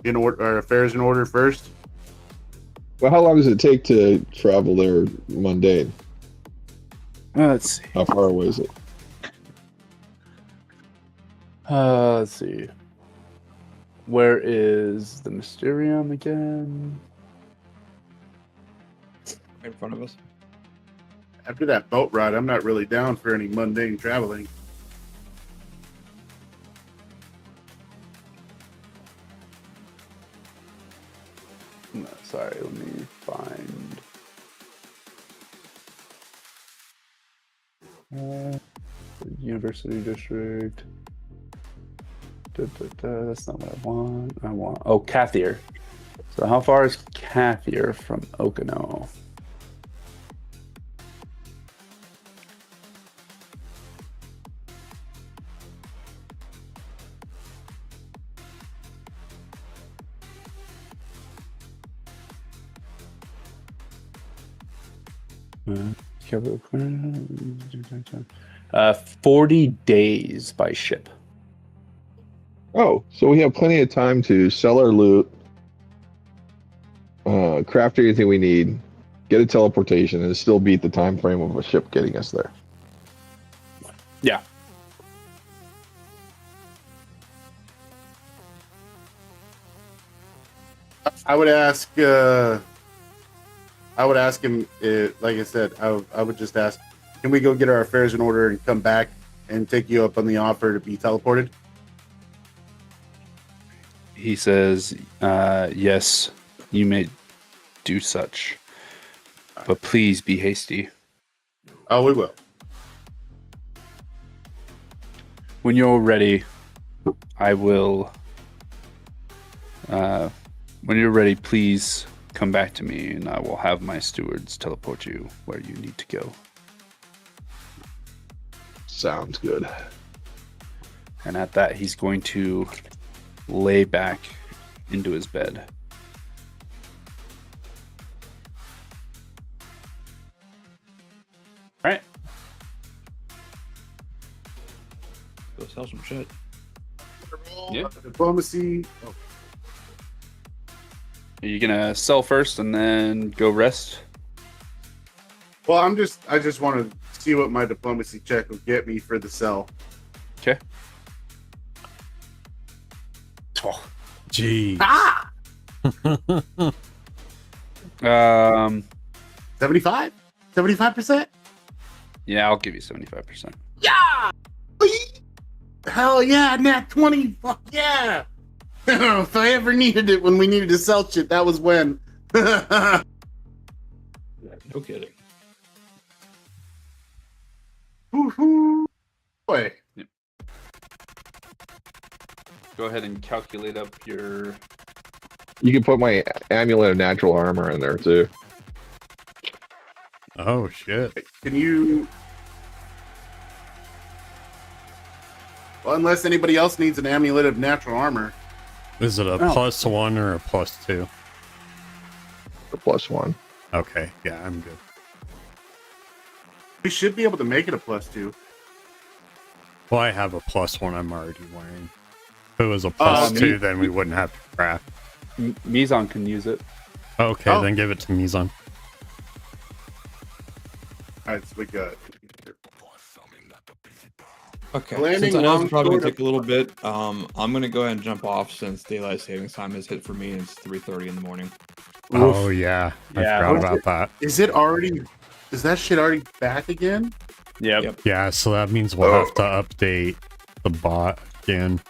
in order, our affairs in order first? Well, how long does it take to travel there mundane? Let's see. How far away is it? Let's see. Where is the Mysterium again? Right in front of us. After that boat ride, I'm not really down for any mundane traveling. No, sorry, let me find. University District. That's not what I want. Oh, Cathier. So how far is Cathier from Okino? Cover 40 days by ship. Oh, so we have plenty of time to sell our loot, craft anything we need, get a teleportation, and still beat the time frame of a ship getting us there. Yeah. I would ask him, like I said, I would just ask can we go get our affairs in order and come back and take you up on the offer to be teleported? He says, yes, you may do such, but please be hasty. Oh, we will. When you're ready, I will. When you're ready, please come back to me, and I will have my stewards teleport you where you need to go. Sounds good. And at that, he's going to lay back into his bed. All right. Go sell some shit. Yeah. Diplomacy. Oh. Are you gonna sell first and then go rest? Well, I just want to see what my diplomacy check will get me for the sell. Okay. Oh, gee. Ah! 75? 75%? Yeah, I'll give you 75%. Yeah! Hell yeah, nat 20. Fuck yeah! If I ever needed it when we needed to sell shit, that was when. No kidding. Woohoo! Boy. Yep. Go ahead and calculate up your. You can put my amulet of natural armor in there too. Oh shit. Can you? Well, unless anybody else needs an amulet of natural armor. Is it a +1 or a +2? The +1. Okay, yeah, I'm good. We should be able to make it a +2. Well, I have a +1 I'm already wearing. If it was a +2, then we wouldn't have to craft. Mizan can use it. Okay, then give it to Mizan. Alright, so we got. Okay, Landing since I know long it's probably sword gonna take a little bit, I'm gonna go ahead and jump off since daylight savings time has hit for me and it's 3:30 in the morning. Oh yeah, I Yeah. forgot about that. Is it already? Is that shit already back again? Yep. Yeah, so that means we'll have to update the bot again.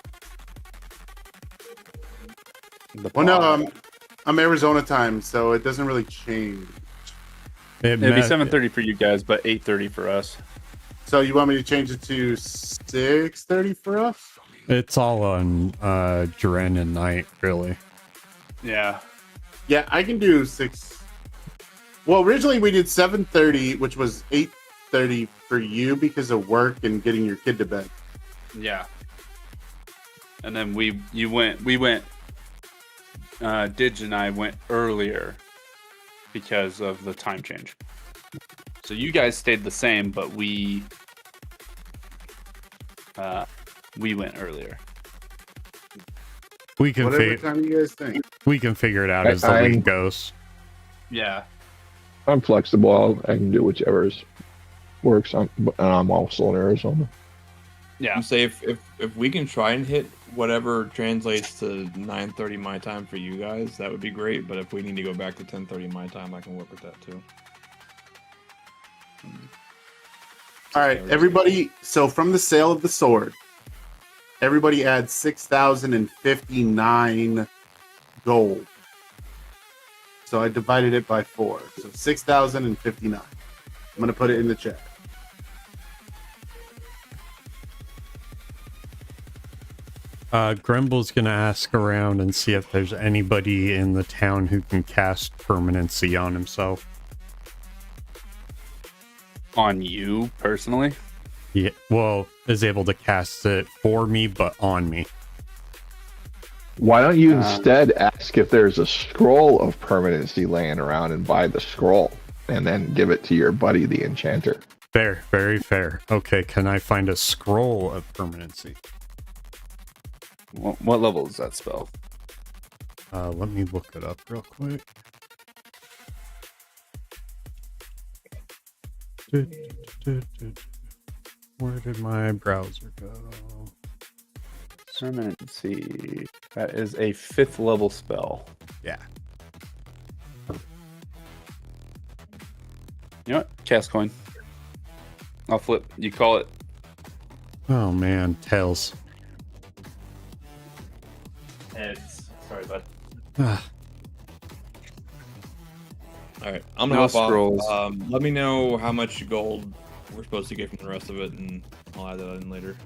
Well, no, I'm Arizona time, so it doesn't really change. It It'd be 7:30 for you guys, but 8:30 for us. So you want me to change it to 6:30 for us? It's all on Dren and Night, really. Yeah. Yeah, I can do 6. Well, originally we did 7:30, which was 8:30 for you because of work and getting your kid to bed. Yeah. And then we went. Didge and I went earlier because of the time change. So you guys stayed the same, but we went earlier. We can Whatever time you guys think. we can figure it out as the week goes. Yeah. I'm flexible. I can do whichever works. I'm also in Arizona. Yeah. I'm say if we can try and hit whatever translates to 9:30 my time for you guys, that would be great. But if we need to go back to 10:30 my time, I can work with that too. All right, everybody. So from the sale of the sword, everybody adds 6,059 gold. So I divided it by 4. So 6,059. I'm gonna put it in the chat. Grimble's gonna ask around and see if there's anybody in the town who can cast permanency on himself. On you personally? Yeah, well, is able to cast it for me, but on me. Why don't you instead ask if there's a scroll of permanency laying around and buy the scroll and then give it to your buddy, the enchanter? Fair, very fair. Okay, can I find a scroll of permanency? What level is that spell? Let me look it up real quick. Where did my browser go? Permanency. That is a 5th level spell. Yeah. You know what? Cast coin. I'll flip. You call it. Oh man, tails. Heads. Sorry, bud. Ah, All right, I'm No gonna hop scrolls. off. Let me know how much gold we're supposed to get from the rest of it, and I'll add that in later.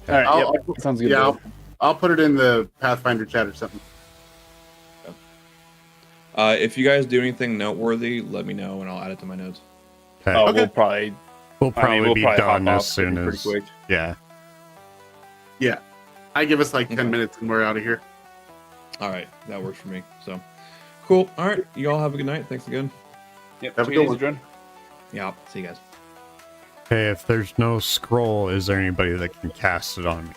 All right. I'll- Yep. Sounds good. Yeah, bud. I'll put it in the Pathfinder chat or something. If you guys do anything noteworthy, let me know, and I'll add it to my notes. okay. Oh, Okay. we'll probably. We'll probably be hop done off as soon pretty as. quick. Yeah. Yeah. I give us like 10 Okay. minutes and we're out of here. All right, that works for me. So, cool. All right, you all have a good night. Thanks again. Yep. Have a take good it easy, one. Dren. Yeah, see you guys. Okay, if there's no scroll, is there anybody that can cast it on me?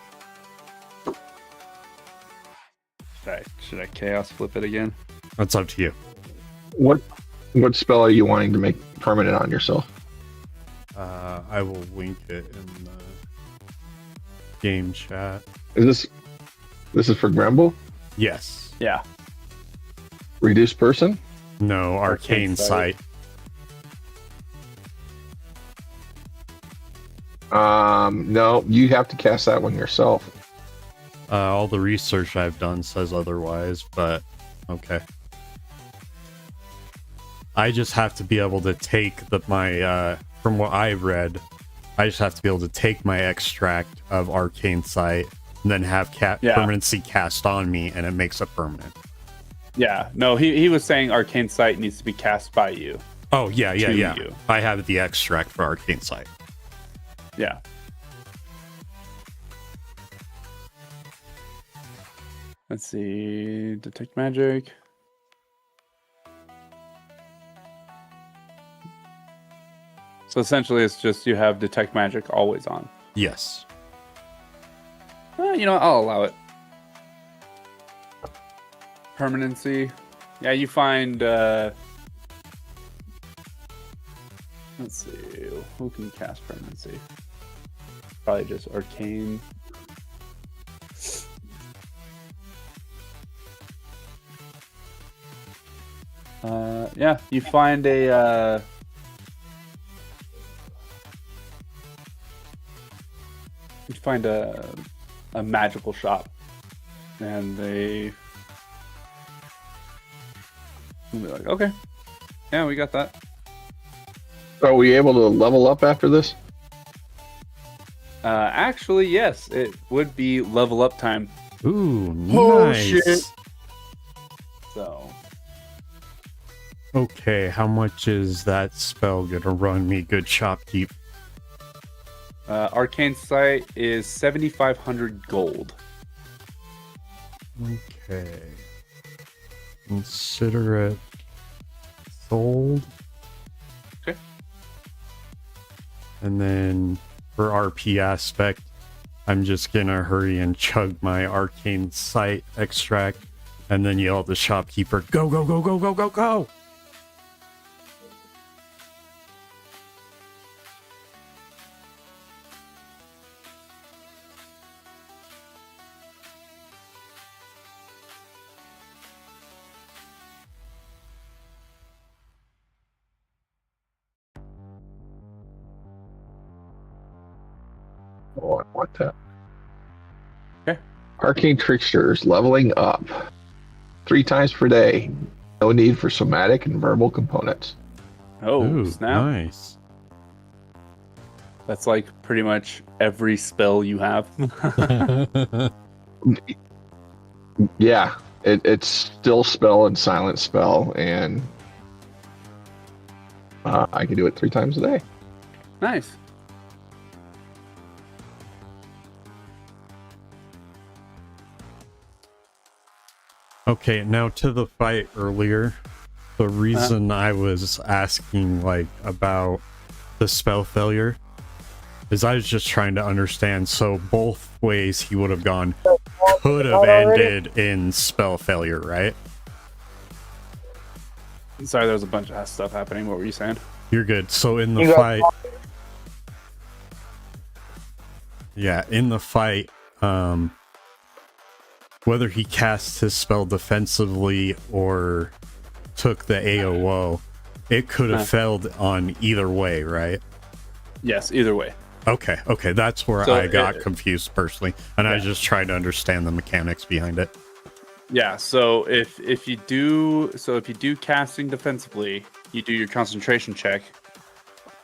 Should I chaos flip it again? That's up to you. What spell are you wanting to make permanent on yourself? I will link it in the game chat. Is this is for Grumble? Yes. Yeah. Reduce person? No, arcane Arcane sight. No, you have to cast that one yourself. All the research I've done says otherwise, but okay. I just have to be able to take my from what I've read, I just have to be able to take my extract of arcane sight and then have permanency cast on me, and it makes it permanent. Yeah. No, he was saying arcane sight needs to be cast by you. Oh yeah. To you. I have the extract for arcane sight. Yeah. Let's see. Detect magic. So essentially, it's just you have detect magic always on. Yes. You know, I'll allow it. Permanency. Yeah, you find. Let's see. Who can cast permanency? Probably just arcane. Yeah, you find a. You find a magical shop, and they'll be like, okay, yeah, we got that. Are we able to level up after this? Actually, yes, it would be level up time. Ooh, Oh, nice. shit. So, Okay, how much is that spell gonna run me? Good shopkeep. arcane sight is 7,500 gold. Okay. Consider it sold. Okay. And then for RP aspect, I'm just gonna hurry and chug my arcane sight extract and then yell at the shopkeeper, go, go, go, go, go, go, go! Oh, I want that. Okay. Arcane Tricksters leveling up 3 times per day. No need for somatic and verbal components. Oh, Ooh, snap. nice. That's like pretty much every spell you have. Yeah, it's still spell and silent spell, and I can do it 3 times a day. Nice. Okay, now to the fight earlier. The reason I was asking like about the spell failure is I was just trying to understand. So both ways he would have gone could have ended in spell failure, right? Sorry, there was a bunch of stuff happening. What were you saying? You're good. So in the You got- fight, yeah, in the fight, whether he cast his spell defensively or took the AOO, it could have failed on either way, right? Yes, either way. Okay, that's where So I got confused personally, and I was just trying to understand the mechanics behind it. Yeah, so if you do casting defensively, you do your concentration check.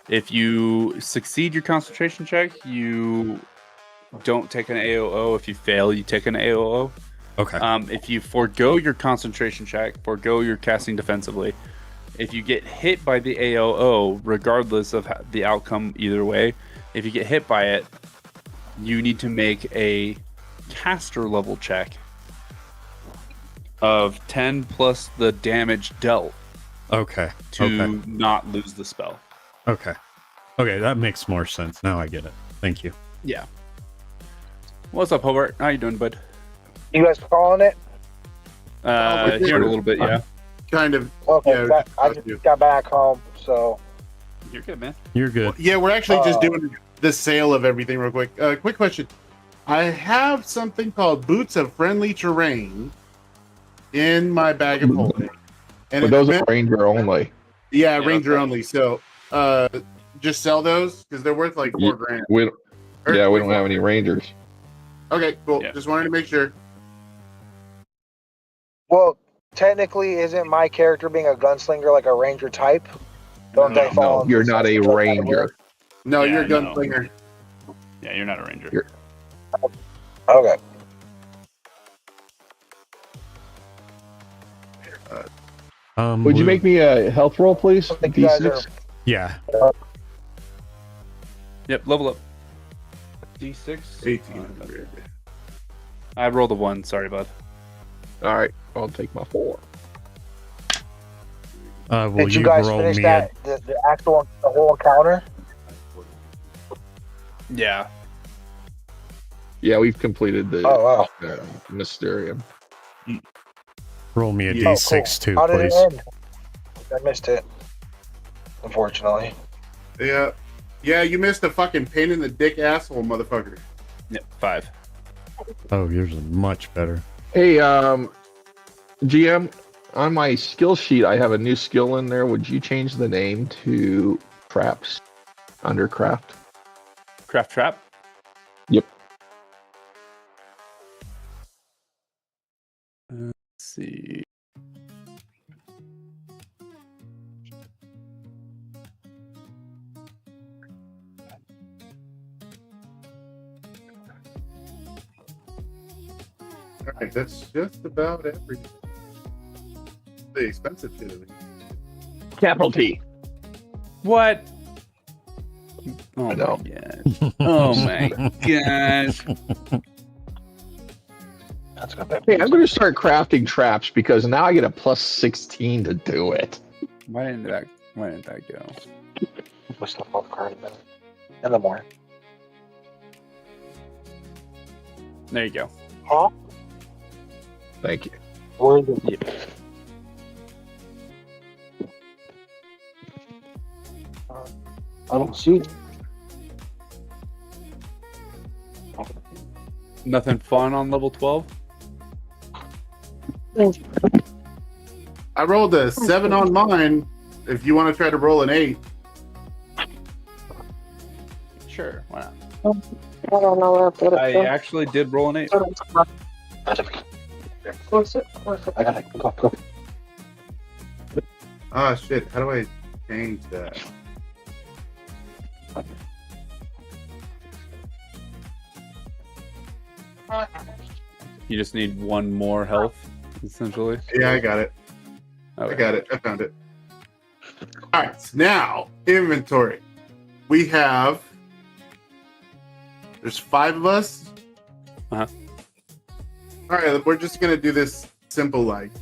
If you succeed your concentration check, you don't take an AOO. If you fail, you take an AOO. Okay. If you forego your concentration check, forego your casting defensively, if you get hit by the AOO, regardless of the outcome either way, if you get hit by it, you need to make a caster level check of 10 plus the damage dealt Okay. to not lose the spell. Okay, that makes more sense. Now I get it. Thank you. Yeah. What's up, Hobart? How you doing, bud? You guys calling it? Here in a little bit, yeah. Kind of. Okay, Yeah, I just got back home, so. You're good, man. You're good. Yeah, we're actually just doing the sale of everything real quick. Quick question. I have something called Boots of Friendly Terrain in my bag of holding. And But those are ranger only. Yeah, ranger only. So just sell those because they're worth like $4,000. We don't have any rangers. Okay, cool. Yeah. Just wanted to make sure. Well, technically, isn't my character being a gunslinger like a ranger type? Don't they fall? No, into you're the not a same category? ranger. No, Yeah, you're a no. gunslinger. Yeah, you're not a ranger. You're- Okay. Would you make me a health roll, please? think you guys D6. Yeah. Yep, level up. D6. 1800. I rolled a 1. Sorry, bud. All right, I'll take my 4. Will Did you you guys roll finish me that? The whole encounter? Yeah. Yeah, we've completed the Oh wow. Mysterium. roll me a Yeah. d6 too, How did please? it end? I missed it. Unfortunately. Yeah. Yeah, you missed a fucking pain in the dick asshole, motherfucker. Yep, 5. Oh, yours is much better. Hey, GM, on my skill sheet, I have a new skill in there. Would you change the name to Traps under Craft? Craft trap? Yep. Let's see. All right, that's just about everything. The expensive shit of it. Capital T. What? Oh I know. my god. Oh my gosh. That's good. Hey, I'm going to start crafting traps because now I get a plus 16 to do it. Why didn't that go? Put stuff off card in the morning. There you go. Huh? Thank you. Where is it? I don't see it. Nothing fun on level 12? I rolled a 7 on mine. If you want to try to roll an 8. Sure, why not? I don't know where I put it. I actually did roll an 8. I got it. Go. Ah, shit. How do I change that? You just need 1 more health, essentially. Yeah, I got it. Okay. I got it. I found it. All right. Now, inventory. We have... There's 5 of us. Uh-huh. All right. We're just going to do this simple like.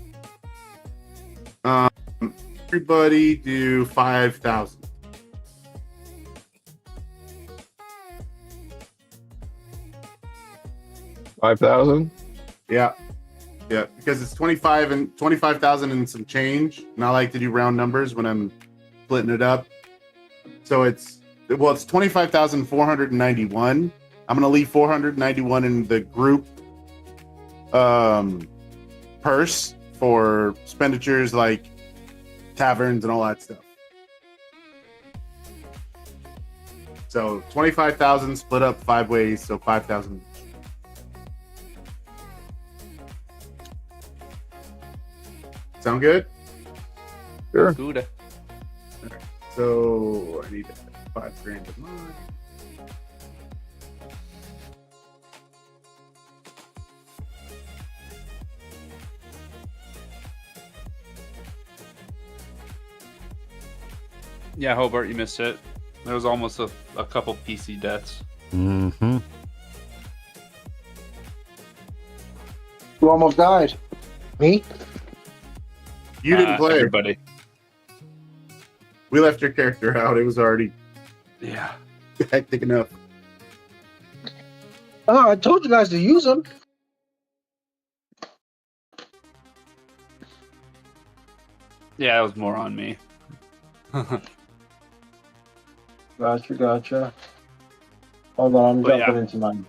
Everybody do 5,000. $5,000? Yeah. Yeah, because it's 25,000 and some change, and I like to do round numbers when I'm splitting it up. So it's 25,491. I'm gonna leave 491 in the group purse for expenditures like taverns and all that stuff. So 25,000 split up 5 ways, so 5,000. Sound good? Sure. Good. So I need 5 grand of mine. Yeah, Hobart, you missed it. There was almost a couple PC deaths. Mm-hmm. Who almost died? Me? You didn't play. Everybody. We left your character out. It was already Yeah. hectic enough. Oh, I told you guys to use them. Yeah, it was more on me. Gotcha. Hold on, I'm But jumping yeah. into mine.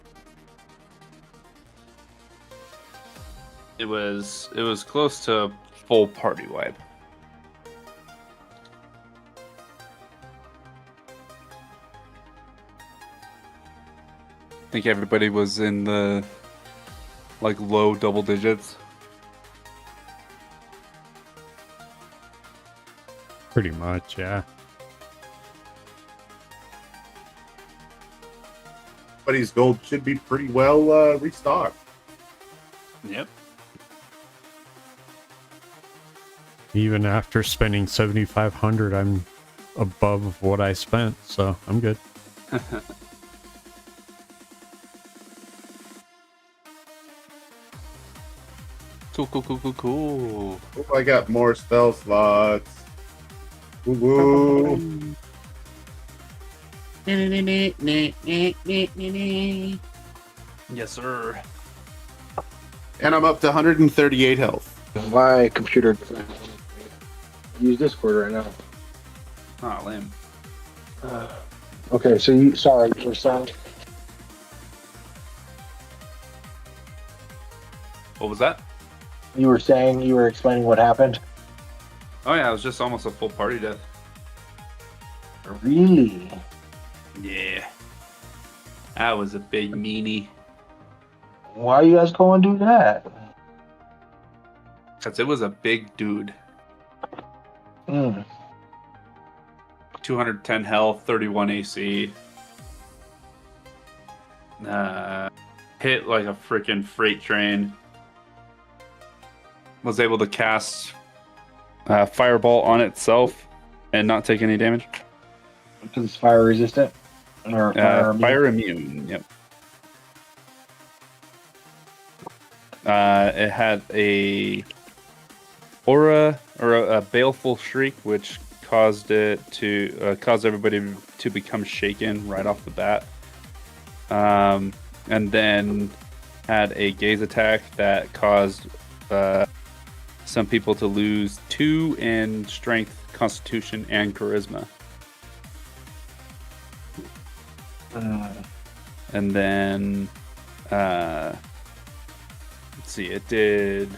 It was close to full party wipe. I think everybody was in the like low double digits. Pretty much, yeah. But his gold should be pretty well restocked. Yep. Even after spending 7,500, I'm above what I spent, so I'm good. Cool. Oh, I got more spell slots. Woo. Yes, sir. And I'm up to 138 health. My computer. Use Discord right now. Ah, lame. Okay, so you. Sorry, you were saying. What was that? You were explaining what happened. Oh yeah, it was just almost a full party death. Really? Yeah. That was a big meanie. Why you guys go and do that? Because it was a big dude. Hmm. 210 health, 31 AC. Hit like a freaking freight train. Was able to cast Fireball on itself and not take any damage. Because it's fire resistant? Or fire immune, yep. It had a aura or a baleful shriek, which caused it to cause everybody to become shaken right off the bat. And then had a gaze attack that caused some people to lose 2 in strength, constitution, and charisma. And then let's see, it did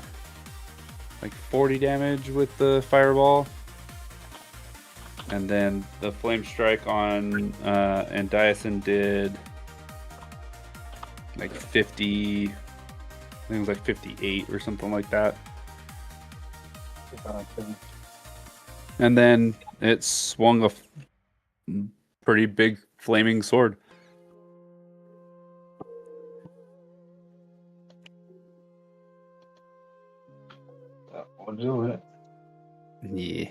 like 40 damage with the fireball, and then the flame strike on and Diason did like 50. I think it was like 58 or something like that. And then it swung a pretty big flaming sword. We'll do it. Yeah.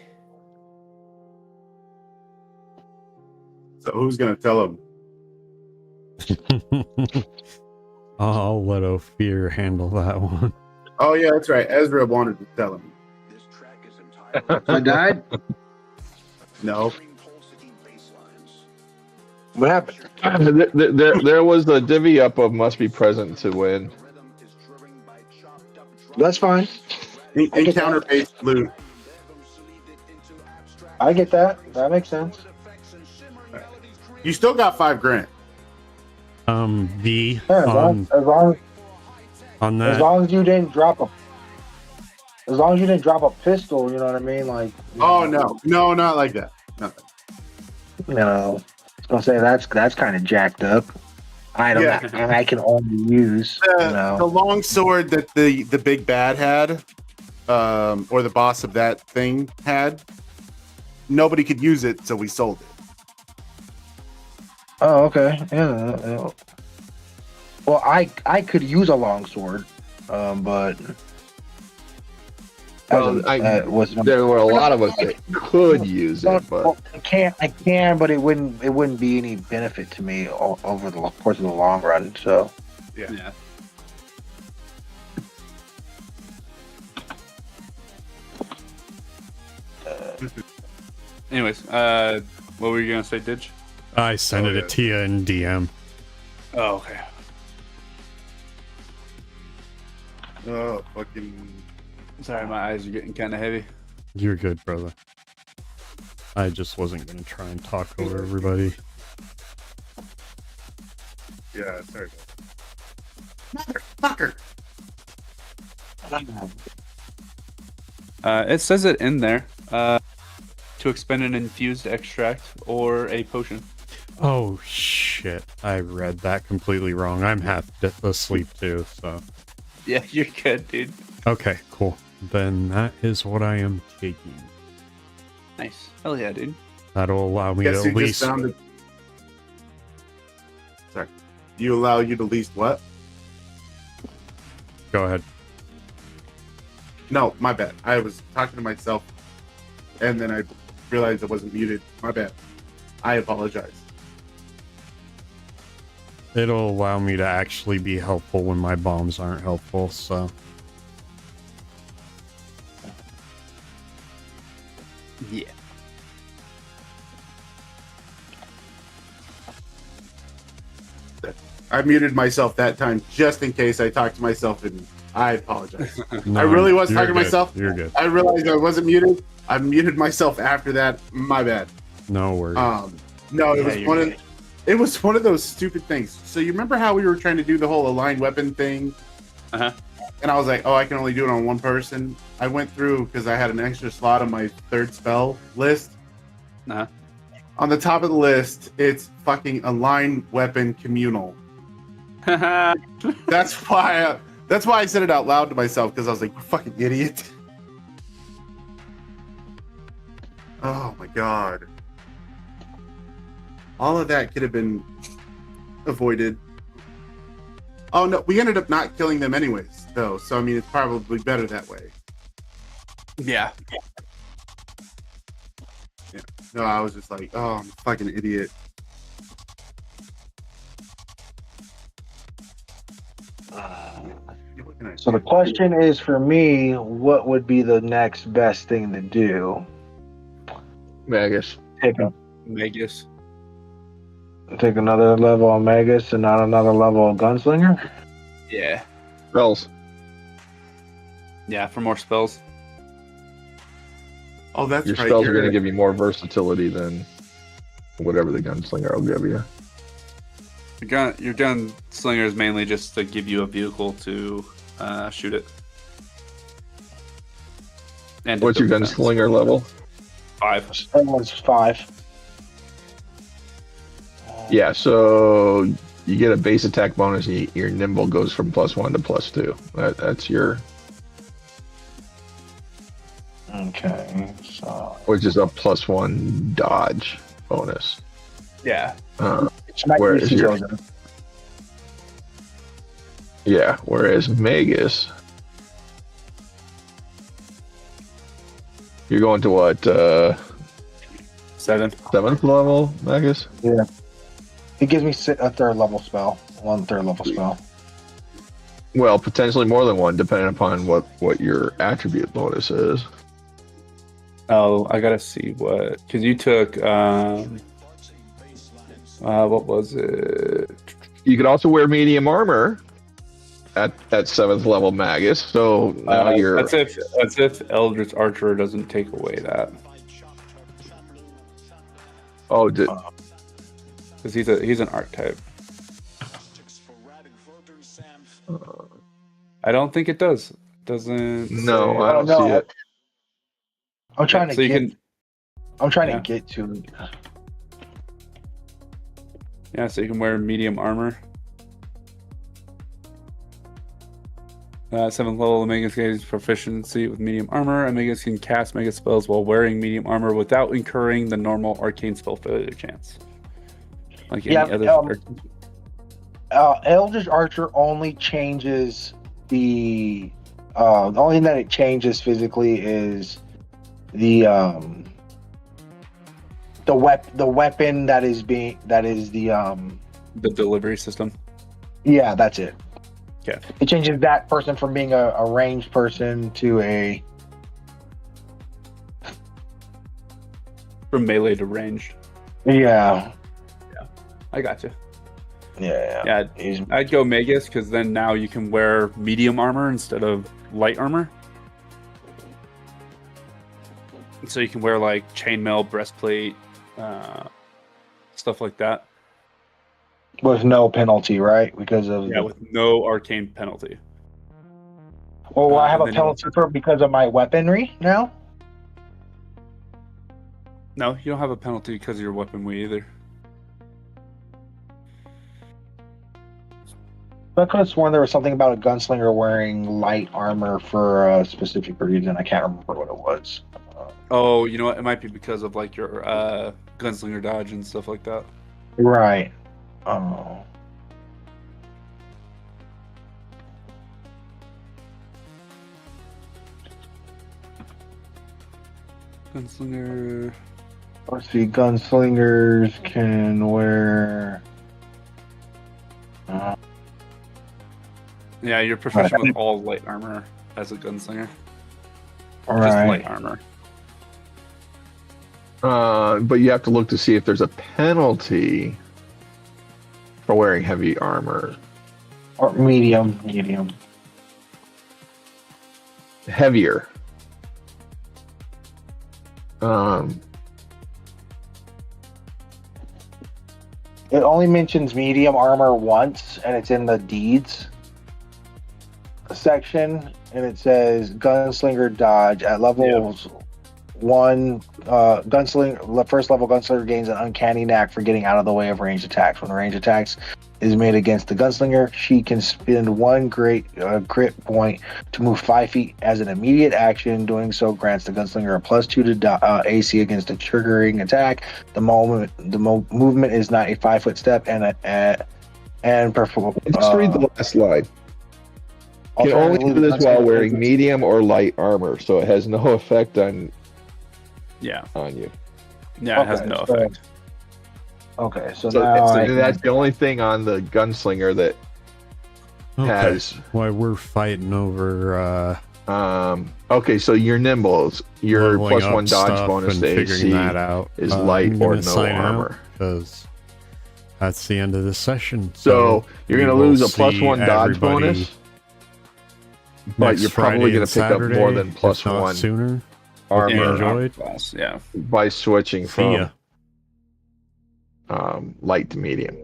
So who's gonna tell him? I'll let Ophir handle that one. Oh yeah, that's right. Ezra wanted to tell him. I died? No. What happened? There was a divvy up of must be present to win. That's fine. Encounter-based loot. I get that. That makes sense. You still got 5 grand. V Yeah, on that. As long as you didn't drop a pistol, you know what I mean? Like. Oh no, not like that. Nothing. No. I'll say that's kind of jacked up. Item that I can only use. The long sword that the big bad had, or the boss of that thing had, nobody could use it, so we sold it. Oh, okay. Yeah. Well, I could use a longsword, but there were a lot of us that could use it, but well, I can, but it wouldn't be any benefit to me over the course of the long run. So yeah. Anyways, what were you gonna say, Didge? I sent it to you in DM. Oh, okay. Oh, fucking. Sorry, my eyes are getting kind of heavy. You're good, brother. I just wasn't gonna try and talk over everybody. Yeah, sorry. Motherfucker. It says it in there. To expend an infused extract or a potion. Oh shit! I read that completely wrong. I'm half asleep too, so. Yeah, you're good, dude. Okay, cool. Then that is what I am taking. Nice. Hell yeah, dude. That'll allow me to at least. Sorry. You allow you to least what? Go ahead. No, my bad. I was talking to myself, and then I realized I wasn't muted. My bad. I apologize. It'll allow me to actually be helpful when my bombs aren't helpful, so. Yeah. I muted myself that time just in case I talked to myself, and I apologize. No, I really was you're talking to good. myself. You're good. I realized I wasn't muted. I muted myself after that. My bad. No worries. No, it was one of those stupid things. So you remember how we were trying to do the whole aligned weapon thing? Uh-huh. And I was like, oh, I can only do it on one person. I went through because I had an extra slot on my third spell list. Uh-huh. On the top of the list, it's fucking aligned weapon communal. That's why I said it out loud to myself, because I was like, you fucking idiot. Oh my god. All of that could have been avoided. Oh no, we ended up not killing them anyways, though. So I mean, it's probably better that way. Yeah. Yeah. No, I was just like, oh, I'm a fucking idiot. So the question is for me, what would be the next best thing to do? Magus. Magus. Take another level on Magus and not another level on Gunslinger? Yeah. Spells. Yeah, for more spells. Oh, that's Your right. spells are going to give you more versatility than whatever the gunslinger will give you. Your gunslinger is mainly just to give you a vehicle to shoot it. And what's your gunslinger level? 5. Everyone's 5. Yeah, so you get a base attack bonus. And your nimble goes from +1 to +2. That's your. Okay, so. Which is a +1 dodge bonus. Yeah. Whereas whereas Magus, you're going to what? 7th level, Magus? Yeah. It gives me a third level spell. 1 third level spell. Well, potentially more than one, depending upon what your attribute bonus is. Oh, I gotta see what, because you took what was it? You could also wear medium armor at 7th level Magus. So now you're. That's if Eldritch Archer doesn't take away that. Oh, because he's an archetype. I don't think it does. Doesn't. No, say. I don't see it. I'm trying to so get. you can. I'm trying to get to. Yeah, so you can wear medium armor. 7th level, Omegas gains proficiency with medium armor. Omegas can cast mega spells while wearing medium armor without incurring the normal arcane spell failure chance. Like any other. Eldritch Archer only changes the only thing that it changes physically is the weapon that is the delivery system. Yeah, that's it. Okay. It changes that person from being a ranged person to a from melee to ranged. Yeah. Yeah. I got you. Yeah. I'd go Magus because then now you can wear medium armor instead of light armor. So you can wear like chainmail, breastplate, stuff like that. With no penalty, right? Because of with no arcane penalty. Well, will I have a penalty because of my weaponry now? No, you don't have a penalty because of your weaponry either. I could have sworn there was something about a gunslinger wearing light armor for a specific reason. I can't remember what it was. Oh, you know what? It might be because of like your gunslinger dodge and stuff like that. Right. Oh. Gunslinger. Let's see. Gunslingers can wear. Yeah, you're proficient with all light armor as a gunslinger. Right. Just light armor. But you have to look to see if there's a penalty for wearing heavy armor. Or medium. Heavier. It only mentions medium armor once, and it's in the deeds section, and it says gunslinger dodge at levels 1. Gunslinger, first level gunslinger gains an uncanny knack for getting out of the way of ranged attacks. When range attacks is made against the gunslinger, she can spend 1 crit point to move 5 feet as an immediate action. Doing so grants the gunslinger a +2 to AC against a triggering attack. The movement is not a 5-foot step and perform. Just read the last line. Can only do this while wearing medium or light armor, so it has no effect on you. Yeah, it has no effect. Okay, so that's the only thing on the gunslinger that has. Why we're fighting over. Okay, so your nimbles, your +1 dodge bonus to AC is light or no armor. Because that's the end of the session. So you're going to lose a +1 dodge bonus. But you're probably going to pick up more than +1 sooner. Armor class, yeah. By switching from light to medium.